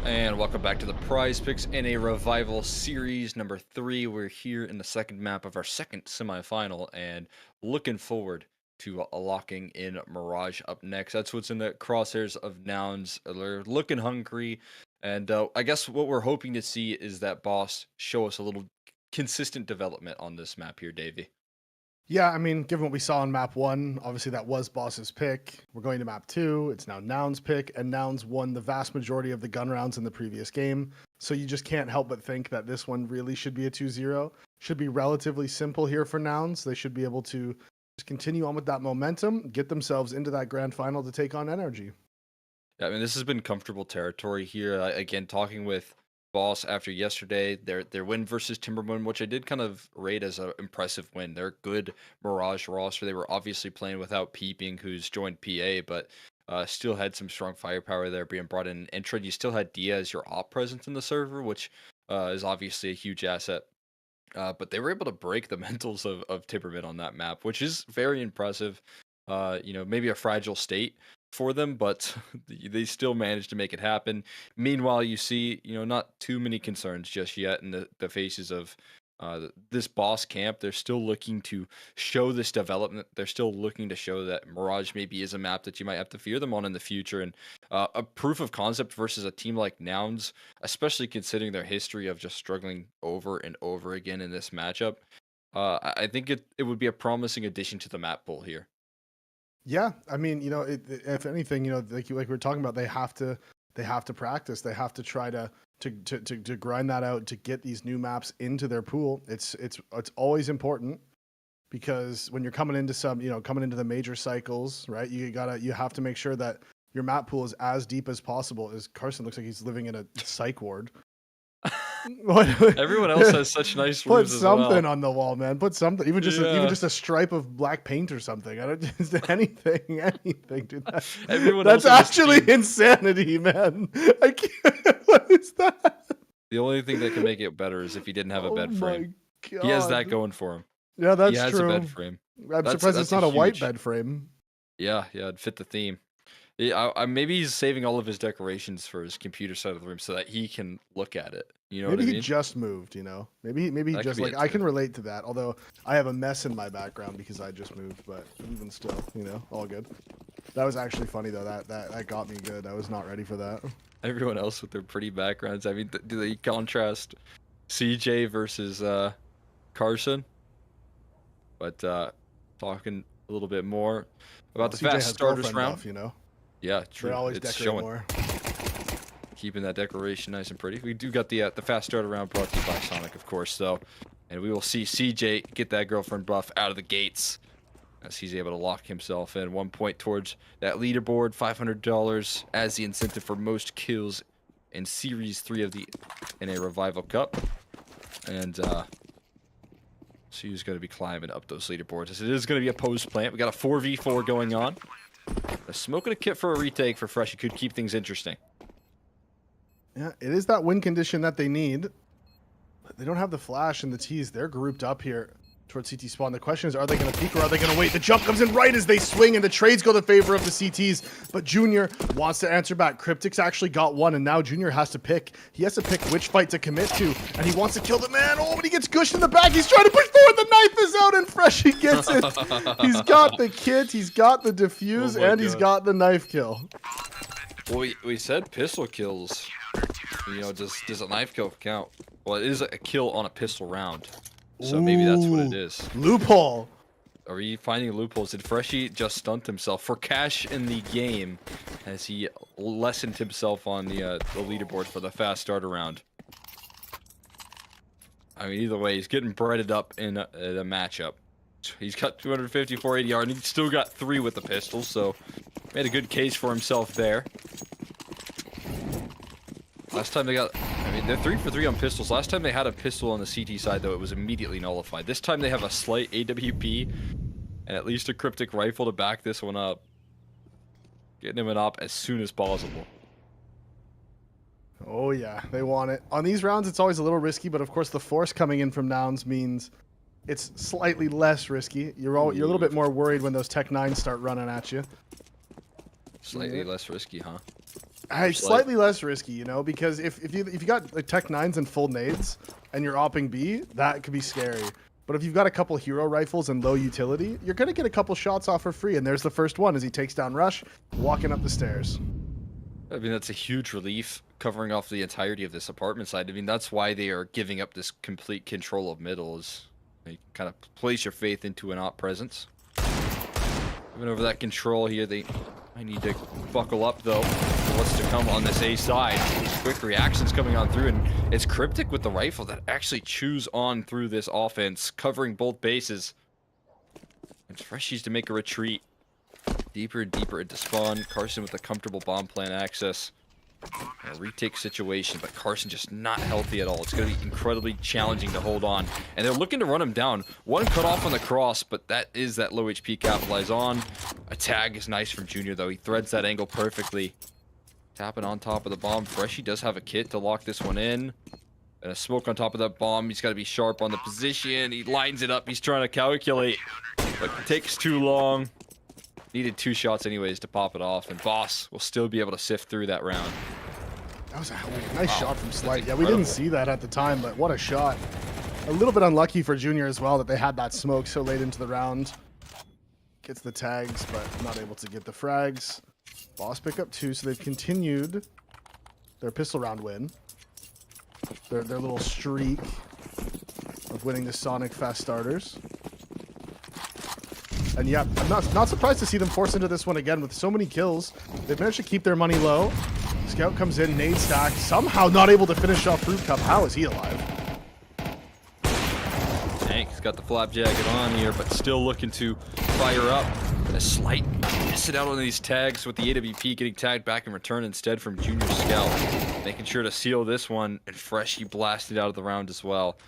And welcome back to the Prize Picks in a Revival Series number 3. We're here in the second map of our second semifinal and looking forward to locking in Mirage up next. That's what's in the crosshairs of Nouns. They're looking hungry. And I guess what we're hoping to see is that Boss show us a little consistent development on this map here, Davey. Yeah, I mean, given what we saw in map 1, obviously that was Boss's pick. We're going to map 2. It's now Noun's pick, and Nouns won the vast majority of the gun rounds in the previous game. So you just can't help but think that this one really should be a 2-0. Should be relatively simple here for Nouns. They should be able to just continue on with that momentum, get themselves into that grand final to take on NRG. Yeah, I mean, this has been comfortable territory here. Again, talking with Boss after yesterday, their win versus Timberman, which I did kind of rate as an impressive win. They're a good Mirage roster. They were obviously playing without Peeping, who's joined PA, but still had some strong firepower there being brought in. And Trent, you still had Dia as your op presence in the server, which is obviously a huge asset. But they were able to break the mentals of Timberman on that map, which is very impressive. Maybe a fragile state for them, but they still managed to make it happen. Meanwhile, you see, not too many concerns just yet in the faces of this Boss camp. They're still looking to show this development. They're still looking to show that Mirage maybe is a map that you might have to fear them on in the future. And a proof of concept versus a team like Nouns, especially considering their history of just struggling over and over again in this matchup. I think it would be a promising addition to the map pool here. Yeah, I mean, if anything, like we were talking about, they have to practice. They have to try to grind that out to get these new maps into their pool. It's always important because when you're coming into the major cycles, right? You have to make sure that your map pool is as deep as possible. As Carson looks like he's living in a psych ward. Everyone else has such nice rooms. Put something on the wall, man. Put something, even just a stripe of black paint or something. I don't just anything, dude. That's actually insanity, man. I can't. What is that? The only thing that can make it better is if he didn't have a bed frame. He has that going for him. Yeah, that's true. He has true. a bed frame. I'm surprised it's not a white bed frame. Yeah, it'd fit the theme. Yeah, maybe he's saving all of his decorations for his computer side of the room so that he can look at it. You know maybe what I mean? He just moved, Maybe he just I can relate to that. Although I have a mess in my background because I just moved, but even still, all good. That was actually funny though. That got me good. I was not ready for that. Everyone else with their pretty backgrounds. I mean, do they contrast CJ versus Carson? But talking a little bit more about the fast starters round. Stuff, Yeah, true. They always it's decorate showing. more. Keeping that decoration nice and pretty. We do got the fast starter round brought to you by Sonic, of course, though. And we will see CJ get that girlfriend buff out of the gates as he's able to lock himself in. 1 point towards that leaderboard, $500 as the incentive for most kills in Series 3 of the NA Revival Cup. And see who's going to be climbing up those leaderboards. As it is going to be a post plant. We got a 4v4 going on. A smoke and a kit for a retake for Freshie could keep things interesting. Yeah, it is that win condition that they need. But they don't have the flash and the tease. They're grouped up here towards CT spawn. The question is, are they going to peek or are they going to wait? The jump comes in right as they swing, and the trades go in favor of the CTs. But Junior wants to answer back. Cryptic's actually got one, and now Junior has to pick. He has to pick which fight to commit to, and he wants to kill the man. Oh, but he gets gushed in the back. He's trying to push forward. The knife is out, and Freshie gets it. He's got the kit, he's got the defuse, and he's got the knife kill. Well, we said pistol kills. Does a knife kill count? Well, it is a kill on a pistol round. So maybe that's what it is. Loophole. Are we finding loopholes? Did Freshie just stunt himself for cash in the game as he lessened himself on the leaderboard for the fast starter round? I mean, either way, he's getting breaded up in a matchup. He's got 250, 480 and he's still got 3 with the pistol, so made a good case for himself there. Last time they got, they're 3 for 3 on pistols. Last time they had a pistol on the CT side, though, it was immediately nullified. This time they have a slight AWP and at least a cryptic rifle to back this one up. Getting him an op as soon as possible. Oh yeah, they want it. On these rounds, it's always a little risky, but of course the force coming in from Nouns means it's slightly less risky. You're a little bit more worried when those Tech 9s start running at you. Slightly less risky, huh? Slightly less risky, you know, because if you got like Tech 9s and full nades and you're opping B, that could be scary. But if you've got a couple hero rifles and low utility, you're gonna get a couple shots off for free. And there's the first one as he takes down Rush, walking up the stairs. I mean, that's a huge relief, covering off the entirety of this apartment side. I mean, that's why they are giving up this complete control of middle, is you kind of place your faith into an op presence. Even over that control here, I need to buckle up, though, for what's to come on this A side. These quick reactions coming on through, and it's Cryptic with the rifle that actually chews on through this offense, covering both bases. It's Freshies to make a retreat. Deeper and deeper into spawn. Carson with a comfortable bomb plant access. A retake situation, but Carson just not healthy at all. It's going to be incredibly challenging to hold on. And they're looking to run him down. One cut off on the cross, but that is that low HP capitalize on. A tag is nice from Junior, though. He threads that angle perfectly. Tapping on top of the bomb. Freshie does have a kit to lock this one in. And a smoke on top of that bomb. He's got to be sharp on the position. He lines it up. He's trying to calculate, but it takes too long. Needed 2 shots anyways to pop it off, and Boss will still be able to sift through that round. That was a nice shot from Slight. Yeah, we didn't see that at the time, but what a shot. A little bit unlucky for Junior as well that they had that smoke so late into the round. Gets the tags, but not able to get the frags. Boss pick up 2, so they've continued their pistol round win. Their little streak of winning the Sonic Fast Starters. And yeah, I'm not surprised to see them force into this one again with so many kills. They've managed to keep their money low. Scout comes in, nade stack, somehow not able to finish off Fruit Cup. How is he alive? Tank's got the flap jacket on here, but still looking to fire up. A slight missing out on these tags with the AWP getting tagged back in return instead from Junior Scout. Making sure to seal this one, and Freshie blasted out of the round as well.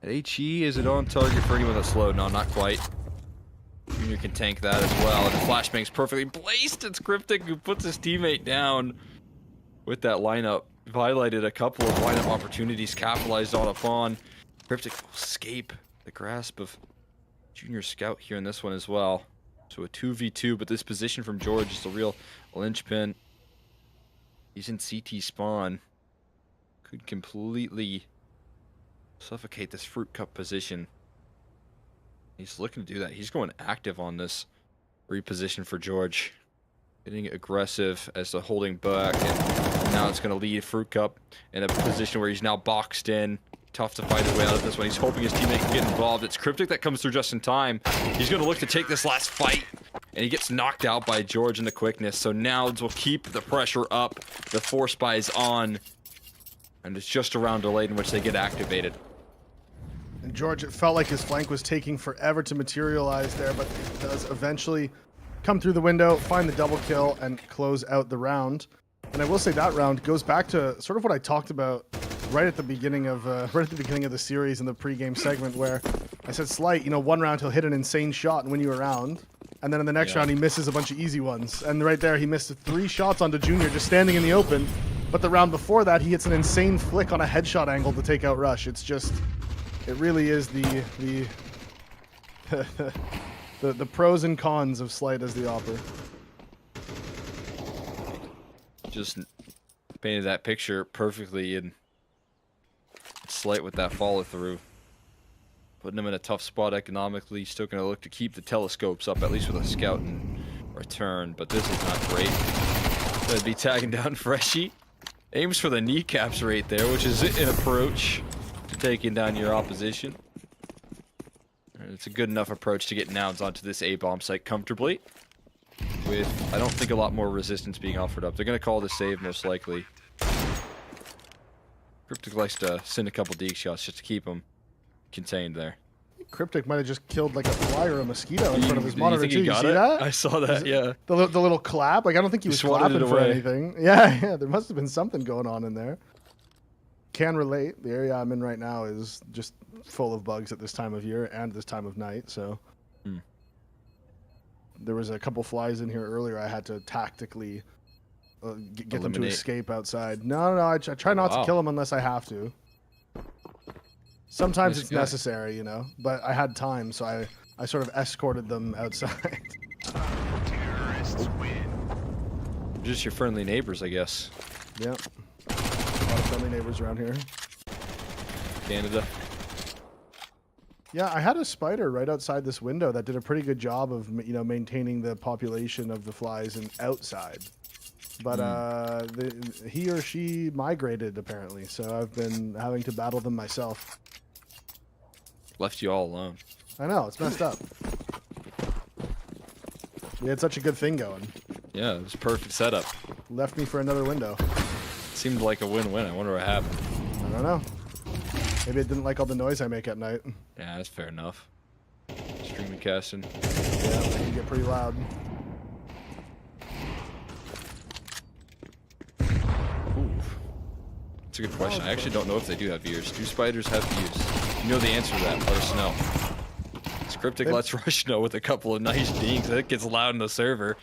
At HE, is it on target for anyone that's slow? No, not quite. Junior can tank that as well. And the flashbang's perfectly placed. It's Cryptic who puts his teammate down with that lineup. Highlighted a couple of lineup opportunities, capitalized on upon. Cryptic will escape the grasp of Junior Scout here in this one as well. So a 2v2, but this position from George is the real linchpin. He's in CT spawn. Could completely suffocate this Fruit Cup position. He's looking to do that. He's going active on this reposition for George. Getting aggressive as the holding back, and now it's going to lead Fruit Cup in a position where he's now boxed in. Tough to fight his way out of this one. He's hoping his teammate can get involved. It's Cryptic that comes through just in time. He's going to look to take this last fight, and he gets knocked out by George in the quickness. So now will keep the pressure up. The force buy is on, and it's just a round delayed in which they get activated. And George, it felt like his flank was taking forever to materialize there, but does eventually come through the window, find the double kill, and close out the round. And I will say that round goes back to sort of what I talked about right at the beginning of the series in the pregame segment, where I said, Slight, you know, one round he'll hit an insane shot and win you a round, and then in the next round he misses a bunch of easy ones. And right there he missed 3 shots onto Junior just standing in the open. But the round before that he hits an insane flick on a headshot angle to take out Rush. It's just, it really is the pros and cons of Slight as the opper. Just painted that picture perfectly, and Slight with that follow through, putting him in a tough spot economically. Still going to look to keep the telescopes up, at least with a scout in return, but this is not great. That'd be tagging down Freshie. Aims for the kneecaps right there, which is an approach to taking down your opposition. And it's a good enough approach to get Nouns onto this A-bomb site comfortably, with, I don't think, a lot more resistance being offered up. They're going to call the save most likely. Cryptic likes to send a couple deke shots just to keep him contained there. Cryptic might have just killed like a fly or a mosquito in front of his monitor too. You see that? I saw that, yeah. The little clap. Like, I don't think he was clapping for anything. Yeah, there must have been something going on in there. Can relate. The area I'm in right now is just full of bugs at this time of year and this time of night, so. There was a couple flies in here earlier. I had to tactically get them to escape outside. No, I try not to kill them unless I have to. Sometimes it's necessary, you know, but I had time, so I sort of escorted them outside. Just your friendly neighbors, I guess. Yeah. A lot of friendly neighbors around here. Canada. Yeah, I had a spider right outside this window that did a pretty good job of, maintaining the population of the flies and outside. But he or she migrated apparently, so I've been having to battle them myself. Left you all alone. I know, it's messed up. We had such a good thing going. Yeah, it was a perfect setup. Left me for another window. Seemed like a win-win. I wonder what happened. I don't know. Maybe it didn't like all the noise I make at night. Yeah, that's fair enough. Streaming casting. Yeah, it can get pretty loud. Ooh. That's a good question. I actually don't know if they do have ears. Do spiders have ears? If you know the answer to that, let us know. Cryptic lets Rush know with a couple of nice dings. It gets loud in the server.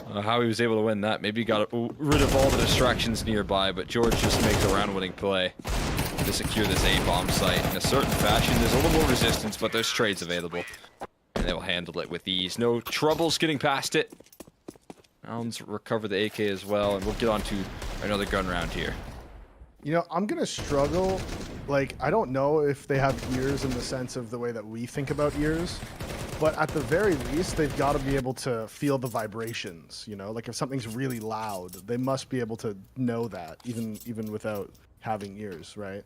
How he was able to win that. Maybe he got rid of all the distractions nearby, but George just makes a round-winning play to secure this A-bomb site. In a certain fashion, there's a little more resistance, but there's trades available. And they will handle it with ease. No troubles getting past it. Nouns recover the AK as well, and we'll get on to another gun round here. I'm going to struggle. Like, I don't know if they have ears in the sense of the way that we think about ears, but at the very least, they've got to be able to feel the vibrations, Like, if something's really loud, they must be able to know that, even without having ears, right?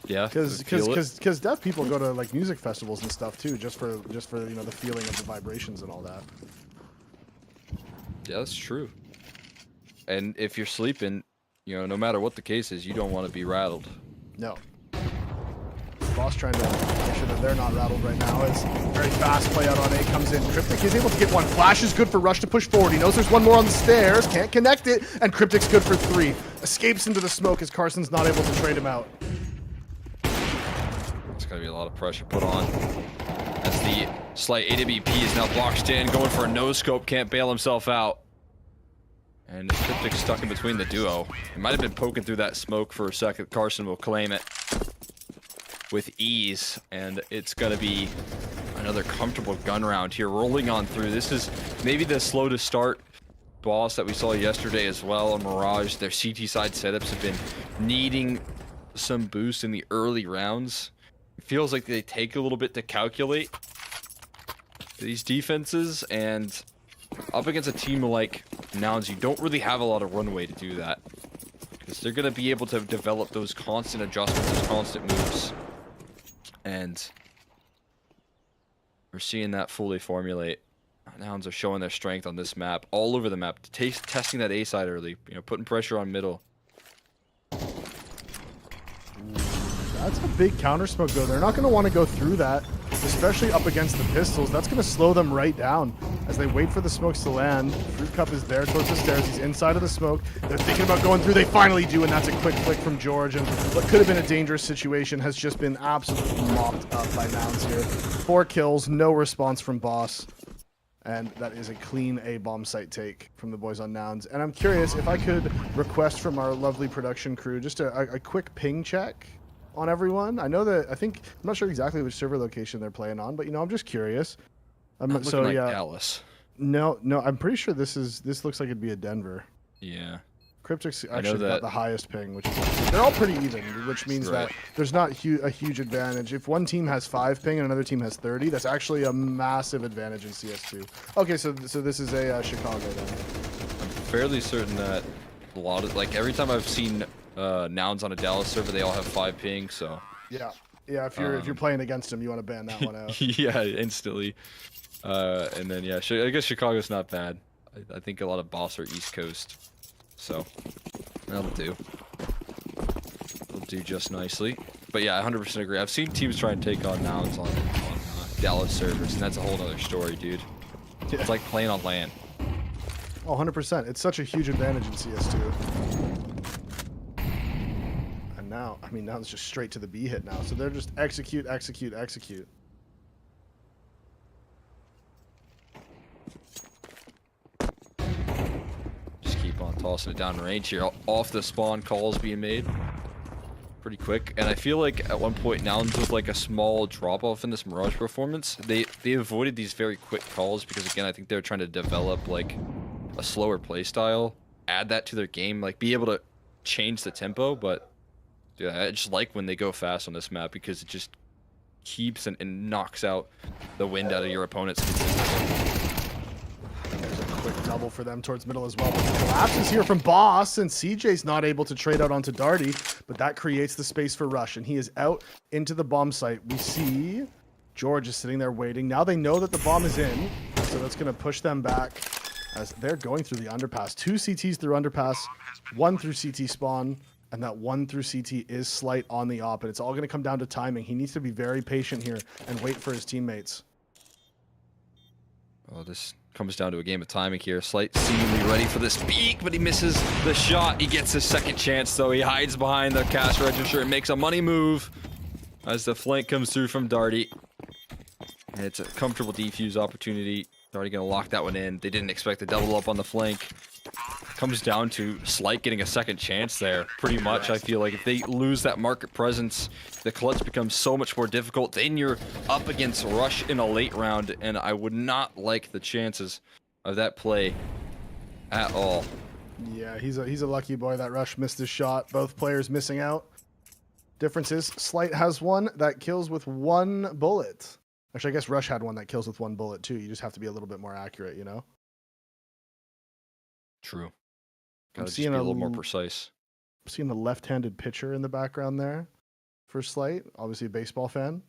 Yeah, because deaf people go to, like, music festivals and stuff, too, just for the feeling of the vibrations and all that. Yeah, that's true. And if you're sleeping, no matter what the case is, you don't want to be rattled. No. Boss trying to make sure that they're not rattled right now. It's very fast play out on A comes in. Cryptic is able to get one. Flash is good for Rush to push forward. He knows there's one more on the stairs. Can't connect it. And Cryptic's good for 3. Escapes into the smoke as Carson's not able to trade him out. It's going to be a lot of pressure put on. As the slight AWP is now boxed in, going for a no-scope, can't bail himself out. And Cryptic stuck in between the duo. He might have been poking through that smoke for a second. Carson will claim it with ease. And it's going to be another comfortable gun round here. Rolling on through. This is maybe the slow to start boss that we saw yesterday as well on Mirage. Their CT side setups have been needing some boost in the early rounds. It feels like they take a little bit to calculate these defenses, and up against a team like Nouns, you don't really have a lot of runway to do that, because they're going to be able to develop those constant adjustments, those constant moves, and we're seeing that fully formulate. Nouns are showing their strength on this map, all over the map, testing that A side early, putting pressure on middle. That's a big counter smoke though. They're not going to want to go through that, especially up against the pistols. That's going to slow them right down as they wait for the smokes to land. Fruit Cup is there towards the stairs. He's inside of the smoke. They're thinking about going through. They finally do, and that's a quick flick from George. And what could have been a dangerous situation has just been absolutely mopped up by Nouns here. 4 kills, no response from Boss. And that is a clean A-bomb site take from the boys on Nouns. And I'm curious if I could request from our lovely production crew just a quick ping check on everyone. I'm not sure exactly which server location they're playing on, but I'm just curious. So like Dallas. No, I'm pretty sure this looks like it'd be a Denver. Yeah. Cryptic's actually got the highest ping, which is they're all pretty even, which means that there's not a huge advantage. If one team has 5 ping and another team has 30, that's actually a massive advantage in CS2. Okay, so this is a Chicago then. I'm fairly certain that a lot of, like, every time I've seen Nouns on a Dallas server, they all have 5 ping, so yeah, if you're playing against them, you want to ban that one out. Yeah, instantly. And then I guess Chicago's not bad. I think a lot of boss are East Coast, so that'll do. It'll do just nicely. But yeah, I 100% agree. I've seen teams try and take on Nouns on Dallas servers, and that's a whole other story, dude. Yeah. It's like playing on LAN. Oh, 100%. It's such a huge advantage in CS2. Now it's just straight to the B hit now. So they're just execute. Just keep on tossing it down range here. Off the spawn calls being made. pretty quick. And I feel like at one point Nouns with like a small drop off in this Mirage performance, they avoided these very quick calls because again I think they're trying to develop like a slower play style, add that to their game, like be able to change the tempo. But dude, I just like when they go fast on this map because it just keeps and knocks out the wind out of your opponent's There's a quick double for them towards middle as well. But the collapses here from Boss, and CJ's not able to trade out onto Darty, but that creates the space for Rush, and he is out into the bomb site. We see George is sitting there waiting. Now they know that the bomb is in, so that's going to push them back as they're going through the underpass. 2 CTs through underpass, 1 through CT spawn, and that 1 through CT is Slight on the op, and it's all going to come down to timing. He needs to be very patient here and wait for his teammates. Oh, this comes down to a game of timing here. Slight seemingly ready for this peak, but he misses the shot. He gets his second chance, though. He hides behind the cash register and makes a money move as the flank comes through from Darty. And it's a comfortable defuse opportunity. Darty gonna lock that one in. They didn't expect the double up on the flank. Comes down to Slight getting a second chance there. Pretty much, I feel like if they lose that market presence, the clutch becomes so much more difficult. Then you're up against Rush in a late round, and I would not like the chances of that play at all. Yeah, he's a lucky boy that Rush missed his shot. Both players missing out. Difference is Slight has one that kills with 1 bullet. Actually, I guess Rush had one that kills with 1 bullet too. You just have to be a little bit more accurate, you know? True. Gotta just be a little more precise. I'm seeing the left-handed pitcher in the background there for Slight. Obviously a baseball fan.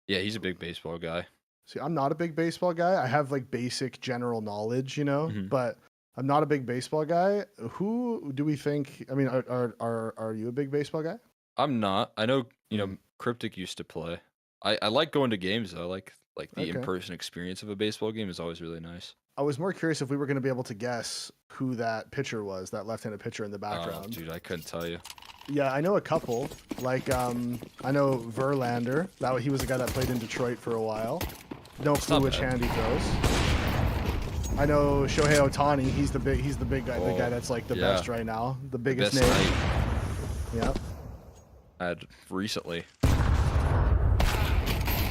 Yeah, he's a big baseball guy. See, I'm not a big baseball guy. I have like basic general knowledge, you know, but I'm not a big baseball guy. Who do we think? I mean, are you a big baseball guy? I'm not. I know, you know, Cryptic used to play. I like going to games though. Like the in-person experience of a baseball game is always really nice. I was more curious if we were going to be able to guess who that pitcher was, that left-handed pitcher in the background. Oh, dude, I couldn't tell you. Yeah, I know a couple. Like, I know Verlander. He was a guy that played in Detroit for a while. No clue which hand he throws. I know Shohei Ohtani. He's the big guy. The guy that's like the best right now. The biggest name. Yep. I had recently.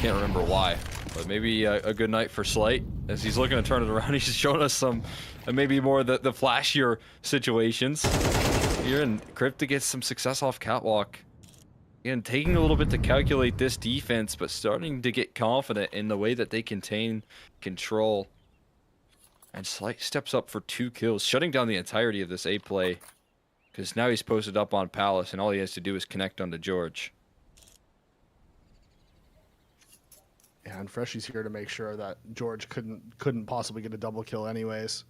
Can't remember why, but maybe a good night for Slight as he's looking to turn it around. He's showing us some, maybe more the flashier situations here, and Cryptic gets some success off catwalk. Again, taking a little bit to calculate this defense, but starting to get confident in the way that they contain control. And Slight steps up for 2 kills, shutting down the entirety of this A play, because now he's posted up on Palace, and all he has to do is connect onto George. Yeah, and Freshy's here to make sure that George couldn't possibly get a double kill anyways.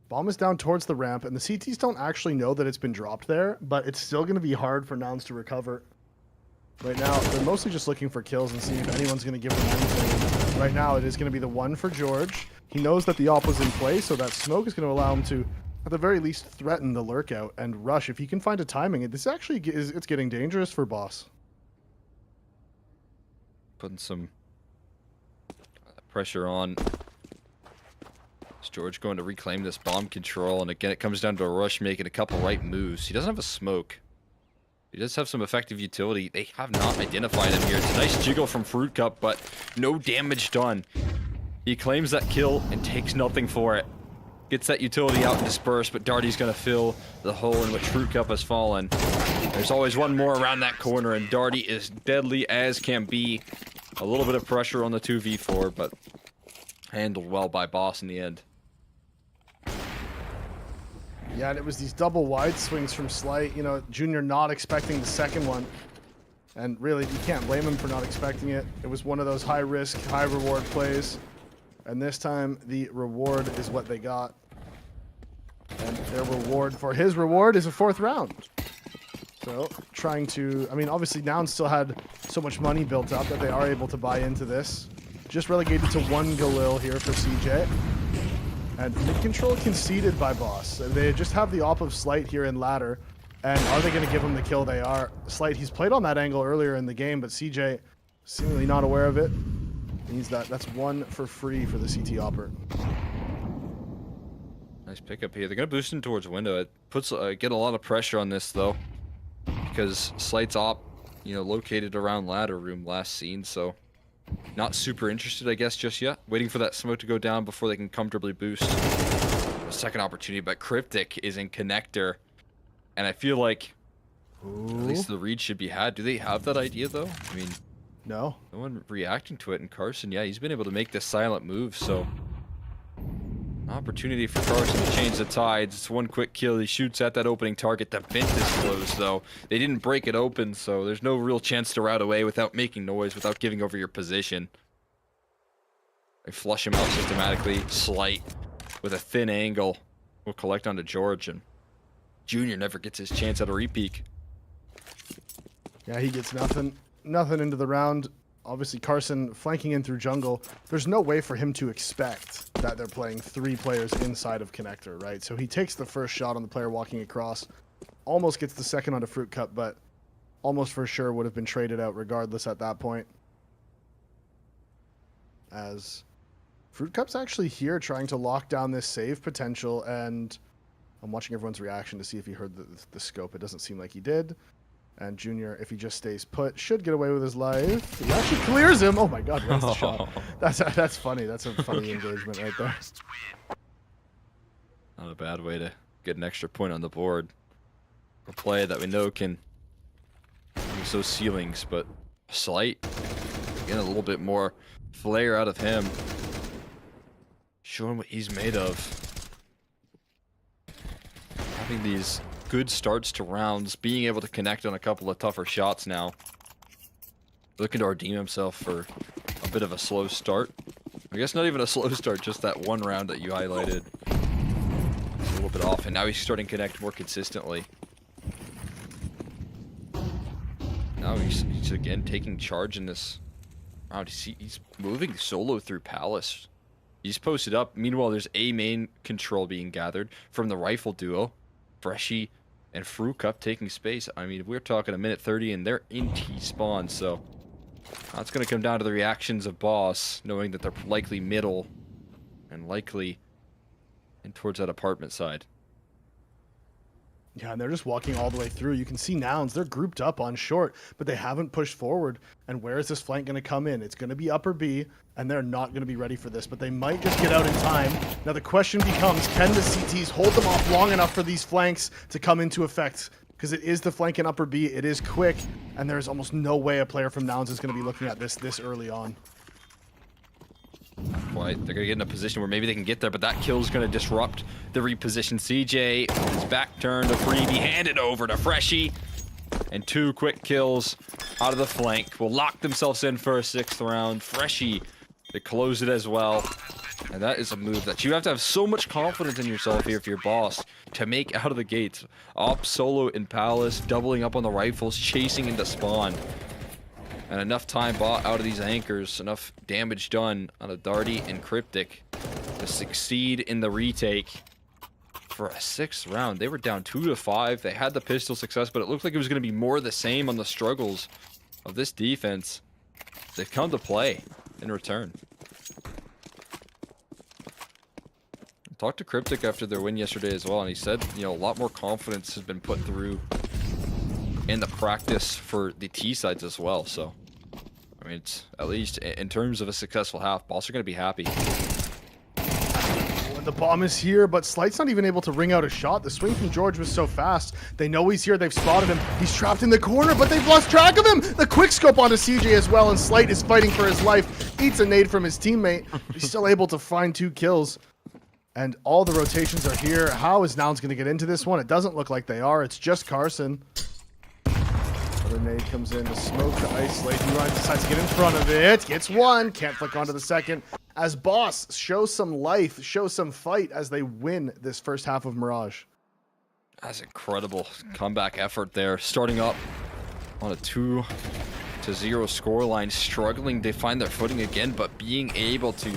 Bomb is down towards the ramp, and the CTs don't actually know that it's been dropped there, but it's still going to be hard for Nouns to recover. Right now, they're mostly just looking for kills and seeing if anyone's going to give them anything. Right now, it is going to be the 1 for George. He knows that the op was in play, so that smoke is going to allow him to, at the very least, threaten the lurkout and Rush. If he can find a timing, it's getting dangerous for Boss. Putting some pressure on. Is George going to reclaim this bomb control? And again, it comes down to a Rush making a couple right moves. He doesn't have a smoke. He does have some effective utility. They have not identified him here. It's a nice jiggle from Fruit Cup, but no damage done. He claims that kill and takes nothing for it. Gets that utility out and dispersed, but Darty's going to fill the hole in which Fruit Cup has fallen. There's always one more around that corner, and Darty is deadly as can be. A little bit of pressure on the 2v4, but handled well by Boss in the end. Yeah, and it was these double wide swings from Slight. You know, Junior not expecting the second one. And really, you can't blame him for not expecting it. It was one of those high-risk, high-reward plays. And this time, the reward is what they got. And their reward for his reward is a 4th round. So, trying to... I mean, obviously, Nouns still had so much money built up that they are able to buy into this. Just relegated to 1 Galil here for CJ. And mid-control conceded by Boss. They just have the op of Slight here in ladder. And are they going to give him the kill? They are. Slight, he's played on that angle earlier in the game, but CJ seemingly not aware of it. Means that's 1 for free for the CT opper. Nice pickup here. They're going to boost him towards window. It puts get a lot of pressure on this, though. because Slight's op, located around ladder room last seen, so not super interested, I guess, just yet. Waiting for that smoke to go down before they can comfortably boost. A second opportunity, but Cryptic is in connector, and I feel like at least the read should be had. Do they have that idea, though? I mean, no one reacting to it. And Carson, yeah, he's been able to make this silent move, so opportunity for Carson to change the tides. It's one quick kill. He shoots at that opening target. The vent is closed, though. They didn't break it open, so there's no real chance to route away without making noise, without giving over your position. They flush him out systematically. Slight with a thin angle will collect onto George, and Junior never gets his chance at a repeak. Yeah, he gets nothing into the round. Obviously, Carson flanking in through jungle. There's no way for him to expect that they're playing 3 players inside of connector, right? So he takes the first shot on the player walking across, almost gets the second onto Fruit Cup, but almost for sure would have been traded out regardless at that point. As Fruit Cup's actually here trying to lock down this save potential, and I'm watching everyone's reaction to see if he heard the scope. It doesn't seem like he did. And Junior, if he just stays put, should get away with his life. He actually clears him. Oh my God, where's the shot? That's funny. That's a funny engagement right there. Not a bad way to get an extra point on the board. A play that we know can use those ceilings, but Slight, again, a little bit more flair out of him. Showing what he's made of. Having these good starts to rounds, being able to connect on a couple of tougher shots now. Looking to redeem himself for a bit of a slow start. I guess not even a slow start, just that one round that you highlighted. It's a little bit off, and now he's starting to connect more consistently. Now he's again taking charge in this round. He's moving solo through Palace. He's posted up. Meanwhile, there's a main control being gathered from the rifle duo. Freshie and Fruit Cup taking space. I mean, we're talking a minute 30 and they're in T-spawn, so that's going to come down to the reactions of Boss, knowing that they're likely middle and likely in towards that apartment side. Yeah, and they're just walking all the way through. You can see Nouns, they're grouped up on short, but they haven't pushed forward. And where is this flank going to come in? It's going to be upper B, and they're not going to be ready for this, but they might just get out in time. Now the question becomes, can the CTs hold them off long enough for these flanks to come into effect? Because it is the flank in upper B, it is quick, and there's almost no way a player from Nouns is going to be looking at this early on. Quite. They're going to get in a position where maybe they can get there, but that kill is going to disrupt the reposition. CJ, his back turn to Freebie, handed over to Freshie. And 2 quick kills out of the flank will lock themselves in for a 6th round. Freshie to close it as well. And that is a move that you have to have so much confidence in yourself here if you're Boss to make out of the gates. Op solo in Palace, doubling up on the rifles, chasing into spawn. And enough time bought out of these anchors, enough damage done on a Darty and Cryptic to succeed in the retake for a 6th round. They were down 2-5. They had the pistol success, but it looked like it was going to be more of the same on the struggles of this defense. They've come to play in return. I talked to Cryptic after their win yesterday as well, and he said, a lot more confidence has been put through in the practice for the T sides as well. So, I mean, it's at least in terms of a successful half, Boss are going to be happy. And the bomb is here, but Slight's not even able to ring out a shot. The swing from George was so fast. They know he's here. They've spotted him. He's trapped in the corner, but they've lost track of him. The quick scope onto CJ as well, and Slight is fighting for his life. Eats a nade from his teammate. He's still able to find 2 kills. And all the rotations are here. How is Nouns going to get into this one? It doesn't look like they are. It's just Carson. Another nade comes in to smoke, to isolate. He decides to get in front of it. Gets 1. Can't flick onto the 2nd. As Boss shows some life, shows some fight as they win this first half of Mirage. That's incredible comeback effort there. Starting up on a 2-0 scoreline. Struggling to find their footing again, but being able to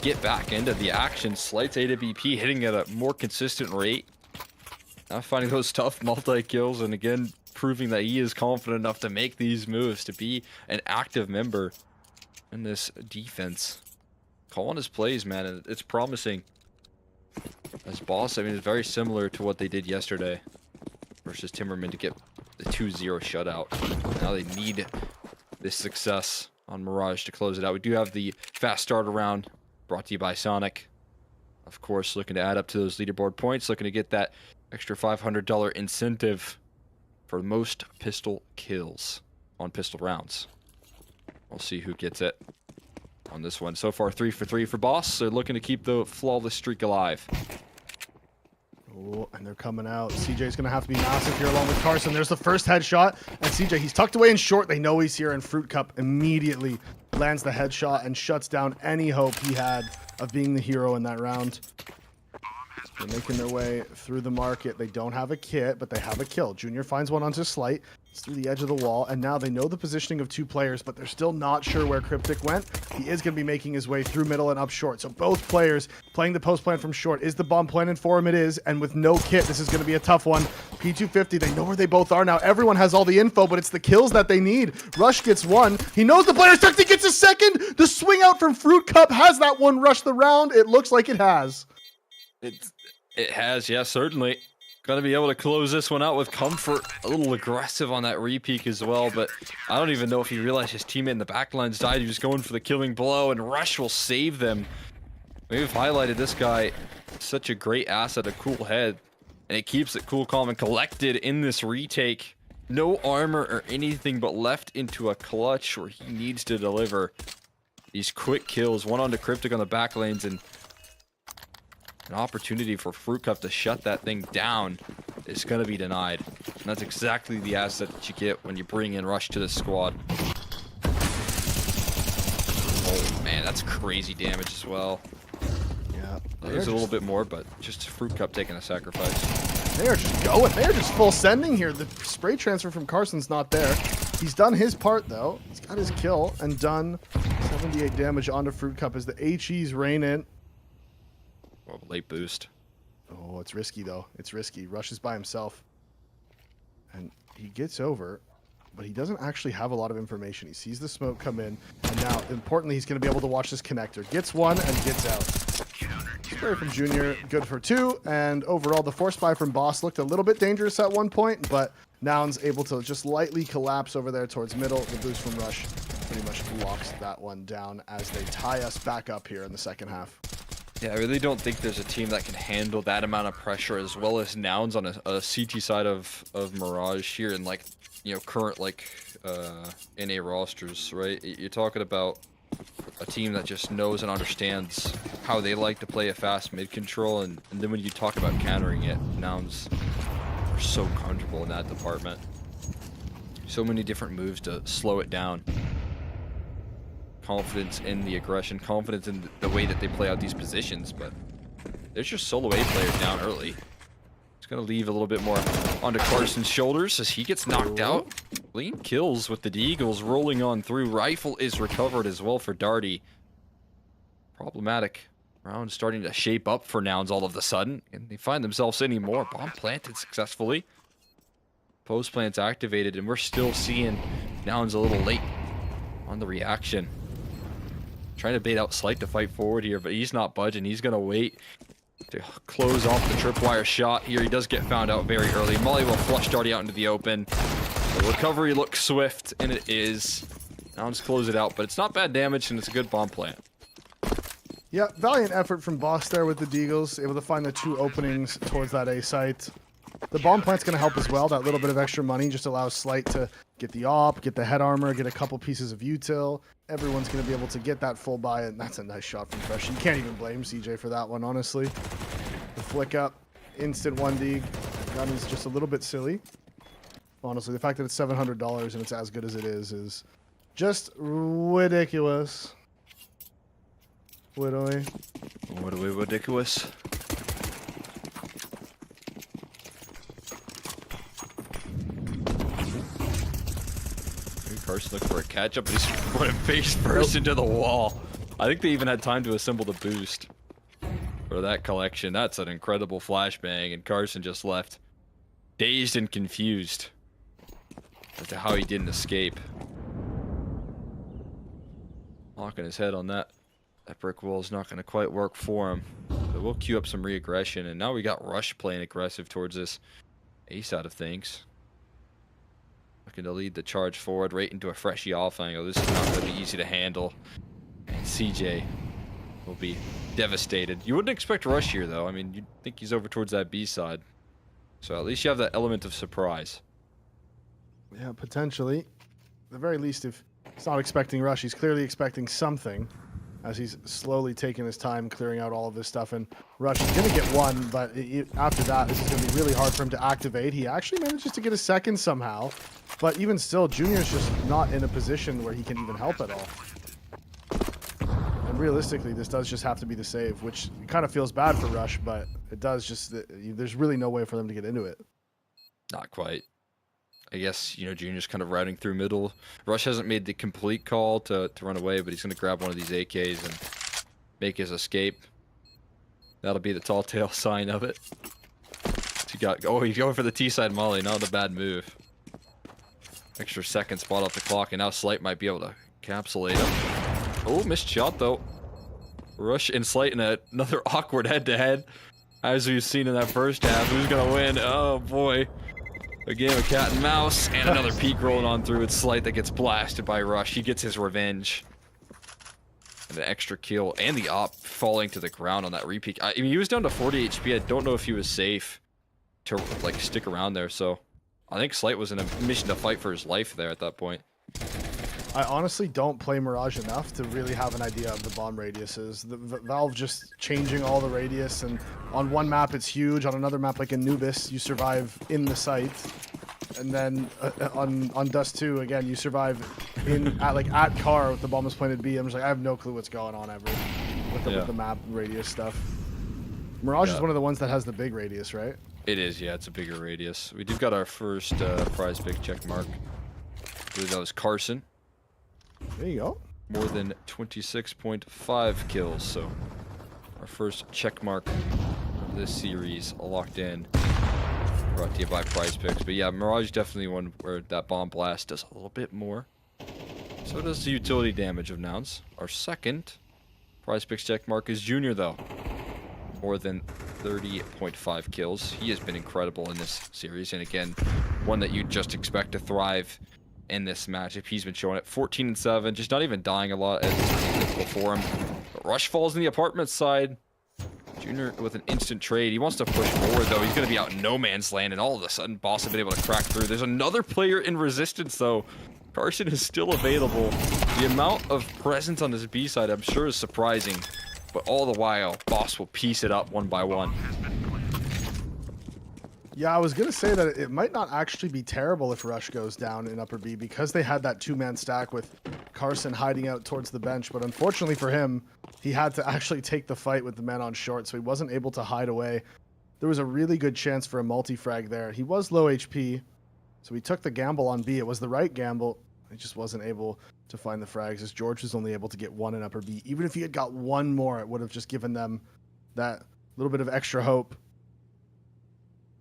get back into the action. Slight's AWP hitting at a more consistent rate. Now finding those tough multi-kills, and again, proving that he is confident enough to make these moves, to be an active member in this defense. Calling his plays, man, and it's promising. As Boss, I mean, it's very similar to what they did yesterday versus Timmerman to get the 2-0 shutout. Now they need this success on Mirage to close it out. We do have the fast starter round brought to you by Sonic. Of course, looking to add up to those leaderboard points, looking to get that extra $500 incentive for most pistol kills on pistol rounds. We'll see who gets it on this one. So far, 3 for 3 for Boss. They're looking to keep the flawless streak alive. Oh, and they're coming out. CJ's going to have to be massive here along with Carson. There's the first headshot. And CJ, he's tucked away in short. They know he's here, and Fruit Cup immediately lands the headshot and shuts down any hope he had of being the hero in that round. They're making their way through the market. They don't have a kit, but they have a kill. Junior finds one onto Slight. It's through the edge of the wall, and now they know the positioning of 2 players, but they're still not sure where Cryptic went. He is going to be making his way through middle and up short. So both players playing the post plan from short. Is the bomb planted for him? It is, and with no kit, this is going to be a tough one. P250, they know where they both are now. Everyone has all the info, but it's the kills that they need. Rush gets one. He knows the player's tucked. He gets a second. The swing out from Fruit Cup. Has that one rushed the round? It looks like it has. It has, yeah, certainly. Gonna be able to close this one out with comfort. A little aggressive on that repeak as well, but I don't even know if he realized his teammate in the backlines died. He was going for the killing blow, and Rush will save them. We've highlighted this guy. Such a great asset, a cool head, and it keeps it cool, calm, and collected in this retake. No armor or anything, but left into a clutch where he needs to deliver these quick kills. One onto Cryptic on the back lanes, and an opportunity for Fruit Cup to shut that thing down is going to be denied. And that's exactly the asset that you get when you bring in Rush to the squad. Oh man, that's crazy damage as well. Yeah. There's a little bit more, but just Fruit Cup taking a sacrifice. They are just going. They are just full sending here. The spray transfer from Carson's not there. He's done his part, though. He's got his kill and done 78 damage onto Fruit Cup as the HEs rain in. Oh, late boost. Oh, it's risky, though. It's risky. Rush is by himself. And he gets over, but he doesn't actually have a lot of information. He sees the smoke come in, and now, importantly, he's going to be able to watch this connector. Gets one and gets out. Spray from Junior, good for 2, and overall, the force buy from Boss looked a little bit dangerous at one point, but Noun's able to just lightly collapse over there towards middle. The boost from Rush pretty much locks that one down as they tie us back up here in the second half. Yeah, I really don't think there's a team that can handle that amount of pressure as well as Nouns on a CT side of Mirage here in, like, you know, current, like, NA rosters, right? You're talking about a team that just knows and understands how they like to play a fast mid control, and then when you talk about countering it, Nouns are so comfortable in that department. So many different moves to slow it down. Confidence in the aggression, confidence in the way that they play out these positions, but there's just solo A player down early. It's going to leave a little bit more onto Carson's shoulders as he gets knocked out. Clean kills with the Deagles rolling on through. Rifle is recovered as well for Darty. Problematic round starting to shape up for Nouns all of a sudden, and they find themselves anymore. Bomb planted successfully. Post plant's activated, and we're still seeing Nouns a little late on the reaction. Trying to bait out Slight to fight forward here, but he's not budging. He's going to wait to close off the tripwire shot here. He does get found out very early. Molly will flush Darty out into the open. The recovery looks swift, and it is. Now let's close it out, but it's not bad damage, and it's a good bomb plant. Yeah, valiant effort from Boss there with the Deagles, able to find the 2 openings towards that A site. The bomb plant's going to help as well. That little bit of extra money just allows Slight to get the op, get the head armor, get a couple pieces of util. Everyone's going to be able to get that full buy, and that's a nice shot from Fresh. You can't even blame CJ for that one, honestly. The flick up, instant 1D. Gun is just a little bit silly. Honestly, the fact that it's $700 and it's as good as it is just ridiculous. Literally. Ridiculous. Carson looking for a catch-up, but he's running face first into the wall. I think they even had time to assemble the boost for that collection. That's an incredible flashbang, and Carson just left dazed and confused as to how he didn't escape. Locking his head on that brick wall is not going to quite work for him. But we'll queue up some re-aggression, and now we got Rush playing aggressive towards this A side of things. looking to lead the charge forward right into a freshy off angle. This is not going to be easy to handle. And CJ will be devastated. You wouldn't expect Rush here, though. I mean, you'd think he's over towards that B side. So at least you have that element of surprise. Yeah, potentially. At the very least, if he's not expecting Rush, he's clearly expecting something, as he's slowly taking his time clearing out all of this stuff. And Rush is going to get one, but after that, this is going to be really hard for him to activate. He actually manages to get a second somehow, but even still, Junior's just not in a position where he can even help at all. And realistically, this does just have to be the save, which kind of feels bad for Rush, but it does just, there's really no way for them to get into it. Not quite. I guess, you know, Junior's kind of routing through middle. Rush hasn't made the complete call to run away, but he's going to grab one of these AKs and make his escape. That'll be the tall tale sign of it. He's going for the T-side molly, not a bad move. Extra second spot off the clock, and now Slight might be able to encapsulate him. Oh, missed shot though. Rush and Slight in another awkward head-to-head, as we've seen in that first half. Who's going to win? Oh boy. A game of cat and mouse, and another peek rolling on through. It's Slight that gets blasted by Rush. He gets his revenge. And an extra kill, and the op falling to the ground on that repeat. I mean, he was down to 40 HP. I don't know if he was safe to, like, stick around there, so I think Slight was in a mission to fight for his life there at that point. I honestly don't play Mirage enough to really have an idea of the bomb radiuses. The Valve just changing all the radius, and on one map it's huge, on another map like Anubis, you survive in the site, and then on Dust 2 again, you survive at car with the bomb is pointed B. I'm just like, I have no clue what's going on ever with the map radius stuff. Mirage is one of the ones that has the big radius, right? It is, yeah, it's a bigger radius. We do got our first prize pick check mark. I believe that was Carson. There you go. More than 26.5 kills, so our first check mark of this series locked in. Brought to you by PrizePicks. But yeah, Mirage definitely one where that bomb blast does a little bit more. So does the utility damage of Nouns. Our second PrizePicks check mark is Junior, though. More than 30.5 kills. He has been incredible in this series, and again, one that you'd just expect to thrive in this matchup. He's been showing it 14-7, just not even dying a lot as before him. But Rush falls in the apartment side. Junior with an instant trade. He wants to push forward though. He's going to be out in no man's land, and all of a sudden Boss has been able to crack through. There's another player in resistance though. Carson is still available. The amount of presence on this B side I'm sure is surprising, but all the while Boss will piece it up one by one. Yeah, I was going to say that it might not actually be terrible if Rush goes down in upper B, because they had that two-man stack with Carson hiding out towards the bench. But unfortunately for him, he had to actually take the fight with the man on short, so he wasn't able to hide away. There was a really good chance for a multi-frag there. He was low HP, so he took the gamble on B. It was the right gamble. He just wasn't able to find the frags, as George was only able to get one in upper B. Even if he had got one more, it would have just given them that little bit of extra hope.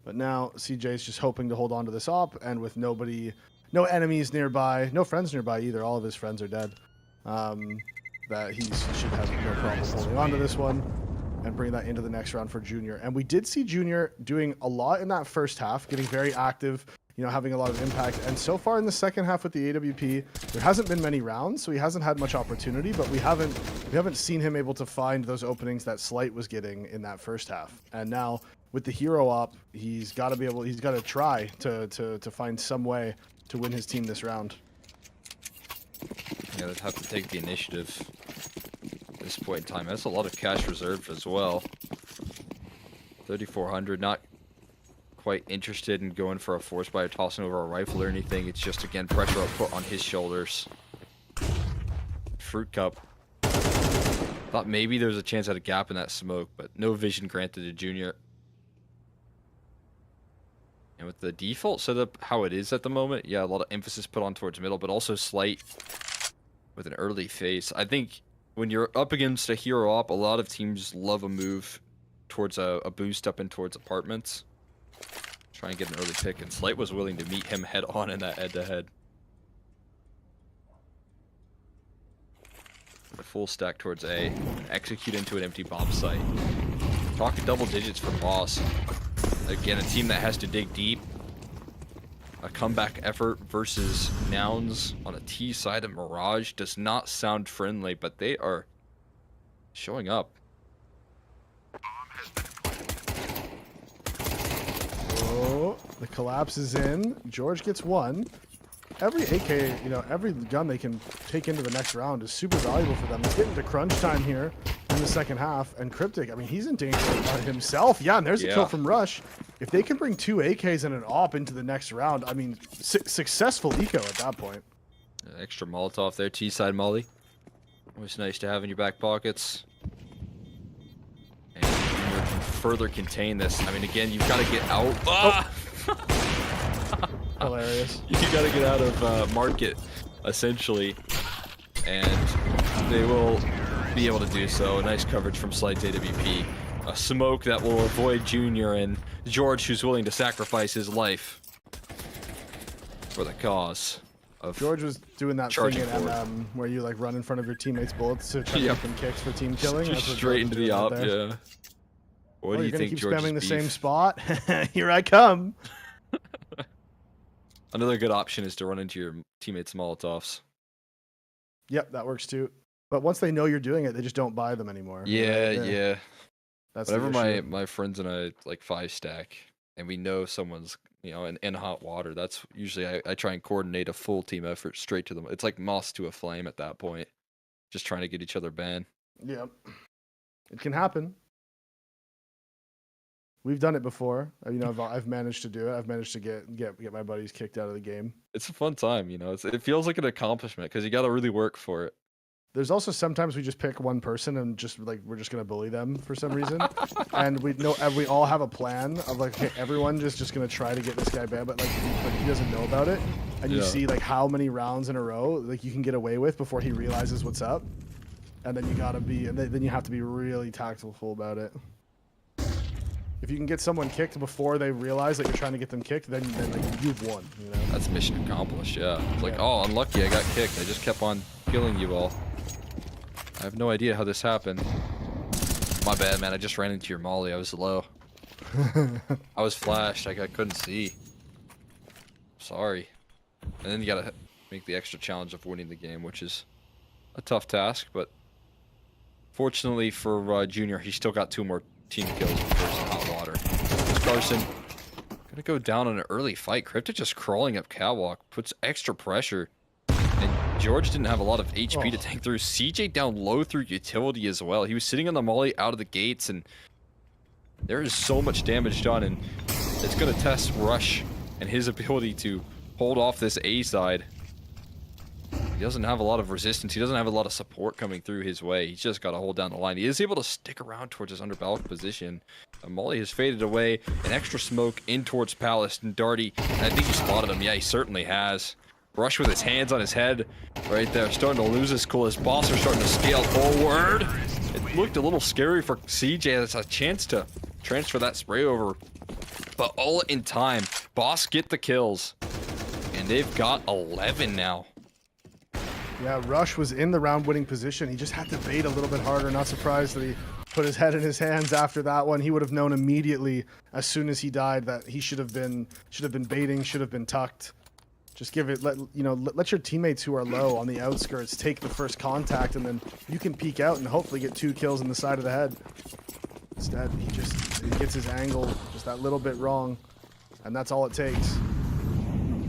But now CJ's just hoping to hold on to this op, and with no enemies nearby, no friends nearby either. All of his friends are dead. That he should have no problem holding on to this one and bring that into the next round for Junior. And we did see Junior doing a lot in that first half, getting very active, you know, having a lot of impact. And so far in the second half with the AWP, there hasn't been many rounds, so he hasn't had much opportunity, but we haven't seen him able to find those openings that Slight was getting in that first half. And now with the hero op, he's got to try to find some way to win his team this round. Yeah, they'd have to take the initiative at this point in time. That's a lot of cash reserved as well. 3,400, not quite interested in going for a force buy or tossing over a rifle or anything. It's just, again, pressure put on his shoulders. Fruit Cup. Thought maybe there was a chance at a gap in that smoke, but no vision granted to Junior. And with the default setup how it is at the moment, yeah, a lot of emphasis put on towards middle, but also Slight with an early face. I think when you're up against a hero op, a lot of teams love a move towards a boost up and towards apartments. Try and get an early pick, and Slight was willing to meet him head on in that head-to-head. A full stack towards A, and execute into an empty bomb site. Talking double digits for Boss. Again, a team that has to dig deep. a comeback effort versus Nouns on a T side of Mirage does not sound friendly, but they are showing up. Oh, the collapse is in. George gets one. Every AK, every gun they can take into the next round is super valuable for them. It's getting to crunch time here in the second half. And Cryptic, I mean, he's in danger himself. Yeah, and there's a kill from Rush. If they can bring 2 AKs and an AWP into the next round, I mean, successful eco at that point. Extra Molotov there, T-side molly. Always nice to have in your back pockets. And you can further contain this. I mean, again, you've got to get out. Ah! Hilarious. You got to get out of market, essentially. And they will be able to do so. Nice coverage from Slight AWP. A smoke that will avoid Junior and George, who's willing to sacrifice his life for the cause. George was doing that thing in MM where you like run in front of your teammates' bullets to try to get them kicks for team killing. Just straight into the op, yeah. What do you think, keep George's spamming the beef? same spot? Here I come. Another good option is to run into your teammates' Molotovs. Yep, that works too. But once they know you're doing it, they just don't buy them anymore. Yeah, right? yeah. That's whenever the issue. my friends and I like 5-stack, and we know someone's in hot water. That's usually I try and coordinate a full team effort straight to them. It's like moss to a flame at that point, just trying to get each other banned. Yep, it can happen. We've done it before. I've managed to do it. I've managed to get my buddies kicked out of the game. It's a fun time, it feels like an accomplishment because you got to really work for it. There's also sometimes we just pick one person and just like we're just gonna bully them for some reason, and we all have a plan of like, okay, everyone just gonna try to get this guy banned, but like he doesn't know about it, and you see like how many rounds in a row like you can get away with before he realizes what's up, and then then you have to be really tactful about it. If you can get someone kicked before they realize that you're trying to get them kicked, then like, you've won. That's mission accomplished. Yeah. It's like, oh, unlucky, I got kicked. I just kept on killing you all. I have no idea how this happened. My bad, man. I just ran into your molly. I was low. I was flashed. I couldn't see. Sorry. And then you gotta make the extra challenge of winning the game, which is a tough task. But fortunately for Junior, he still got 2 more team kills before hot water. Carson gonna go down on an early fight. Cryptic just crawling up catwalk puts extra pressure. And George didn't have a lot of HP to tank through. CJ down low through utility as well. He was sitting on the molly out of the gates, and there is so much damage done, and it's going to test Rush and his ability to hold off this A side. He doesn't have a lot of resistance. He doesn't have a lot of support coming through his way. He's just got to hold down the line. He is able to stick around towards his underbalk position. Molly has faded away. An extra smoke in towards Palace, and Darty, I think he spotted him. Yeah, he certainly has. Rush with his hands on his head right there, starting to lose his cool. His boss are starting to scale forward. It looked a little scary for CJ. That's a chance to transfer that spray over, but all in time. Boss get the kills, and they've got 11 now. Yeah, Rush was in the round-winning position. He just had to bait a little bit harder. Not surprised that he put his head in his hands after that one. He would have known immediately as soon as he died that he should have been baiting, should have been tucked. Just let your teammates who are low on the outskirts take the first contact, and then you can peek out and hopefully get 2 kills in the side of the head. Instead, he gets his angle just that little bit wrong, and that's all it takes.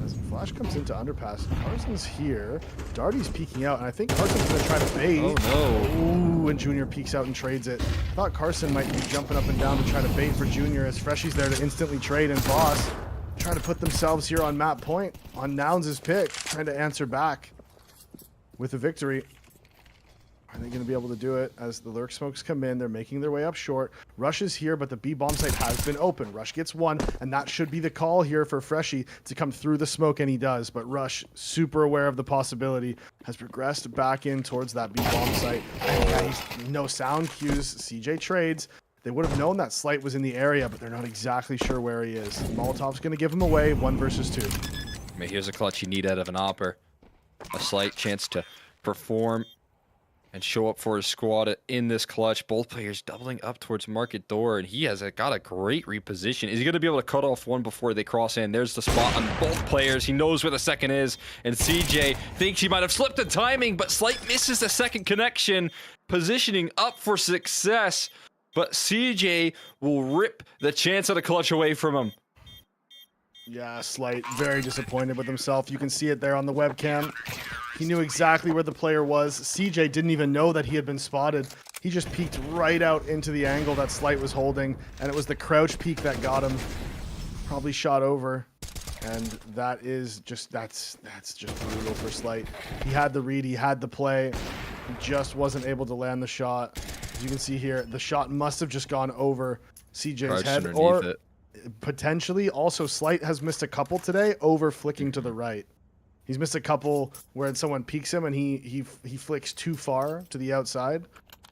As Flash comes into underpass, Carson's here. Darty's peeking out, and I think Carson's gonna try to bait. Oh no! Ooh, and Junior peeks out and trades it. I thought Carson might be jumping up and down to try to bait for Junior, as Freshy's there to instantly trade, and Boss trying to put themselves here on map point on Nouns' pick, trying to answer back with a victory. Are they going to be able to do it? As the lurk smokes come in, they're making their way up short. Rush is here, but the B bomb site has been open. Rush gets 1, and that should be the call here for Freshy to come through the smoke, and he does. But Rush, super aware of the possibility, has progressed back in towards that B bomb site. And yeah, he's no sound cues. CJ trades. They would have known that Slight was in the area, but they're not exactly sure where he is. Molotov's going to give him away, 1 versus 2. Here's a clutch you need out of an opper. A Slight chance to perform and show up for his squad in this clutch. Both players doubling up towards market door, and he has got a great reposition. Is he going to be able to cut off one before they cross in? There's the spot on both players. He knows where the second is, and CJ thinks he might have slipped the timing, but Slight misses the second connection, positioning up for success. But CJ will rip the chance at a clutch away from him. Yeah, Slight very disappointed with himself. You can see it there on the webcam. He knew exactly where the player was. CJ didn't even know that he had been spotted. He just peeked right out into the angle that Slight was holding, and it was the crouch peek that got him. Probably shot over, and that is just that's just brutal for Slight. He had the read, he had the play, he just wasn't able to land the shot. As you can see here, the shot must have just gone over CJ's head, or potentially also Slight has missed a couple today over flicking to the right. He's missed a couple where someone peeks him and he flicks too far to the outside.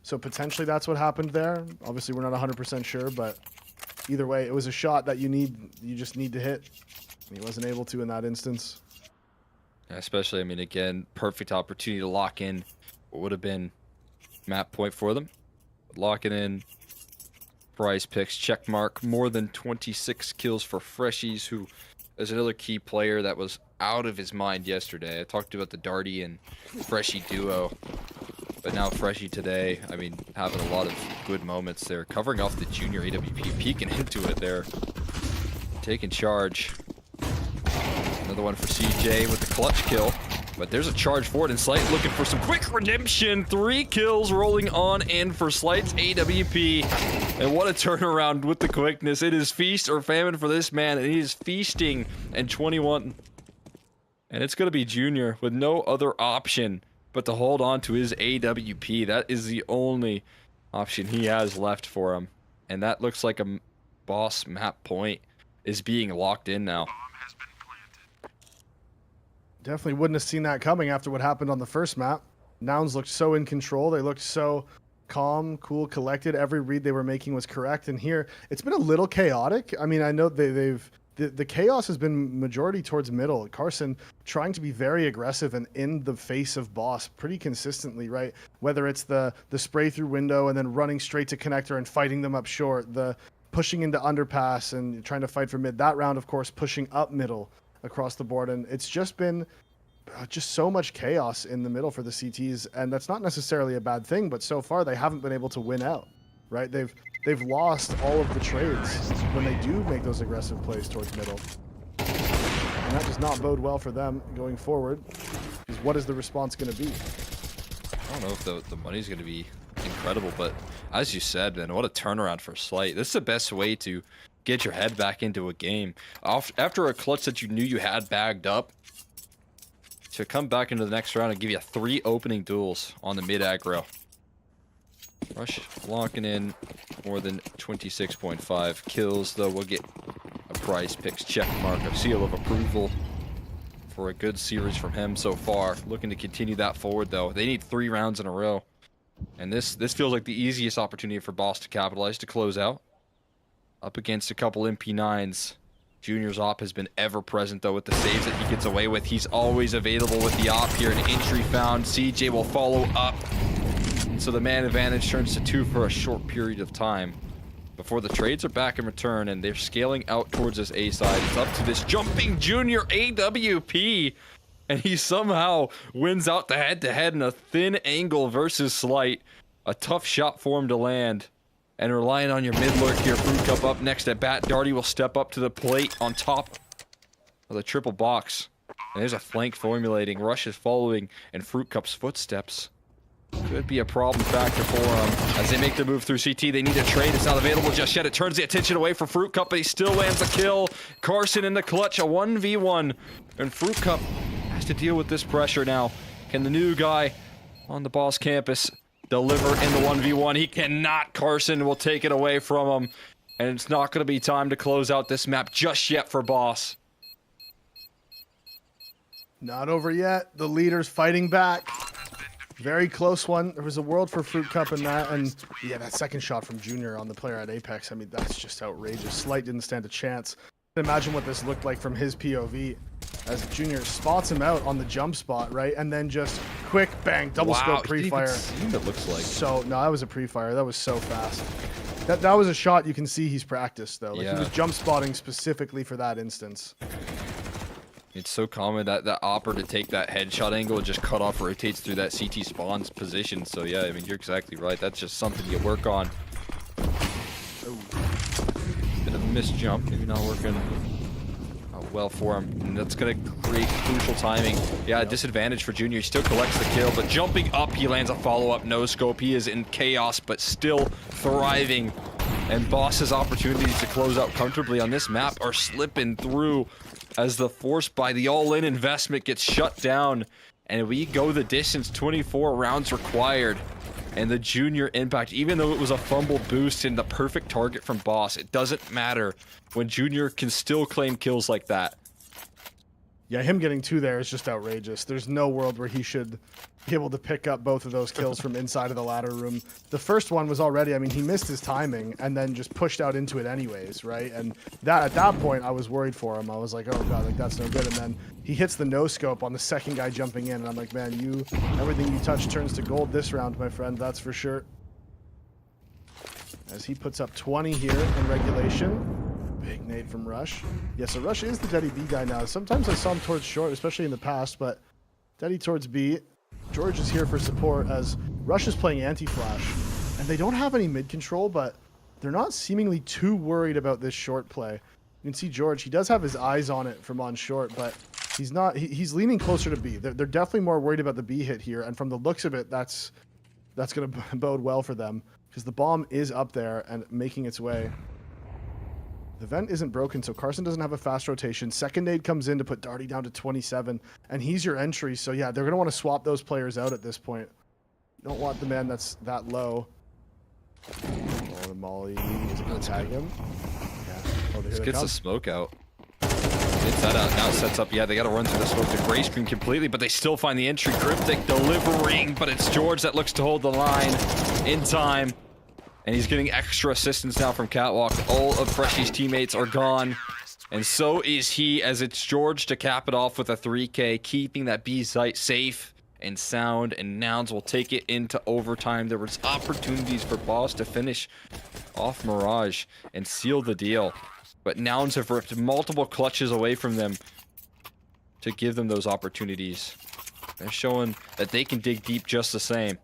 So potentially that's what happened there. Obviously we're not 100% sure, but either way, it was a shot that you just need to hit. And he wasn't able to in that instance. Especially, I mean, again, perfect opportunity to lock in what would have been map point for them. Lock it in. PrizePicks check mark. More than 26 kills for Freshies, who is another key player that was out of his mind yesterday. I talked about the Darty and Freshie duo, but now Freshie today, I mean, having a lot of good moments there, covering off the junior AWP, peeking into it there, taking charge. Another one for CJ with the clutch kill, but there's a charge forward, and Slight looking for some quick redemption. 3 kills rolling on in for Slight's AWP, and what a turnaround with the quickness. It is feast or famine for this man, and he is feasting and 21. And it's going to be Junior with no other option but to hold on to his AWP. That is the only option he has left for him. And that looks like a boss map point is being locked in now. Definitely wouldn't have seen that coming after what happened on the first map. Nouns looked so in control. They looked so calm, cool, collected. Every read they were making was correct. And here, it's been a little chaotic. I mean, I know the chaos has been majority towards middle. Carson trying to be very aggressive and in the face of boss pretty consistently, right? Whether it's the spray through window and then running straight to connector and fighting them up short, the pushing into underpass and trying to fight for mid. That round, of course, pushing up middle across the board. And it's just been just so much chaos in the middle for the CTs. And that's not necessarily a bad thing, but so far they haven't been able to win out, right? They've lost all of the trades when they do make those aggressive plays towards middle. And that does not bode well for them going forward. Because what is the response going to be? I don't know if the money's going to be incredible, but as you said, man, what a turnaround for Slight. This is the best way to get your head back into a game. After a clutch that you knew you had bagged up, to come back into the next round and give you 3 opening duels on the mid aggro. Rush locking in more than 26.5 kills, though we'll get a PrizePicks check mark, a seal of approval for a good series from him so far. Looking to continue that forward, though. They need 3 rounds in a row. And this feels like the easiest opportunity for Boss to capitalize, to close out. Up against a couple MP9s. Junior's op has been ever present, though, with the saves that he gets away with. He's always available with the op here. An entry found. CJ will follow up. And so the man advantage turns to 2 for a short period of time before the trades are back in return, and they're scaling out towards this A side. It's up to this jumping Junior AWP, and he somehow wins out the head-to-head in a thin angle versus Slight. A tough shot for him to land. And relying on your mid lurk here. Fruit Cup up next at bat. Darty will step up to the plate on top of the triple box. And there's a flank formulating. Rush is following in Fruit Cup's footsteps. Could be a problem factor for them. As they make the move through CT, they need a trade. It's not available just yet. It turns the attention away from Fruit Cup, but he still lands a kill. Carson in the clutch, a 1v1. And Fruit Cup has to deal with this pressure now. Can the new guy on the Boss campus deliver in the 1v1? He cannot. Carson will take it away from him. And it's not going to be time to close out this map just yet for Boss. Not over yet. The leader's fighting back. Very close one. There was a world for Fruit Cup in that. And yeah, that second shot from Junior on the player at Apex, I mean, that's just outrageous. Slight didn't stand a chance. Imagine what this looked like from his POV. as Junior spots him out on the jump spot, right? And then just quick bang, double scope pre-fire. It looks like. So no, that was a pre-fire. That was so fast. That was a shot you can see he's practiced though. Like he was jump spotting specifically for that instance. It's so common that opper to take that headshot angle and just cut off rotates through that CT spawns position. So yeah, I mean you're exactly right. That's just something you work on. Bit of a missed jump, maybe not working well for him. And that's gonna create crucial timing. Yeah, disadvantage for Junior. He still collects the kill, but jumping up, he lands a follow-up no scope. He is in chaos, but still thriving. And Boss's opportunities to close out comfortably on this map are slipping through as the force by the all-in investment gets shut down. And we go the distance, 24 rounds required. And the Junior impact, even though it was a fumble boost and the perfect target from Boss, it doesn't matter when Junior can still claim kills like that. Yeah, him getting 2 there is just outrageous. There's no world where he should be able to pick up both of those kills from inside of the ladder room. The first one was already, I mean, he missed his timing and then just pushed out into it anyways, right? And that at that point, I was worried for him. I was like, oh god, like that's no good. And then he hits the no scope on the second guy jumping in, and I'm like, man, everything you touch turns to gold this round, my friend. That's for sure. As he puts up 20 here in regulation. Big nade from Rush. Yeah, so Rush is the Daddy B guy now. Sometimes I saw him towards short, especially in the past, but Daddy towards B. George is here for support as Rush is playing anti-flash. And they don't have any mid control, but they're not seemingly too worried about this short play. You can see George, he does have his eyes on it from on short, but he's not, he's leaning closer to B. They're definitely more worried about the B hit here, and from the looks of it, that's going to bode well for them, because the bomb is up there and making its way. The vent isn't broken, so Carson doesn't have a fast rotation. Second nade comes in to put Darty down to 27, and he's your entry. So yeah, they're going to want to swap those players out at this point. You don't want the man that's that low. Oh, the Molly is going to tag him. Yeah. Oh, This gets the smoke out. Gets that out. Now sets up. Yeah, they got to run through the smoke to gray screen completely, but they still find the entry. Cryptic delivering, but it's George that looks to hold the line in time. And he's getting extra assistance now from Catwalk. All of Freshy's teammates are gone. And so is he, as it's George to cap it off with a 3K, keeping that B site safe and sound. And Nouns will take it into overtime. There was opportunities for Boss to finish off Mirage and seal the deal. But Nouns have ripped multiple clutches away from them to give them those opportunities. They're showing that they can dig deep just the same.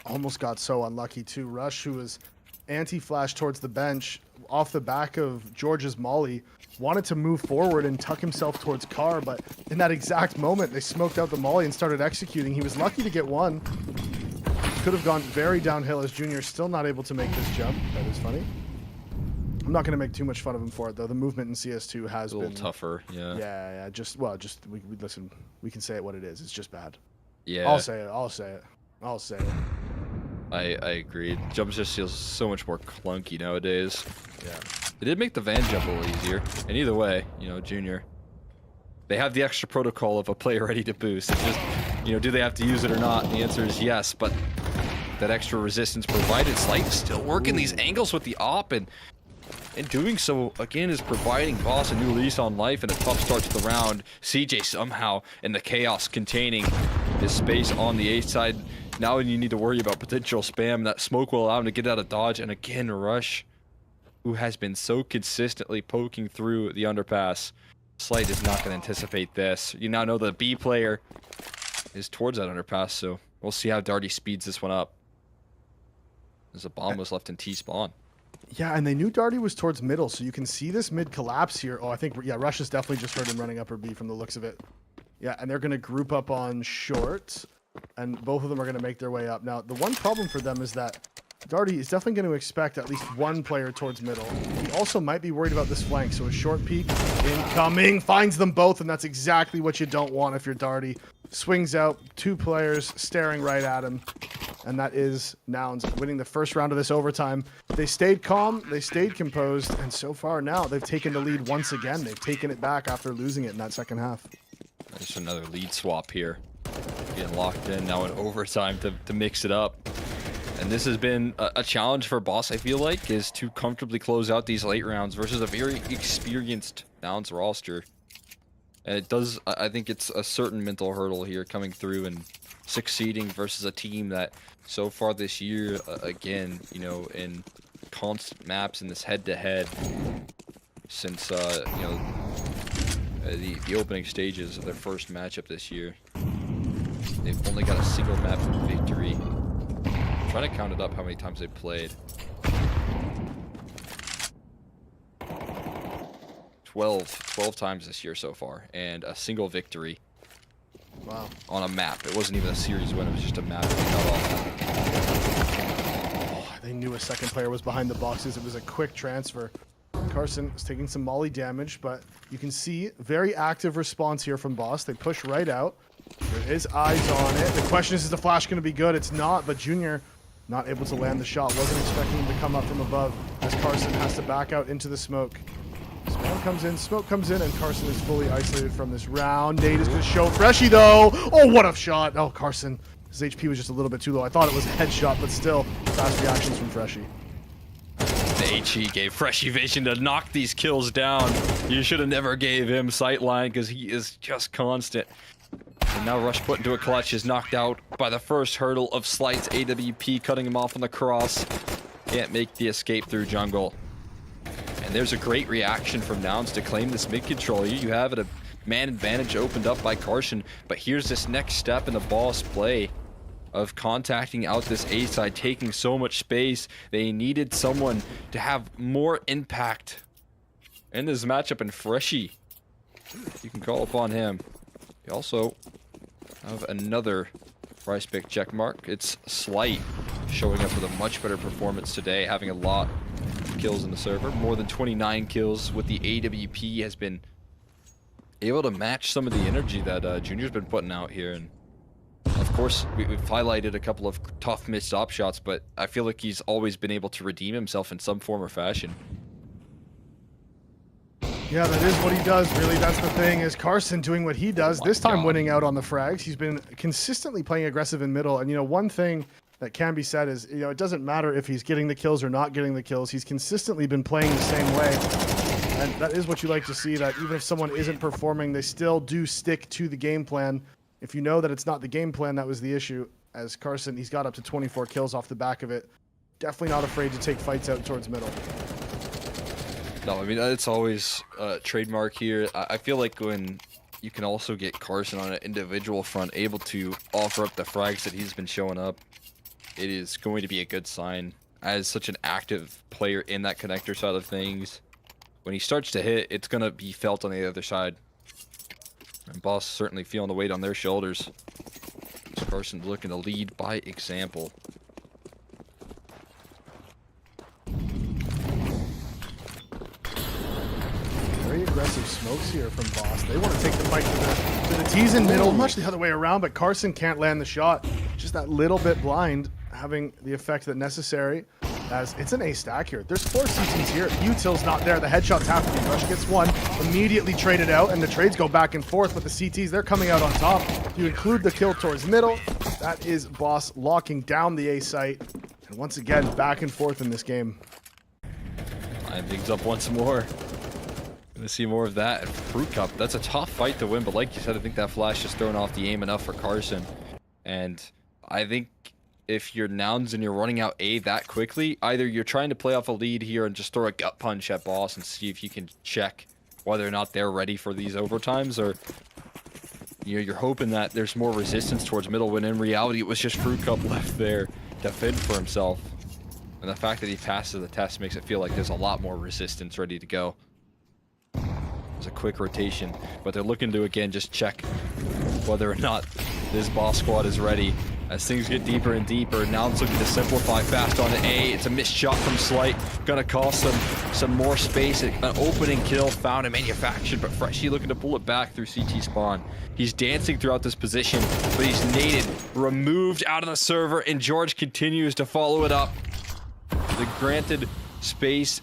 Almost got so unlucky too. Rush, who was anti-flash towards the bench off the back of George's molly, wanted to move forward and tuck himself towards Carr, but in that exact moment they smoked out the molly and started executing. He was lucky to get one. Could have gone very downhill as Junior, still not able to make this jump. That is funny. I'm not going to make too much fun of him for it though. The movement in CS2 has been a little tougher. Yeah. We listen. We can say it what it is. It's just bad. Yeah. I'll say it. I agree. Jump just feels so much more clunky nowadays. Yeah. It did make the van jump a little easier. And either way, Junior, they have the extra protocol of a player ready to boost. It's just, do they have to use it or not? And the answer is yes, but that extra resistance provided. Slight still working these angles with the op, and doing so, again, is providing Boss a new lease on life and a tough start to the round. CJ somehow in the chaos containing his space on the A side. Now you need to worry about potential spam. That smoke will allow him to get out of dodge. And again, Rush, who has been so consistently poking through the underpass. Slight is not going to anticipate this. You now know the B player is towards that underpass, so we'll see how Darty speeds this one up. As a bomb was left in T-spawn. Yeah, and they knew Darty was towards middle, so you can see this mid collapse here. Oh, I think, yeah, Rush has definitely just heard him running upper B from the looks of it. Yeah, and they're going to group up on short, and both of them are going to make their way up. Now, the one problem for them is that Darty is definitely going to expect at least one player towards middle. He also might be worried about this flank, so a short peek incoming finds them both, and that's exactly what you don't want if you're Darty. Swings out, 2 players staring right at him, and that is Nouns winning the first round of this overtime. They stayed calm, they stayed composed, and so far now they've taken the lead once again. They've taken it back after losing it in that second half. There's another lead swap here. Getting locked in now in overtime to mix it up. And this has been a challenge for Boss, I feel like, is to comfortably close out these late rounds versus a very experienced Nouns roster. And it does, I think it's a certain mental hurdle here coming through and succeeding versus a team that so far this year, again, you know, in constant maps in this head-to-head since, you know, the opening stages of their first matchup this year. They've only got a single map victory. I'm trying to count it up how many times they played. 12 times this year so far, and a single victory. Wow. On a map. It wasn't even a series win, it was just a map. They knew a second player was behind the boxes. It was a quick transfer. Carson is taking some molly damage, but you can see very active response here from Boss. They push right out. There is eyes on it. The question is the flash going to be good? It's not, but Junior not able to land the shot. Wasn't expecting him to come up from above as Carson has to back out into the smoke. Spawn comes in, smoke comes in, and Carson is fully isolated from this round. Nate is going to show Freshie, though. Oh, what a shot. Oh, Carson. His HP was just a little bit too low. I thought it was a headshot, but still, fast reactions from Freshie. The HE gave Freshie vision to knock these kills down. You should have never gave him sightline because he is just constant. And now Rush put into a clutch is knocked out by the first hurdle of Slight's AWP, cutting him off on the cross. Can't make the escape through jungle. And there's a great reaction from Nouns to claim this mid control. You have it, a man advantage opened up by Carson, but here's this next step in the Boss play of contacting out this A side, taking so much space. They needed someone to have more impact in this matchup, and Freshie, you can call upon him. You also have another PrizePick check mark. It's Slight showing up with a much better performance today, having a lot of kills in the server. More than 29 kills with the AWP, has been able to match some of the energy that Junior's been putting out here. And of course, we've highlighted a couple of tough missed op shots, but I feel like he's always been able to redeem himself in some form or fashion. Yeah, that is what he does, really. That's the thing, is Carson doing what he does, this time winning out on the frags. He's been consistently playing aggressive in middle, and, you know, one thing that can be said is, you know, it doesn't matter if he's getting the kills or not getting the kills. He's consistently been playing the same way, and that is what you like to see, that even if someone isn't performing, they still do stick to the game plan. If you know that it's not the game plan that was the issue, as Carson, he's got up to 24 kills off the back of it. Definitely not afraid to take fights out towards middle. No, I mean, it's always a trademark here. I feel like when you can also get Carson on an individual front, able to offer up the frags that he's been showing up, it is going to be a good sign. As such an active player in that connector side of things, when he starts to hit, it's going to be felt on the other side. And Boss certainly feeling the weight on their shoulders. This Carson's looking to lead by example. Very aggressive smokes here from Boss. They want to take the fight to the T's in middle, much the other way around, but Carson can't land the shot. Just that little bit blind, having the effect that necessary, as it's an A stack here. There's 4 CTs here. Util's not there. The headshots have to be. Rush gets one, immediately traded out, and the trades go back and forth, but the CTs, they're coming out on top. You include the kill towards middle. That is Boss locking down the A site. And once again, back and forth in this game. Line things up once more. Gonna see more of that at Fruit Cup. That's a tough fight to win, but like you said, I think that flash is throwing off the aim enough for Carson. And I think if you're Nouns and you're running out A that quickly, either you're trying to play off a lead here and just throw a gut punch at Boss and see if you can check whether or not they're ready for these overtimes, or you're hoping that there's more resistance towards middle, when in reality it was just Fruit Cup left there to fend for himself. And the fact that he passes the test makes it feel like there's a lot more resistance ready to go. It's a quick rotation, but they're looking to again just check whether or not this Boss squad is ready. As things get deeper and deeper, now it's looking to simplify fast on A. It's a missed shot from Slight, gonna cost them some more space. An opening kill found and manufactured, but Freshie looking to pull it back through CT spawn. He's dancing throughout this position, but he's naded, removed out of the server, and George continues to follow it up. The granted space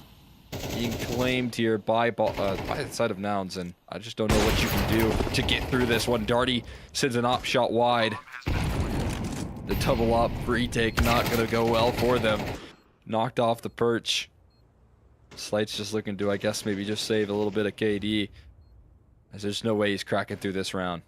being claimed here by the side of Nouns, and I just don't know what you can do to get through this one. Darty sends an op shot wide. The double up retake not gonna go well for them. Knocked off the perch. Slight's just looking to, I guess, maybe just save a little bit of KD, as there's no way he's cracking through this round.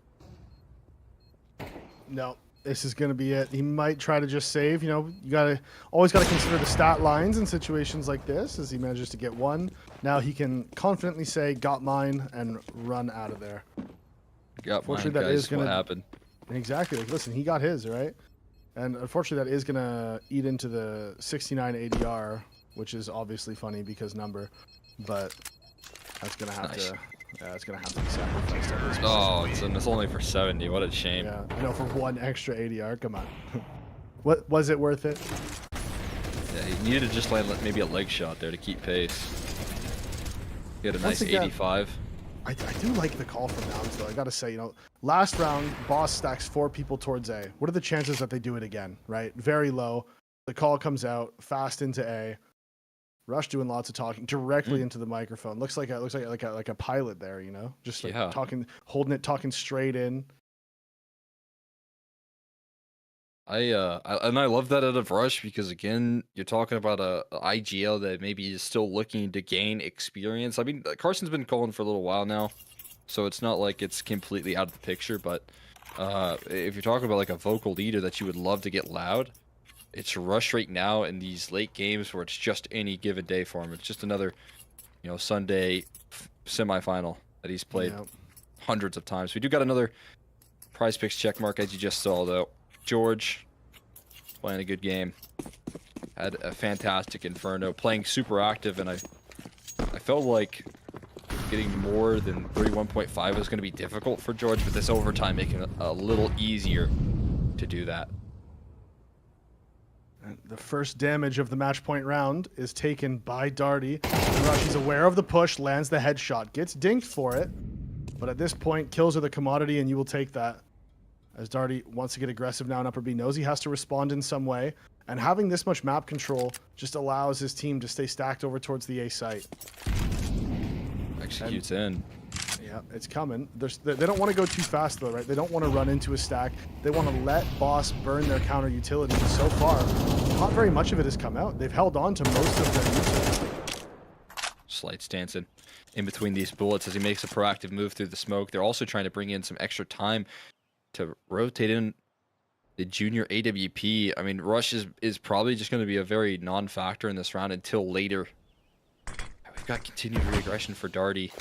No, this is going to be it. He might try to just save. You know, you always got to consider the stat lines in situations like this. As he manages to get one, now he can confidently say, "Got mine," and run out of there. Got mine, guys. What happened? Exactly. Like, listen, he got his, right? And unfortunately, that is going to eat into the 69 ADR, which is obviously funny because number, but that's going to have to. Yeah, it's going to have to be sacrificed at this point. Oh, it's only for 70. What a shame. Yeah, I know, for one extra ADR. Come on. What was it worth it? Yeah, he needed to just land maybe a leg shot there to keep pace. He had a nice 85. I do like the call from Nouns, though. I got to say, you know, last round, Boss stacks 4 people towards A. What are the chances that they do it again, right? Very low. The call comes out fast into A. Rush doing lots of talking directly into the microphone. Looks like a pilot there, you know, just like talking, holding it, talking straight in. I love that out of Rush, because again, you're talking about a IGL that maybe is still looking to gain experience. I mean, Carson's been calling for a little while now, so it's not like it's completely out of the picture. But if you're talking about like a vocal leader that you would love to get loud, it's Rush right now in these late games where it's just any given day for him. It's just another, you know, Sunday semifinal that he's played hundreds of times. We do got another PrizePicks check mark, as you just saw, though. George playing a good game. Had a fantastic Inferno, playing super active, and I felt like getting more than 31.5 was going to be difficult for George, but this overtime making it a little easier to do that. And the first damage of the match point round is taken by Darty. Rush is aware of the push, lands the headshot, gets dinked for it, but at this point, kills are the commodity, and you will take that. As Darty wants to get aggressive now in upper B, knows he has to respond in some way, and having this much map control just allows his team to stay stacked over towards the A site. Executes in. Yeah, it's coming. They don't want to go too fast, though, right? They don't want to run into a stack. They want to let Boss burn their counter utility. So far, not very much of it has come out. They've held on to most of their usage. Slight's dancing in between these bullets as he makes a proactive move through the smoke. They're also trying to bring in some extra time to rotate in the junior AWP. I mean, Rush is probably just going to be a very non-factor in this round until later. We've got continued re-aggression for Darty.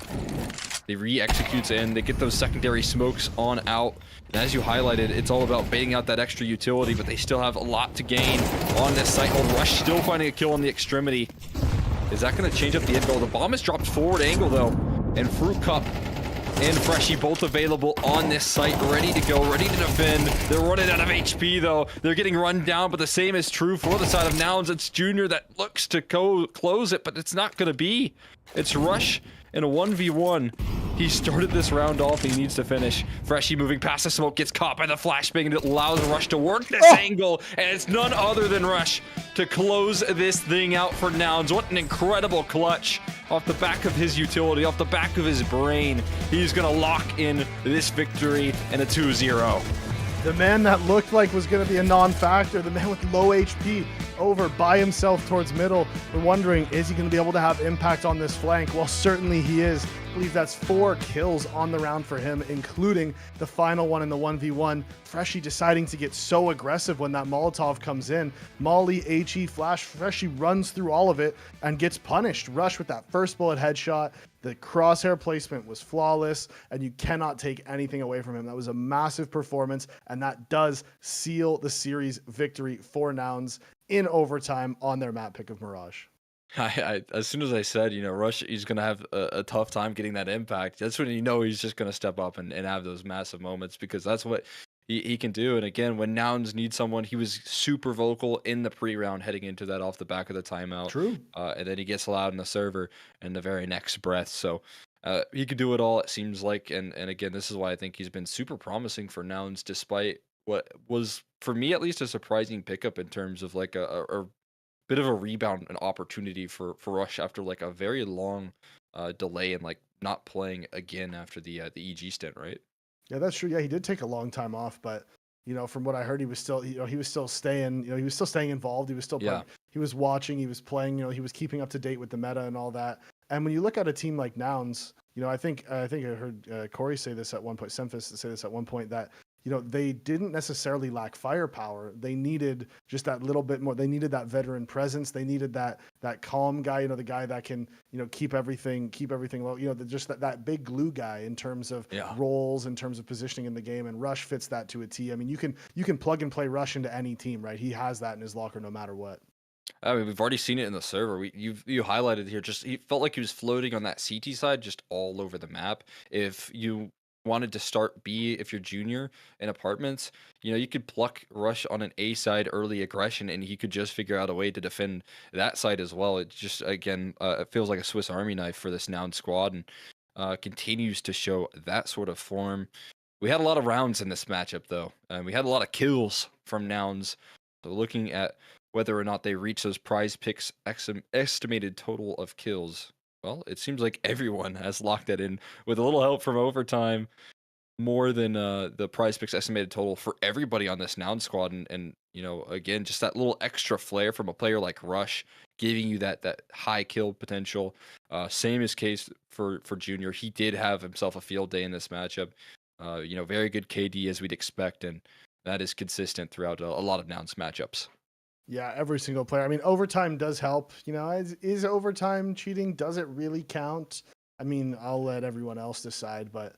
They re-executes in, they get those secondary smokes on out. And as you highlighted, it's all about baiting out that extra utility, but they still have a lot to gain on this site. Oh, Rush still finding a kill on the extremity. Is that going to change up the end goal? The bomb is dropped forward angle, though. And Fruit Cup and Freshie both available on this site, ready to go, ready to defend. They're running out of HP, though. They're getting run down, but the same is true for the side of Nouns. It's Junior that looks to close it, but it's not going to be. It's Rush in a 1v1. He started this round off. He needs to finish. Freshie moving past the smoke, gets caught by the flashbang, and it allows Rush to work this angle. And it's none other than Rush to close this thing out for Nouns. What an incredible clutch off the back of his utility, off the back of his brain. He's going to lock in this victory and a 2-0. The man that looked like was going to be a non-factor, the man with low HP, over by himself towards middle. We're wondering, is he going to be able to have impact on this flank? Well, certainly he is. I believe that's 4 kills on the round for him, including the final one in the 1v1. Freshie deciding to get so aggressive when that Molotov comes in. Molly, HE, Flash, Freshie runs through all of it and gets punished. Rush with that first bullet headshot. The crosshair placement was flawless, and you cannot take anything away from him. That was a massive performance, and that does seal the series victory for Nouns in overtime on their map pick of Mirage. As soon as I said, you know, Rush, he's going to have a tough time getting that impact, that's when you know he's just going to step up and have those massive moments, because that's what he can do. And again, when Nouns need someone, he was super vocal in the pre-round heading into that off the back of the timeout. True. And then he gets loud in the server in the very next breath. So he could do it all, it seems like. And again, this is why I think he's been super promising for Nouns, despite what was, for me at least, a surprising pickup in terms of like a bit of a rebound and opportunity for Rush after like a very long delay and like not playing again after the EG stint, right? Yeah, that's true. Yeah, he did take a long time off, but from what I heard, he was still, he was still staying, he was still staying involved. He was still playing, he was watching, he was playing, he was keeping up to date with the meta and all that. And when you look at a team like Nouns, I think I heard Corey say this at one point, Semphis say this at one point, that they didn't necessarily lack firepower. They needed just that little bit more. They needed that veteran presence. They needed that calm guy, the guy that can, keep everything low, just that big glue guy in terms of roles, in terms of positioning in the game. And Rush fits that to a T. I mean, you can plug and play Rush into any team, right? He has that in his locker no matter what. I mean, we've already seen it in the server. You highlighted here, just he felt like he was floating on that CT side, just all over the map. If you wanted to start B, if you're junior in apartments, you could pluck Rush on an A side early aggression, and he could just figure out a way to defend that side as well. It just, again, it feels like a Swiss Army knife for this Noun squad, and continues to show that sort of form. We had a lot of rounds in this matchup, though, and we had a lot of kills from Nouns. So looking at whether or not they reach those PrizePicks estimated total of kills, well, it seems like everyone has locked that in with a little help from overtime, more than the PrizePicks estimated total for everybody on this Noun squad. And again, just that little extra flair from a player like Rush, giving you that high kill potential. Same is case for Junior. He did have himself a field day in this matchup. Very good KD as we'd expect, and that is consistent throughout a lot of Nouns matchups. Yeah, every single player. I mean, overtime does help. Is overtime cheating? Does it really count? I mean, I'll let everyone else decide. But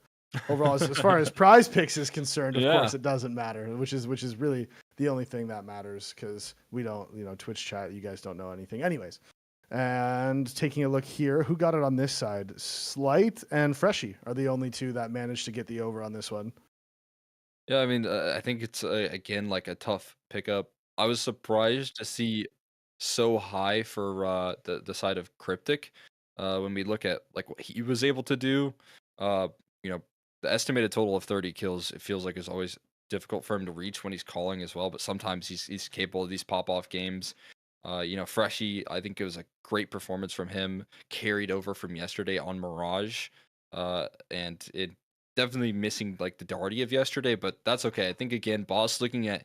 overall, as far as PrizePicks is concerned, of course, it doesn't matter. Which is really the only thing that matters, because we don't, Twitch chat. You guys don't know anything, anyways. And taking a look here, who got it on this side? Slight and Freshie are the only two that managed to get the over on this one. Yeah, I mean, I think it's again like a tough pickup. I was surprised to see so high for the side of Cryptic. When we look at like what he was able to do, the estimated total of 30 kills, it feels like is always difficult for him to reach when he's calling as well. But sometimes he's capable of these pop-off games. Freshie, I think it was a great performance from him, carried over from yesterday on Mirage, and it definitely missing like the Darty of yesterday, but that's okay. I think again, Boss looking at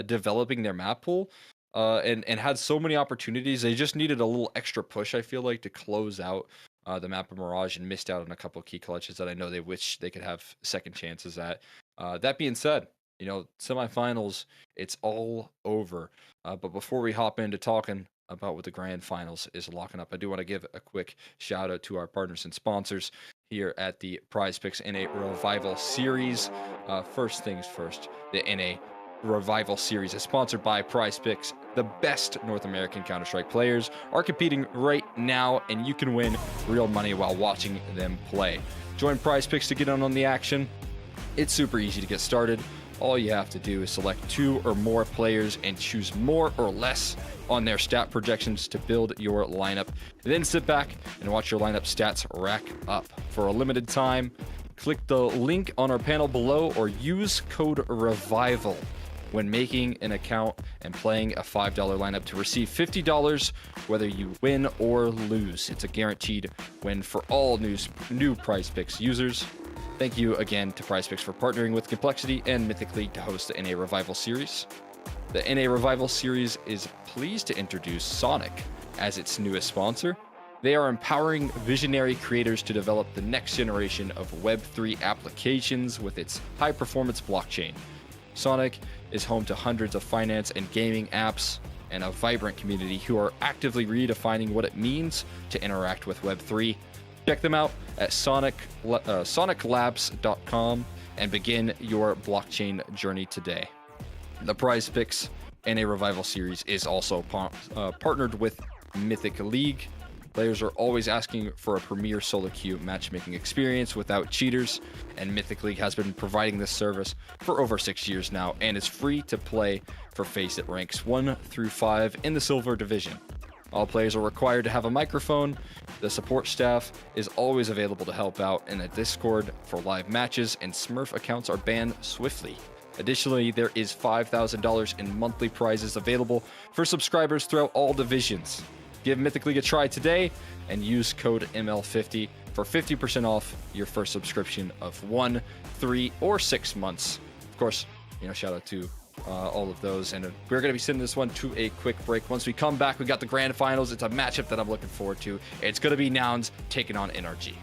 developing their map pool, and had so many opportunities. They just needed a little extra push, I feel like, to close out the map of Mirage, and missed out on a couple of key clutches that I know they wish they could have second chances at. That being said, semifinals, it's all over. But before we hop into talking about what the grand finals is locking up, I do want to give a quick shout out to our partners and sponsors here at the PrizePicks NA Revival Series. First things first, the NA Revival Series is sponsored by PrizePicks. The best North American Counter-Strike players are competing right now, and you can win real money while watching them play. Join PrizePicks to get in on the action. It's super easy to get started. All you have to do is select 2 or more players and choose more or less on their stat projections to build your lineup. Then sit back and watch your lineup stats rack up. For a limited time, click the link on our panel below or use code REVIVAL when making an account and playing a $5 lineup to receive $50 whether you win or lose. It's a guaranteed win for all new PrizePicks users. Thank you again to PrizePicks for partnering with Complexity and Mythic League to host the NA Revival Series. The NA Revival Series is pleased to introduce Sonic as its newest sponsor. They are empowering visionary creators to develop the next generation of Web3 applications with its high-performance blockchain. Sonic is home to hundreds of finance and gaming apps and a vibrant community who are actively redefining what it means to interact with Web3. Check them out at soniclabs.com and begin your blockchain journey today. The PrizePicks NA Revival Series is also partnered with Mythic League. Players are always asking for a premier solo queue matchmaking experience without cheaters, and Mythic League has been providing this service for over 6 years now and is free to play for FACE at ranks 1 through 5 in the Silver Division. All players are required to have a microphone. The support staff is always available to help out in the Discord for live matches, and Smurf accounts are banned swiftly. Additionally, there is $5,000 in monthly prizes available for subscribers throughout all divisions. Give Mythic League a try today and use code ML50 for 50% off your first subscription of 1, 3, or 6 months. Of course, shout out to all of those. And we're going to be sending this one to a quick break. Once we come back, we got the grand finals. It's a matchup that I'm looking forward to. It's going to be Nouns taking on NRG.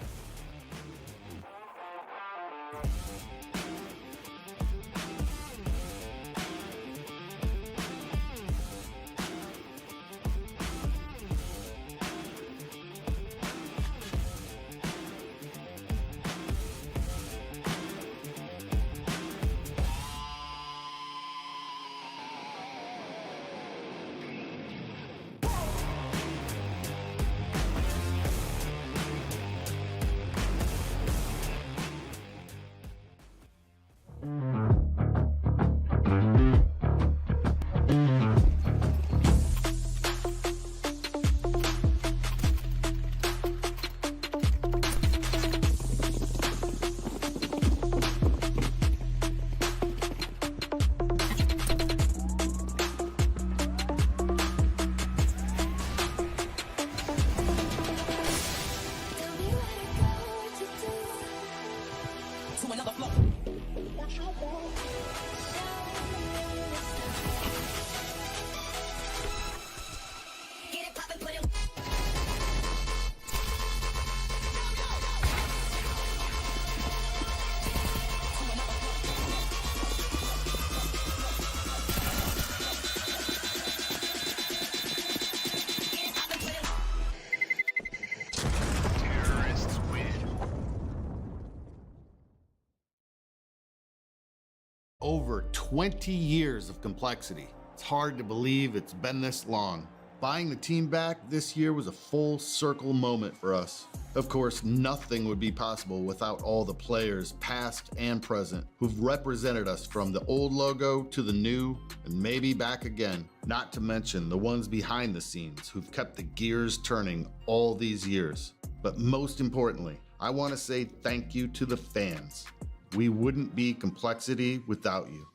Over 20 years of complexity. It's hard to believe it's been this long. Buying the team back this year was a full circle moment for us. Of course, nothing would be possible without all the players, past and present, who've represented us from the old logo to the new, and maybe back again. Not to mention the ones behind the scenes who've kept the gears turning all these years. But most importantly, I want to say thank you to the fans. We wouldn't be Complexity without you.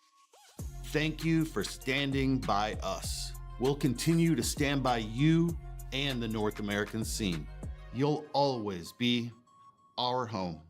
Thank you for standing by us. We'll continue to stand by you and the North American scene. You'll always be our home.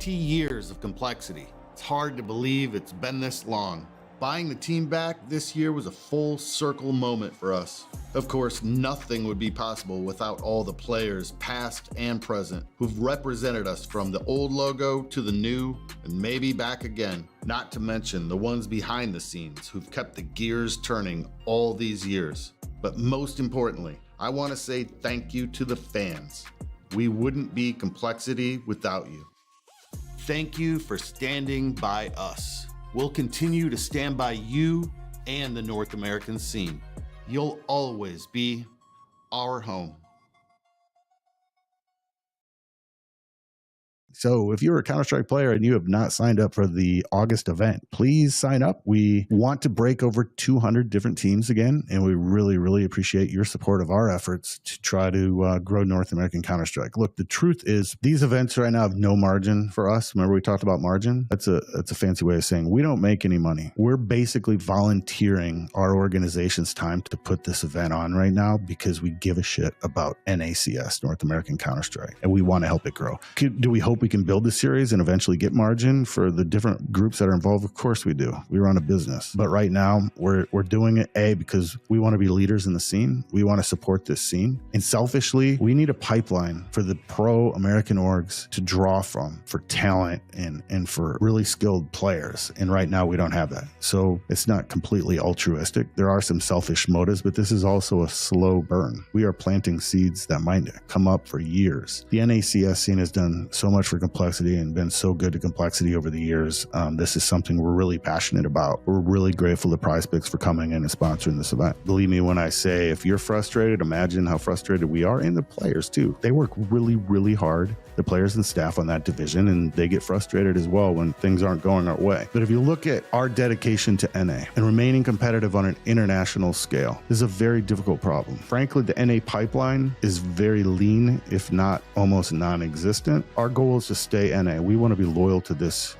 Years of complexity. It's hard to believe it's been this long. Buying the team back this year was a full circle moment for us. Of course, nothing would be possible without all the players, past and present, who've represented us from the old logo to the new and maybe back again. Not to mention the ones behind the scenes who've kept the gears turning all these years. But most importantly, I want to say thank you to the fans. We wouldn't be Complexity without you. Thank you for standing by us. We'll continue to stand by you and the North American scene. You'll always be our home. So if you're a Counter-Strike player and you have not signed up for the August event, please sign up. We want to break over 200 different teams again, and we really, really appreciate your support of our efforts to try to grow North American Counter-Strike. Look, the truth is these events right now have no margin for us. Remember we talked about margin? That's a fancy way of saying we don't make any money. We're basically volunteering our organization's time to put this event on right now because we give a shit about NACS, North American Counter-Strike, and we want to help it grow. Do we hope we can build a series and eventually get margin for the different groups that are involved? Of course we do. We run a business. But right now we're doing it, because we want to be leaders in the scene. We want to support this scene. And selfishly, we need a pipeline for the pro American orgs to draw from for talent and for really skilled players. And right now we don't have that. So it's not completely altruistic. There are some selfish motives, but this is also a slow burn. We are planting seeds that might come up for years. The NACS scene has done so much for Complexity and been so good to Complexity over the years. This is something we're really passionate about. We're really grateful to PrizePicks for coming in and sponsoring this event. Believe me when I say, if you're frustrated, imagine how frustrated we are, and the players too. They work really, really hard, the players and staff on that division, and they get frustrated as well when things aren't going our way. But if you look at our dedication to NA and remaining competitive on an international scale, this is a very difficult problem. Frankly, the NA pipeline is very lean, if not almost non-existent. Our goal is to stay NA. We want to be loyal to this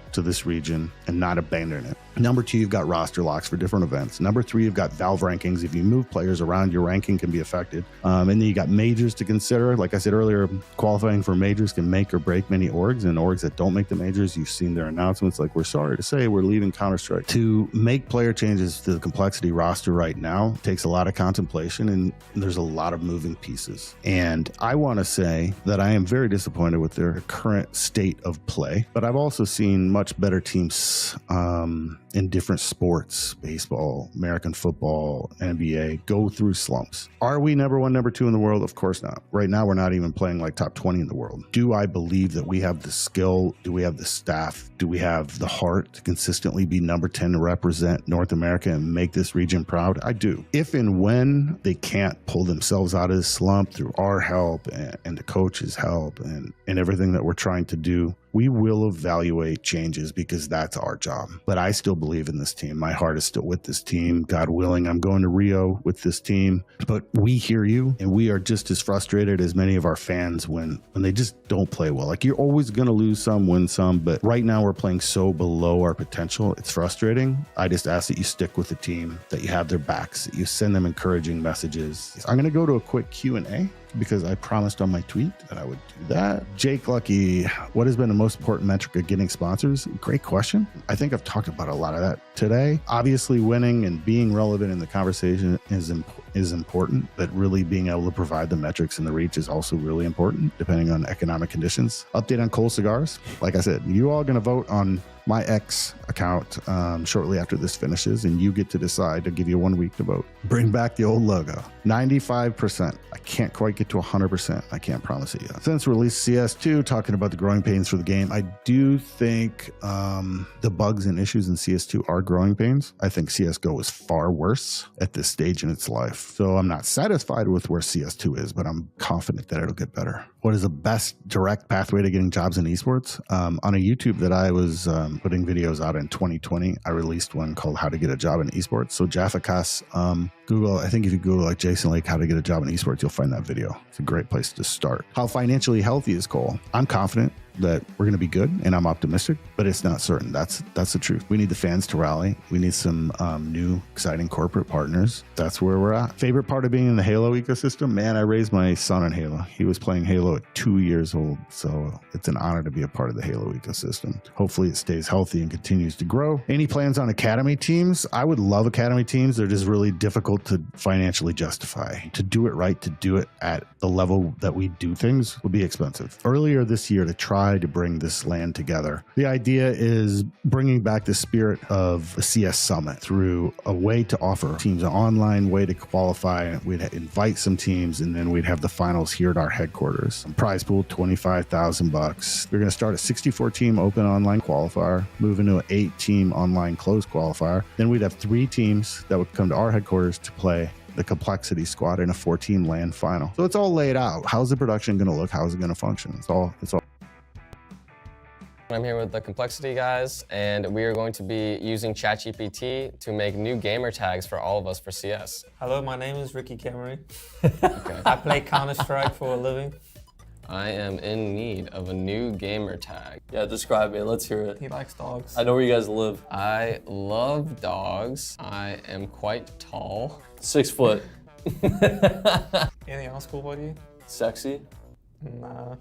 region and not abandon it. Number 2, you've got roster locks for different events. Number 3, you've got Valve rankings. If you move players around, your ranking can be affected. And then you got majors to consider. Like I said earlier, qualifying for majors can make or break many orgs, and orgs that don't make the majors, you've seen their announcements like, we're sorry to say we're leaving Counter-Strike. To make player changes to the Complexity roster right now takes a lot of contemplation, and there's a lot of moving pieces. And I want to say that I am very disappointed with their current state of play, but I've also seen much better teams in different sports, baseball, American football, NBA, go through slumps. Are we number 1, number 2 in the world? Of course not. Right now, we're not even playing like top 20 in the world. Do I believe that we have the skill? Do we have the staff? Do we have the heart to consistently be number 10 to represent North America and make this region proud? I do. If and when they can't pull themselves out of this slump through our help and the coach's help and everything that we're trying to do, we will evaluate changes because that's our job. But I still believe in this team. My heart is still with this team. God willing, I'm going to Rio with this team. But we hear you, and we are just as frustrated as many of our fans when they just don't play well. Like, you're always going to lose some, win some, but right now we're playing so below our potential. It's frustrating. I just ask that you stick with the team, that you have their backs, that you send them encouraging messages. I'm going to go to a quick Q&A because I promised on my tweet that I would do that. Jake Lucky, what has been the most important metric of getting sponsors? Great question. I think I've talked about a lot of that today. Obviously, winning and being relevant in the conversation is is important, but really being able to provide the metrics and the reach is also really important depending on economic conditions. Update on Cole Cigars. Like I said, you all going to vote on my X account shortly after this finishes, and you get to decide. To give you 1 week to vote. Bring back the old logo. 95%. I can't quite get to 100%. I can't promise it yet. Since release CS2, talking about the growing pains for the game, I do think the bugs and issues in CS2 are growing pains. I think CSGO is far worse at this stage in its life. So I'm not satisfied with where CS2 is, but I'm confident that it'll get better. What is the best direct pathway to getting jobs in esports? On a YouTube that I was putting videos out in 2020, I released one called How to Get a Job in Esports. So Jaffakas, Google, I think if you Google like Jason Lake, How to Get a Job in Esports, you'll find that video. It's a great place to start. How financially healthy is Cole? I'm confident that we're going to be good, and I'm optimistic, but it's not certain. That's the truth. We need the fans to rally. We need some new, exciting corporate partners. That's where we're at. Favorite part of being in the Halo ecosystem? Man, I raised my son on Halo. He was playing Halo at 2 years old, so it's an honor to be a part of the Halo ecosystem. Hopefully it stays healthy and continues to grow. Any plans on academy teams? I would love academy teams. They're just really difficult to financially justify. To do it right, to do it at the level that we do things would be expensive. Earlier this year, to try to bring this land together, the idea is bringing back the spirit of the CS Summit through a way to offer teams an online way to qualify. We'd invite some teams, and then we'd have the finals here at our headquarters. Prize pool, $25,000. We're going to start a 64-team open online qualifier, move into an 8-team online closed qualifier. Then we'd have 3 teams that would come to our headquarters to play the Complexity squad in a 4-team LAN final. So it's all laid out. How's the production going to look? How's it going to function? It's all. I'm here with the Complexity guys, and we are going to be using ChatGPT to make new gamer tags for all of us for CS. Hello, my name is Ricky Cameron. Okay. I play Counter-Strike for a living. I am in need of a new gamer tag. Yeah, describe it. Let's hear it. He likes dogs. I know where you guys live. I love dogs. I am quite tall. 6 foot. Anything else cool about you? Sexy. Nah.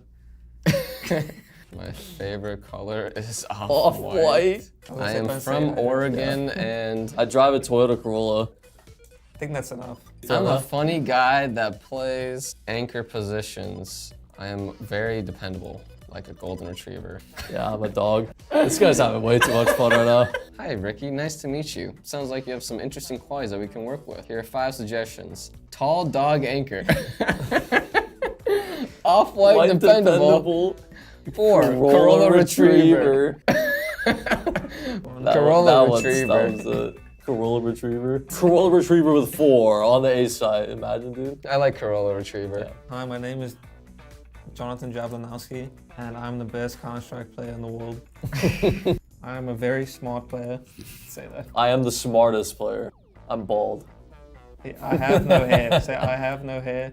My favorite color is off-white. I am from Oregon, and I drive a Toyota Corolla. I think that's enough. I'm a funny guy that plays anchor positions. I am very dependable, like a golden retriever. Yeah, I'm a dog. This guy's having way too much fun right now. Hi, Ricky. Nice to meet you. Sounds like you have some interesting qualities that we can work with. Here are 5 suggestions. Tall dog anchor. Off-white dependable. 4, Corolla retriever. Corolla retriever. Corolla retriever. Corolla retriever with 4 on the A side. Imagine, dude. I like Corolla retriever. Yeah. Hi, my name is Jonathan Jablonowski, and I'm the best Counter-Strike player in the world. I am a very smart player. Say that. I am the smartest player. I'm bald. I have no hair. Say I have no hair.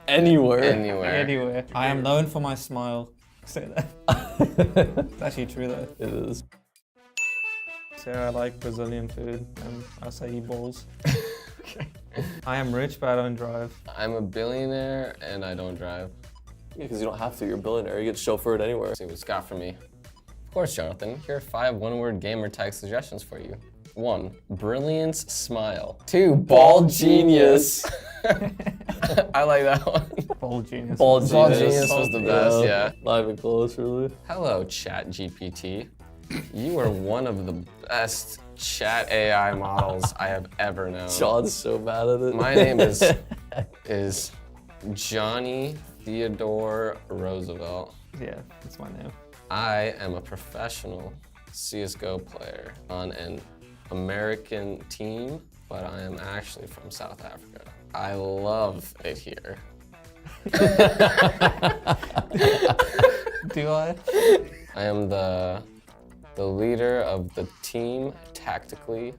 Anywhere. Anywhere. I am known for my smile. Say that. It's actually true though. It is. Say I like Brazilian food, and I say he balls. Okay. I am rich, but I don't drive. I'm a billionaire, and I don't drive. Yeah, because you don't have to. You're a billionaire. You get chauffeured anywhere. See what it's got for me. Of course, Jonathan. Here are 5 one-word gamer tag suggestions for you. 1, brilliance smile. 2, bald genius. I like that one. Bald genius. Bald genius was the best, yeah. Not even close, really. Hello, ChatGPT. You are one of the best chat AI models I have ever known. John's so mad at it. My name is Johnny Theodore Roosevelt. Yeah, that's my name. I am a professional CSGO player on an American team, but I am actually from South Africa. I love it here. Do I? I am the leader of the team tactically,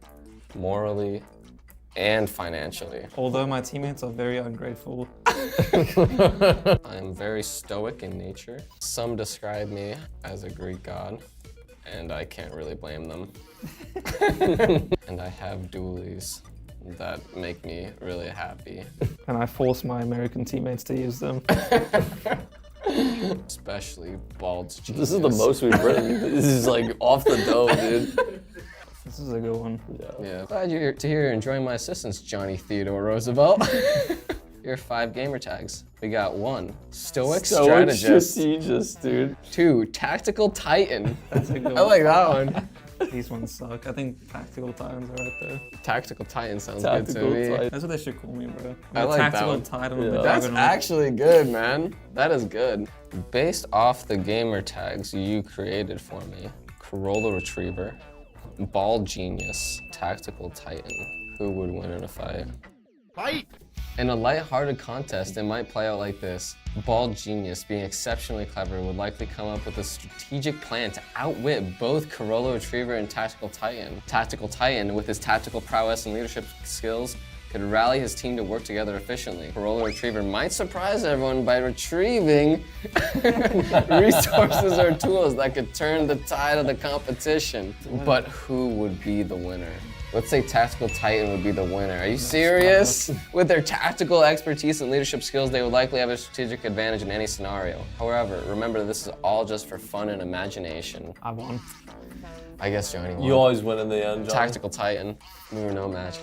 morally, and financially. Although my teammates are very ungrateful. I am very stoic in nature. Some describe me as a Greek god, and I can't really blame them. And I have dualies that make me really happy. And I force my American teammates to use them. Especially bald genius. This is the most we've written. This is like off the dome, dude. This This is a good one. Yeah. Glad to hear you're enjoying my assistance, Johnny Theodore Roosevelt. Here are 5 gamer tags. We got 1, Stoic Strategist, dude. 2, Tactical Titan. That's a good I like that one. These ones suck. I think Tactical Titans are right there. Tactical Titan sounds Tactical good to me. Titan. That's what they should call me, bro. I like Tactical that one. Titan with the That's Juggernaut. actually good, man. That is good. Based off the gamer tags you created for me, Corolla Retriever, Ball Genius, Tactical Titan, who would win in a fight? Fight! In a light-hearted contest, it might play out like this. Ball Genius, being exceptionally clever, would likely come up with a strategic plan to outwit both Corolla Retriever and Tactical Titan. Tactical Titan, with his tactical prowess and leadership skills, could rally his team to work together efficiently. Corolla Retriever might surprise everyone by retrieving resources or tools that could turn the tide of the competition. But who would be the winner? Let's say Tactical Titan would be the winner. Are you serious? With their tactical expertise and leadership skills, they would likely have a strategic advantage in any scenario. However, remember this is all just for fun and imagination. I won. I guess Johnny won. You always win in the end, Johnny. Tactical Titan. We were no match.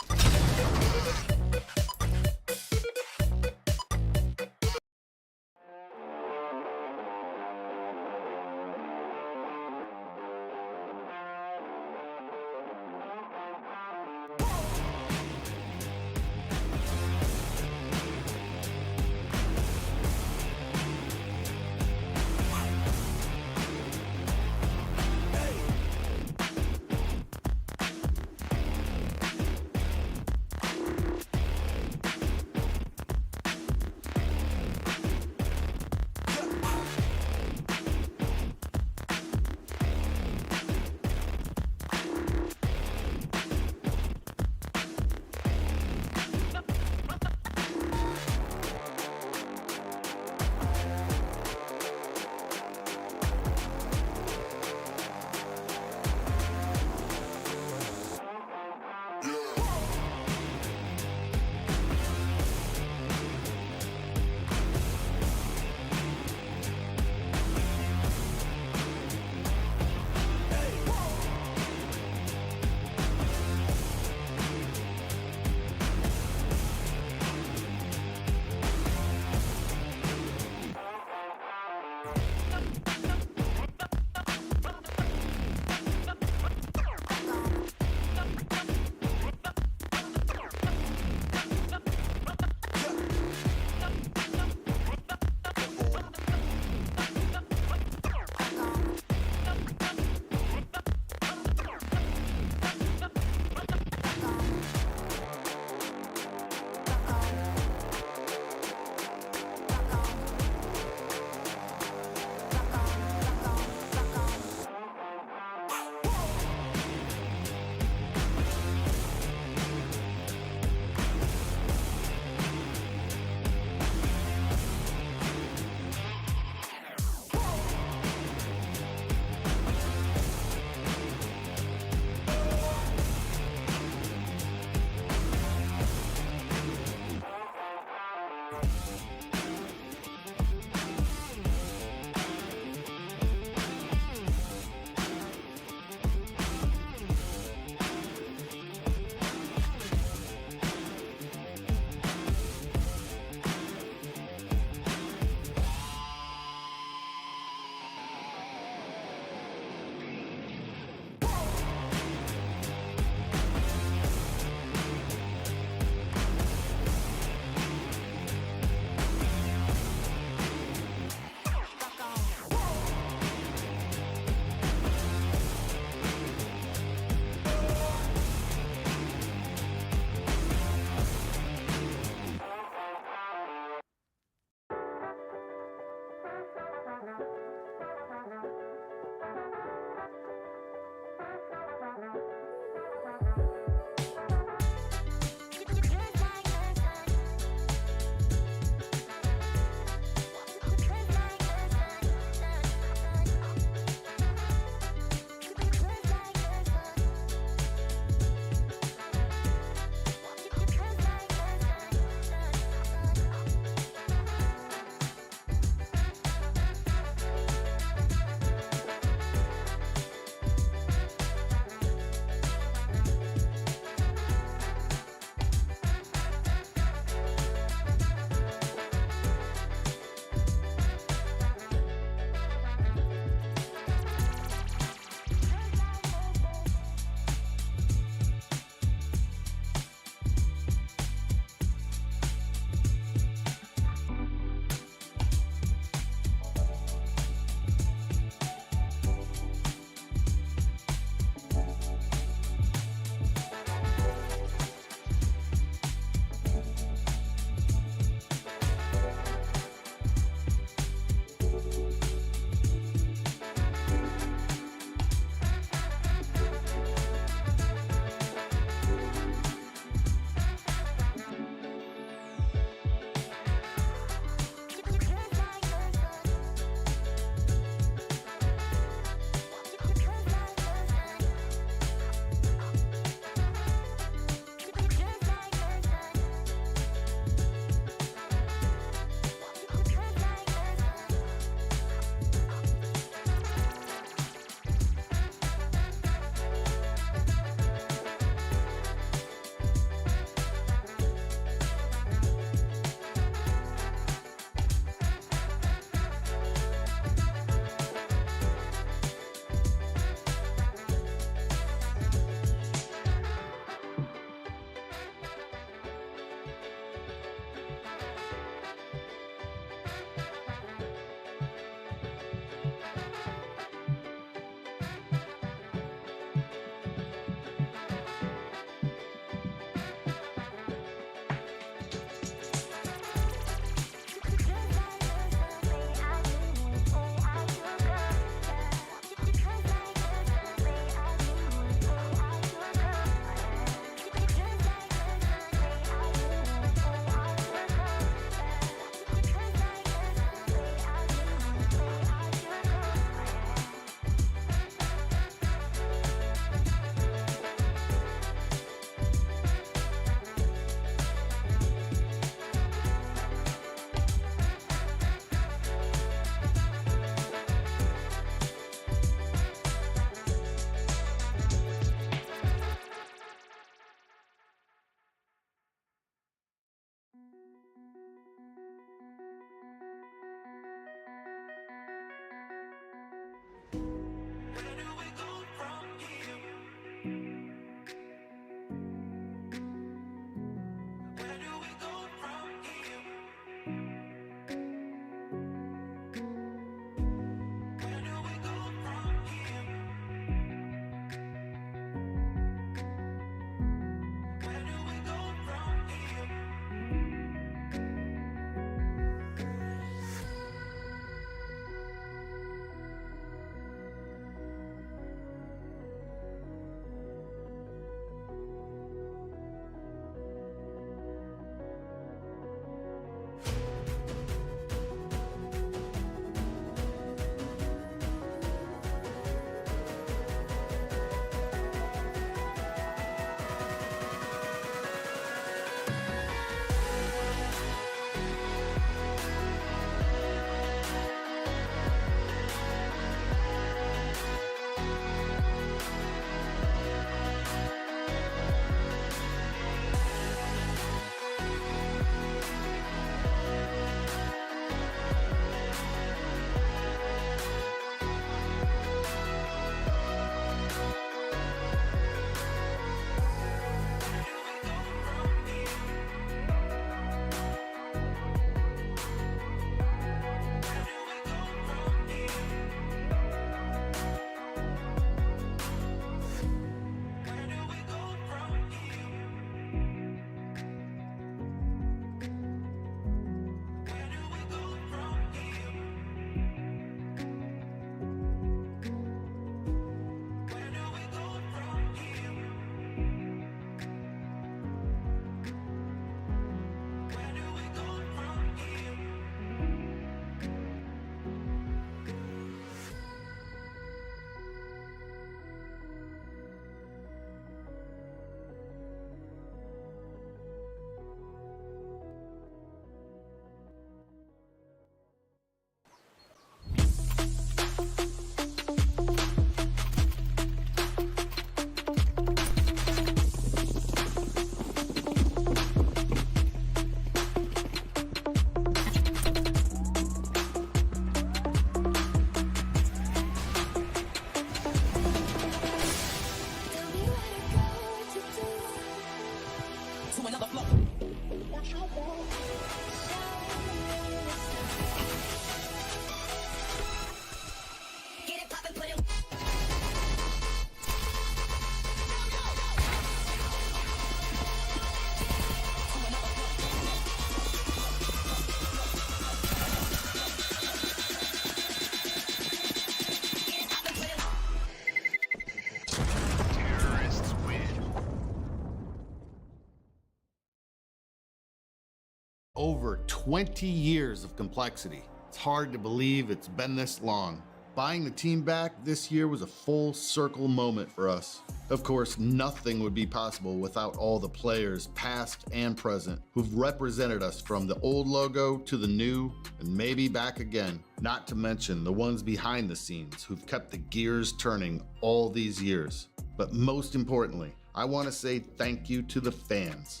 Over 20 years of complexity. It's hard to believe it's been this long. Buying the team back this year was a full circle moment for us. Of course, nothing would be possible without all the players, past and present, who've represented us from the old logo to the new and maybe back again. Not to mention the ones behind the scenes who've kept the gears turning all these years. But most importantly, I want to say thank you to the fans.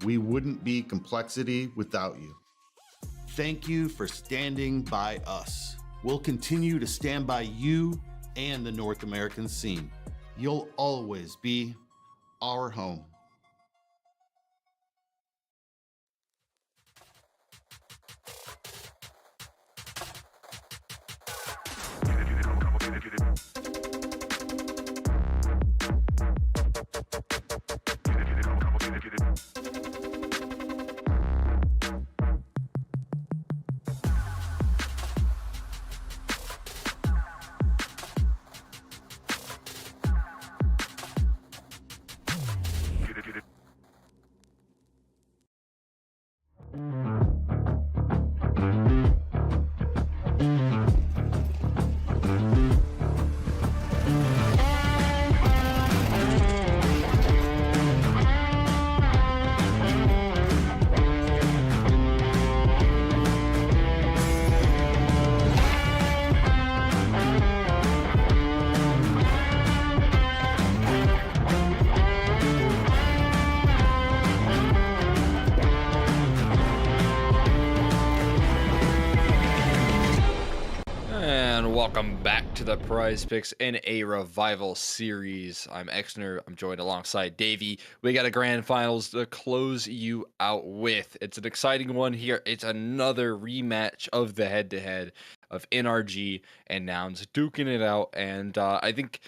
We wouldn't be Complexity without you. Thank you for standing by us. We'll continue to stand by you and the North American scene. You'll always be our home. Welcome back to the Prize Picks in a Revival series. I'm Exner. I'm joined alongside Davey. We got a grand finals to close you out with. It's an exciting one here. It's another rematch of the head-to-head of NRG and Nouns duking it out. And I think,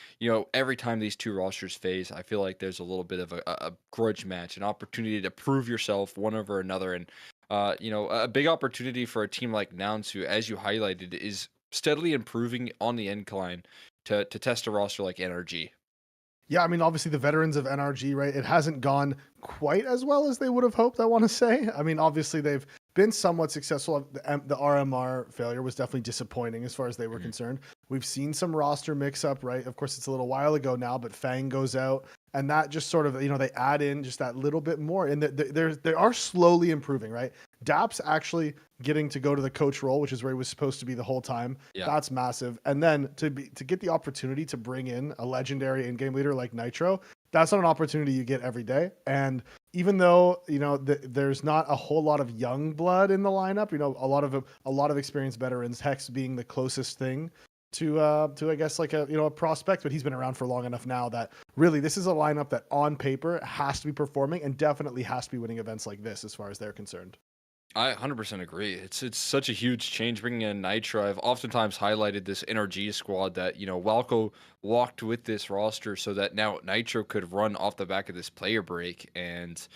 every time these two rosters face, I feel like there's a little bit of a grudge match, an opportunity to prove yourself one over another. And, a big opportunity for a team like Nouns, who, as you highlighted, is steadily improving on the incline to test a roster like NRG. Yeah, I mean, obviously the veterans of NRG, right? It hasn't gone quite as well as they would have hoped, I want to say. I mean, obviously they've been somewhat successful. The RMR failure was definitely disappointing as far as they were concerned. We've seen some roster mix up, right? Of course, it's a little while ago now, but Fang goes out, and that just sort of, they add in just that little bit more. And they are slowly improving, right? Dapp's actually getting to go to the coach role, which is where he was supposed to be the whole time. Yeah. That's massive. And then to get the opportunity to bring in a legendary in-game leader like Nitro, that's not an opportunity you get every day. And even though, there's not a whole lot of young blood in the lineup, a lot of experienced veterans, Hex being the closest thing to I guess like a prospect, but he's been around for long enough now that really this is a lineup that on paper has to be performing and definitely has to be winning events like this as far as they're concerned. I 100% agree. It's such a huge change bringing in Nitro. I've oftentimes highlighted this NRG squad that, Walco walked with this roster so that now Nitro could run off the back of this player break. And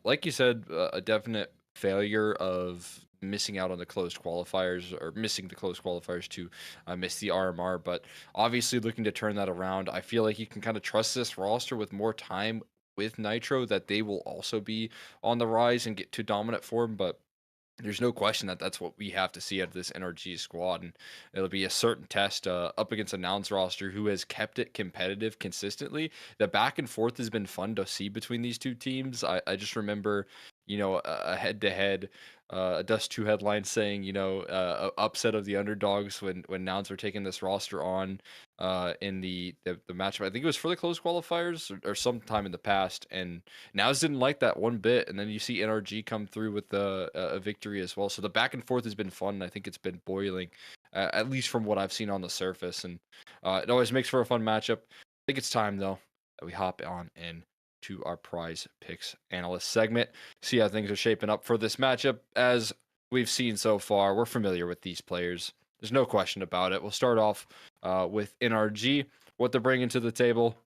like you said, a definite failure of missing out on the closed qualifiers, or missing the closed qualifiers to miss the RMR. But obviously looking to turn that around, I feel like you can kind of trust this roster with more time with Nitro that they will also be on the rise and get to dominant form. But there's no question that that's what we have to see out of this NRG squad, and it'll be a certain test up against a Nouns roster who has kept it competitive consistently. The back and forth has been fun to see between these two teams. I just remember, a head-to-head, Dust 2 headline saying, a upset of the underdogs when Nouns were taking this roster on in the matchup. I think it was for the closed qualifiers or sometime in the past, and Nouns didn't like that one bit. And then you see NRG come through with a victory as well. So the back and forth has been fun, and I think it's been boiling, at least from what I've seen on the surface. And it always makes for a fun matchup. I think it's time, though, that we hop on in to our Prize Picks analyst segment, see how things are shaping up for this matchup. As we've seen so far, we're familiar with these players. There's no question about it. We'll start off with NRG, what they're bringing to the table.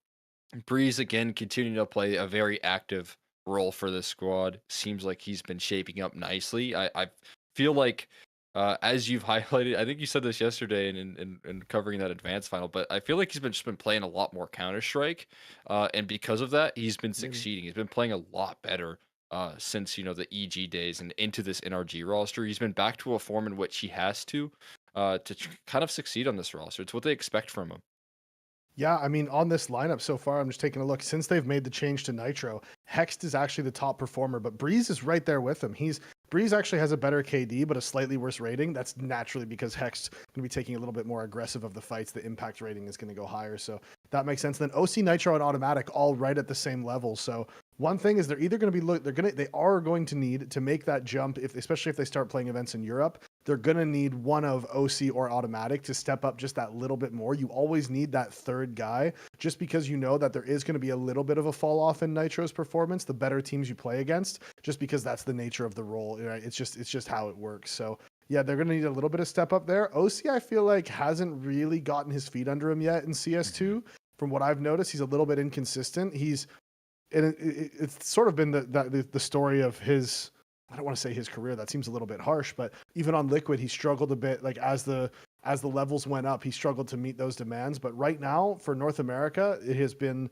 Breeze, again, continuing to play a very active role for this squad. Seems like he's been shaping up nicely. I feel like, as you've highlighted, I think you said this yesterday in covering that advanced final, but I feel like he's just been playing a lot more Counter-Strike, and because of that, he's been succeeding. He's been playing a lot better since the EG days and into this NRG roster. He's been back to a form in which he has to kind of succeed on this roster. It's what they expect from him. Yeah, I mean, on this lineup so far, I'm just taking a look. Since they've made the change to Nitro, Hext is actually the top performer, but Breeze is right there with him. Breeze actually has a better KD, but a slightly worse rating. That's naturally because Hext going to be taking a little bit more aggressive of the fights. The impact rating is going to go higher, so that makes sense. Then OC, Nitro, and Automatic all right at the same level. So one thing is they're either going to be they are going to need to make that jump, especially if they start playing events in Europe. They're going to need one of OC or Automatic to step up just that little bit more. You always need that third guy just because you know that there is going to be a little bit of a fall off in Nitro's performance, the better teams you play against, just because that's the nature of the role. Right? It's just how it works. So yeah, they're going to need a little bit of step up there. OC, I feel like, hasn't really gotten his feet under him yet in CS2. From what I've noticed, he's a little bit inconsistent. It's sort of been the story of his, I don't want to say his career, that seems a little bit harsh, but even on Liquid, he struggled a bit. Like as the levels went up, he struggled to meet those demands. But right now for North America, he's been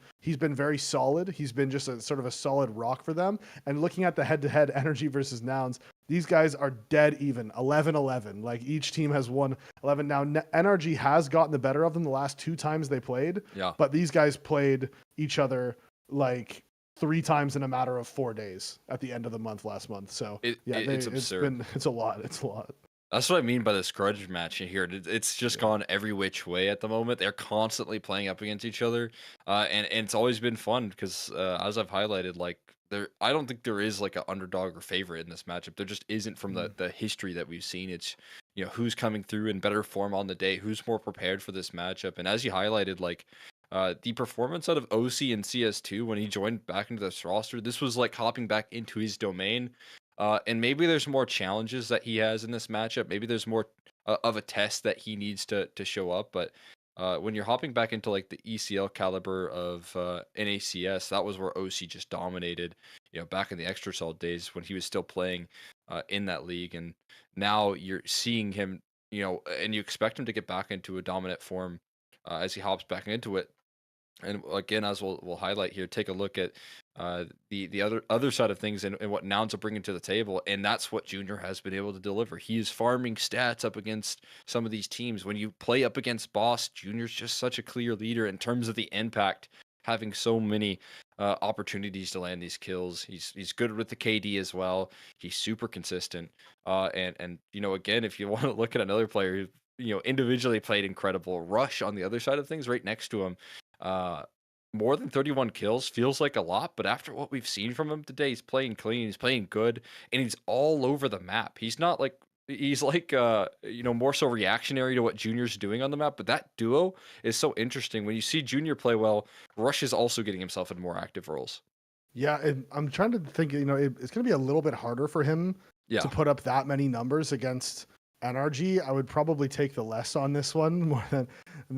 very solid. He's been just a sort of a solid rock for them. And looking at the head-to-head Energy versus Nouns, these guys are dead even, 11-11. Like each team has won 11. Now NRG has gotten the better of them the last 2 times they played. Yeah. But these guys played each other like 3 times in a matter of 4 days at the end of the month last month. So it's absurd. It's a lot. It's a lot. That's what I mean by this grudge match here. It's just gone every which way at the moment. They're constantly playing up against each other, and it's always been fun because as I've highlighted, like I don't think there is like an underdog or favorite in this matchup. There just isn't from the history that we've seen. It's who's coming through in better form on the day, who's more prepared for this matchup, and as you highlighted, like. The performance out of OC in CS2 when he joined back into this roster, this was like hopping back into his domain. And maybe there's more challenges that he has in this matchup. Maybe there's more of a test that he needs to show up. But when you're hopping back into like the ECL caliber of NACS, that was where OC just dominated, back in the Extra Cell days when he was still playing in that league. And now you're seeing him, and you expect him to get back into a dominant form as he hops back into it. And again, as we'll highlight here, take a look at the other side of things and what Nouns are bringing to the table, and that's what Junior has been able to deliver. He is farming stats up against some of these teams. When you play up against Boss, Junior's just such a clear leader in terms of the impact, having so many opportunities to land these kills. He's good with the KD as well. He's super consistent. And again, if you want to look at another player who individually played incredible, Rush on the other side of things, right next to him. More than 31 kills feels like a lot, but after what we've seen from him today, he's playing clean, he's playing good, and he's all over the map. He's not like more so reactionary to what Junior's doing on the map, but that duo is so interesting. When you see Junior play well, Rush is also getting himself in more active roles. Yeah, and I'm trying to think, it's going to be a little bit harder for him to put up that many numbers against NRG. I would probably take the less on this one more than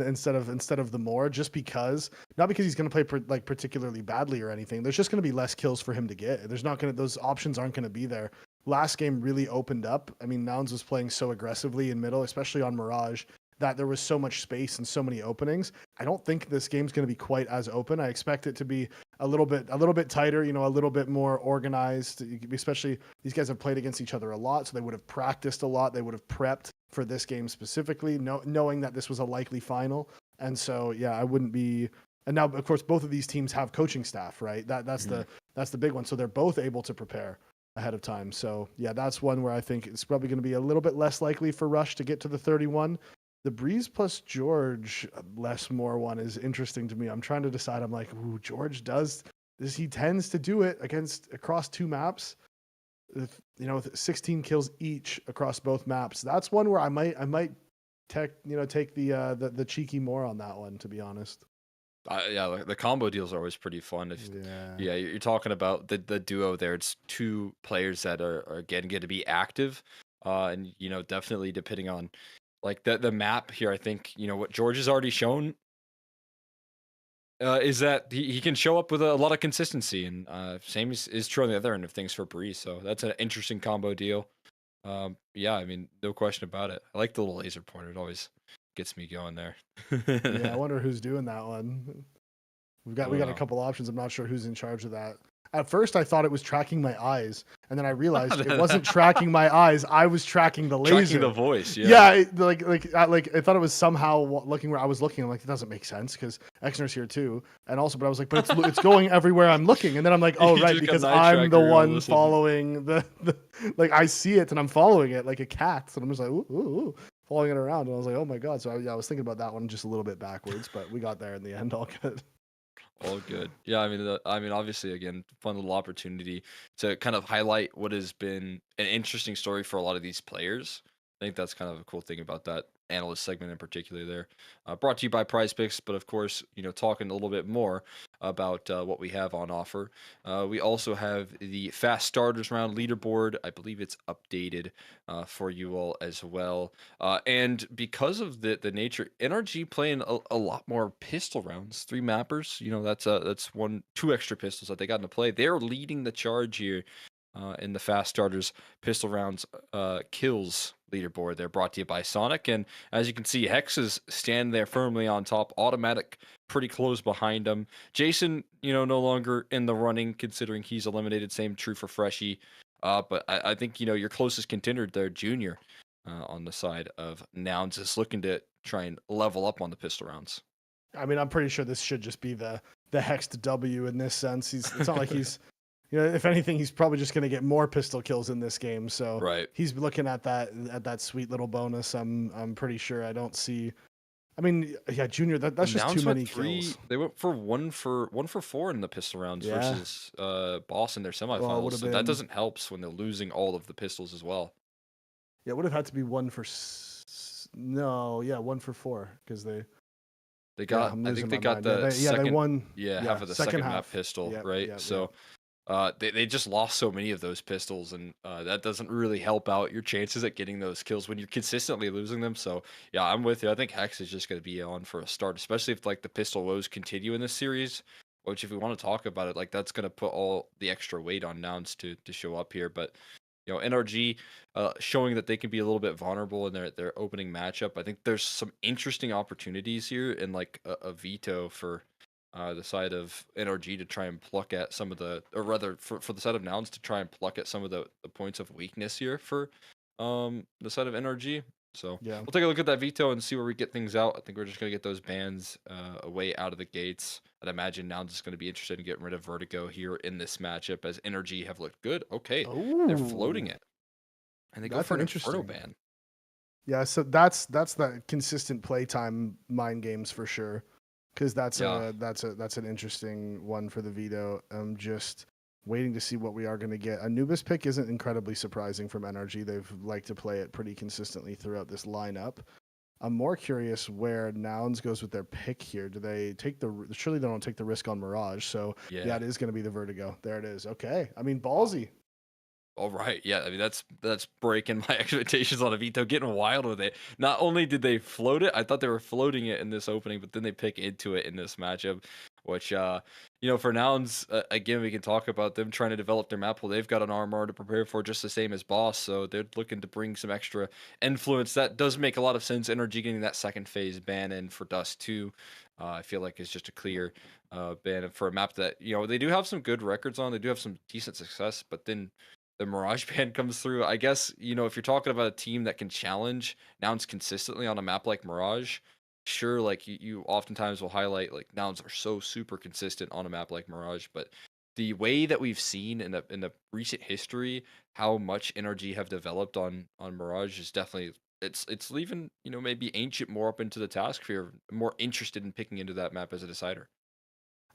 instead of the more, just because, not because he's going to play particularly badly or anything. There's just going to be less kills for him to get. Those options aren't going to be there. Last game really opened up. I mean, Nouns was playing so aggressively in middle, especially on Mirage, that there was so much space and so many openings. I don't think this game's going to be quite as open. I expect it to be a little bit tighter, a little bit more organized, especially these guys have played against each other a lot. So they would have practiced a lot. They would have prepped for this game specifically, knowing that this was a likely final. And so, yeah, I wouldn't be, and now of course, both of these teams have coaching staff, right? That's the big one. So they're both able to prepare ahead of time. So yeah, that's one where I think it's probably going to be a little bit less likely for Rush to get to the 31. The Breeze plus George less more one is interesting to me. I'm trying to decide. I'm like, ooh, George he tends to do it across 2 maps, with 16 kills each across both maps. That's one where I might take the cheeky more on that one, to be honest. The combo deals are always pretty fun. You're talking about the duo there. It's 2 players that are again going to be active, and definitely depending on like the map here. I think what George has already shown is that he can show up with a lot of consistency, and same is true on the other end of things for Breeze. So that's an interesting combo deal. I mean, no question about it. I like the little laser pointer. It always gets me going there. Yeah, I wonder who's doing that one. We got a couple options. I'm not sure who's in charge of that. At first, I thought it was tracking my eyes, and then I realized it wasn't tracking my eyes. I was tracking the laser. Tracking the voice, yeah. Yeah, I thought it was somehow looking where I was looking. I'm like, it doesn't make sense because Exner's here too, and also, but I was like, but it's going everywhere I'm looking, and then I'm like, oh You right, just got because night I'm the tracker, one listen. following the like I see it and I'm following it like a cat, and I'm just like ooh, following it around, and I was like, oh my god. So I was thinking about that one just a little bit backwards, but we got there in the end, all good. All good. Yeah, I mean, obviously, again, fun little opportunity to kind of highlight what has been an interesting story for a lot of these players. I think that's kind of a cool thing about that analyst segment in particular there. Brought to you by PrizePicks, but of course, talking a little bit more about what we have on offer. We also have the fast starters round leaderboard. I believe it's updated for you all as well. And because of the nature, NRG playing a lot more pistol rounds, 3 mappers. That's 2 extra pistols that they got into play. They're leading the charge here in the fast starters pistol rounds kills leaderboard. They're brought to you by Sonic, and as you can see, Hex is standing there firmly on top. Automatic pretty close behind him. Jason, no longer in the running considering he's eliminated. Same true for Freshie. But I think your closest contender there, Junior, on the side of Nouns, is looking to try and level up on the pistol rounds. I mean, I'm pretty sure this should just be the Hexed W in this sense. It's not like he's if anything, he's probably just going to get more pistol kills in this game. So right. He's looking at that sweet little bonus. I'm pretty sure. I don't see. I mean, yeah, Junior. That's just too many kills. They went for one for 4 in the pistol rounds versus Boss in their semifinals. So that doesn't help when they're losing all of the pistols as well. Yeah, it would have had to be 1 for 1 for 4 because they got. I think they got the second. They won. Half of the second map half. pistol, Yep, right? yep, so. They just lost so many of those pistols, and that doesn't really help out your chances at getting those kills when you're consistently losing them. So yeah, I'm with you. I think Hex is just going to be on for a start, especially if like the pistol woes continue in this series. Which, if we want to talk about it, like that's going to put all the extra weight on Nouns to show up here. But NRG showing that they can be a little bit vulnerable in their opening matchup. I think there's some interesting opportunities here, and like a veto for. The side of NRG to try and pluck at some of the, or rather for the side of Nouns to try and pluck at some of the points of weakness here for the side of NRG. So we'll take a look at that veto and see where we get things out. I think we're just going to get those bans away out of the gates. I'd imagine Nouns is going to be interested in getting rid of Vertigo here in this matchup as NRG have looked good. Okay, they're floating it. And they go for an Inferno ban. Yeah, so that's the consistent playtime mind games for sure. Because that's an interesting one for the veto. I'm just waiting to see what we are going to get. Anubis pick isn't incredibly surprising from NRG. They've liked to play it pretty consistently throughout this lineup. I'm more curious where Nouns goes with their pick here. Do they take surely they don't take the risk on Mirage. So yeah, it is going to be the Vertigo. There it is. Okay. I mean, ballsy. All right, yeah. I mean, that's breaking my expectations on a veto, getting wild with it. Not only did they float it, I thought they were floating it in this opening, but then they pick into it in this matchup, which, for Nouns, again, we can talk about them trying to develop their map. Well, they've got an armor to prepare for just the same as Boss, so they're looking to bring some extra influence. That does make a lot of sense. NRG getting that second phase ban in for Dust 2, I feel like is just a clear ban for a map that, they do have some good records on. They do have some decent success, but then the Mirage ban comes through. I guess, if you're talking about a team that can challenge Nouns consistently on a map like Mirage, sure, like you oftentimes will highlight like Nouns are so super consistent on a map like Mirage, but the way that we've seen in the recent history how much NRG have developed on Mirage is definitely it's leaving, maybe Ancient more up into the task sphere, more interested in picking into that map as a decider.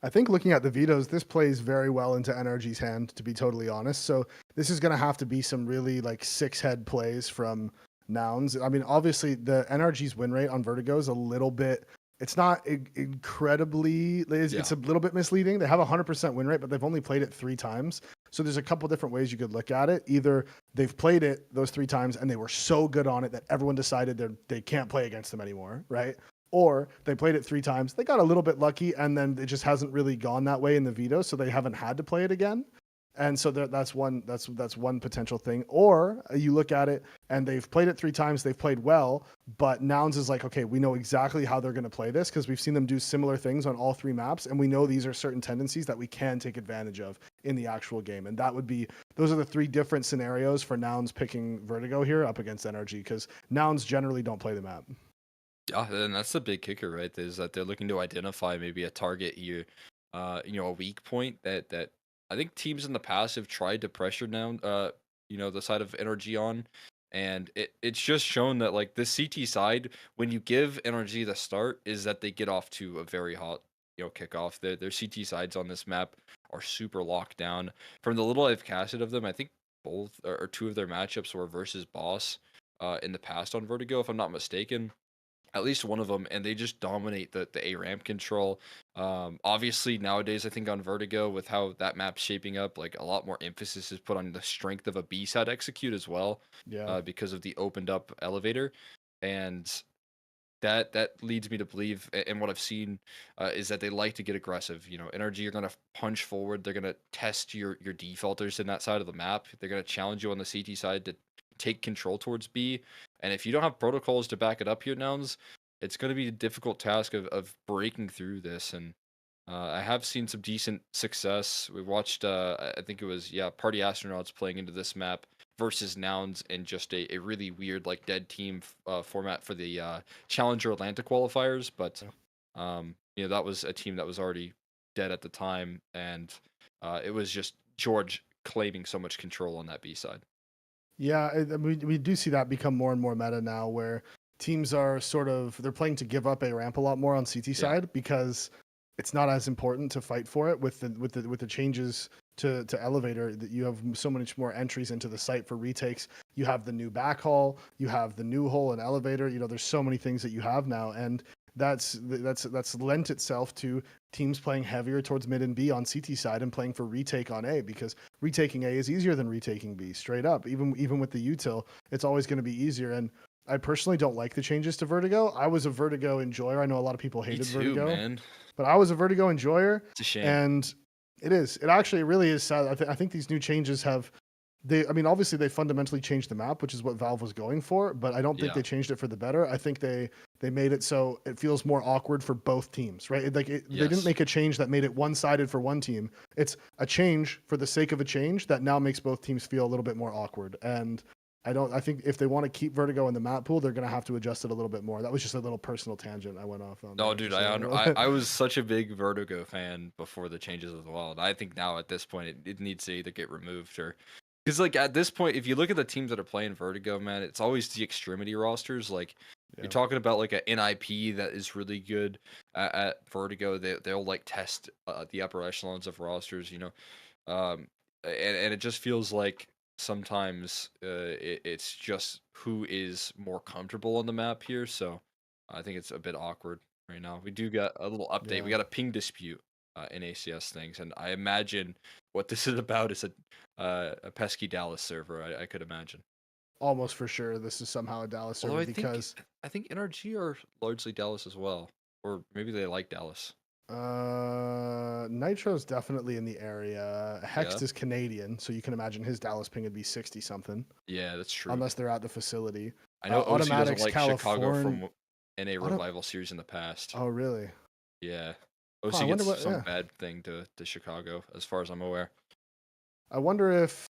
I think looking at the vetoes, this plays very well into NRG's hand, to be totally honest. So this is going to have to be some really like 6-head plays from Nouns. I mean, obviously the NRG's win rate on Vertigo is a little bit, it's not incredibly, it's a little bit misleading. They have a 100% win rate, but they've only played it 3 times. So there's a couple different ways you could look at it. Either they've played it those 3 times and they were so good on it that everyone decided they can't play against them anymore, right? Or they played it 3 times, they got a little bit lucky, and then it just hasn't really gone that way in the veto, so they haven't had to play it again. And so that's one potential thing. Or you look at it and they've played it 3 times, they've played well, but Nouns is like, okay, we know exactly how they're going to play this because we've seen them do similar things on all 3 maps, and we know these are certain tendencies that we can take advantage of in the actual game. And those are the 3 different scenarios for Nouns picking Vertigo here up against NRG, because Nouns generally don't play the map. Yeah, and that's the big kicker, right? Is that they're looking to identify maybe a target here, a weak point that I think teams in the past have tried to pressure down, the side of NRG on, and it's just shown that like the CT side, when you give NRG the start, is that they get off to a very hot, kickoff. Their CT sides on this map are super locked down. From the little I've casted of them, I think both or 2 of their matchups were versus Boss, in the past on Vertigo, if I'm not mistaken. At least one of them, and they just dominate the A ramp control. Obviously nowadays, I think on Vertigo, with how that map's shaping up, like a lot more emphasis is put on the strength of a B side execute as well, Yeah. because of the opened up elevator, and that leads me to believe, and what I've seen, is that they like to get aggressive. NRG are gonna punch forward. They're gonna test your defaulters in that side of the map. They're gonna challenge you on the CT side to take control towards B. And if you don't have protocols to back it up here, Nouns, it's gonna be a difficult task of breaking through this. And I have seen some decent success. We watched, I think it was, Party Astronauts playing into this map versus Nouns in just a really weird, like, dead team format for the Challenger Atlanta qualifiers. But, that was a team that was already dead at the time. And it was just George claiming so much control on that B side. Yeah, we do see that become more and more meta now, where teams are they're playing to give up a ramp a lot more on CT side because it's not as important to fight for it with the changes to elevator, that you have so much more entries into the site for retakes. You have the new backhaul, you have the new hole and elevator. There's so many things that you have now, and that's lent itself to teams playing heavier towards mid and B on CT side and playing for retake on A, because retaking A is easier than retaking B, straight up. Even with the util, it's always going to be easier. And I personally don't like the changes to Vertigo. I was a Vertigo enjoyer. I know a lot lot of people hated Vertigo, man. But I was a Vertigo enjoyer. It's a shame. And it actually really is sad. I think these new changes obviously they fundamentally changed the map, which is what Valve was going for, but I don't think they changed it for the better. I think they made it so it feels more awkward for both teams, right? They didn't make a change that made it one-sided for one team. It's a change for the sake of a change that now makes both teams feel a little bit more awkward. And I think if they want to keep Vertigo in the map pool, they're going to have to adjust it a little bit more. That was just a little personal tangent I went off on. No, dude, I was such a big Vertigo fan before the changes as well. And I think now at this point, it needs to either get removed or... Because, like, at this point, if you look at the teams that are playing Vertigo, man, it's always the extremity rosters. Like, you're talking about, like, a NIP that is really good at Vertigo. They'll like, test the upper echelons of rosters, and it just feels like sometimes it's just who is more comfortable on the map here. So I think it's a bit awkward right now. We do got a little update. Yeah. We got a ping dispute in ACS things, and I imagine what this is about is a pesky Dallas server. I could imagine. Almost for sure this is somehow a Dallas server, because I think NRG are largely Dallas as well, or maybe they like Dallas. Nitro's definitely in the area. Hext Yeah. is Canadian, so you can imagine his Dallas ping would be 60 something, Yeah, that's true. unless they're at the facility. I know OC doesn't Automatics, like Chicago Californ- from NA Revival series in the past. Oh, really? Yeah. I OC wonder gets some yeah. bad thing to Chicago, as far as I'm aware. I wonder if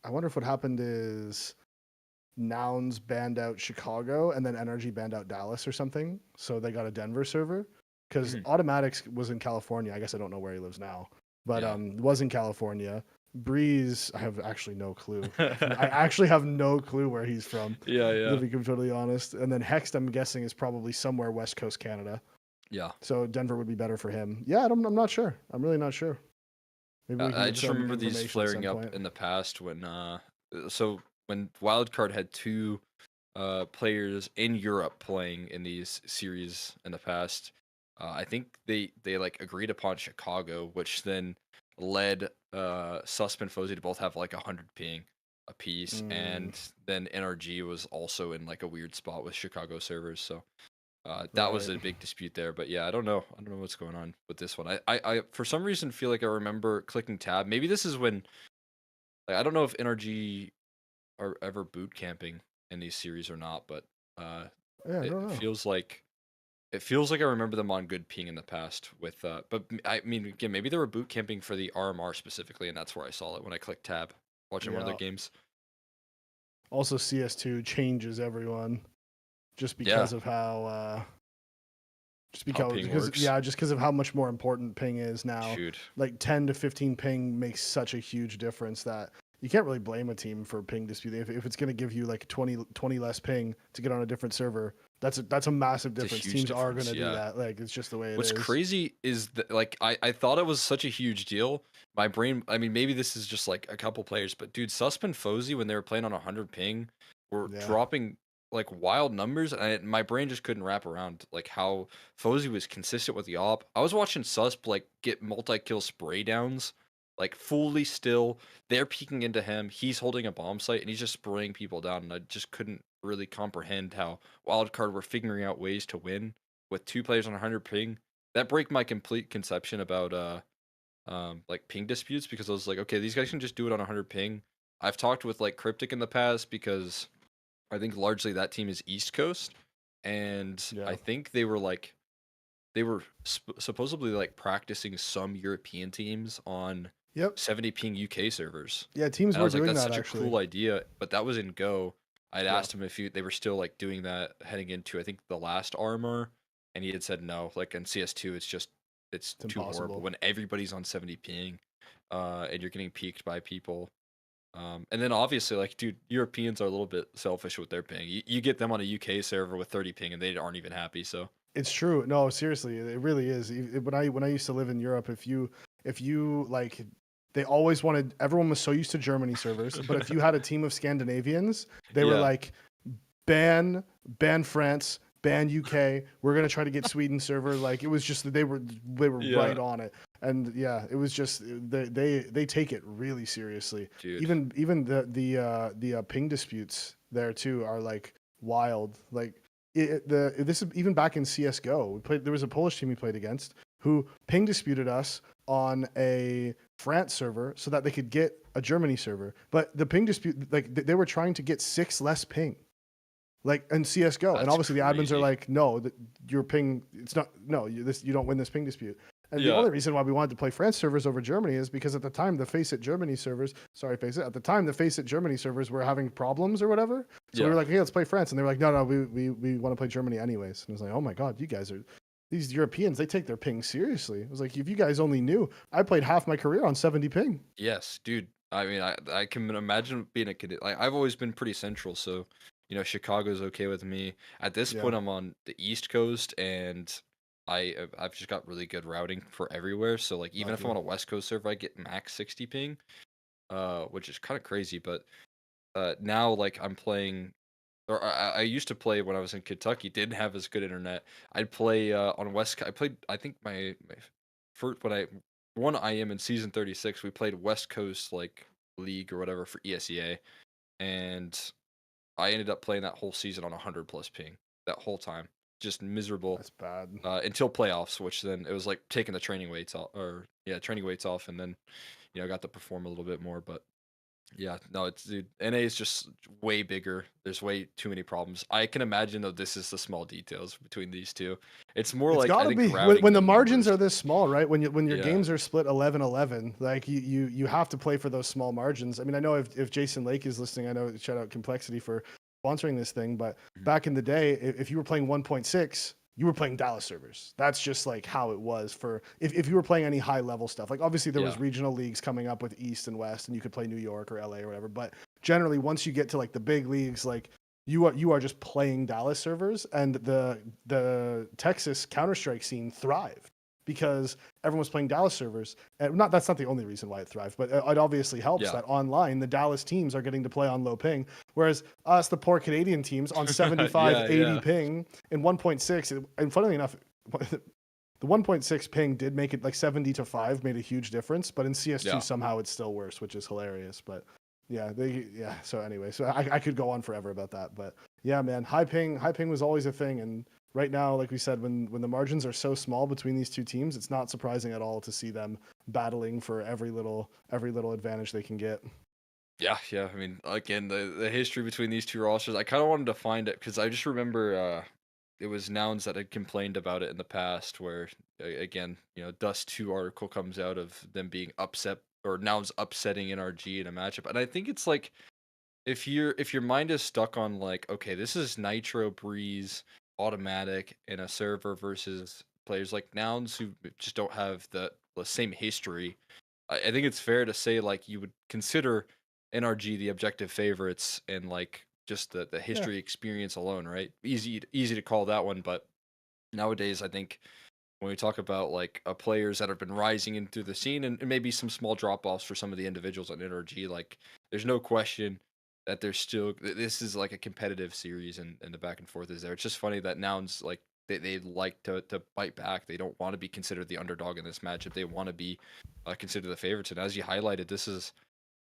what happened is Nouns banned out Chicago and then NRG banned out Dallas or something. So they got a Denver server, because Automatics was in California. I guess I don't know where he lives now, but was in California. Breeze, I have actually no clue. I actually have no clue where he's from. Yeah. To be totally honest. And then Hext, I'm guessing, is probably somewhere West Coast Canada. Yeah. So Denver would be better for him. Yeah, I'm not sure. I'm really not sure. Maybe we can I get just some remember these information at flaring some up point. in the past when when Wildcard had 2 players in Europe playing in these series in the past. I think they like agreed upon Chicago, which then led Susp and Fozzy to both have like 100 ping a piece, and then NRG was also in like a weird spot with Chicago servers. So that was a big dispute there. But yeah, I don't know what's going on with this one. I for some reason feel like I remember clicking tab. Maybe this is when like I don't know if NRG are ever boot camping in these series or not, but Yeah, I it don't know. feels like I remember them on good ping in the past with but I mean again maybe they were boot camping for the RMR specifically, and that's where I saw it when I clicked tab watching one of their Yeah. games. Also, CS2 changes everyone just Yeah, because of how how ping works. just because of how much more important ping is now. Shoot. Like 10 to 15 ping makes such a huge difference that you can't really blame a team for ping dispute. If it's going to give you like 20 less ping to get on a different server, that's a massive It's a difference. huge Teams are difference, going to yeah. do that. Like it's just the way it What's is. crazy is that like I thought it was such a huge deal. My brain, I mean, maybe this is just like a couple players, but dude, Susp and Fozy when they were playing on 100 ping were Yeah. dropping like wild numbers, and my brain just couldn't wrap around like how Fozy was consistent with the op. I was watching Susp like get multi-kill spray downs, like fully still. They're peeking into him. He's holding a bomb site and he's just spraying people down, and I just couldn't really comprehend how Wildcard were figuring out ways to win with two players on 100 ping. That break my complete conception about like ping disputes, because I was like, okay, these guys can just do it on 100 ping. I've talked with like Cryptic in the past because I think largely that team is East Coast, and Yeah. I think they were supposedly like practicing some European teams on Yep. 70 ping UK servers. Yeah, teams And I were was like, doing that's that such actually. a cool idea, but that was in Go. I'd Yeah. asked him if they were still like doing that heading into I think the last armor, and he had said no. Like in CS2, it's too impossible. horrible when everybody's on 70 ping, and you're getting peaked by people. And then obviously, like, dude, Europeans are a little bit selfish with their ping. You get them on a UK server with 30 ping, and they aren't even happy. So It's true. No, seriously, it really is. When I used to live in Europe, if you like, they always wanted. Everyone was so used to Germany servers, but if you had a team of Scandinavians, they were Yeah. like, ban France, ban UK. We're gonna try to get Sweden server. Like it was just that they were Yeah. right on it, and yeah, it was just they take it really seriously. Dude. Even the ping disputes there too are like wild. Like this is even back in CS:GO. There was a Polish team we played against who ping disputed us on a France server so that they could get a Germany server. But the ping dispute, like they were trying to get 6 less ping, like in CS:GO, and That's obviously the admins are crazy. like, no, your ping, it's not, no, you don't win this ping dispute. And the Yeah. only reason why we wanted to play France servers over Germany is because at the time the Faceit Germany servers, at the time the Faceit Germany servers were having problems or whatever. So we Yeah. were like, hey, let's play France, and they were like, no, we want to play Germany anyways. And I was like, oh my god, you guys are. These Europeans, they take their ping seriously. I was like, if you guys only knew, I played half my career on 70 ping. Yes, dude. I mean, I can imagine being a kid. Like I've always been pretty central, so Chicago's okay with me. At this Yeah. point, I'm on the East Coast, and I've just got really good routing for everywhere. So like even if I'm Lucky. on a West Coast server, I get max 60 ping, which is kind of crazy. But now like I'm playing, or I used to play when I was in Kentucky. Didn't have as good internet. I'd play on West. I played. I think my first when I won IM in season 36, we played West Coast like league or whatever for ESEA, and I ended up playing that whole season on 100 plus ping that whole time. Just miserable That's bad. until playoffs, which then it was like taking the training weights off, and then got to perform a little bit more. But yeah, no, it's dude, NA is just way bigger. There's way too many problems. I can imagine though this is the small details between these two. It's more It's like I gotta think be routing when the and margins numbers. are this small, right? When your Yeah. games are split 11-11, like you have to play for those small margins. I mean, I know if Jason Lake is listening, I know shout out Complexity for sponsoring this thing, but back in the day, if you were playing 1.6, you were playing Dallas servers. That's just like how it was for if you were playing any high level stuff. Like obviously there was Yeah. regional leagues coming up with East and West, and you could play New York or LA or whatever. But generally, once you get to like the big leagues, like you are just playing Dallas servers, and the Texas Counter-Strike scene thrived because everyone was playing Dallas servers. And that's not the only reason why it thrived, but it obviously helps Yeah. that online the Dallas teams are getting to play on low ping, whereas us, the poor Canadian teams, on 75, Yeah, 80 yeah. ping in 1.6. And funnily enough, the 1.6 ping did make it like 70-5, made a huge difference, but in CS2 Yeah. somehow it's still worse, which is hilarious. But yeah, so anyway, so I could go on forever about that, but yeah, man, high ping was always a thing. And right now, like we said, when the margins are so small between these two teams, it's not surprising at all to see them battling for every little advantage they can get. Yeah. I mean, again, the history between these two rosters, I kind of wanted to find it because I just remember it was Nouns that had complained about it in the past, where again, Dust 2 article comes out of them being upset or Nouns upsetting NRG in a matchup, and I think it's like if your mind is stuck on like, okay, this is Nitro, Breeze, Automatic in a server versus players like Nouns who just don't have the same history. I think it's fair to say like you would consider NRG the objective favorites and like just the history experience alone, right? Easy to call that one, but nowadays I think when we talk about like players that have been rising into the scene and maybe some small drop offs for some of the individuals on NRG, like there's no question that there's still this is like a competitive series and the back and forth is there. It's just funny that Nouns like they like to bite back. They don't want to be considered the underdog in this matchup. They want to be considered the favorites. And as you highlighted, this is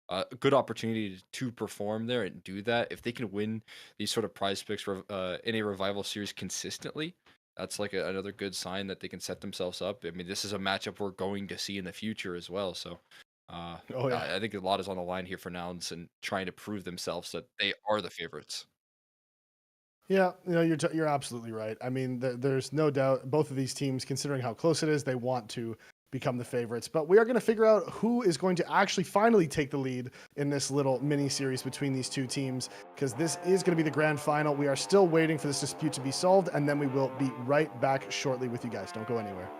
a good opportunity to perform there and do that. If they can win these sort of prize picks in a revival series consistently, that's like another good sign that they can set themselves up. I mean, this is a matchup we're going to see in the future as well. So I think a lot is on the line here for Nouns and trying to prove themselves that they are the favorites. Yeah, you're absolutely right. I mean, there's no doubt both of these teams, considering how close it is, they want to become the favorites. But we are going to figure out who is going to actually finally take the lead in this little mini series between these two teams, because this is going to be the grand final. We are still waiting for this dispute to be solved, and then we will be right back shortly with you guys. Don't go anywhere.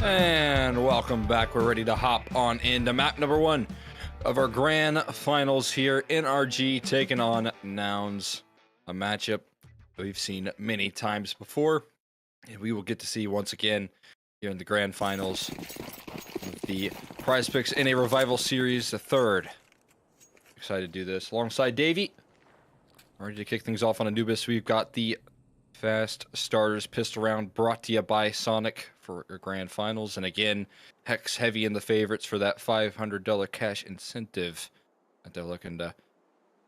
And welcome back. We're ready to hop on into map number 1 of our grand finals here. NRG taking on Nouns, a matchup we've seen many times before, and we will get to see once again here in the grand finals of the PrizePicks in a revival series, the third. Excited to do this alongside Davey. Ready to kick things off on Anubis. We've got the Fast Starters pistol round brought to you by Sonic for your grand finals. And again, Hex heavy in the favorites for that $500 cash incentive that they're looking to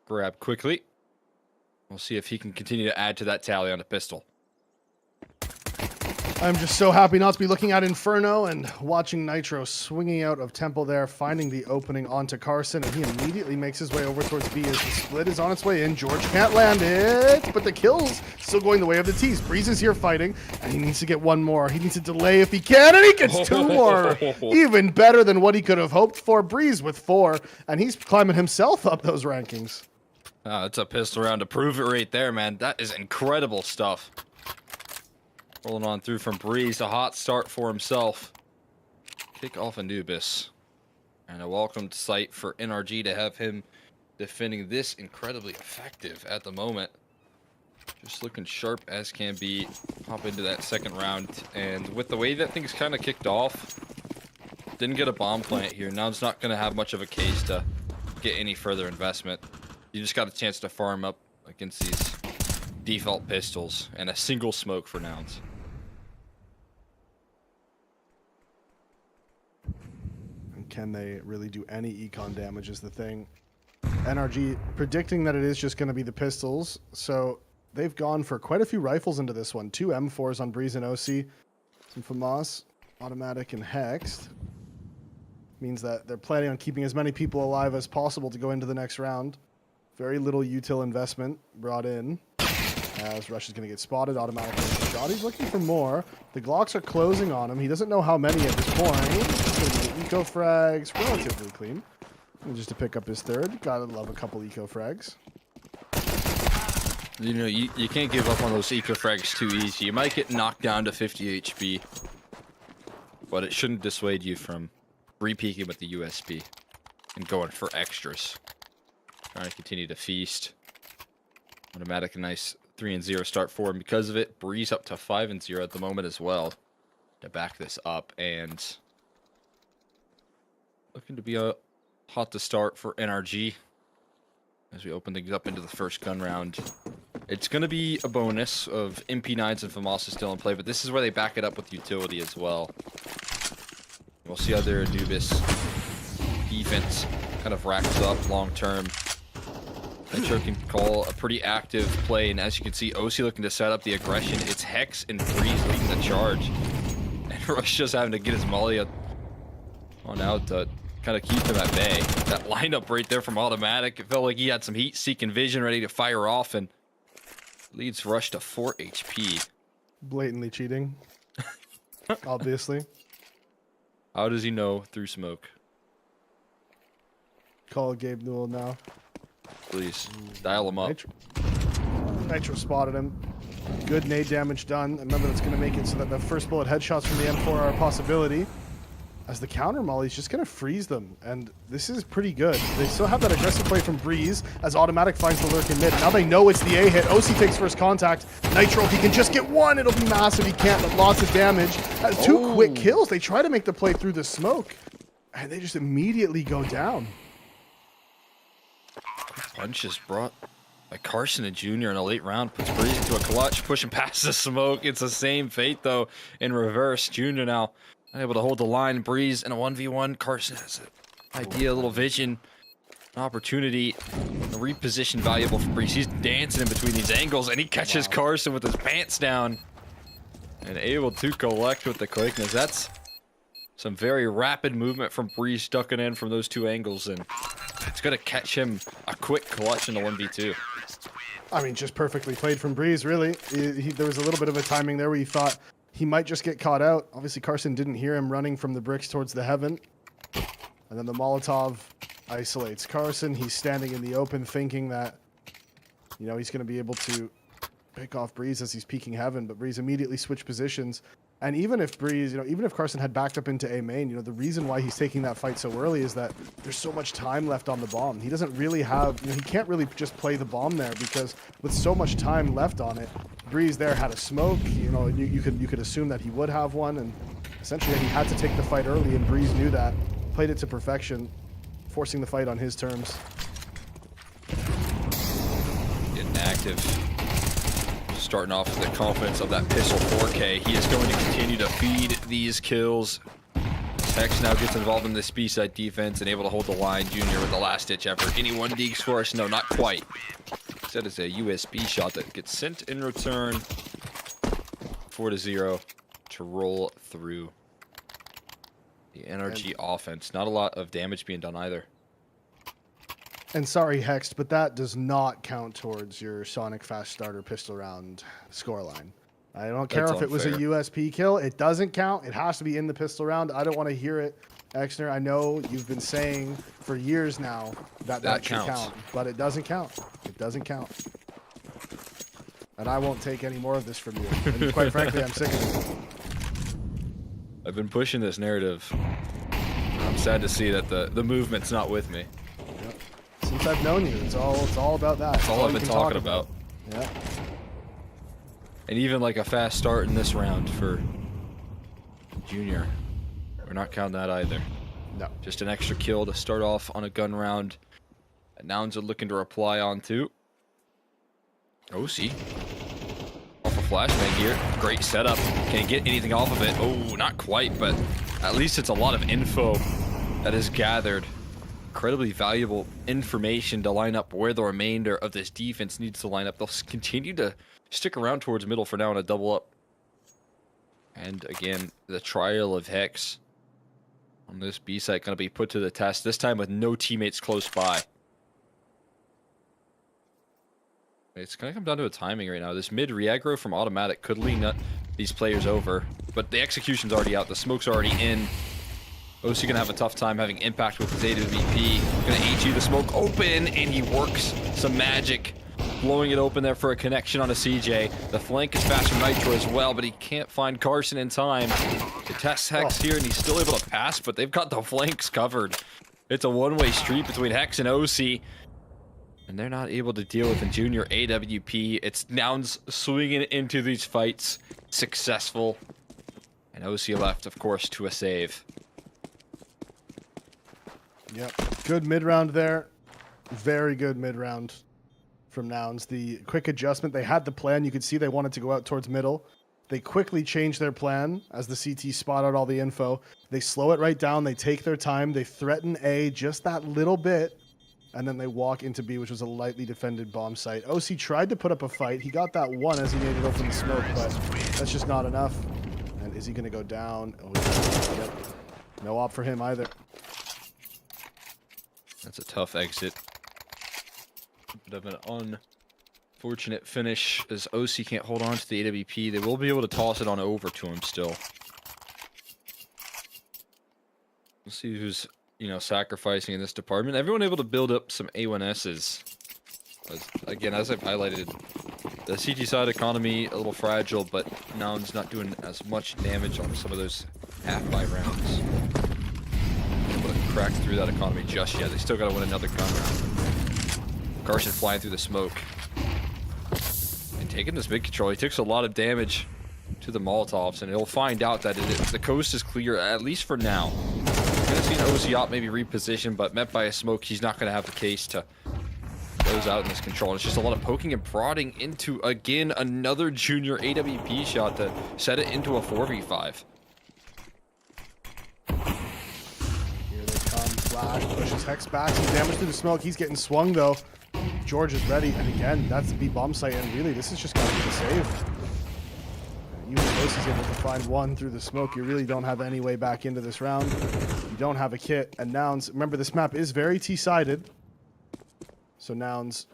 grab quickly. We'll see if he can continue to add to that tally on the pistol. I'm just so happy not to be looking at Inferno and watching Nitro swinging out of Temple there, finding the opening onto Carson, and he immediately makes his way over towards B as the split is on its way in. George can't land it, but the kill's still going the way of the T's. Breeze is here fighting, and he needs to get one more. He needs to delay if he can, and he gets 2 more. Even better than what he could have hoped for. Breeze with 4, and he's climbing himself up those rankings. It's a pistol round to prove it right there, man. That is incredible stuff. Rolling on through from Breeze, a hot start for himself. Kick off Anubis. And a welcomed sight for NRG to have him defending this incredibly effective at the moment. Just looking sharp as can be. Hop into that second round. And with the way that things kind of kicked off, didn't get a bomb plant here. Now it's not going to have much of a case to get any further investment. You just got a chance to farm up against these default pistols and a single smoke for Nouns. And can they really do any econ damage is the thing. NRG predicting that it is just going to be the pistols, so they've gone for quite a few rifles into this one. 2 M4s on Breeze and OC, some FAMAS, automatic and hexed. Means that they're planning on keeping as many people alive as possible to go into the next round. Very little util investment brought in. As Rush is going to get spotted, automatically shot. He's looking for more. The Glocks are closing on him. He doesn't know how many at this point. Eco frags, relatively clean. And just to pick up his third. Gotta love a couple eco frags. You know, you can't give up on those eco frags too easy. You might get knocked down to 50 HP, but it shouldn't dissuade you from re-peeking with the USB and going for extras. Trying to continue to feast. Automatic, a nice 3-0 start for him because of it. Breeze up to 5-0 at the moment as well to back this up, and looking to be a hot to start for NRG as we open things up into the first gun round. It's going to be a bonus of MP9s and FAMAS still in play, but this is where they back it up with utility as well. We'll see how their Anubis defense kind of racks up long term. Nitro can call a pretty active play, and as you can see, OC looking to set up the aggression. It's Hex and Breeze leading the charge. And Rush just having to get his molly on out to kind of keep him at bay. That lineup right there from automatic, it felt like he had some heat-seeking vision ready to fire off, and leads Rush to 4 HP. Blatantly cheating. Obviously. How does he know through smoke? Call Gabe Newell now. Please, dial him up. Nitro spotted him. Good nade damage done. Remember, that's going to make it so that the first bullet headshots from the M4 are a possibility. As the counter molly's just going to freeze them, and this is pretty good. They still have that aggressive play from Breeze as automatic finds the lurk in mid. Now they know it's the A hit. OC takes first contact. Nitro, if he can just get one, it'll be massive. He can't, but lots of damage. Has 2 quick kills. They try to make the play through the smoke, and they just immediately go down. Punches brought by Carson and Jr. in a late round. Puts Breeze into a clutch, pushing past the smoke. It's the same fate, though, in reverse. Jr. now able to hold the line. Breeze in a 1v1. Carson has an idea, a little vision, an opportunity. A reposition valuable for Breeze. He's dancing in between these angles, and he catches Carson with his pants down. And able to collect with the quickness. That's some very rapid movement from Breeze ducking in from those 2 angles, and it's going to catch him a quick clutch in the 1v2. I mean, just perfectly played from Breeze, really. There was a little bit of a timing there where you thought he might just get caught out. Obviously, Carson didn't hear him running from the bricks towards the heaven. And then the Molotov isolates Carson. He's standing in the open thinking that, you know, he's going to be able to pick off Breeze as he's peeking heaven, but Breeze immediately switched positions. And even if Breeze, even if Carson had backed up into A main, the reason why he's taking that fight so early is that there's so much time left on the bomb. He doesn't really have, he can't really just play the bomb there because with so much time left on it, Breeze there had a smoke. You could assume that he would have one, and essentially he had to take the fight early, and Breeze knew that, played it to perfection, forcing the fight on his terms. Getting active. Starting off with the confidence of that pistol 4K. He is going to continue to feed these kills. Hex now gets involved in this B-side defense and able to hold the line. Junior with the last-ditch effort. Anyone digs for us? No, not quite. Instead, it's a USB shot that gets sent in return. 4-0 to roll through the NRG offense. Not a lot of damage being done either. And sorry, Hext, but that does not count towards your Sonic Fast Starter pistol round scoreline. I don't care if it was a USP kill. It doesn't count. It has to be in the pistol round. I don't want to hear it, Exner. I know you've been saying for years now that should count, but it doesn't count. It doesn't count. And I won't take any more of this from you. And quite frankly, I'm sick of it. I've been pushing this narrative. I'm sad to see that the movement's not with me. Since I've known you, it's all about that. That's all I've been talking about. Yeah. And even like a fast start in this round for Junior. We're not counting that either. No. Just an extra kill to start off on a gun round. And Nouns are looking to reply on to. OC. Off a flashbang here. Great setup. Can't get anything off of it. Oh, not quite, but at least it's a lot of info that is gathered. Incredibly valuable information to line up where the remainder of this defense needs to line up. They'll continue to stick around towards middle for now in a double up. And again, the trial of Hex on this B site going to be put to the test, this time with no teammates close by. It's going to come down to a timing right now. This mid re-aggro from Automatic could lean these players over, but the execution's already out. The smoke's already in. OC gonna have a tough time having impact with his AWP. Gonna HE the smoke open, and he works some magic, blowing it open there for a connection on a CJ. The flank is fast from Nitro as well, but he can't find Carson in time. It tests Hex here, and he's still able to pass, but they've got the flanks covered. It's a one-way street between Hex and OC, and they're not able to deal with the Junior AWP. It's Nouns swinging into these fights, successful, and OC left, of course, to a save. Yep. Good mid-round there. Very good mid-round from Nouns. The quick adjustment. They had the plan. You could see they wanted to go out towards middle. They quickly changed their plan as the CT spot out all the info. They slow it right down. They take their time. They threaten A just that little bit. And then they walk into B, which was a lightly defended bomb site. OC tried to put up a fight. He got that one as he made it open the smoke, but that's just not enough. And is he going to go down? Oh, yep. No op for him either. That's a tough exit. Bit of an unfortunate finish as OC can't hold on to the AWP. They will be able to toss it on over to him still. We'll see who's, sacrificing in this department. Everyone able to build up some A1Ss. Again, as I've highlighted, the CT side economy a little fragile, but Nouns not doing as much damage on some of those half-buy rounds. Able to crack through that economy just yet. They still got to win another gun round. Carson flying through the smoke. And taking this mid control, he takes a lot of damage to the Molotovs, and he'll find out that the coast is clear, at least for now. We're going to see an OC op maybe reposition, but met by a smoke, he's not going to have the case to close out in this control. It's just a lot of poking and prodding into, again, another Junior AWP shot to set it into a 4v5. Here they come. Flash pushes Hex back. Some damage through the smoke. He's getting swung, though. George is ready. And again, that's the B bomb site. And really, this is just going to be the save. Even if is able to find one through the smoke, you really don't have any way back into this round. You don't have a kit. And Nouns, remember, this map is very T-sided. So Nouns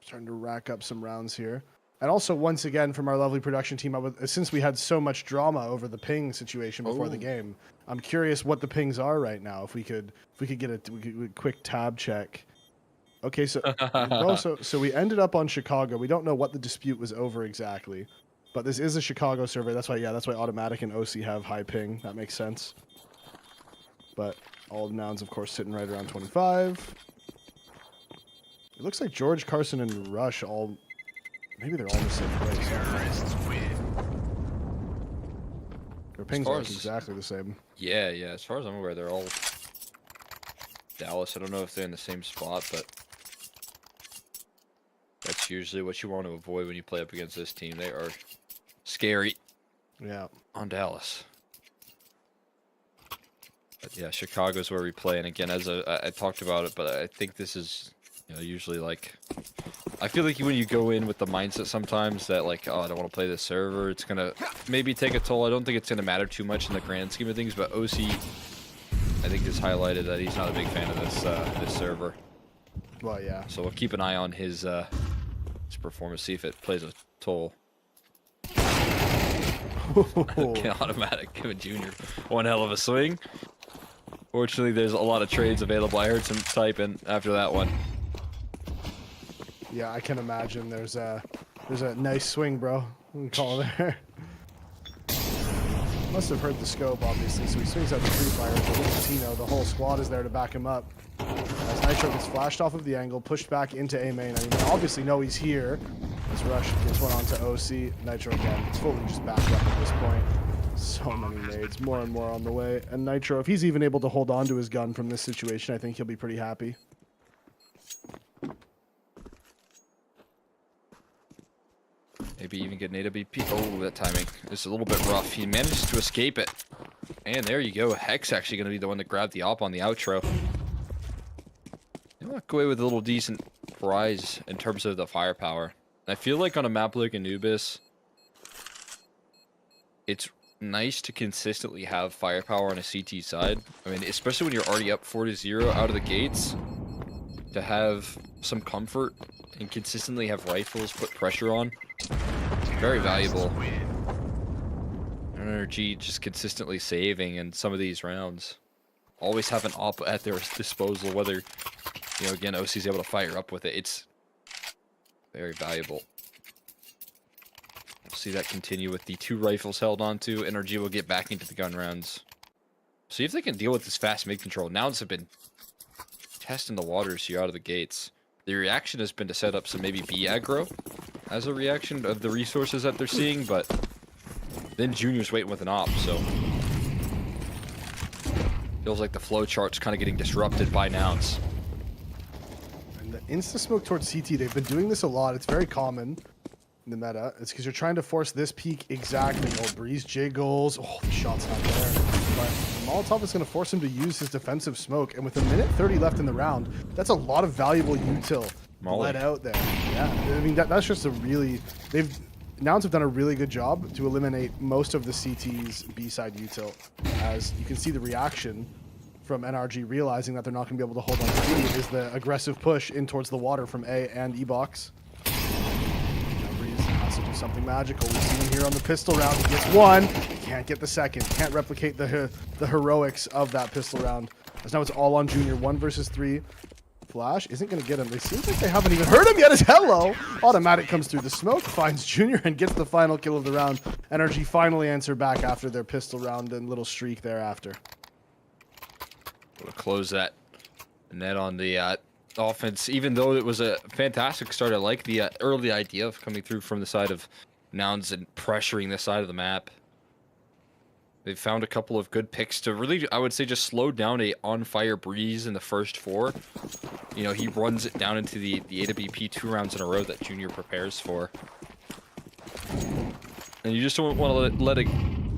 starting to rack up some rounds here. And also, once again, from our lovely production team, since we had so much drama over the ping situation before the game, I'm curious what the pings are right now. If we could get a quick tab check. Okay, so so we ended up on Chicago. We don't know what the dispute was over exactly. But this is a Chicago survey. That's why, yeah, that's why Automatic and OC have high ping. That makes sense. But all the nouns, of course, sitting right around 25. It looks like George, Carson, and Rush all... Maybe they're all in the same place. Their pings are exactly the same. Yeah, as far as I'm aware, they're all Dallas. I don't know if they're in the same spot, but that's usually what you want to avoid when you play up against this team. They are scary. Yeah. On Dallas. But yeah, Chicago's where we play, and again, as I talked about it, but I think this is, you know, usually like, I feel like when you go in with the mindset sometimes that like, oh, I don't want to play this server, it's gonna maybe take a toll. I don't think it's gonna matter too much in the grand scheme of things, but OC, I think, has highlighted that he's not a big fan of this server. Well, yeah. So we'll keep an eye on his performance, see if it plays a toll. Automatic Kevin Jr. One hell of a swing. Fortunately, there's a lot of trades available. I heard some typing after that one. Yeah, I can imagine. There's a nice swing, bro. We can call it there. Must have heard the scope, obviously. So he swings out the Free Fire. Tino, the whole squad is there to back him up. As Nitro gets flashed off of the angle, pushed back into A main. I mean, they obviously know he's here. As Rush gets one onto OC. Nitro again. It's fully just backed up at this point. So many nades, more and more on the way. And Nitro, if he's even able to hold on to his gun from this situation, I think he'll be pretty happy. Maybe even get an AWP. Oh, that timing is a little bit rough. He manages to escape it. And there you go. Hex actually going to be the one that grabbed the op on the outro. You'll walk away with a little decent prize in terms of the firepower. I feel like on a map like Anubis, it's nice to consistently have firepower on a CT side. I mean, especially when you're already up 4-0 out of the gates, to have some comfort and consistently have rifles put pressure on, very valuable. Energy just consistently saving in some of these rounds. Always have an op at their disposal, whether, you know, again, OC's able to fire up with it. It's very valuable. We'll see that continue with the 2 rifles held onto. Energy will get back into the gun rounds. See if they can deal with this fast mid control. Nouns have been testing the waters here out of the gates. The reaction has been to set up some maybe B aggro as a reaction of the resources that they're seeing, but then Junior's waiting with an op, so feels like the flow chart's kind of getting disrupted by Nouns. And the insta-smoke towards CT, they've been doing this a lot. It's very common in the meta. It's because you're trying to force this peak exactly. Oh, Breeze jiggles. Oh, the shot's not there. But Molotov is going to force him to use his defensive smoke. And with 1:30 left in the round, that's a lot of valuable util let out there. Yeah, I mean, that's just a really... Nouns have done a really good job to eliminate most of the CT's B-side util. As you can see the reaction from NRG realizing that they're not going to be able to hold on to B is the aggressive push in towards the water from A and E-Box. Has to do something magical. We've seen him here on the pistol round. He gets one. He can't get the second. Can't replicate the heroics of that pistol round. As now it's all on Junior. 1 versus 3. Flash isn't going to get him. It seems like they haven't even heard him yet as hello. Automatic comes through the smoke, finds Junior, and gets the final kill of the round. NRG finally answer back after their pistol round and little streak thereafter. We'll close that net on the offense, even though it was a fantastic start. I like the early idea of coming through from the side of Nouns and pressuring the side of the map. They've found a couple of good picks to really, I would say, just slow down a on-fire Breeze in the first 4. You know, he runs it down into the AWP 2 rounds in a row that Junior prepares for. And you just don't want to let a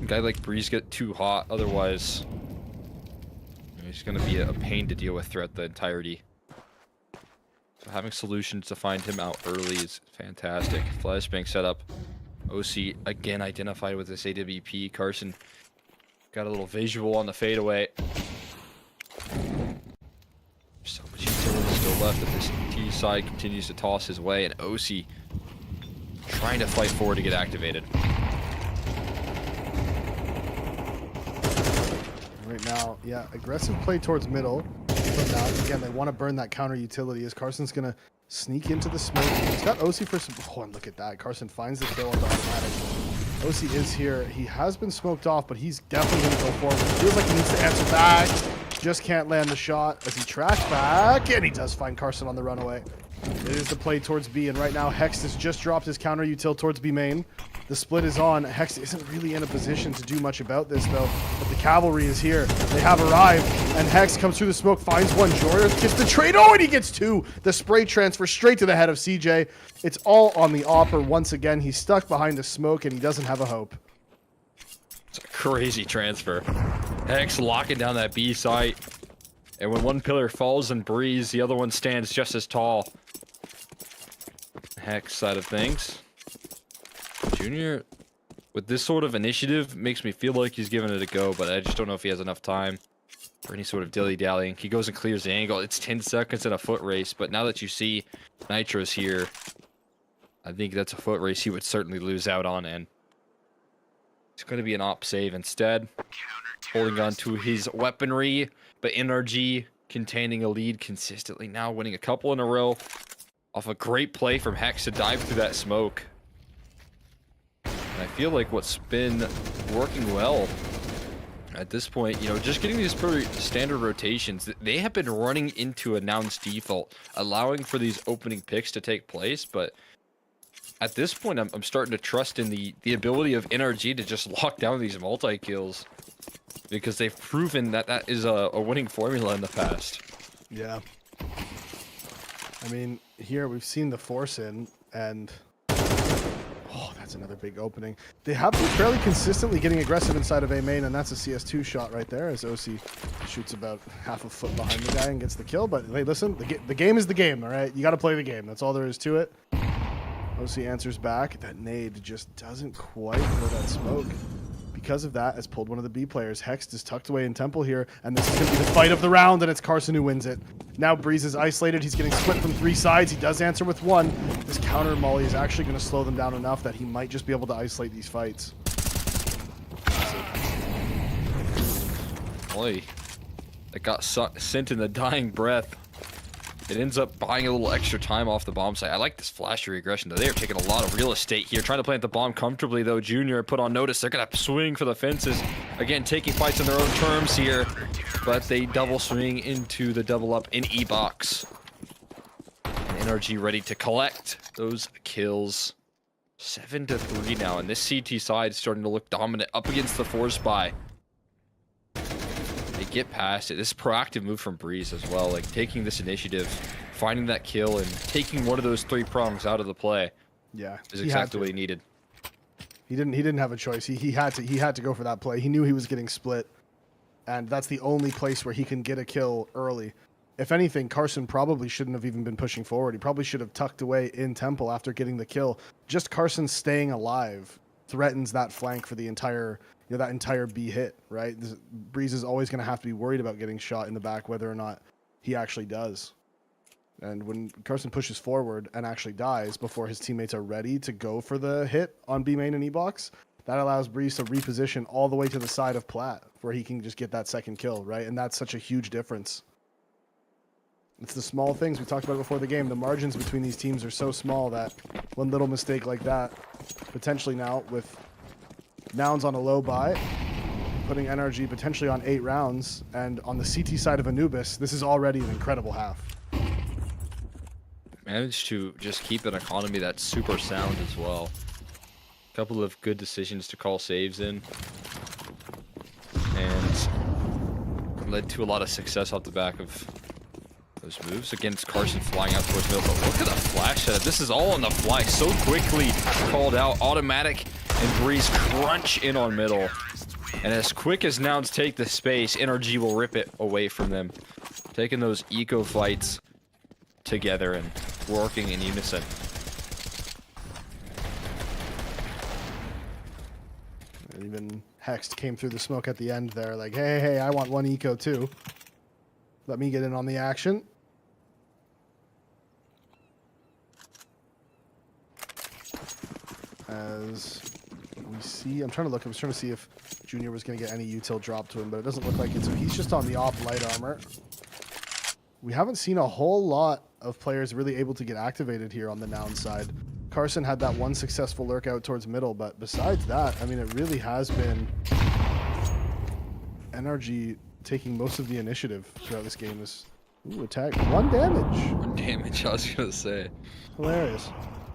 guy like Breeze get too hot, otherwise he's going to be a pain to deal with throughout the entirety. So having solutions to find him out early is fantastic. Flashbang set up. OC again identified with this AWP. Carson got a little visual on the fadeaway. So much utility still left if this T side continues to toss his way, and OC trying to fight forward to get activated. Right now, yeah, aggressive play towards middle. From now, again, they want to burn that counter utility as Carson's going to sneak into the smoke. He's got OC for some. Oh, and look at that. Carson finds the kill on the automatic. OC is here. He has been smoked off, but he's definitely going to go forward. Feels like he needs to answer back. Just can't land the shot as he tracks back, and he does find Carson on the runaway. It is the play towards B, and right now Hex has just dropped his counter util towards B main. The split is on. Hex isn't really in a position to do much about this, though. But the cavalry is here. They have arrived, and Hex comes through the smoke, finds one. Joyer gets the trade. Oh, and he gets two. The spray transfer straight to the head of CJ. It's all on the Opper once again. He's stuck behind the smoke, and he doesn't have a hope. It's a crazy transfer. Hex locking down that B site. And when one pillar falls in Breeze, the other one stands just as tall. Hex side of things. Junior, with this sort of initiative, makes me feel like he's giving it a go, but I just don't know if he has enough time for any sort of dilly-dallying. He goes and clears the angle. It's 10 seconds in a foot race, but now that you see Nitro's here, I think that's a foot race he would certainly lose out on, and it's going to be an op save instead. Holding on to his weaponry, but NRG containing a lead consistently now, winning a couple in a row off a great play from Hex to dive through that smoke. And I feel like what's been working well at this point, you know, just getting these pretty standard rotations, they have been running into a Noun's default, allowing for these opening picks to take place, but at this point, I'm starting to trust in the ability of NRG to just lock down these multi-kills, because they've proven that that is a winning formula in the past. Yeah. I mean, here we've seen the force in, and oh, that's another big opening. They have been fairly consistently getting aggressive inside of A main, and that's a CS2 shot right there as OC shoots about half a foot behind the guy and gets the kill. But hey, listen, the game is the game, all right? You got to play the game. That's all there is to it. OC answers back. That nade just doesn't quite go that smoke. Because of that, has pulled one of the B players. Hex is tucked away in Temple here, and this is going to be the fight of the round, and it's Carson who wins it. Now Breeze is isolated. He's getting split from three sides. He does answer with one. This counter molly is actually going to slow them down enough that he might just be able to isolate these fights. Boy, it got sent in the dying breath. It ends up buying a little extra time off the bomb site. I like this flashy aggression, though. They are taking a lot of real estate here. Trying to plant the bomb comfortably, though. Junior put on notice. They're going to swing for the fences. Again, taking fights on their own terms here. But they double swing into the double up in E-Box. NRG ready to collect those kills. 7-3 now. And this CT side is starting to look dominant up against the force buy. They get past it. This proactive move from Breeze as well, like taking this initiative, finding that kill, and taking one of those three prongs out of the play. Yeah, is exactly what he needed. He didn't have a choice. He had to go for that play. He knew he was getting split, and that's the only place where he can get a kill early. If anything, Carson probably shouldn't have even been pushing forward. He probably should have tucked away in Temple after getting the kill. Just Carson staying alive threatens that flank for the entire, you know, that entire B hit, right? Breeze is always going to have to be worried about getting shot in the back, whether or not he actually does. And when Carson pushes forward and actually dies before his teammates are ready to go for the hit on B main and E-Box, that allows Breeze to reposition all the way to the side of Plat, where he can just get that second kill, right? And that's such a huge difference. It's the small things we talked about before the game. The margins between these teams are so small that one little mistake like that, potentially now with Nouns on a low buy, putting NRG potentially on 8 rounds, and on the CT side of Anubis, this is already an incredible half. Managed to just keep an economy that's super sound as well. A couple of good decisions to call saves in, and led to a lot of success off the back of those moves. Against Carson flying out towards middle, but look at the flash setup. This is all on the fly, so quickly called out. Automatic and Breeze crunch in on middle. And as quick as Nouns take the space, NRG will rip it away from them. Taking those eco fights together and working in unison. Even Hext came through the smoke at the end there, like, hey, I want one eco too. Let me get in on the action. As we see, I'm trying to see if Junior was going to get any util drop to him, but it doesn't look like it. So he's just on the off light armor. We haven't seen a whole lot of players really able to get activated here on the Noun side. Carson had that one successful lurk out towards middle, but besides that, I mean, it really has been NRG taking most of the initiative throughout this game. Ooh, attack. 1 damage. 1 damage, I was going to say. Hilarious.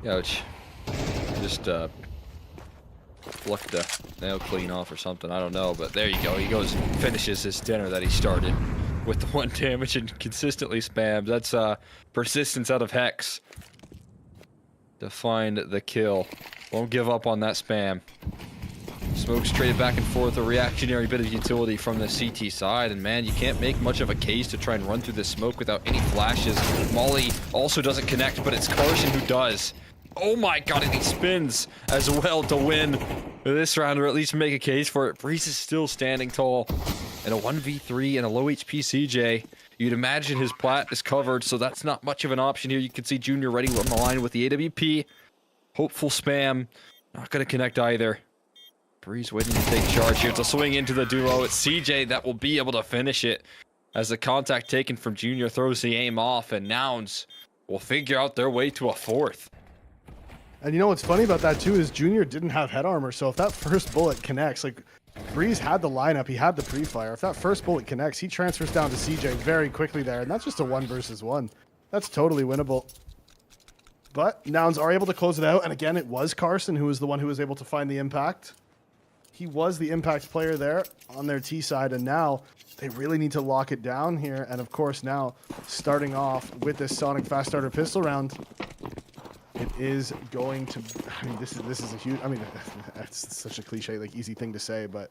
Ouch. Just plucked the nail clean off or something. I don't know, but there you go. He goes and finishes his dinner that he started with the 1 damage and consistently spams. That's persistence out of Hex to find the kill. Won't give up on that spam. Smoke's traded back and forth, a reactionary bit of utility from the CT side, and man, you can't make much of a case to try and run through the smoke without any flashes. Molly also doesn't connect, but it's Carson who does. Oh my god, and he spins as well to win this round, or at least make a case for it. Breeze is still standing tall in a 1v3 and a low HP CJ. You'd imagine his plat is covered, so that's not much of an option here. You can see Junior ready on the line with the AWP. Hopeful spam. Not going to connect either. Breeze waiting to take charge here. It's a swing into the duo. It's CJ that will be able to finish it as the contact taken from Junior throws the aim off, and Nouns will figure out their way to a 4th. And you know what's funny about that too is Junior didn't have head armor, so if that first bullet connects, like Breeze had the lineup, he had the pre-fire. If that first bullet connects, he transfers down to CJ very quickly there, and that's just a 1 versus 1. That's totally winnable. But Nouns are able to close it out, and again, it was Carson who was the one who was able to find the impact. He was the impact player there on their T side, and now they really need to lock it down here. And of course, now starting off with this Sonic Fast Starter pistol round, it is going to. I mean, this is a huge. I mean, that's such a cliche, like easy thing to say, but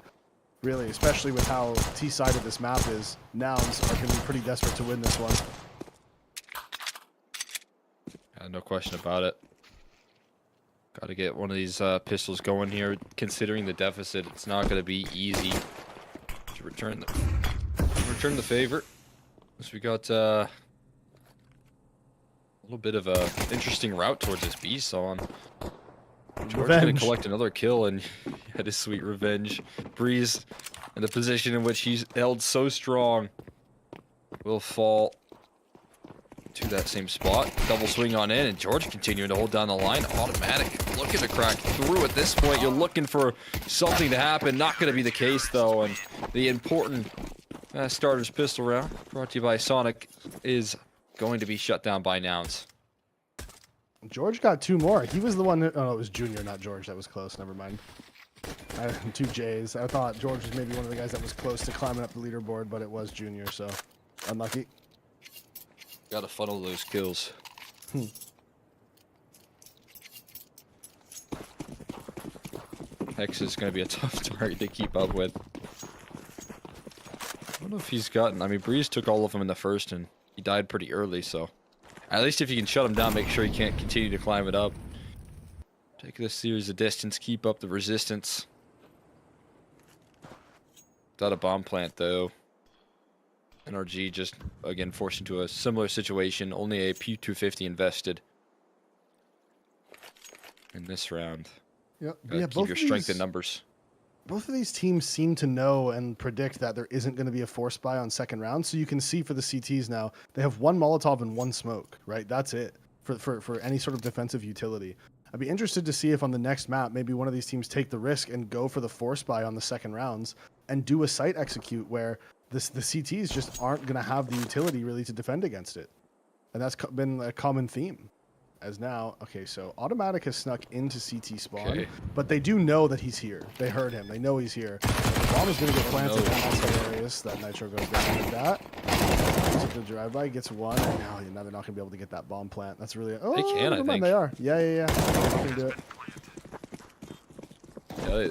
really, especially with how T-sided this map is, Nouns are going to be pretty desperate to win this one. No question about it. Got to get one of these pistols going here. Considering the deficit, it's not going to be easy to return the favor. So we got a little bit of a interesting route towards this B zone. George going to collect another kill and had his sweet revenge. Breeze in the position in which he's held so strong will fall to that same spot. Double swing on in, and George continuing to hold down the line. Automatic looking to crack through at this point. You're looking for something to happen. Not going to be the case though, and the important starters pistol round brought to you by Sonic is going to be shut down by Nouns. George got 2 more. He was the one who, oh, it was Junior, not George. That was close. Never mind. 2 J's. I thought George was maybe one of the guys that was close to climbing up the leaderboard, but it was Junior, so unlucky. Gotta funnel those kills. Hex is gonna be a tough target to keep up with. I don't know if he's gotten. I mean, Breeze took all of them in the first, and he died pretty early, so at least if you can shut him down, make sure he can't continue to climb it up. Take this series of distance, keep up the resistance. Without a bomb plant, though. NRG just, again, forced into a similar situation. Only a P250 invested in this round. Yep. Yeah, keep your strength in numbers. Both of these teams seem to know and predict that there isn't going to be a force buy on second round. So you can see for the CTs now, they have 1 Molotov and 1 smoke, right? That's it for any sort of defensive utility. I'd be interested to see if on the next map, maybe one of these teams take the risk and go for the force buy on the second rounds and do a site execute where the CTs just aren't going to have the utility really to defend against it. And that's been a common theme. As now, okay, so Automatic has snuck into CT spawn, but they do know that he's here. They heard him. They know he's here. The bomb is going to get planted. That's hilarious. That Nitro goes down like that. Took the drive-by, gets 1, and now they're not going to be able to get that bomb plant. That's really... Oh, they can, I think. They are. Yeah. They're going to do it.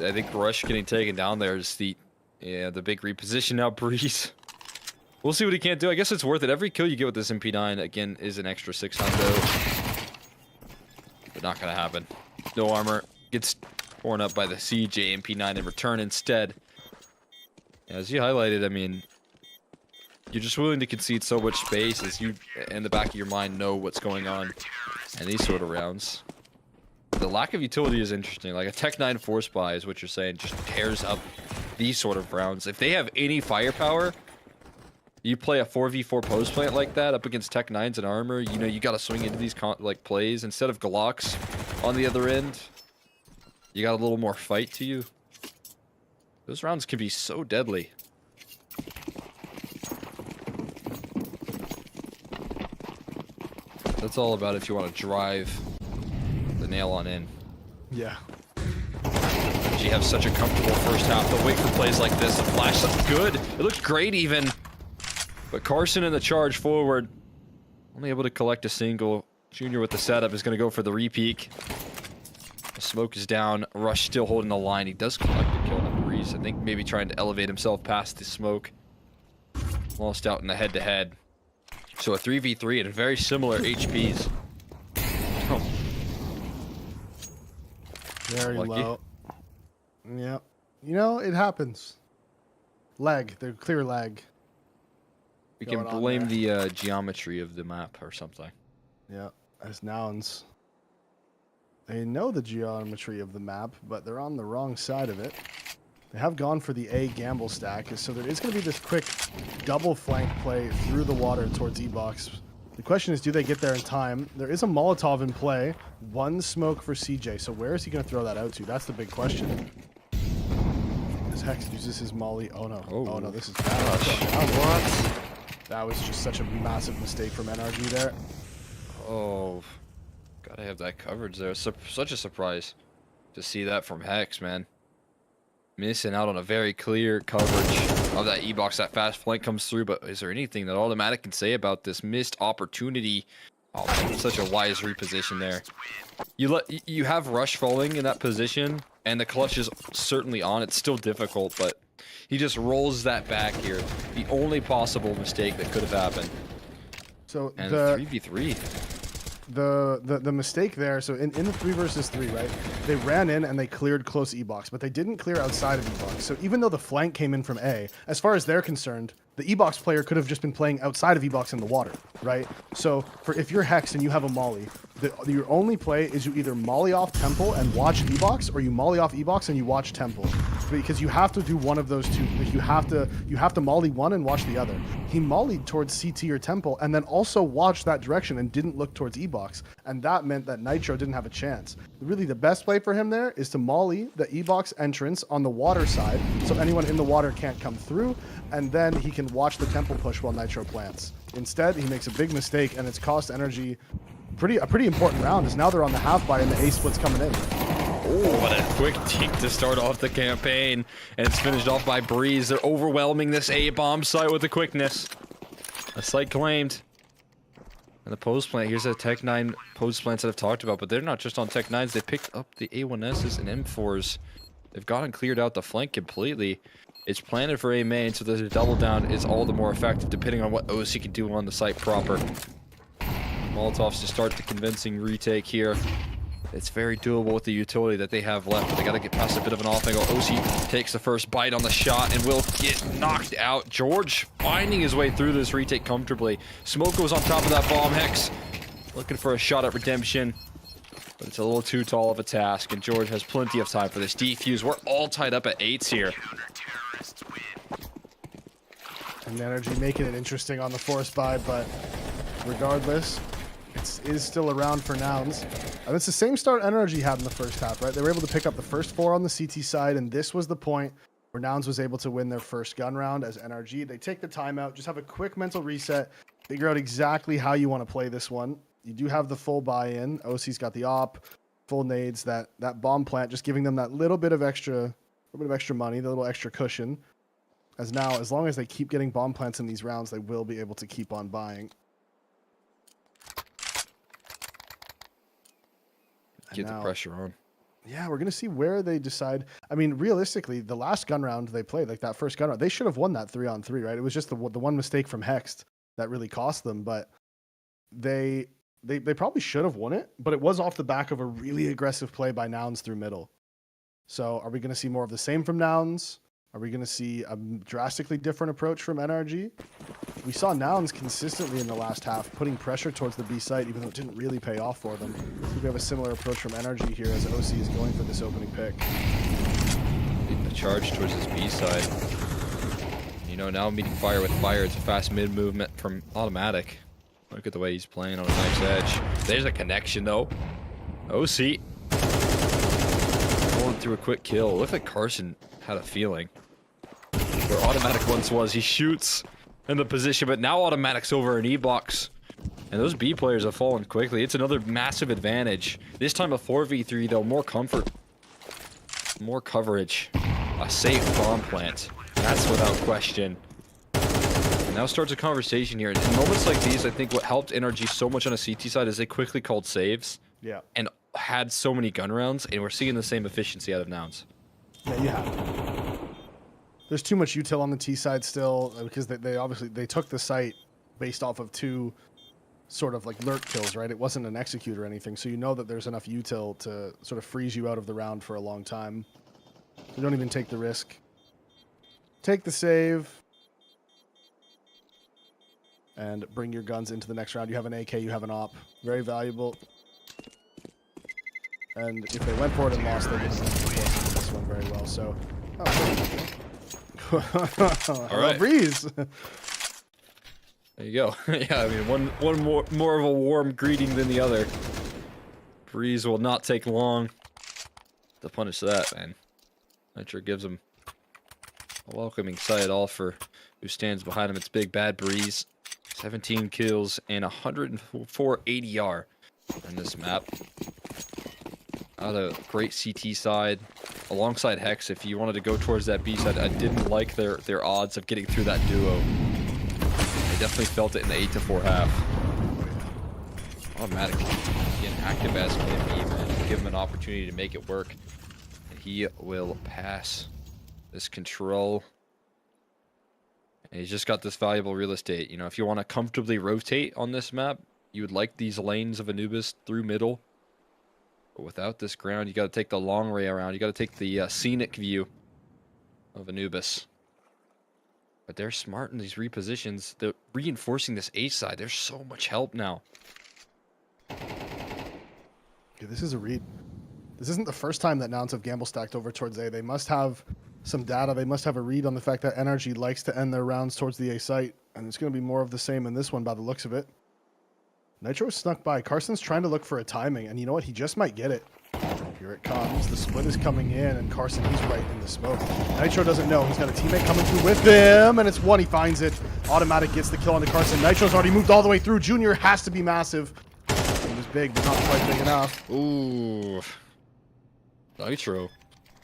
Yeah, I think Rush getting taken down there is the big reposition now. Breeze. We'll see what he can't do. I guess it's worth it. Every kill you get with this MP9, again, is an extra 600. But not going to happen. No armor. Gets torn up by the CJ MP9 in return instead. As you highlighted, I mean, you're just willing to concede so much space as you, in the back of your mind, know what's going on in these sort of rounds. The lack of utility is interesting. Like a Tech 9 force buy is what you're saying, just tears up these sort of rounds. If they have any firepower, You play a 4v4 post plant like that up against Tech 9s and armor, you know, you got to swing into these like plays instead of Glocks on the other end. You got a little more fight to you. Those rounds can be so deadly. That's all about if you want to drive the nail on in. Yeah. You have such a comfortable first half. They'll wait for plays like this. The flash looks good. It looked great even. But Carson in the charge forward. Only able to collect a single. Junior with the setup is going to go for the repeak. The smoke is down. Rush still holding the line. He does collect the kill on Breeze. I think maybe trying to elevate himself past the smoke. Lost out in the head-to-head. So a 3v3 at very similar HPs. Oh. Very Lucky. low. Yep. You know, it happens. Lag. They're clear lag. We can blame the geometry of the map or something. Yeah, as nouns. They know the geometry of the map, but they're on the wrong side of it. They have gone for the A gamble stack, so there is going to be this quick double flank play through the water towards E-Box. The question is, do they get there in time? There is a Molotov in play. One smoke for CJ, so where is he going to throw that out to? That's the big question. As Hex uses his molly. Oh no. Oh no, this is bad. What? That was just such a massive mistake from NRG there. Oh, gotta have that coverage there. Such a surprise to see that from Hex, man. Missing out on a very clear coverage of that E-Box. That fast flank comes through, but is there anything that Automatic can say about this missed opportunity? Oh, man, such a wise reposition there. You have Rush falling in that position, and the clutch is certainly on. It's still difficult, but he just rolls that back here. The only possible mistake that could have happened. So and the 3v3. The mistake there, so in the 3 versus 3, right, they ran in and they cleared close E-Box, but they didn't clear outside of E-Box. So even though the flank came in from A, as far as they're concerned, the E-Box player could have just been playing outside of E-Box in the water, right? So if you're Hex and you have a molly, your only play is you either molly off Temple and watch E-Box, or you molly off E-Box and you watch Temple, because you have to do one of those two. Like you have to molly one and watch the other. He mollied towards CT or Temple and then also watched that direction and didn't look towards E-Box, and that meant that Nitro didn't have a chance. Really, the best play for him there is to molly the E-Box entrance on the water side, so anyone in the water can't come through, and then he can watch the Temple push while Nitro plants. Instead, he makes a big mistake, and it's cost NRG a pretty important round, as now they're on the half buy and the A split's coming in. Oh, what a quick deke to start off the campaign. And it's finished off by Breeze. They're overwhelming this A-bomb site with the quickness. A site claimed. And the post plant, here's a Tech 9 post plants that I've talked about, but they're not just on Tech 9s. They picked up the A1Ss and M4s. They've gone and cleared out the flank completely. It's planted for A main, so the double down is all the more effective depending on what OC can do on the site proper. Molotovs to start the convincing retake here. It's very doable with the utility that they have left, but they got to get past a bit of an off angle. OC takes the first bite on the shot and will get knocked out. George finding his way through this retake comfortably. Smoke goes on top of that bomb. Hex looking for a shot at redemption, but it's a little too tall of a task, and George has plenty of time for this defuse. We're all tied up at 8s here. And NRG making it interesting on the force buy, but regardless, it is still around for Nouns. And it's the same start NRG had in the first half, right? They were able to pick up the first 4 on the CT side, and this was the point where Nouns was able to win their first gun round as NRG. They take the timeout, just have a quick mental reset, figure out exactly how you want to play this one. You do have the full buy-in. OC's got the op, full nades, that bomb plant, just giving them that little bit of extra money, the little extra cushion. As now, as long as they keep getting bomb plants in these rounds, they will be able to keep on buying. Get the pressure on. Yeah, we're going to see where they decide. I mean, realistically, the last gun round they played, like that first gun round, they should have won that 3-on-3, right? It was just the one mistake from Hext that really cost them, but they probably should have won it, but it was off the back of a really aggressive play by Nouns through middle. So are we going to see more of the same from Nouns? Are we going to see a drastically different approach from NRG? We saw Nouns consistently in the last half putting pressure towards the B site, even though it didn't really pay off for them. I think we have a similar approach from NRG here as OC is going for this opening pick. The charge towards his B side. know, now meeting fire with fire. It's a fast mid movement from Automatic. Look at the way he's playing on a nice edge. There's a connection, though. OC. Going through a quick kill. Looked like Carson had a feeling. Where Automatic once was. He shoots in the position, but now Automatic's over an E-box. And those B players have fallen quickly. It's another massive advantage. This time a 4v3, though. More comfort. More coverage. A safe bomb plant. That's without question. And now starts a conversation here. In moments like these, I think what helped NRG so much on a CT side is they quickly called saves. Yeah. And had so many gun rounds, and we're seeing the same efficiency out of Nouns. Yeah, you have to. There's too much util on the T side still, because they obviously they took the site based off of 2 sort of like lurk kills, right? It wasn't an execute or anything, so you know that there's enough util to sort of freeze you out of the round for a long time. You don't even take the risk. Take the save. And bring your guns into the next round. You have an AK, you have an op. Very valuable. And if they went for it and lost, they would have been this one very well. So, All right. Breeze. There you go. Yeah, I mean, one more of a warm greeting than the other. Breeze will not take long to punish that, man. Nitro gives him a welcoming sight all for who stands behind him. It's Big Bad Breeze. 17 kills and 104 ADR in this map. A great CT side alongside Hex. If you wanted to go towards that B side, I didn't like their odds of getting through that duo. I definitely felt it in the 8-4 half. Automatic being active as can be, man. Give him an opportunity to make it work, and he will pass this control. And he's just got this valuable real estate. You know, if you want to comfortably rotate on this map, you would like these lanes of Anubis through middle. But without this ground, you got to take the long way around. You got to take the scenic view of Anubis. But they're smart in these repositions. They're reinforcing this A side. There's so much help now. Yeah, this is a read. This isn't the first time that Nouns have gamble stacked over towards A. They must have some data. They must have a read on the fact that NRG likes to end their rounds towards the A site. And it's going to be more of the same in this one by the looks of it. Nitro snuck by. Carson's trying to look for a timing. And you know what? He just might get it. Here it comes. The split is coming in. And Carson, he's right in the smoke. Nitro doesn't know. He's got a teammate coming through with him. And it's one. He finds it. Automatic gets the kill onto Carson. Nitro's already moved all the way through. Junior has to be massive. He was big, but not quite big enough. Ooh. Nitro.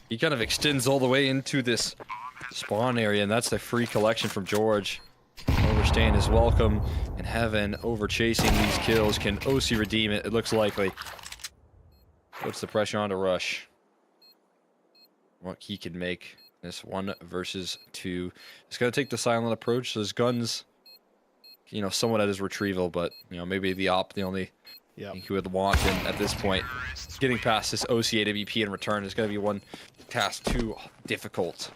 He kind of extends all the way into this spawn area, and that's the free collection from George. Overstaying his welcome, and Heaven over chasing these kills. Can OC redeem it? It looks likely. Puts the pressure on to Rush. What he can make this 1 versus 2. He's got to take the silent approach. So his guns, you know, somewhat at his retrieval, but, you know, maybe the op, the only thing he would want. And at this point, getting past this OC AWP in return is going to be one task too difficult.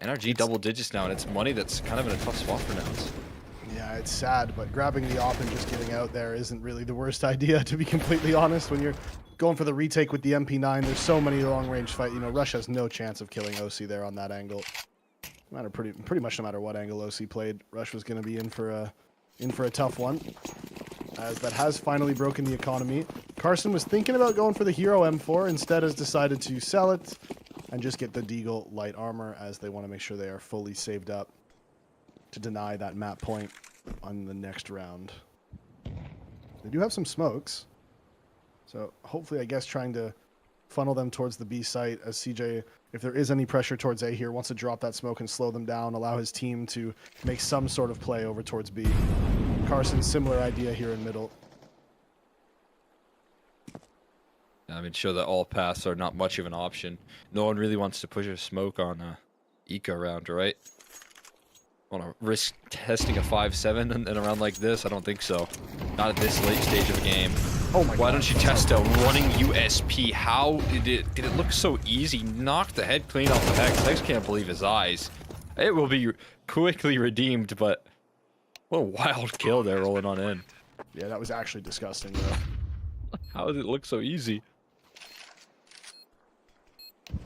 NRG double digits now, and it's money that's kind of in a tough spot for Nouns. Yeah, it's sad, but grabbing the op and just getting out there isn't really the worst idea, to be completely honest. When you're going for the retake with the MP9, there's so many long-range fight. You know, Rush has no chance of killing OC there on that angle. No matter pretty much no matter what angle OC played, Rush was going to be in for a tough one. As that has finally broken the economy. Carson was thinking about going for the Hero M4, instead has decided to sell it and just get the Deagle light armor, as they want to make sure they are fully saved up to deny that map point on the next round. They do have some smokes, so hopefully, I guess, trying to funnel them towards the B site, as CJ, if there is any pressure towards A here, wants to drop that smoke and slow them down, allow his team to make some sort of play over towards B. Carson, similar idea here in middle. I mean, show that all paths are not much of an option. No one really wants to push a smoke on a eco round, right? Want to risk testing a 5-7 in a round like this? I don't think so. Not at this late stage of the game. Oh my God. Why don't you test a running USP? How did it look so easy? Knocked the head clean off the Hex. Hex can't believe his eyes. It will be quickly redeemed, but what a wild kill there rolling on in. Yeah, that was actually disgusting, though. How did it look so easy?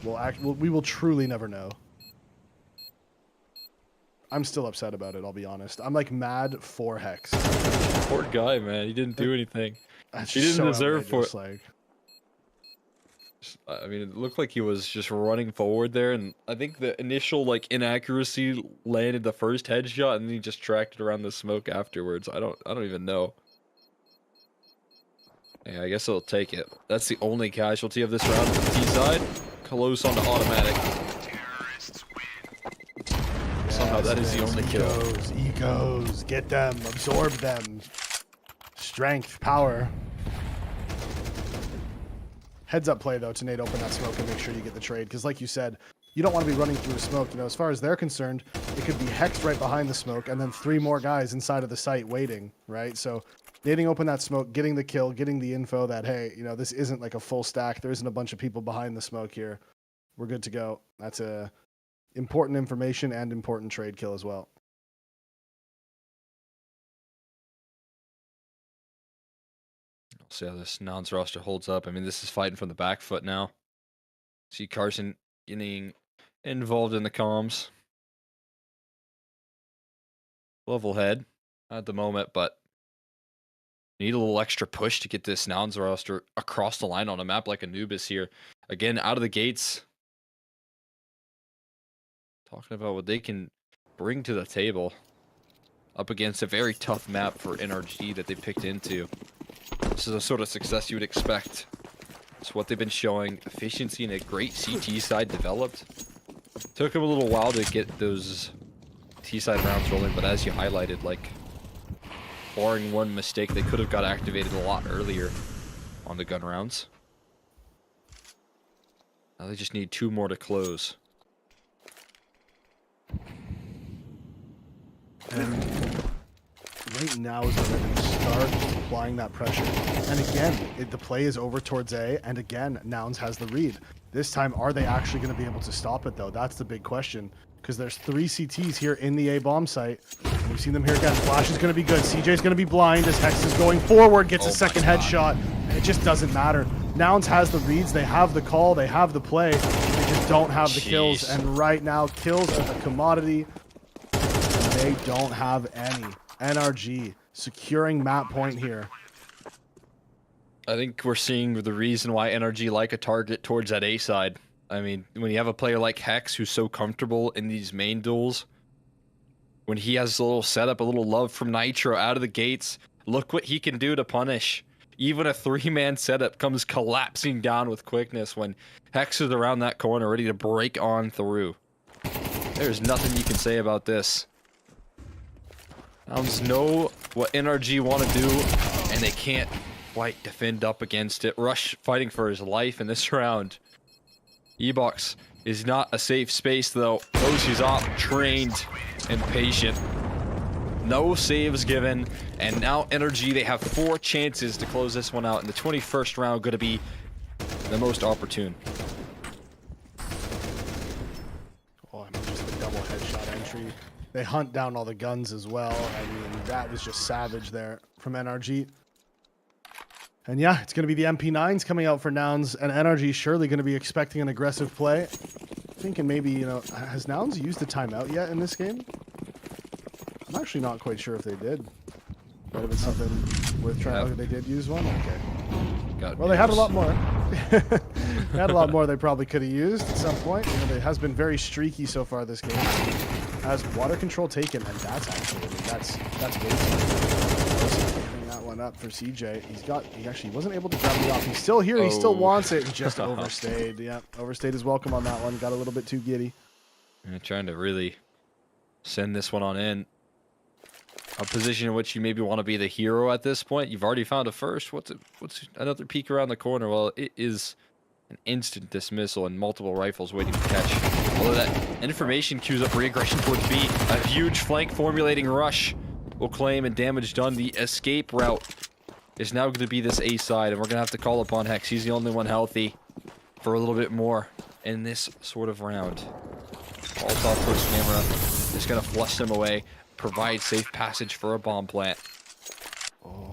We will truly never know. I'm still upset about it, I'll be honest. I'm like mad for Hex. Poor guy, man. He didn't do anything. That's He just didn't so deserve for it. outrageous, like. I mean, it looked like he was just running forward there, and I think the initial like inaccuracy landed the first headshot, and then he just tracked it around the smoke afterwards. I don't even know. Yeah, I guess he'll take it. That's the only casualty of this round from the T side. Close on the automatic. Somehow that is the only kill. Egos, get them, absorb them. Strength, power. Heads up play though to Nate open that smoke and make sure you get the trade, because like you said, you don't want to be running through smoke. You know, as far as they're concerned, it could be Hex right behind the smoke and then 3 more guys inside of the site waiting, right? So Nading open that smoke, getting the kill, getting the info that, hey, you know, this isn't like a full stack. There isn't a bunch of people behind the smoke here. We're good to go. That's a important information and important trade kill as well. See how this Nouns roster holds up. I mean, this is fighting from the back foot now. See Carson getting involved in the comms. Level head at the moment, but need a little extra push to get this Nouns roster across the line on a map like Anubis here. Again, out of the gates. Talking about what they can bring to the table. Up against a very tough map for NRG that they picked into. This is a sort of success you would expect. It's what they've been showing. Efficiency and a great CT side developed. Took them a little while to get those T side rounds rolling, but as you highlighted, like, barring one mistake, they could have got activated a lot earlier on the gun rounds. Now they just need 2 more to close. And right now is when they start applying that pressure. And again, the play is over towards A, and again, Nouns has the read. This time, are they actually going to be able to stop it, though? That's the big question. Because there's 3 CTs here in the A bomb site. And we've seen them here again. Flash is going to be good. CJ's going to be blind as Hex is going forward, gets a second headshot. And it just doesn't matter. Nouns has the reads. They have the call. They have the play. They just don't have the kills. And right now, kills are the commodity. And they don't have any. NRG securing map point here. I think we're seeing the reason why NRG like a target towards that A side. I mean, when you have a player like Hex who's so comfortable in these main duels, when he has a little setup, a little love from Nitro out of the gates, look what he can do to punish. Even a 3-man setup comes collapsing down with quickness when Hex is around that corner ready to break on through. There's nothing you can say about this. Nouns know what NRG want to do, and they can't quite defend up against it. Rush fighting for his life in this round. E-Box is not a safe space, though. Knows he's off, trained, and patient. No saves given, and now NRG, they have 4 chances to close this one out, and the 21st round going to be the most opportune. Oh, I mean, just the double headshot entry. They hunt down all the guns as well. I mean, that was just savage there from NRG. And yeah, it's going to be the MP9s coming out for Nouns, and NRG surely going to be expecting an aggressive play. Thinking maybe, you know, has Nouns used a timeout yet in this game? I'm actually not quite sure if they did. Might have been something worth trying. Oh, they did use one? Okay. Well, they had a lot more. They had a lot more they probably could have used at some point. You know, it has been very streaky so far this game. Has water control taken, and that's actually, that's way too good. That one up for CJ. He actually wasn't able to grab the off. He's still here. He still wants it. And just overstayed. Yeah, overstayed his welcome on that one. Got a little bit too giddy. Yeah, trying to really send this one on in. A position in which you maybe want to be the hero at this point. You've already found a first. What's another peek around the corner? Well, it is an instant dismissal and multiple rifles waiting to catch. Although that information queues up re-aggression towards B. A huge flank formulating rush will claim and damage done. The escape route is now going to be this A side, and we're going to have to call upon Hex. He's the only one healthy for a little bit more in this sort of round. All top towards camera. Just going to flush them away. Provide safe passage for a bomb plant.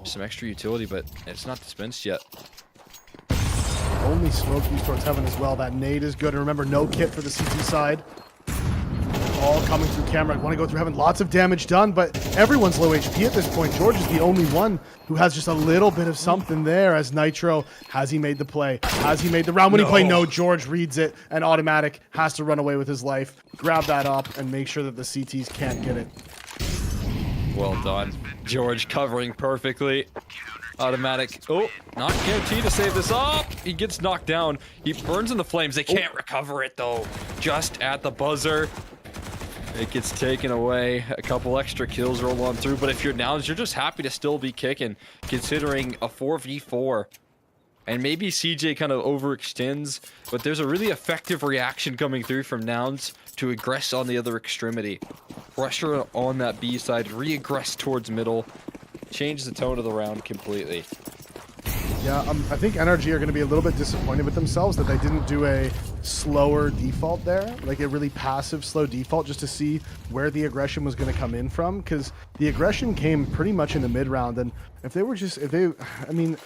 Some extra utility, but it's not dispensed yet. Only smoke used towards heaven as well. That nade is good. And remember, no kit for the CT side. all coming through camera. I want to go through having lots of damage done, but everyone's low HP at this point. George is the only one who has just a little bit of something there as Nitro. Has he made the play? Has he made the round? When he played, no, George reads it, and Automatic has to run away with his life, grab that up, and make sure that the CTs can't get it. Well done. George covering perfectly. Automatic. Oh, not guaranteed to save this up. He gets knocked down. He burns in the flames. They can't recover it, though. Just at the buzzer. It gets taken away. A couple extra kills roll on through. But if you're Nouns, you're just happy to still be kicking, considering a 4v4. And maybe CJ kind of overextends, but there's a really effective reaction coming through from Nouns to aggress on the other extremity. Pressure on that B side, re-aggress towards middle. Change the tone of the round completely. Yeah, I think NRG are going to be a little bit disappointed with themselves that they didn't do a slower default there, like a really passive, slow default, just to see where the aggression was going to come in from, because the aggression came pretty much in the mid round. And if they were just, I mean,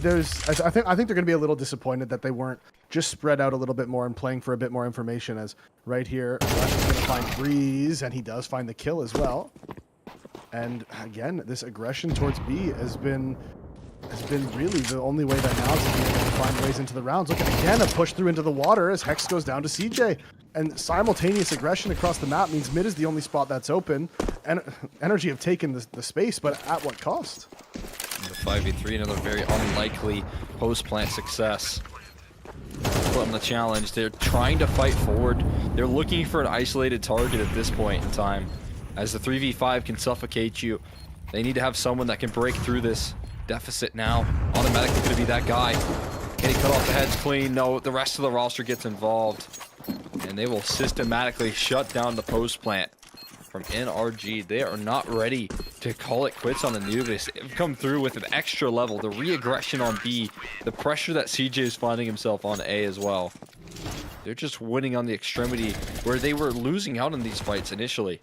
I think they're going to be a little disappointed that they weren't just spread out a little bit more and playing for a bit more information. As right here, Rush is going to find Breeze, and he does find the kill as well. And again, this aggression towards B has been really the only way that Nouns has been able to find ways into the rounds. Look, again, a push through into the water as Hex goes down to CJ. And simultaneous aggression across the map means mid is the only spot that's open. And NRG have taken the space, but at what cost? The 5v3, another very unlikely post-plant success. Put on the challenge. They're trying to fight forward. They're looking for an isolated target at this point in time. As the 3v5 can suffocate you, they need to have someone that can break through this deficit now. Automatically going to be that guy. Can he cut off the heads clean? No, the rest of the roster gets involved. And they will systematically shut down the post plant from NRG. They are not ready to call it quits on Anubis. They've come through with an extra level. The re-aggression on B. The pressure that CJ is finding himself on A as well. They're just winning on the extremity where they were losing out in these fights initially.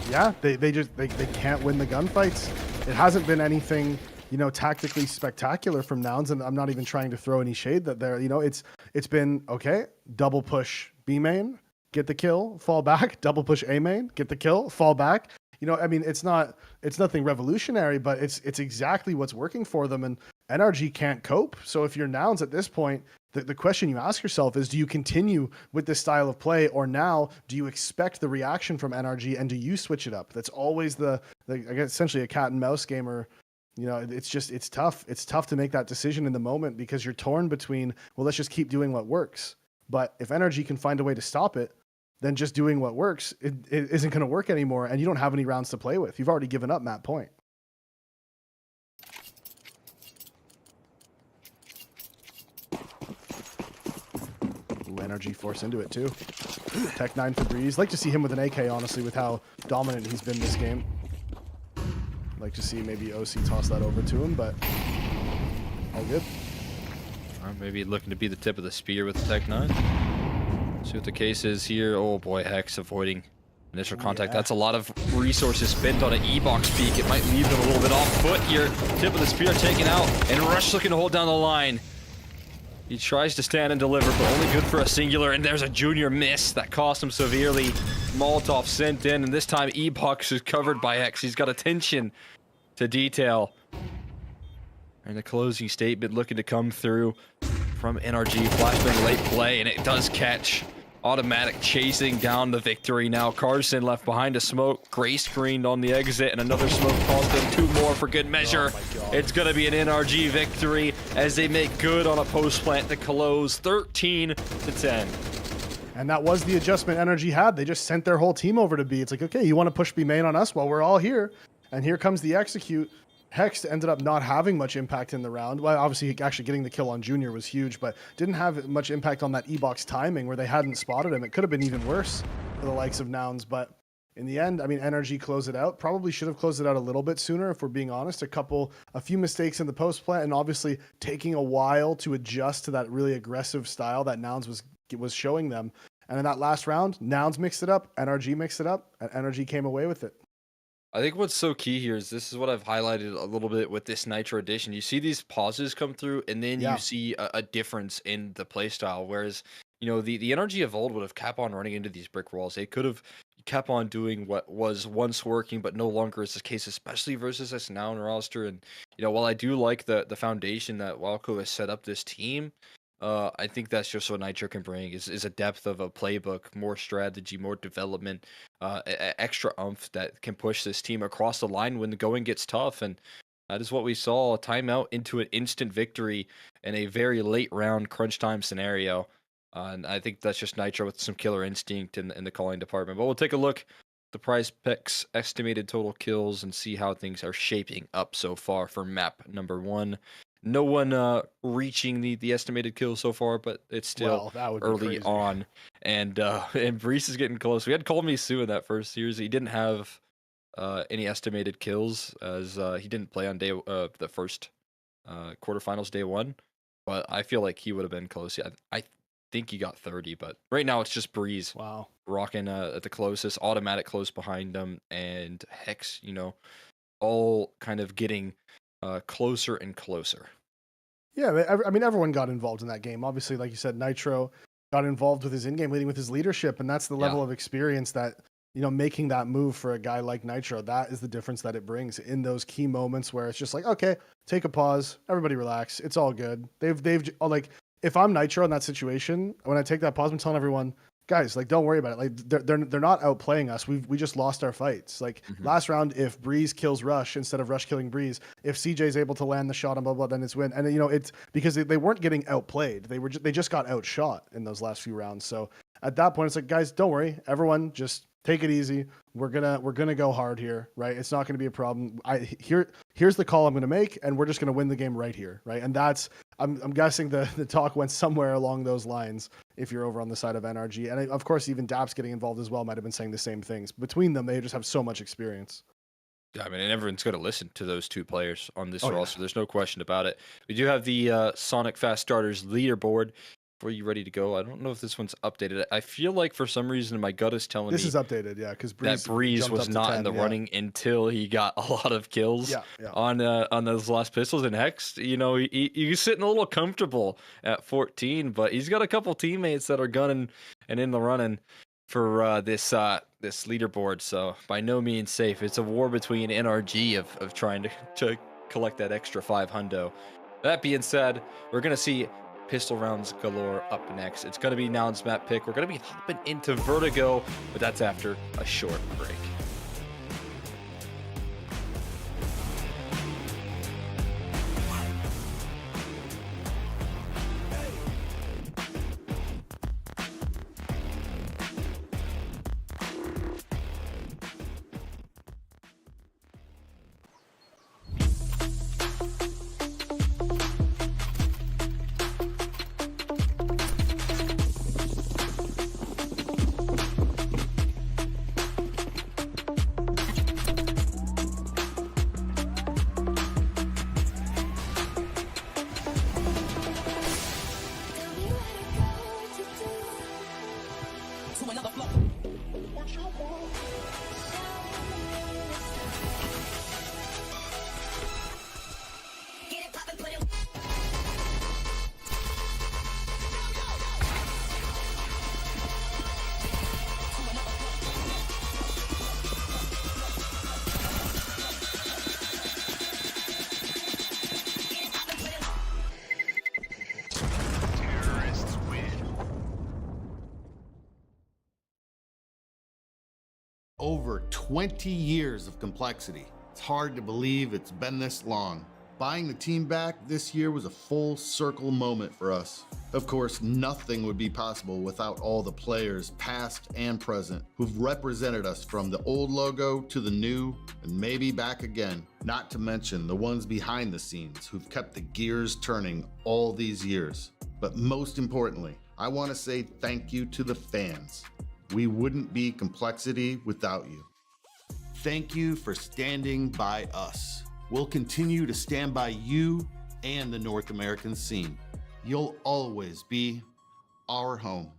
Yeah, they can't win the gunfights. It hasn't been anything, you know, tactically spectacular from Nouns, and I'm not even trying to throw any shade that they're, you know, it's been okay, double push B main, get the kill, fall back, double push A main, get the kill, fall back. You know, I mean, it's nothing revolutionary, but it's exactly what's working for them, and NRG can't cope. So if you're Nouns at this point, the question you ask yourself is, do you continue with this style of play, or now do you expect the reaction from NRG and do you switch it up? That's always I guess essentially a cat and mouse game, or, you know, it's tough. It's tough to make that decision in the moment because you're torn between, well, let's just keep doing what works. But if NRG can find a way to stop it, then just doing what works, it isn't going to work anymore, and you don't have any rounds to play with. You've already given up Matt Point. Energy force into it too. Tech 9 for Breeze. Like to see him with an AK, honestly, with how dominant he's been this game. Like to see maybe OC toss that over to him, but all good. Or maybe looking to be the tip of the spear with the Tech 9. See what the case is here. Oh boy, Hex avoiding initial contact. Yeah. That's a lot of resources spent on an E-box peak. It might leave them a little bit off foot here. Tip of the spear taken out, and Rush looking to hold down the line. He tries to stand and deliver, but only good for a singular, and there's a junior miss that cost him severely. Molotov sent in, and this time E-box is covered by Hex. He's got attention to detail. And the closing statement looking to come through from NRG. Flashbang late play, and it does catch. Automatic chasing down the victory now. Carson left behind a smoke. Gray screened on the exit, and another smoke cost them 2 more for good measure. It's going to be an NRG victory as they make good on a post plant to close 13-10. And that was the adjustment NRG had. They just sent their whole team over to B. It's like, okay, you want to push B main on us? Well, we're all here. And here comes the execute. Hex ended up not having much impact in the round. Well, obviously, actually getting the kill on Junior was huge, but didn't have much impact on that E-box timing where they hadn't spotted him. It could have been even worse for the likes of Nouns, but in the end, I mean, NRG closed it out. Probably should have closed it out a little bit sooner, if we're being honest. A few mistakes in the post plant, and obviously taking a while to adjust to that really aggressive style that Nouns was showing them. And in that last round, Nouns mixed it up, NRG mixed it up, and NRG came away with it. I think what's so key here is this is what I've highlighted a little bit with this Nitro edition. You see these pauses come through, and then you see a difference in the playstyle. Whereas, you know, the NRG of old would have kept on running into these brick walls. They could have, kept on doing what was once working, but no longer is the case, especially versus this now roster. And while I do like the foundation that Walco has set up this team, I think that's just what Nitro can bring is a depth of a playbook, more strategy, more development, extra oomph that can push this team across the line when the going gets tough. And that is what we saw, a timeout into an instant victory in a very late round crunch time scenario. And I think that's just Nitro with some killer instinct in the calling department. But we'll take a look at the PrizePicks estimated total kills and see how things are shaping up so far for map number 1. No one reaching the estimated kills so far, but it's still early on. And Brees is getting close. We had Call Me Sue in that first series. He didn't have any estimated kills as he didn't play on the first quarterfinals day 1. But I feel like he would have been close. Yeah, I think he got 30, but right now it's just Breeze. Wow. Rocking at the closest, automatic close behind him, and Hex, all kind of getting closer and closer. Yeah, I mean, everyone got involved in that game. Obviously, like you said, Nitro got involved with his in-game leading with his leadership, and that's the level of experience that, making that move for a guy like Nitro, that is the difference that it brings in those key moments where it's just like, okay, take a pause, everybody relax, it's all good. They've like, if I'm Nitro in that situation, when I take that pause, I'm telling everyone, guys, like, don't worry about it. Like, they're not outplaying us. We just lost our fights. Like last round, if Breeze kills Rush instead of Rush killing Breeze, if CJ's able to land the shot and blah blah, then it's win. And it's because they weren't getting outplayed. They just got outshot in those last few rounds. So at that point, it's like, guys, don't worry. Everyone, just take it easy. We're gonna go hard here, right? It's not gonna be a problem. Here's the call I'm gonna make, and we're just gonna win the game right here, right? And that's I'm guessing the talk went somewhere along those lines if you're over on the side of NRG. And of course, even Daps getting involved as well might have been saying the same things. Between them, they just have so much experience. Yeah, I mean, and everyone's going to listen to those two players on this roster. There's no question about it. We do have the Sonic Fast Starters leaderboard. Are you ready to go? I don't know if this one's updated. I feel like for some reason my gut is telling me this is updated, yeah, because Breeze was not 10, in the running until he got a lot of kills on those last pistols. And Hex, he's sitting a little comfortable at 14, but he's got a couple teammates that are gunning and in the running for this leaderboard. So by no means safe. It's a war between NRG of trying to collect that extra 500. That being said, we're gonna see pistol rounds galore up next. It's going to be Noun's map pick. We're going to be hopping into Vertigo, but that's after a short break. Over 20 years of complexity. It's hard to believe it's been this long. Buying the team back this year was a full circle moment for us. Of course, nothing would be possible without all the players, past and present, who've represented us from the old logo to the new, and maybe back again. Not to mention the ones behind the scenes who've kept the gears turning all these years. But most importantly, I want to say thank you to the fans. We wouldn't be Complexity without you. Thank you for standing by us. We'll continue to stand by you and the North American scene. You'll always be our home.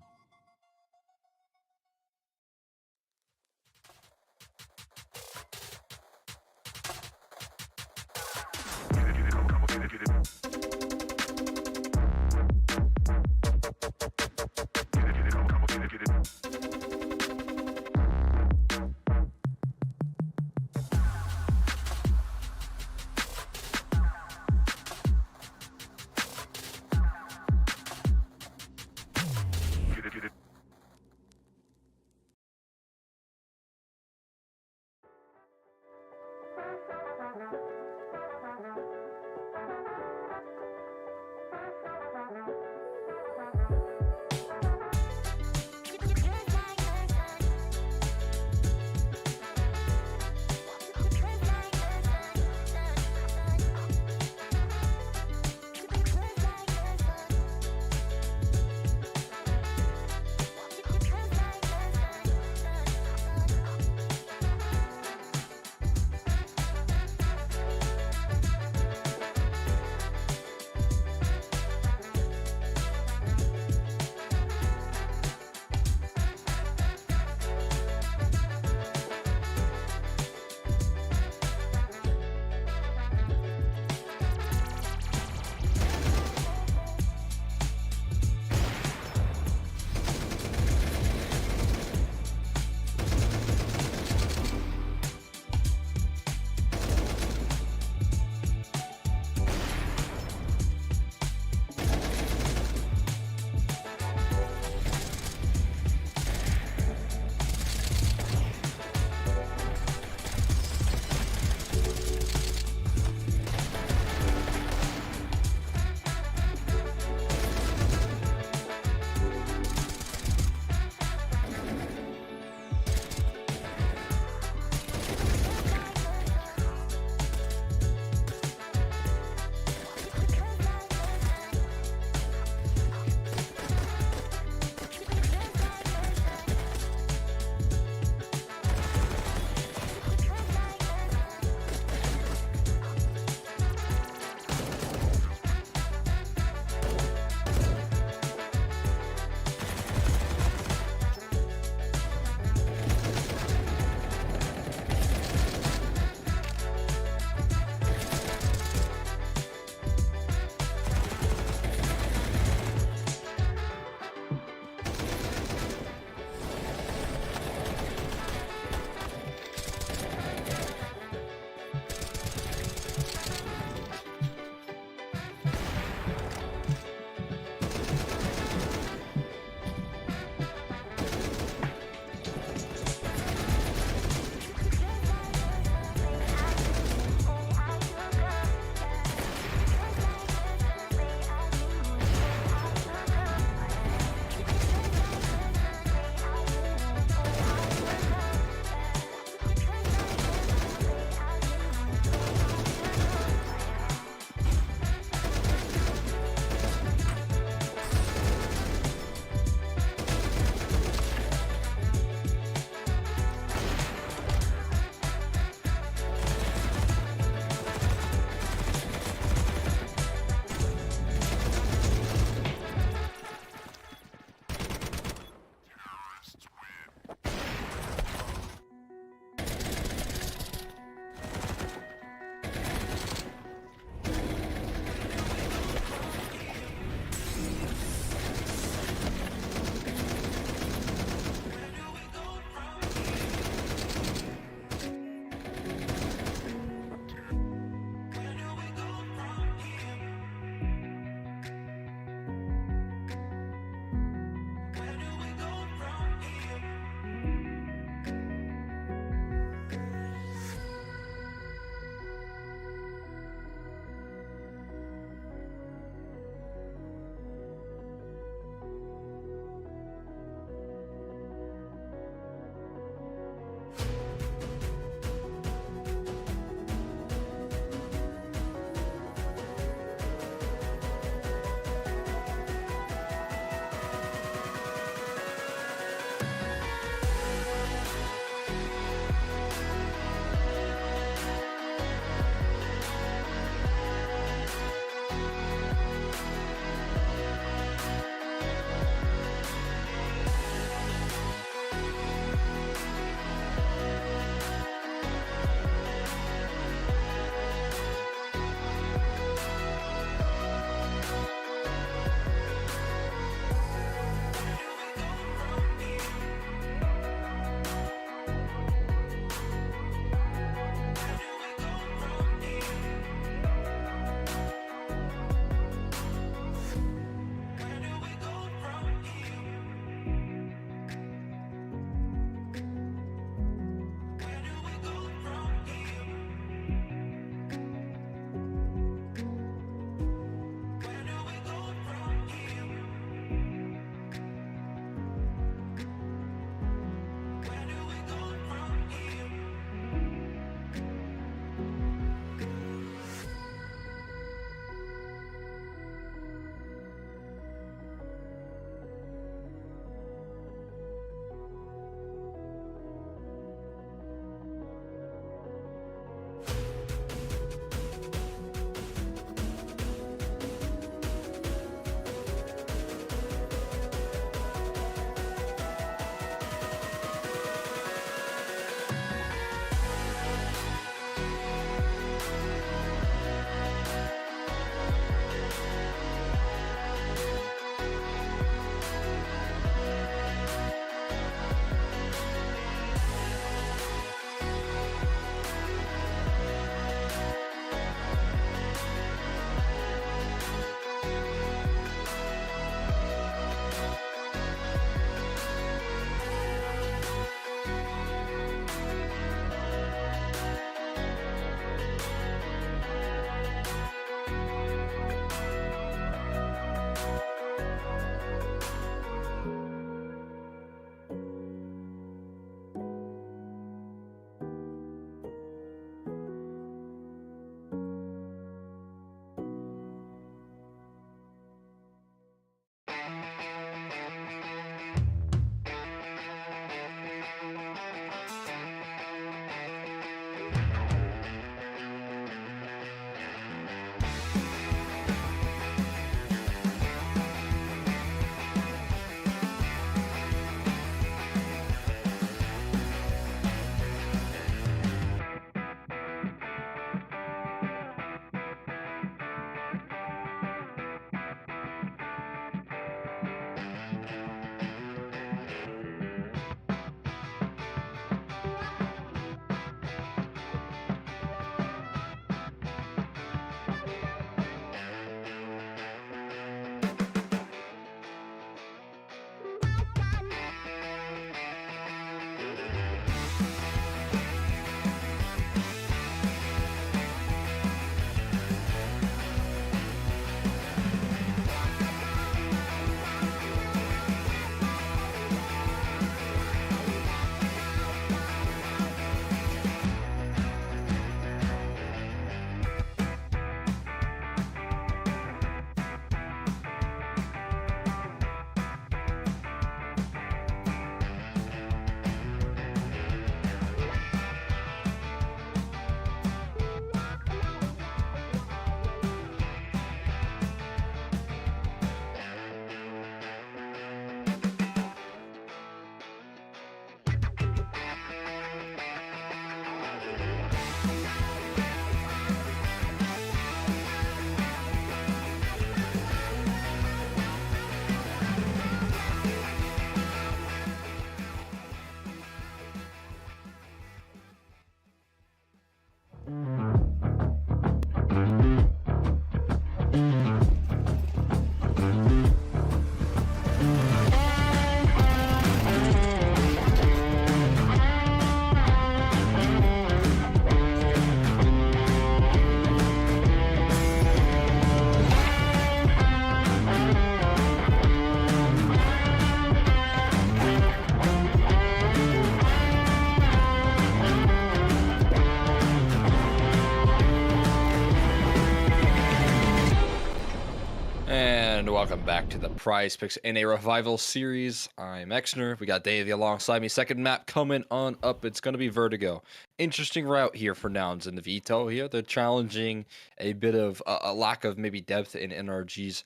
Welcome back to the Prize Picks in a Revival series. I'm Exner. We got Davey alongside me. Second map coming on up. It's going to be Vertigo. Interesting route here for Nouns and the Veto here. They're challenging a bit of a lack of maybe depth in NRG's,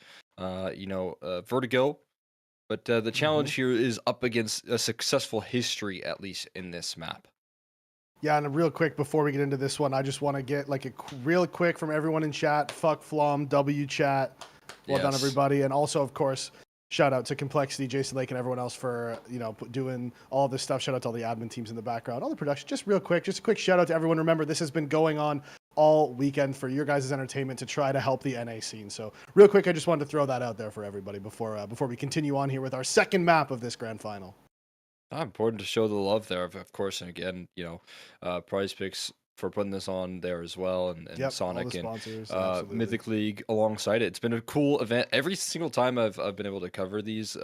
Vertigo. But the challenge here is up against a successful history, at least in this map. Yeah, and real quick before we get into this one, I just want to get like a real quick from everyone in chat. Fuck Flom, W chat. Well done, everybody. And also, of course, shout out to Complexity, Jason Lake, and everyone else for, doing all this stuff. Shout out to all the admin teams in the background, all the production. Just real quick, just a quick shout out to everyone. Remember, this has been going on all weekend for your guys' entertainment to try to help the NA scene. So real quick, I just wanted to throw that out there for everybody before we continue on here with our second map of this grand final. Important to show the love there, of course. And again, PrizePicks for putting this on there as well, and Sonic and Mythic League alongside it. It's been a cool event. Every single time I've been able to cover these,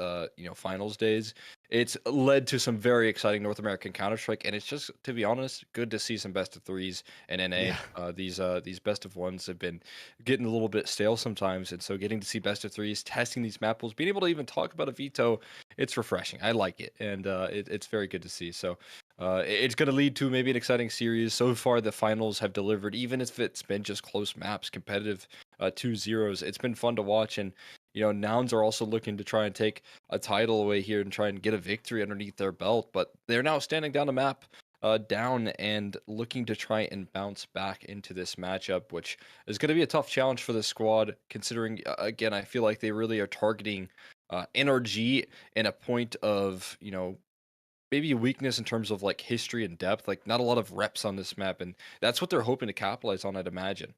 finals days, it's led to some very exciting North American Counter-Strike, and it's just, to be honest, good to see some best of threes in NA. Yeah. These best of ones have been getting a little bit stale sometimes, and so getting to see best of threes, testing these map pools, being able to even talk about a veto, it's refreshing. I like it, and it's very good to see. So it's going to lead to maybe an exciting series. So far, the finals have delivered, even if it's been just close maps, competitive 2-0s. It's been fun to watch, and Nouns are also looking to try and take a title away here and try and get a victory underneath their belt, but they're now standing down the map, down and looking to try and bounce back into this matchup, which is going to be a tough challenge for the squad, considering, again, I feel like they really are targeting NRG in a point of, maybe a weakness in terms of like history and depth, like not a lot of reps on this map, and that's what they're hoping to capitalize on, I'd imagine.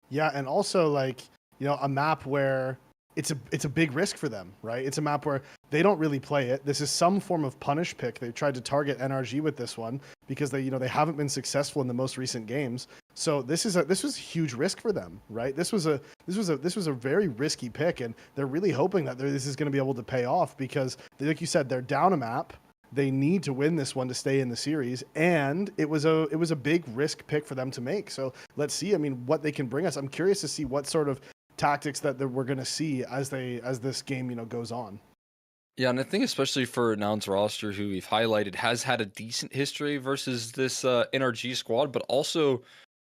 Yeah, and also like, a map where it's a big risk for them, right? It's a map where they don't really play it. This is some form of punish pick. They've tried to target NRG with this one because they haven't been successful in the most recent games. So this was a huge risk for them, right? This was a very risky pick, and they're really hoping that this is going to be able to pay off because, like you said, they're down a map. They need to win this one to stay in the series, and it was a big risk pick for them to make. So let's see, what they can bring us. I'm curious to see what sort of tactics that we're going to see as this game goes on. Yeah, and I think especially for Nouns roster, who we've highlighted, has had a decent history versus this NRG squad, but also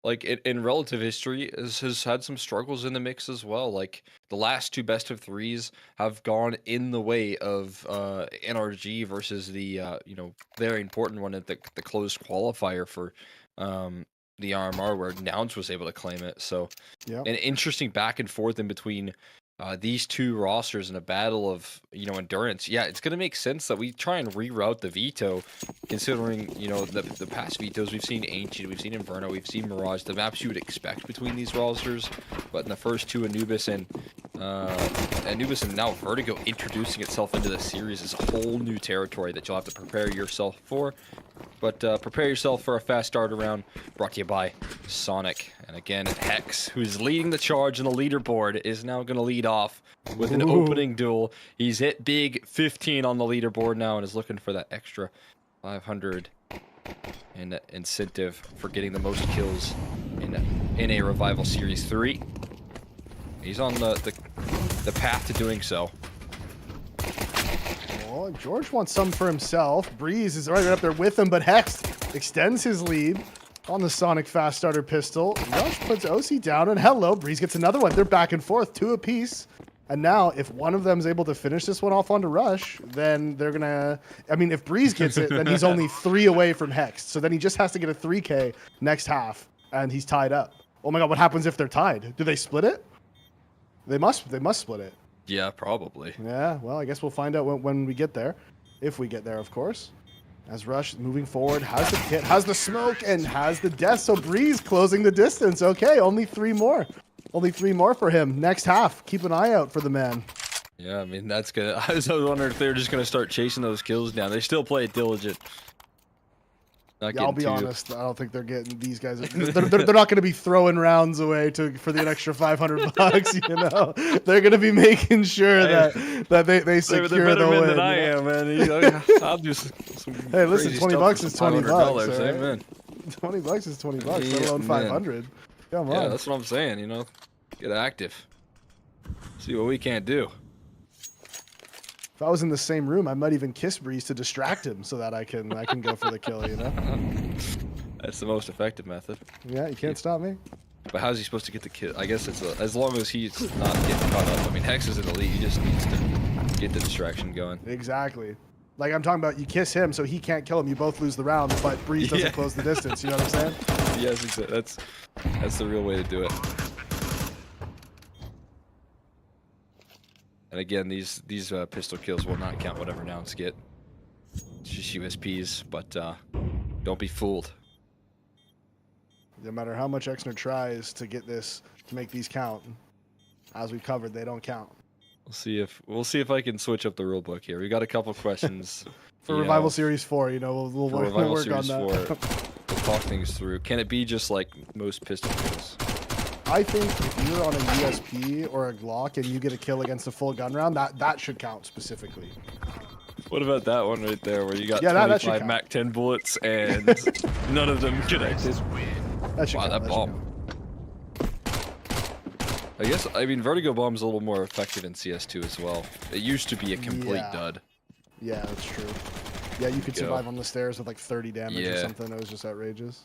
like in relative history has had some struggles in the mix as well. Like the last two best of threes have gone in the way of NRG versus the very important one at the closed qualifier for the RMR, where Nouns was able to claim it. So an interesting back and forth in between these two rosters in a battle of endurance. Yeah, it's gonna make sense that we try and reroute the veto, considering the past vetoes we've seen Ancient, we've seen Inferno, we've seen Mirage, the maps you would expect between these rosters. But in the first two, Anubis and now Vertigo introducing itself into the series is a whole new territory that you'll have to prepare yourself for. But prepare yourself for a fast start round brought to you by Sonic. And again, Hex, who's leading the charge on the leaderboard, is now going to lead off with an opening duel. He's hit big 15 on the leaderboard now and is looking for that extra 500 and incentive for getting the most kills in a Revival Series 3. He's on the path to doing so. Well, George wants some for himself. Breeze is right up there with him, but Hex extends his lead on the Sonic Fast Starter pistol. Rush puts OC down, and hello, Breeze gets another one. They're back and forth, 2 apiece. And now, if one of them is able to finish this one off onto Rush, then they're gonna. If Breeze gets it, then he's only 3 away from Hex. So then he just has to get a 3K next half, and he's tied up. Oh my God, what happens if they're tied? Do they split it? They must split it. Yeah, probably. Yeah, well, I guess we'll find out when we get there. If we get there, of course. As Rush moving forward, has the hit, has the smoke, and has the death. So Breeze closing the distance. Okay, only 3 more. Only 3 more for him. Next half, keep an eye out for the man. Yeah, that's good. I was wondering if they're just going to start chasing those kills down. They still play it diligent. I'll be honest. I don't think they're getting these guys. They're not going to be throwing rounds away for the extra $500. They're going to be making sure that they secure the win. Than I am, man. I'll do some. Hey, listen, $20 is $20. Right? Amen. $20 is $20. Let alone 500. Come on. Yeah, that's what I'm saying. Get active. See what we can't do. If I was in the same room, I might even kiss Breeze to distract him so that I can go for the kill, you know? That's the most effective method. Yeah, you can't stop me. But how's he supposed to get the kill? I guess it's as long as he's not getting caught up. I mean, Hex is an elite. He just needs to get the distraction going. Exactly. Like I'm talking about, you kiss him so he can't kill him. You both lose the round, but Breeze doesn't close the distance. You know what I'm saying? Yes, exactly. That's the real way to do it. And again, these pistol kills will not count whatever nouns get. It's just USPs, but don't be fooled. No matter how much Exner tries to get this to make these count, as we covered, they don't count. We'll see if I can switch up the rule book here. We got a couple questions For Revival Series 4, you know, we'll work on that. We'll talk things through. Can it be just like most pistol kills? I think if you're on a USP or a Glock and you get a kill against a full gun round, that should count specifically. What about that one right there where you got that 25 Mac 10 bullets and none of them connected? Wow, that bomb. I mean, Vertigo Bomb's a little more effective in CS2 as well. It used to be a complete dud. Yeah, that's true. Yeah, you could survive on the stairs with like 30 damage or something. That was just outrageous.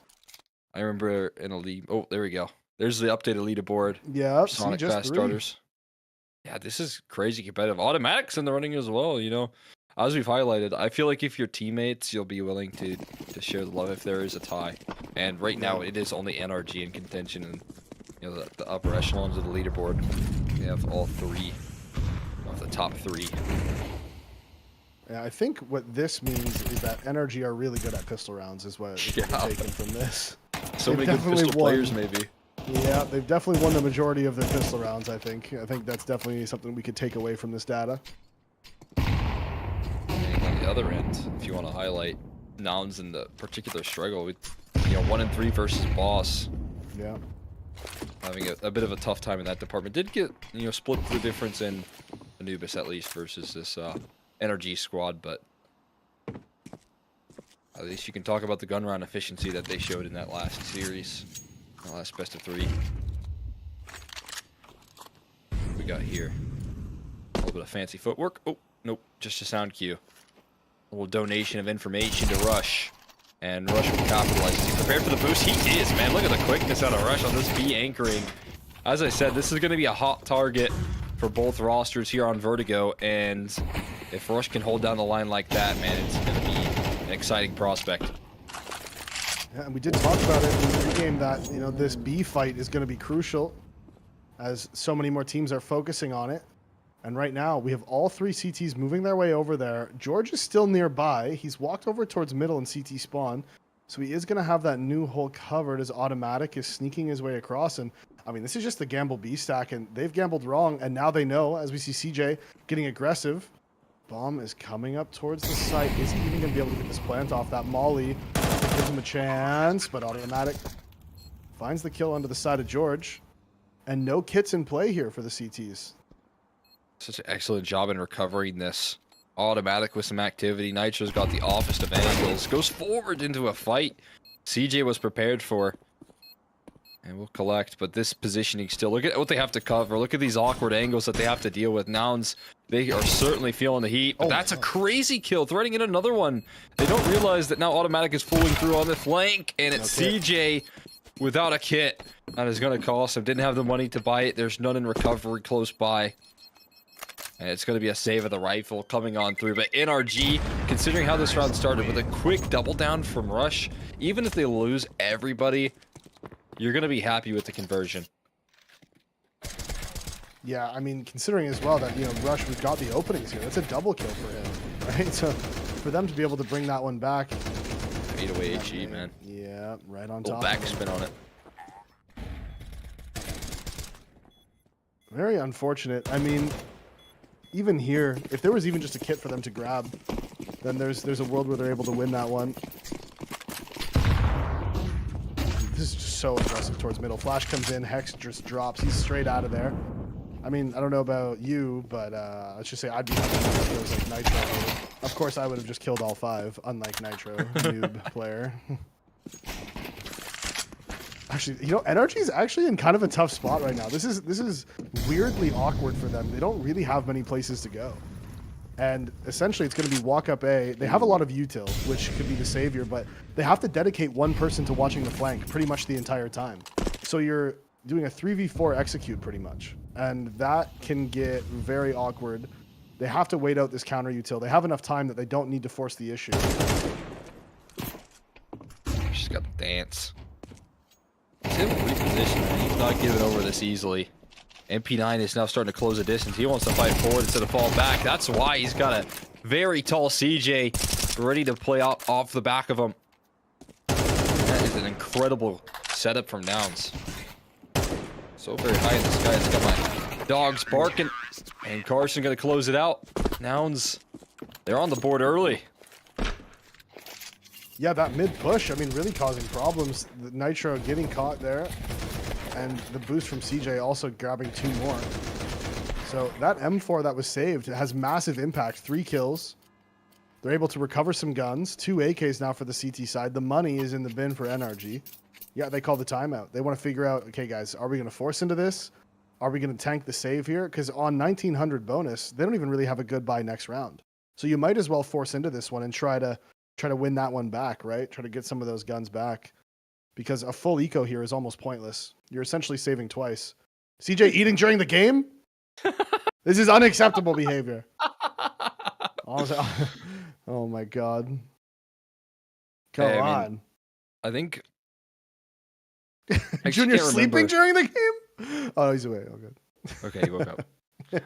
I remember in a league. Oh, there we go. There's the updated leaderboard. Yeah, Sonic Fast Starters. Yeah, this is crazy competitive. Automatics in the running as well, you know. As we've highlighted, I feel like if you're teammates, you'll be willing to share the love if there is a tie. And right now, it is only NRG in contention, and you know the upper echelons of the leaderboard. We have all three of the top 3. Yeah, I think what this means is that NRG are really good at pistol rounds, is what we're taking from this. So many good pistol players, maybe. Yeah, they've definitely won the majority of their pistol rounds. I think that's definitely something we could take away from this data. On the other end, if you want to highlight nouns in the particular struggle, with 1-3 versus Boss. Yeah. Having a bit of a tough time in that department. Did get split the difference in Anubis at least versus this NRG squad, but at least you can talk about the gun round efficiency that they showed in that last series, the last best of 3. What we got here? A little bit of fancy footwork. Oh, nope, just a sound cue. A little donation of information to Rush. And Rush will capitalize. Is he prepared for the boost? He is, man. Look at the quickness out of Rush on this B anchoring. As I said, this is going to be a hot target for both rosters here on Vertigo. And if Rush can hold down the line like that, man, it's going to be an exciting prospect. Yeah, and we did talk about it in the game that, this B fight is going to be crucial as so many more teams are focusing on it. And right now, we have all 3 CTs moving their way over there. George is still nearby. He's walked over towards middle and CT spawn. So he is going to have that new hole covered as Automatic is sneaking his way across. And, I mean, this is just the gamble B stack, and they've gambled wrong. And now they know, as we see CJ getting aggressive. Bomb is coming up towards the site. Is he even going to be able to get this plant off? That Molly gives him a chance, but Automatic finds the kill under the side of George. And no kits in play here for the CTs. Such an excellent job in recovering this. Automatic with some activity. Nitro's got the offest of angles. Goes forward into a fight CJ was prepared for. And we'll collect, but this positioning still. Look at what they have to cover. Look at these awkward angles that they have to deal with. Nouns, they are certainly feeling the heat. But that's a crazy kill. Threading in another one. They don't realize that now Automatic is fooling through on the flank. And it's CJ without a kit. That is going to cost him. Didn't have the money to buy it. There's none in recovery close by. And it's going to be a save of the rifle coming on through. But NRG, considering how this round started, with a quick double down from Rush, even if they lose everybody, you're going to be happy with the conversion. Yeah, I mean, considering as well that, Rush, we've got the openings here. That's a double kill for him, right? So for them to be able to bring that one back. 808 HE, man. Yeah, right on top. Backspin on it. Very unfortunate. I mean, even here, if there was even just a kit for them to grab, then there's a world where they're able to win that one. This is just so aggressive towards middle. Flash comes in, Hex just drops. He's straight out of there. I mean, I don't know about you, but let's just say I'd be happy if it was like Nitro. Of course, I would have just killed all 5, unlike Nitro, noob player. Actually, NRG is actually in kind of a tough spot right now. This is weirdly awkward for them. They don't really have many places to go. And essentially, it's going to be walk up A. They have a lot of util, which could be the savior, but they have to dedicate one person to watching the flank pretty much the entire time. So you're doing a 3v4 execute pretty much. And that can get very awkward. They have to wait out this counter util. They have enough time that they don't need to force the issue. She's got the dance. He's him repositioned. He's not giving over this easily. MP9 is now starting to close the distance. He wants to fight forward instead of fall back. That's why he's got a very tall CJ ready to play off the back of him. That is an incredible setup from Nouns. So very high in the sky. It's got my dogs barking. And Carson going to close it out. Nouns, they're on the board early. Yeah, that mid push, I mean, really causing problems. The Nitro getting caught there. And the boost from CJ also grabbing 2 more. So that M4 that was saved has massive impact. 3 kills. They're able to recover some guns. 2 AKs now for the CT side. The money is in the bin for NRG. Yeah, they call the timeout. They want to figure out, okay, guys, are we going to force into this? Are we going to tank the save here? Because on 1900 bonus, they don't even really have a good buy next round. So you might as well force into this one and try to win that one back, right? Try to get some of those guns back. Because a full eco here is almost pointless. You're essentially saving twice. CJ eating during the game? This is unacceptable behavior. Oh my god. Come on. I think Junior's sleeping during the game? Oh, he's away. Oh, good. Okay, he woke up.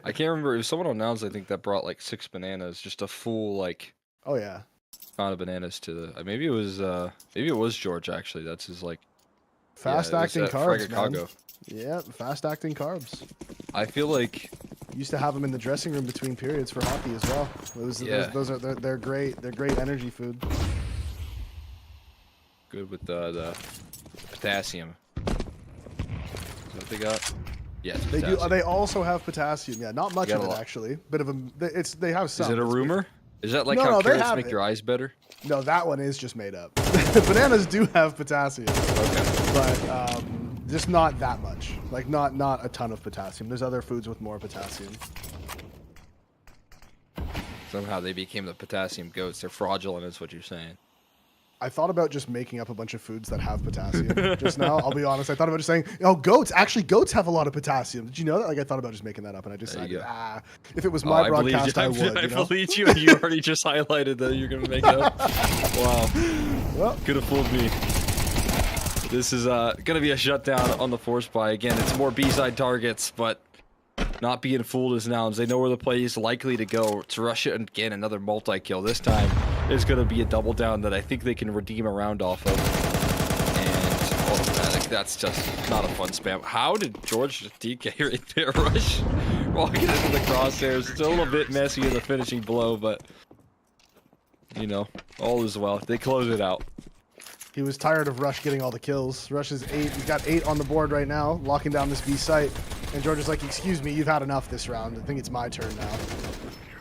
I can't remember. It was someone on Nouns, I think, that brought like 6 bananas. Just a full, like... Oh, yeah. Amount of bananas to the... maybe it was George, actually. That's his, like... Fast-acting carbs, man. Yeah, fast-acting carbs. I feel like... Used to have them in the dressing room between periods for hockey as well. Those are they're great. They're great energy food. Good with the potassium. Is that what they got? Yeah, they do. They also have potassium. Yeah, not much of it actually. Bit of a. They have some. Is it a rumor? Is that like how carrots make your eyes better? No, that one is just made up. Bananas do have potassium. Okay. But just not that much. Like not a ton of potassium. There's other foods with more potassium. Somehow they became the potassium goats. They're fraudulent, is what you're saying. I thought about just making up a bunch of foods that have potassium just now. I'll be honest. I thought about just saying, oh, goats. Actually, goats have a lot of potassium. Did you know that? Like, I thought about just making that up, and I decided, if it was my broadcast, I would. I believed you, and you already just highlighted that you're going to make it up. Wow. Well, could have fooled me. This is going to be a shutdown on the force buy. Again, it's more B-side targets, but not being fooled as Nouns. They know where the play is likely to go. To rush it and again, another multi-kill. This time is going to be a double down that I think they can redeem a round off of. And that's just not a fun spam. How did George DK right there rush walking into the crosshairs? It's a little bit messy in the finishing blow, but you know, all is well. They close it out. He was tired of Rush getting all the kills. Rush is 8. He's got 8 on the board right now, locking down this B site. And George is like, excuse me, you've had enough this round. I think it's my turn now.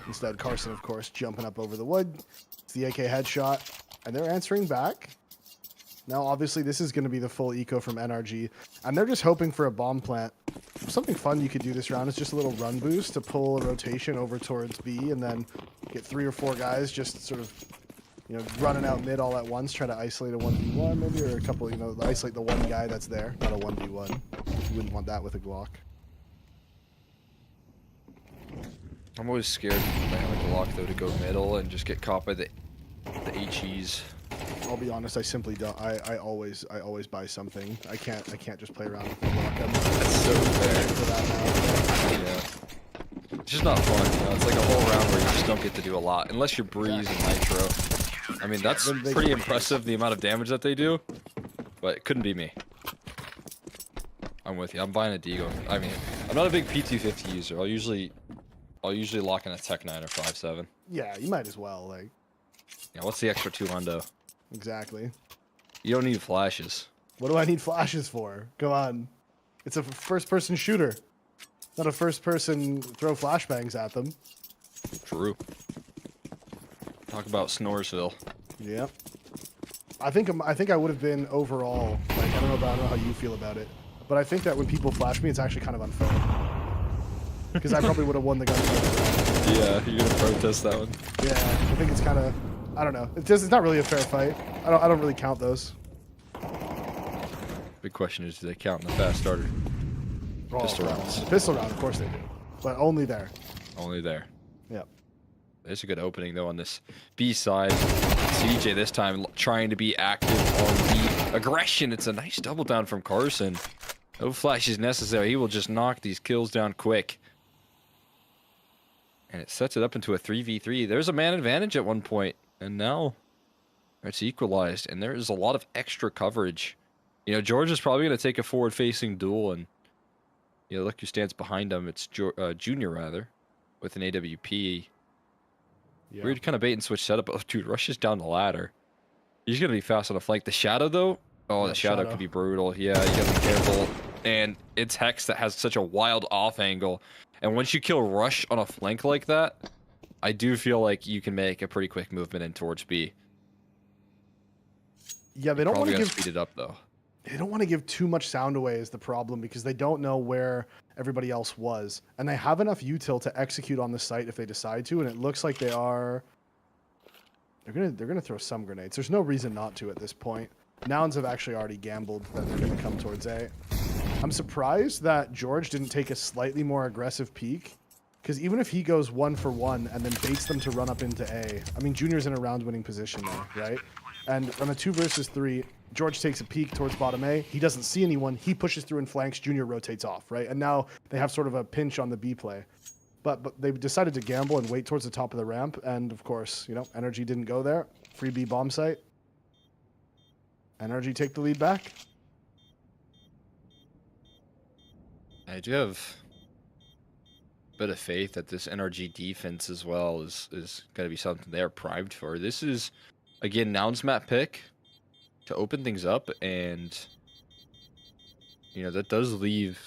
Instead, Carson, of course, jumping up over the wood. It's the AK headshot. And they're answering back. Now, obviously, this is going to be the full eco from NRG. And they're just hoping for a bomb plant. Something fun you could do this round is just a little run boost to pull a rotation over towards B and then get 3 or 4 guys just sort of, you know, running out mid all at once, try to isolate a 1v1 maybe, or a couple, you know, isolate the one guy that's there, not a 1v1. You wouldn't want that with a Glock. I'm always scared when I have a Glock, though, to go middle and just get caught by the HEs. I'll be honest, I simply don't. I always buy something. I can't just play around with the Glock. That's so fair. For that now. Yeah. It's just not fun, you know? It's like a whole round where you just don't get to do a lot, unless you're Breeze and Nitro. I mean, that's pretty impressive, the amount of damage that they do, but it couldn't be me. I'm with you. I'm buying a Deagle. I mean, I'm not a big P250 user. I'll usually lock in a Tech 9 or 5.7. Yeah, you might as well. Like, yeah, what's the extra 2 hundo? Exactly. You don't need flashes. What do I need flashes for? Come on. It's a first-person shooter. Not a first-person throw flashbangs at them. True. Talk about Snoresville. Yep. I think I would have been overall, like, I don't know how you feel about it, but I think that when people flash me, it's actually kind of unfair. Because I probably would have won the gunfight. Yeah, you're gonna protest that one. Yeah, I think it's kind of, I don't know. It's not really a fair fight. I don't really count those. Big question is, do they count in the fast starter? Oh, Pistol rounds. Pistol round, of course they do, but only there. Only there. Yep. There's a good opening though on this B side. CJ this time trying to be active on the aggression. It's a nice double down from Carson. No flash is necessary. He will just knock these kills down quick. And it sets it up into a 3v3. There's a man advantage at one point, and now it's equalized. And there is a lot of extra coverage. You know, George is probably going to take a forward-facing duel, and you know, look who stands behind him. It's Junior rather, with an AWP. Yeah. Weird kind of bait and switch setup. Oh, dude, rushes down the ladder. He's gonna be fast on the flank. The shadow though, oh, the shadow could be brutal. Yeah, you gotta be careful. And it's Hex that has such a wild off angle. And once you kill Rush on a flank like that, I do feel like you can make a pretty quick movement in towards B. Yeah, they don't want to speed it up though. They don't want to give too much sound away is the problem, because they don't know where everybody else was, and they have enough util to execute on the site if they decide to. And it looks like they're gonna throw some grenades. There's no reason not to at this point. Nouns have actually already gambled that they're gonna come towards A. I'm surprised that George didn't take a slightly more aggressive peek, because even if he goes 1-for-1 and then baits them to run up into A, I mean, Junior's in a round-winning position there, right? And on a 2 versus 3, George takes a peek towards bottom A. He doesn't see anyone. He pushes through and flanks. Junior rotates off, right? And now they have sort of a pinch on the B play. But they decided to gamble and wait towards the top of the ramp. And of course, you know, Energy didn't go there. Free B bomb site. Energy take the lead back. I do have a bit of faith that this NRG defense as well is going to be something they're primed for. This is, again, Nouns map pick to open things up, and you know, that does leave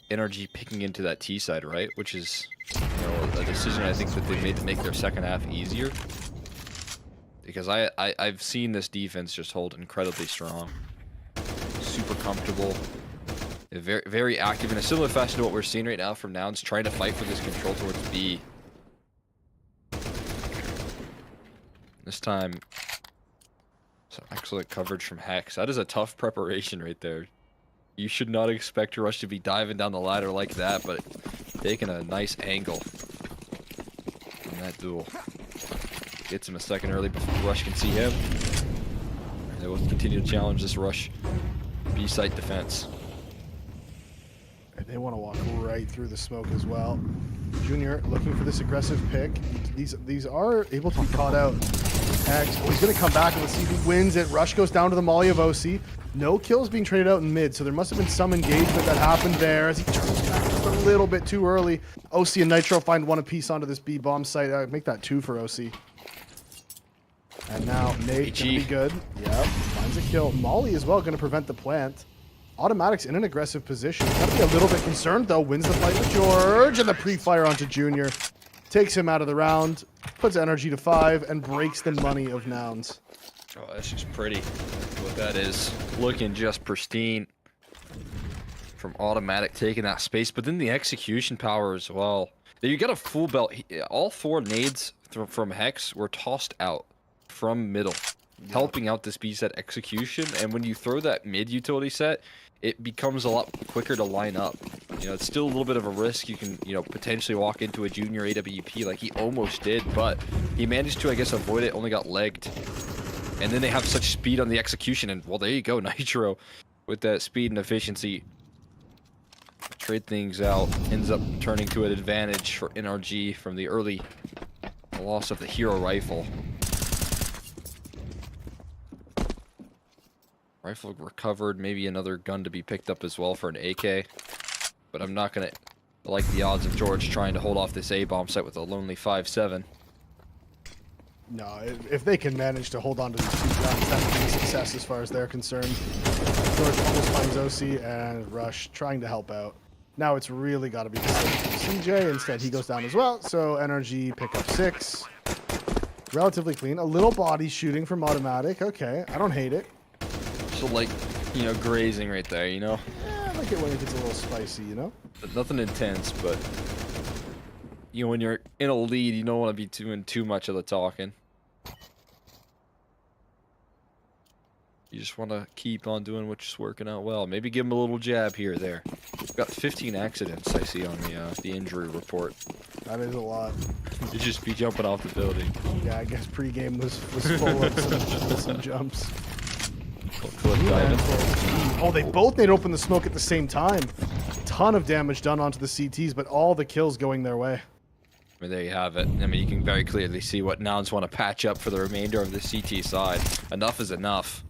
NRG picking into that T side, right? Which is, you know, a decision I think that they made to make their second half easier. Because I've seen this defense just hold incredibly strong. Super comfortable. Very, very active in a similar fashion to what we're seeing right now from Nouns, trying to fight for this control towards B. This time, some excellent coverage from Hex. That is a tough preparation right there. You should not expect Rush to be diving down the ladder like that, but taking a nice angle in that duel. Gets him a second early before Rush can see him. And they will continue to challenge this Rush B-site defense. And they want to walk right through the smoke as well. Junior looking for this aggressive pick. These are able to be caught out. Hex, oh, he's going to come back, and let's see who wins it. Rush goes down to the molly of OC. No kills being traded out in mid, so there must have been some engagement that happened there as he turns back just a little bit too early. OC and Nitro find one apiece onto this B bomb site. Make that 2 for OC. And now Nate gonna be good. Yep, finds a kill. Molly as well, gonna prevent the plant. Automatic's in an aggressive position. Gotta be a little bit concerned though. Wins the fight with George, and the pre-fire onto Junior. Takes him out of the round, puts energy to 5, and breaks the money of Nouns. Oh, that's just pretty. What that is. Looking just pristine. From Automatic taking that space, but then the execution power as well. You got a full belt. All 4 nades from Hex were tossed out from middle, helping out this B set execution. And when you throw that mid utility set, it becomes a lot quicker to line up. You know, it's still a little bit of a risk. You can, you know, potentially walk into a Junior AWP like he almost did, but he managed to, I guess, avoid it, only got legged. And then they have such speed on the execution, and well, there you go, Nitro with that speed and efficiency. Trade things out, ends up turning to an advantage for NRG from the early loss of the hero rifle. Rifle recovered, maybe another gun to be picked up as well for an AK. But I'm not gonna like the odds of George trying to hold off this A-bomb site with a lonely 5-7. No, if they can manage to hold on to these 2 guns, that would be a success as far as they're concerned. George almost finds OC, and Rush trying to help out. Now it's really got to be the same from CJ. Instead, he goes down as well. So Energy pick up 6. Relatively clean. A little body shooting from Automatic. Okay, I don't hate it. So like, you know, grazing right there, you know? Yeah, I like it when it gets a little spicy, you know? But nothing intense, but you know, when you're in a lead, you don't want to be doing too much of the talking. You just want to keep on doing what's working out well. Maybe give him a little jab here or there. We've got 15 accidents I see on the injury report. That is a lot. You just be jumping off the building. Yeah, I guess pregame was full of some jumps. Oh, they both need to open the smoke at the same time. Ton of damage done onto the CTs, but all the kills going their way. I mean, there you have it. I mean, you can very clearly see what Nouns want to patch up for the remainder of the CT side. Enough is enough.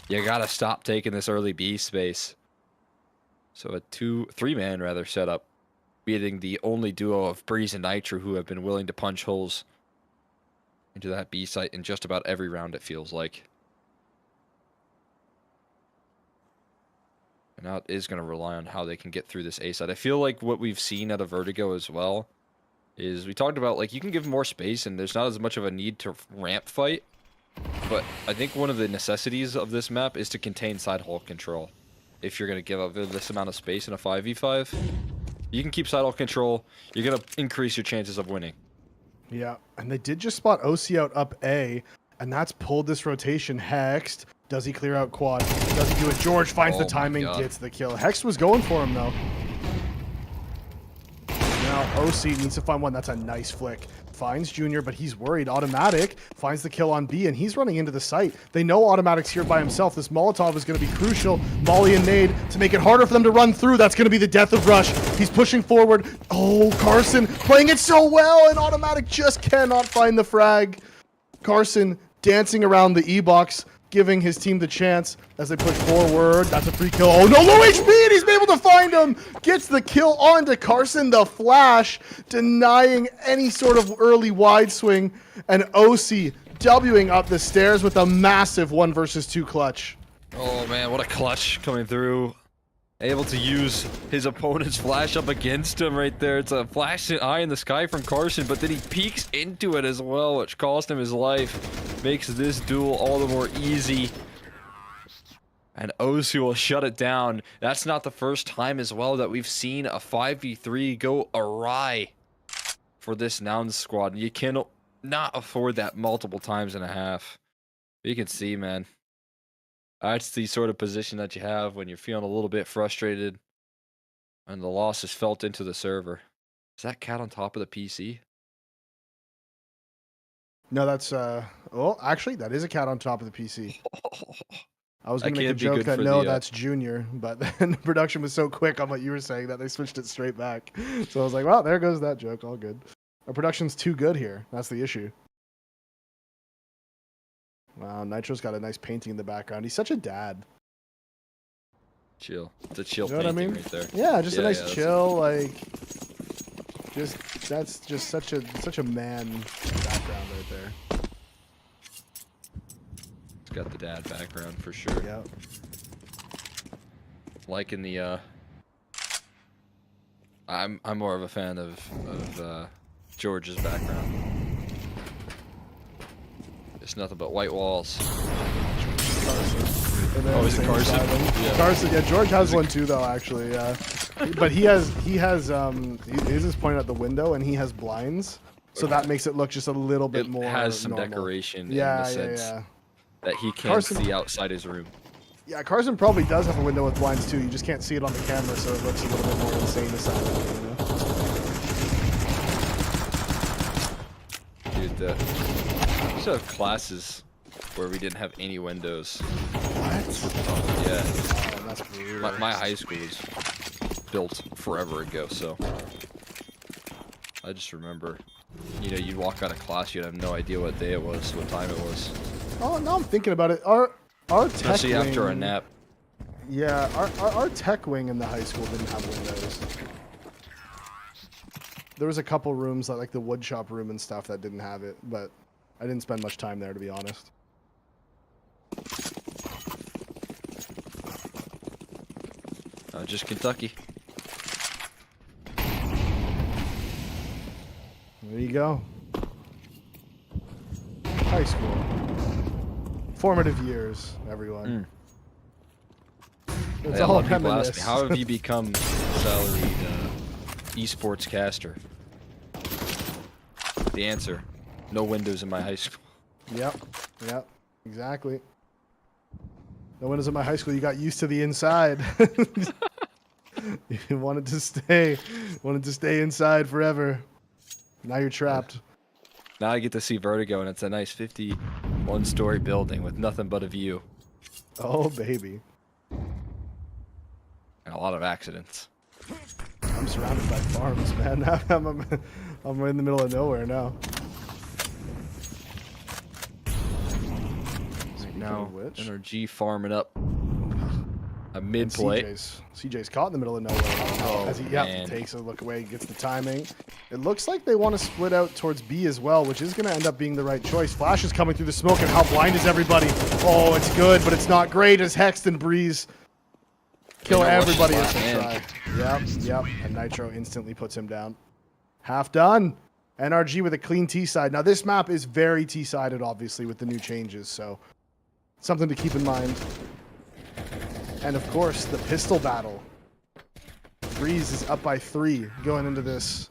You gotta stop taking this early B space. So a 3-man rather setup, beating the only duo of Breeze and Nitro who have been willing to punch holes into that B site in just about every round, it feels like. And now it is going to rely on how they can get through this A side. I feel like what we've seen out of Vertigo as well is we talked about, like, you can give them more space and there's not as much of a need to ramp fight. But I think one of the necessities of this map is to contain side hole control. If you're going to give up this amount of space in a 5v5, you can keep side hole control. You're going to increase your chances of winning. Yeah, and they did just spot OC out up A, and that's pulled this rotation. Hexed. Does he clear out quad? Does he do it? George finds the timing, gets the kill. Hex was going for him, though. Now OC needs to find one. That's a nice flick. Finds Junior, but he's worried. Automatic finds the kill on B, and he's running into the site. They know Automatic's here by himself. This Molotov is going to be crucial. Molly and nade to make it harder for them to run through. That's going to be the death of Rush. He's pushing forward. Oh, Carson playing it so well, and Automatic just cannot find the frag. Carson dancing around the E-box, giving his team the chance as they push forward. That's a free kill. Oh no, low HP, and he's able to find him. Gets the kill onto Carson. The flash, denying any sort of early wide swing. And OC Wing up the stairs with a massive 1 versus 2 clutch. Oh man, what a clutch coming through. Able to use his opponent's flash up against him right there. It's a flash eye in the sky from Carson, but then he peeks into it as well, which cost him his life. Makes this duel all the more easy. And OC will shut it down. That's not the first time as well that we've seen a 5v3 go awry for this Nouns squad. You cannot afford that multiple times and a half. You can see, man. That's the sort of position that you have when you're feeling a little bit frustrated and the loss is felt into the server. Is that cat on top of the PC? No, that's well, actually, that is a cat on top of the PC. I was going to make a joke that no, that's Junior, but then the production was so quick on what you were saying that they switched it straight back. So I was like, well, there goes that joke. All good. Our production's too good here. That's the issue. Wow, Nitro's got a nice painting in the background. He's such a dad. Chill. It's a chill You know painting what I mean? right there. Yeah, just a nice that's chill, like, that's just such a man background right there. It's got the dad background for sure. Yeah. Liking the I'm more of a fan of George's background. It's nothing but white walls. Oh, is it Carson? Yeah. Carson, yeah. George has one too, though. Actually, but he has his is pointed at the window, and he has blinds, so that makes it look just a little bit more. It has some normal. decoration Yeah, in the sense that he can't see outside his room. Yeah, Carson probably does have a window with blinds too. You just can't see it on the camera, so it looks a little bit more insane to sound. You know? Dude, we used to have classes where we didn't have any windows. What? Yeah. Oh, that's brutal. My high school was built forever ago, so I just remember, you know, you'd walk out of class, you'd have no idea what day it was, what time it was. Oh, now I'm thinking about it. Our tech Especially wing, after a nap. Yeah, our tech wing in the high school didn't have windows. There was a couple rooms, like the wood shop room and stuff, that didn't have it, but I didn't spend much time there, to be honest. Just Kentucky. There you go. High school. Formative years, everyone. It's Hey, a all lot of people ask reminisce. me, how have you become a salaried esports caster? the answer. No windows in my high school. Yep. Yep. Exactly. No windows in my high school. You got used to the inside. You wanted to stay inside forever. Now you're trapped. Now I get to see Vertigo, and it's a nice 51-story building with nothing but a view. Oh, baby. And a lot of accidents. I'm surrounded by farms, man. I'm in the middle of nowhere now. Now, NRG farming up a mid play. CJ's caught in the middle of nowhere. Oh, as he man. takes a look away, gets the timing. It looks like they want to split out towards B as well, which is going to end up being the right choice. Flash is coming through the smoke, and how blind is everybody? Oh, it's good, but it's not great as Hext and Breeze kill everybody as they try. Yep. And Nitro instantly puts him down. Half done. NRG with a clean T-side. Now, this map is very T-sided, obviously, with the new changes, so something to keep in mind. And, of course, the pistol battle. Breeze is up by 3 going into this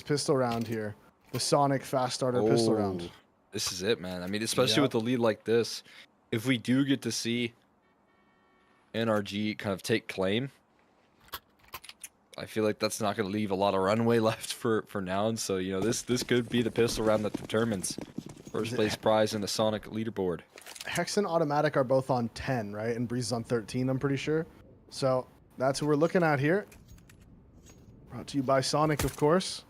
pistol round here. The Sonic fast starter pistol round. This is it, man. I mean, especially with a lead like this, if we do get to see NRG kind of take claim, I feel like that's not going to leave a lot of runway left for Nouns. So, you know, this could be the pistol round that determines first place prize in the Sonic leaderboard. Hex and Automatic are both on 10, right? And Breeze is on 13, I'm pretty sure. So that's who we're looking at here. Brought to you by Sonic, of course.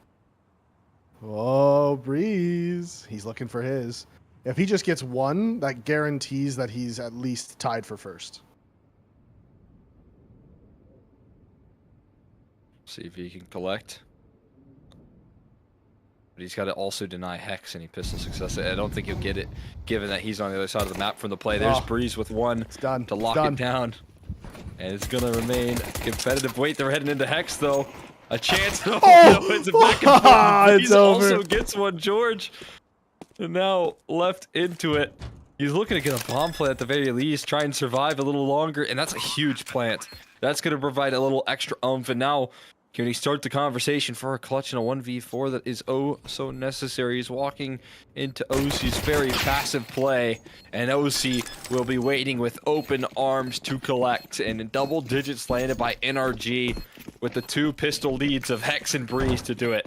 Oh, Breeze. He's looking for his. If he just gets one, that guarantees that he's at least tied for first. See if he can collect. But he's got to also deny Hex any pistol success. I don't think he'll get it, given that he's on the other side of the map from the play. There's Breeze with one to lock it down. And it's going to remain competitive. Wait, they're heading into Hex, though. A chance, though. No, it's a back and forth. Breeze also gets one, George. And now left into it. He's looking to get a bomb plant at the very least, try and survive a little longer. And that's a huge plant. That's going to provide a little extra oomph. And now, can he start the conversation for a clutch in a 1v4 that is oh so necessary? He's walking into OC's very passive play, and OC will be waiting with open arms to collect. And in double digits landed by NRG with the 2 pistol leads of Hex and Breeze to do it.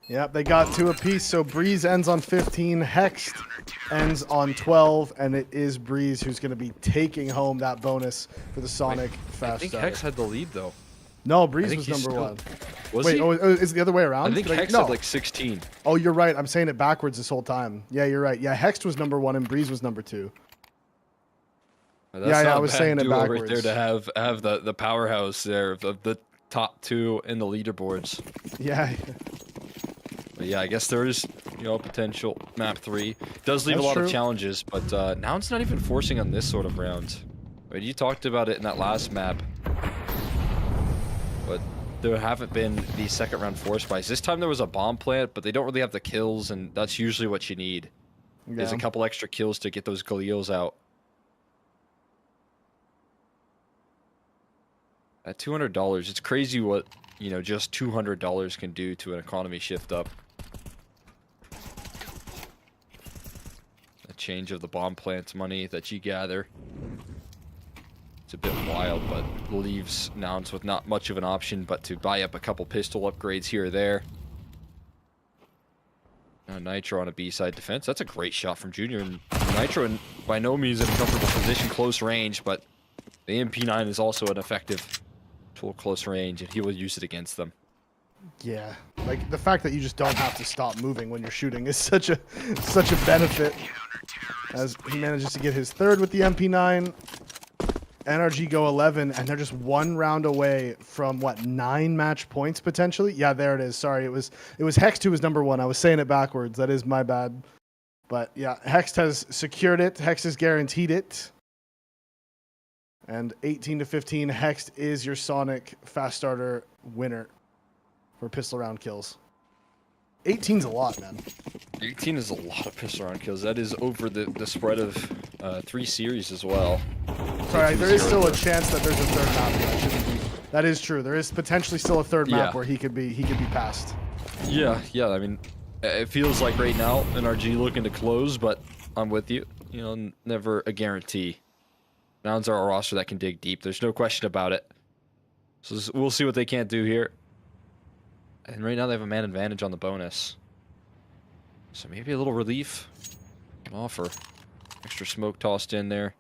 Yep, they got 2 apiece, so Breeze ends on 15, Hex ends on 12, and it is Breeze who's going to be taking home that bonus for the Sonic fast. I think Hex had the lead, though. No, Breeze was number 1. Wait, is it the other way around? I think Hex had like 16. Oh, you're right. I'm saying it backwards this whole time. Yeah, you're right. Yeah, Hex was number 1 and Breeze was number 2. I was saying it backwards. Right there to have the powerhouse there of the top 2 in the leaderboards. Yeah. But yeah, I guess there is, you know, potential map 3. Does leave a lot of challenges, but now it's not even forcing on this sort of round. I mean, you talked about it in that last map. But there haven't been the second round force buys. This time there was a bomb plant, but they don't really have the kills, and that's usually what you need. There's a couple extra kills to get those Galeos out. At $200, it's crazy what, you know, just $200 can do to an economy shift up. A change of the bomb plant money that you gather. It's a bit wild, but leaves Nouns with not much of an option but to buy up a couple pistol upgrades here or there. Now Nitro on a B-side defense. That's a great shot from Junior. And Nitro by no means in a comfortable position, close range, but the MP9 is also an effective tool close range, and he will use it against them. Yeah, like the fact that you just don't have to stop moving when you're shooting is such a benefit. As he manages to get his 3rd with the MP9. NRG go 11, and they're just 1 round away from, what, 9 match points potentially? Yeah, there it is. Sorry, it was Hex who was number 1. I was saying it backwards. That is my bad. But yeah, Hex has secured it. Hex has guaranteed it. And 18-15, Hex is your Sonic fast starter winner for pistol round kills. 18's a lot, man. 18 is a lot of pistol round kills. That is over the spread of 3 series as well. Sorry, there is still a chance that there's a 3rd map. That is true. There is potentially still a 3rd map where he could be passed. Yeah. I mean, It feels like right now NRG looking to close, but I'm with you. You know, never a guarantee. Nouns are a roster that can dig deep. There's no question about it. So we'll see what they can't do here. And right now they have a man advantage on the bonus. So maybe a little relief can offer. Extra smoke tossed in there.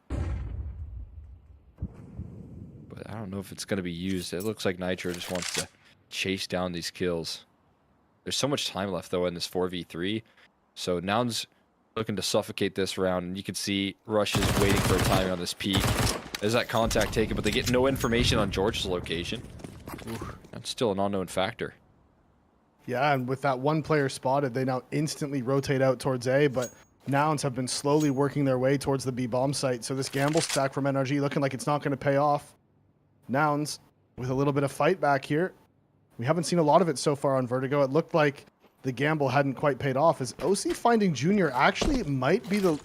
But I don't know if it's going to be used. It looks like Nitro just wants to chase down these kills. There's so much time left, though, in this 4v3. So Nouns looking to suffocate this round. And you can see Rush is waiting for a timing on this peak. There's that contact taken, but they get no information on George's location. Ooh, that's still an unknown factor. Yeah, and with that one player spotted, they now instantly rotate out towards A, but Nouns have been slowly working their way towards the B bomb site. So this gamble stack from NRG looking like it's not going to pay off. Nouns with a little bit of fight back here. We haven't seen a lot of it so far on Vertigo. It looked like the gamble hadn't quite paid off, as OC finding Junior actually might be the...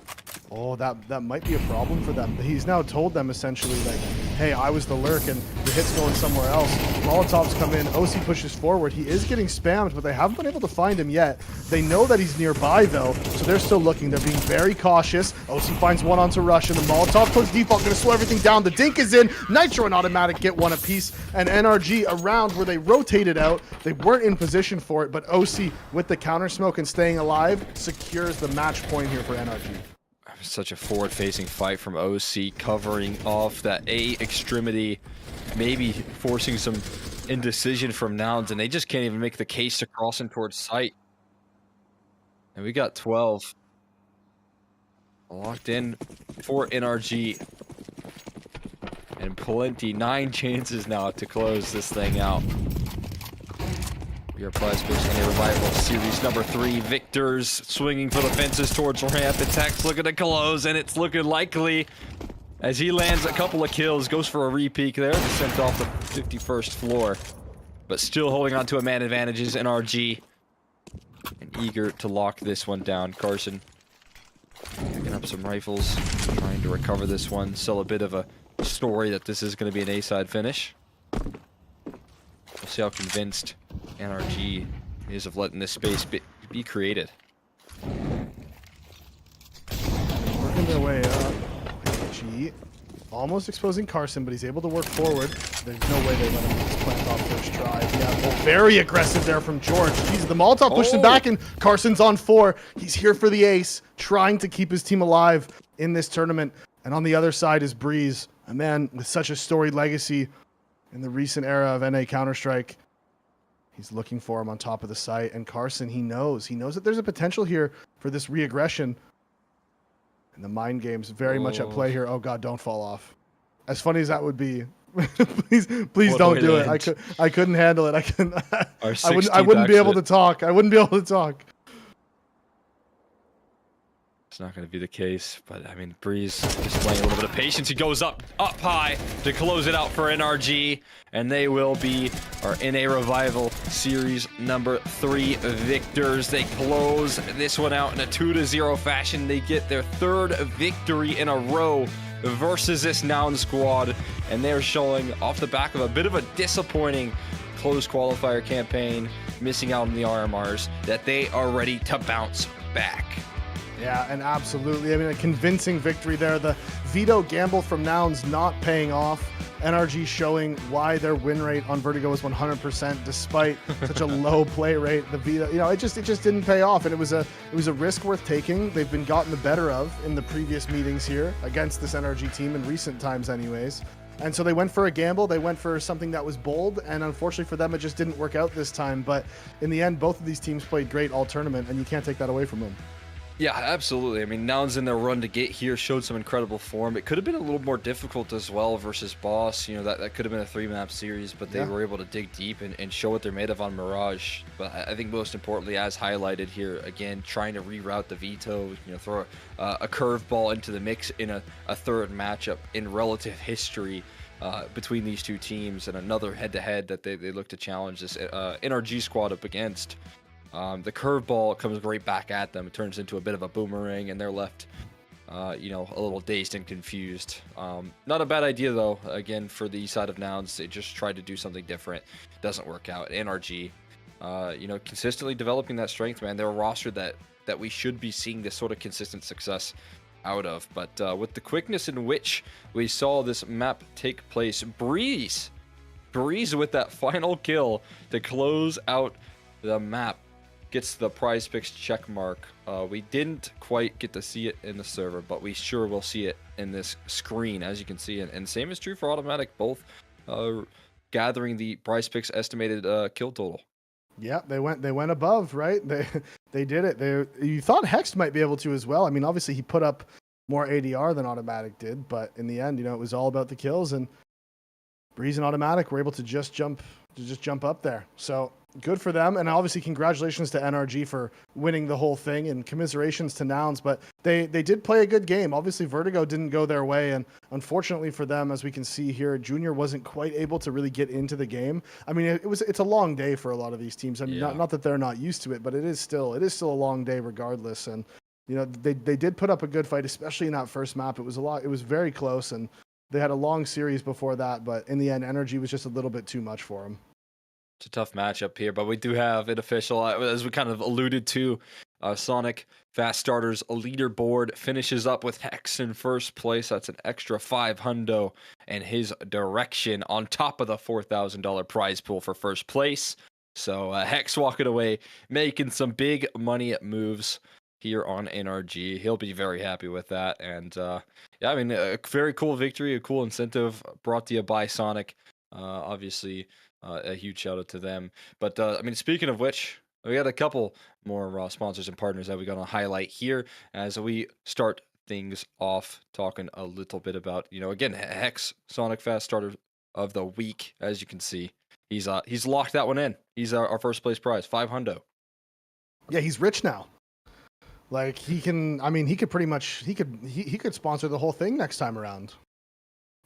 Oh, that might be a problem for them. He's now told them essentially like, hey, I was the lurk and the hit's going somewhere else. Molotovs come in, OC pushes forward. He is getting spammed, but they haven't been able to find him yet. They know that he's nearby though, so they're still looking. They're being very cautious. OC finds one onto Rush and the Molotov towards default, gonna slow everything down. The Dink is in, Nitro and Automatic get one apiece, and NRG around where they rotated out. They weren't in position for it, but OC with the counter smoke and staying alive secures the match point here for NRG. Such a forward-facing fight from OC, covering off that A extremity, maybe forcing some indecision from Nouns, and they just can't even make the case to crossing towards site. And we got 12 locked in for NRG, and plenty, 9 chances now to close this thing out. We are PrizePicks in a Revival Series number 3. Victors swinging for the fences towards ramp. Attack's looking to close, and it's looking likely as he lands a couple of kills. Goes for a repeat there, sent off the 51st floor. But still holding on to a man advantage is NRG. And eager to lock this one down. Carson picking up some rifles, trying to recover this one. Still a bit of a story that this is going to be an A-side finish. We'll see how convinced NRG is of letting this space be created. Working their way up. G almost exposing Carson, but he's able to work forward. There's no way they let him just plant off first try. Yeah, well, very aggressive there from George. Jeez, the Molotov pushed him back, and Carson's on 4. He's here for the ace, trying to keep his team alive in this tournament. And on the other side is Breeze, a man with such a storied legacy in the recent era of NA Counter-Strike. He's looking for him on top of the site, and Carson, he knows that there's a potential here for this re-aggression. And the mind game's very much at play here. Oh God, don't fall off. As funny as that would be, please don't do it. I couldn't handle it. I wouldn't be able to talk. I wouldn't be able to talk. It's not going to be the case, but I mean, Breeze displaying a little bit of patience. He goes up high to close it out for NRG, and they will be our NA Revival Series number 3 victors. They close this one out in a 2-0 fashion. They get their 3rd victory in a row versus this Noun squad, and they're showing off the back of a bit of a disappointing close qualifier campaign, missing out on the RMRs, that they are ready to bounce back. Yeah, and absolutely. I mean, a convincing victory there. The veto gamble from Nouns not paying off. NRG showing why their win rate on Vertigo was 100% despite such a low play rate. The veto, it just didn't pay off, and it was a risk worth taking. They've been gotten the better of in the previous meetings here against this NRG team in recent times, anyways. And so they went for a gamble. They went for something that was bold, and unfortunately for them, it just didn't work out this time. But in the end, both of these teams played great all tournament, and you can't take that away from them. Yeah, absolutely. I mean, Nouns in their run to get here showed some incredible form. It could have been a little more difficult as well versus Boss. You know, that could have been a 3-map series, but they were able to dig deep and show what they're made of on Mirage. But I think most importantly, as highlighted here, again, trying to reroute the veto, throw a curveball into the mix in a 3rd matchup in relative history between these two teams, and another head-to-head that they look to challenge this NRG squad up against. The curveball comes right back at them. It turns into a bit of a boomerang, and they're left, a little dazed and confused. Not a bad idea, though. Again, for the side of Nouns, they just tried to do something different. Doesn't work out. NRG consistently developing that strength, man. They're a roster that we should be seeing this sort of consistent success out of. But with the quickness in which we saw this map take place, Breeze with that final kill to close out the map gets the PrizePicks check mark. We didn't quite get to see it in the server, but we sure will see it in this screen, as you can see. And same is true for Automatic, both gathering the PrizePicks estimated kill total. Yeah, they went above, right? They did it. You thought Hex might be able to as well. I mean, obviously he put up more ADR than Automatic did, but in the end, it was all about the kills, and Breeze and Automatic were able to just jump up there. So good for them, and obviously congratulations to NRG for winning the whole thing, and commiserations to Nouns. But they did play a good game. Obviously Vertigo didn't go their way, and unfortunately for them, as we can see here, Junior wasn't quite able to really get into the game. I mean, it's a long day for a lot of these teams. I mean, not that they're not used to it, but it is still a long day regardless. And they did put up a good fight, especially in that first map. It was very close, and they had a long series before that, but in the end, Energy was just a little bit too much for them. It's a tough matchup here, but we do have it official, as we kind of alluded to. Sonic Fast Starters leaderboard finishes up with Hex in first place. That's an extra 500 in his direction on top of the $4,000 prize pool for first place. So Hex walking away, making some big money moves here on NRG. He'll be very happy with that. And yeah, I mean, a very cool victory, a cool incentive brought to you by Sonic. Obviously, a huge shout out to them. But I mean, speaking of which, we got a couple more sponsors and partners that we're going to highlight here as we start things off, talking a little bit about, again, Hex, Sonic Fast Starter of the week. As you can see, he's locked that one in. He's our first place prize, 500. Yeah, he's rich now. Like he could pretty much, he could sponsor the whole thing next time around.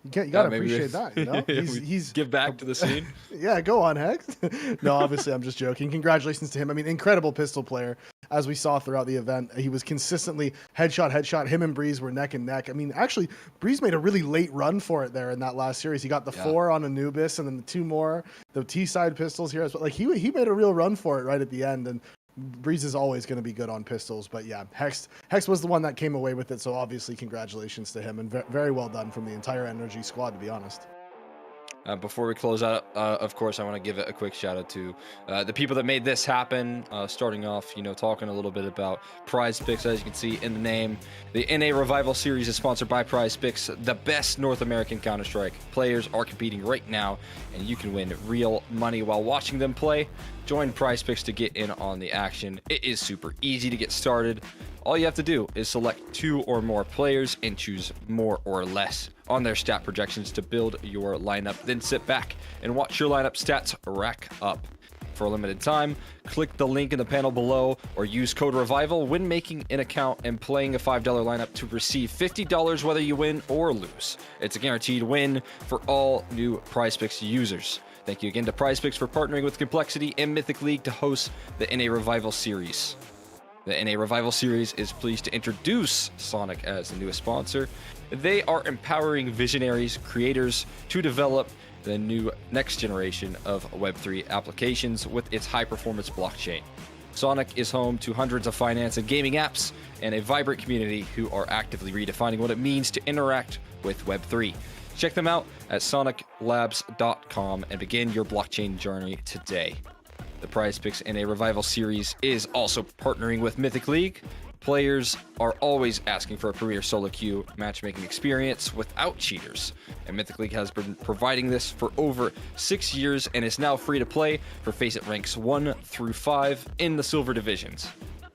You gotta appreciate that, He's give back to the scene. Yeah, go on, Hex. No, obviously I'm just joking. Congratulations to him. I mean, incredible pistol player, as we saw throughout the event. He was consistently headshot. Him and Breeze were neck and neck. I mean, actually, Breeze made a really late run for it there in that last series. He got the 4 on Anubis, and then the 2 more, the T-side pistols here. But like he made a real run for it right at the end, and Breeze is always going to be good on pistols. But yeah, Hex was the one that came away with it, so obviously congratulations to him, and very well done from the entire Energy squad, to be honest. Before we close out, of course, I want to give it a quick shout out to the people that made this happen. Starting off, talking a little bit about PrizePicks. As you can see in the name, the NA Revival Series is sponsored by PrizePicks, the best North American Counter-Strike. Players are competing right now, and you can win real money while watching them play. Join PrizePicks to get in on the action. It is super easy to get started. All you have to do is select 2 or more players and choose more or less on their stat projections to build your lineup. Then sit back and watch your lineup stats rack up. For a limited time, click the link in the panel below or use code REVIVAL when making an account and playing a $5 lineup to receive $50 whether you win or lose. It's a guaranteed win for all new PrizePicks users. Thank you again to PrizePicks for partnering with Complexity and Mythic League to host the NA Revival Series. The NA Revival Series is pleased to introduce Sonic as the newest sponsor. They are empowering visionaries, creators to develop the new next generation of Web3 applications with its high-performance blockchain. Sonic is home to hundreds of finance and gaming apps and a vibrant community who are actively redefining what it means to interact with Web3. Check them out at soniclabs.com and begin your blockchain journey today. The PrizePicks NA Revival Series is also partnering with Mythic League. Players are always asking for a premier solo queue matchmaking experience without cheaters, and Mythic League has been providing this for over 6 years and is now free to play for FACEIT ranks 1 through 5 in the silver divisions.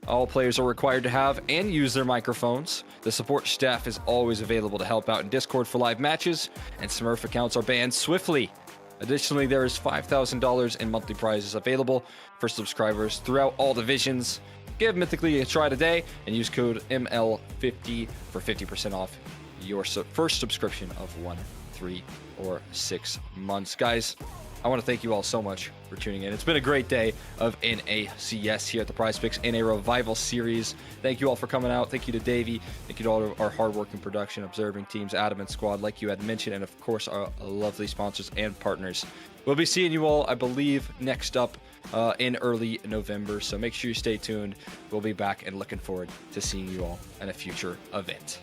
All players are required to have and use their microphones. The support staff is always available to help out in Discord for live matches, and Smurf accounts are banned swiftly. Additionally, there is $5,000 in monthly prizes available for subscribers throughout all divisions. Give Mythic League a try today and use code ML50 for 50% off your first subscription of 1, 3, or 6 months. Guys, I want to thank you all so much for tuning in. It's been a great day of NACS here at the PrizePicks in a Revival series. Thank you all for coming out. Thank you to Davey. Thank you to all of our hardworking production, observing teams, Adam and Squad, like you had mentioned, and of course our lovely sponsors and partners. We'll be seeing you all, I believe, next up in early November. So make sure you stay tuned. We'll be back and looking forward to seeing you all in a future event.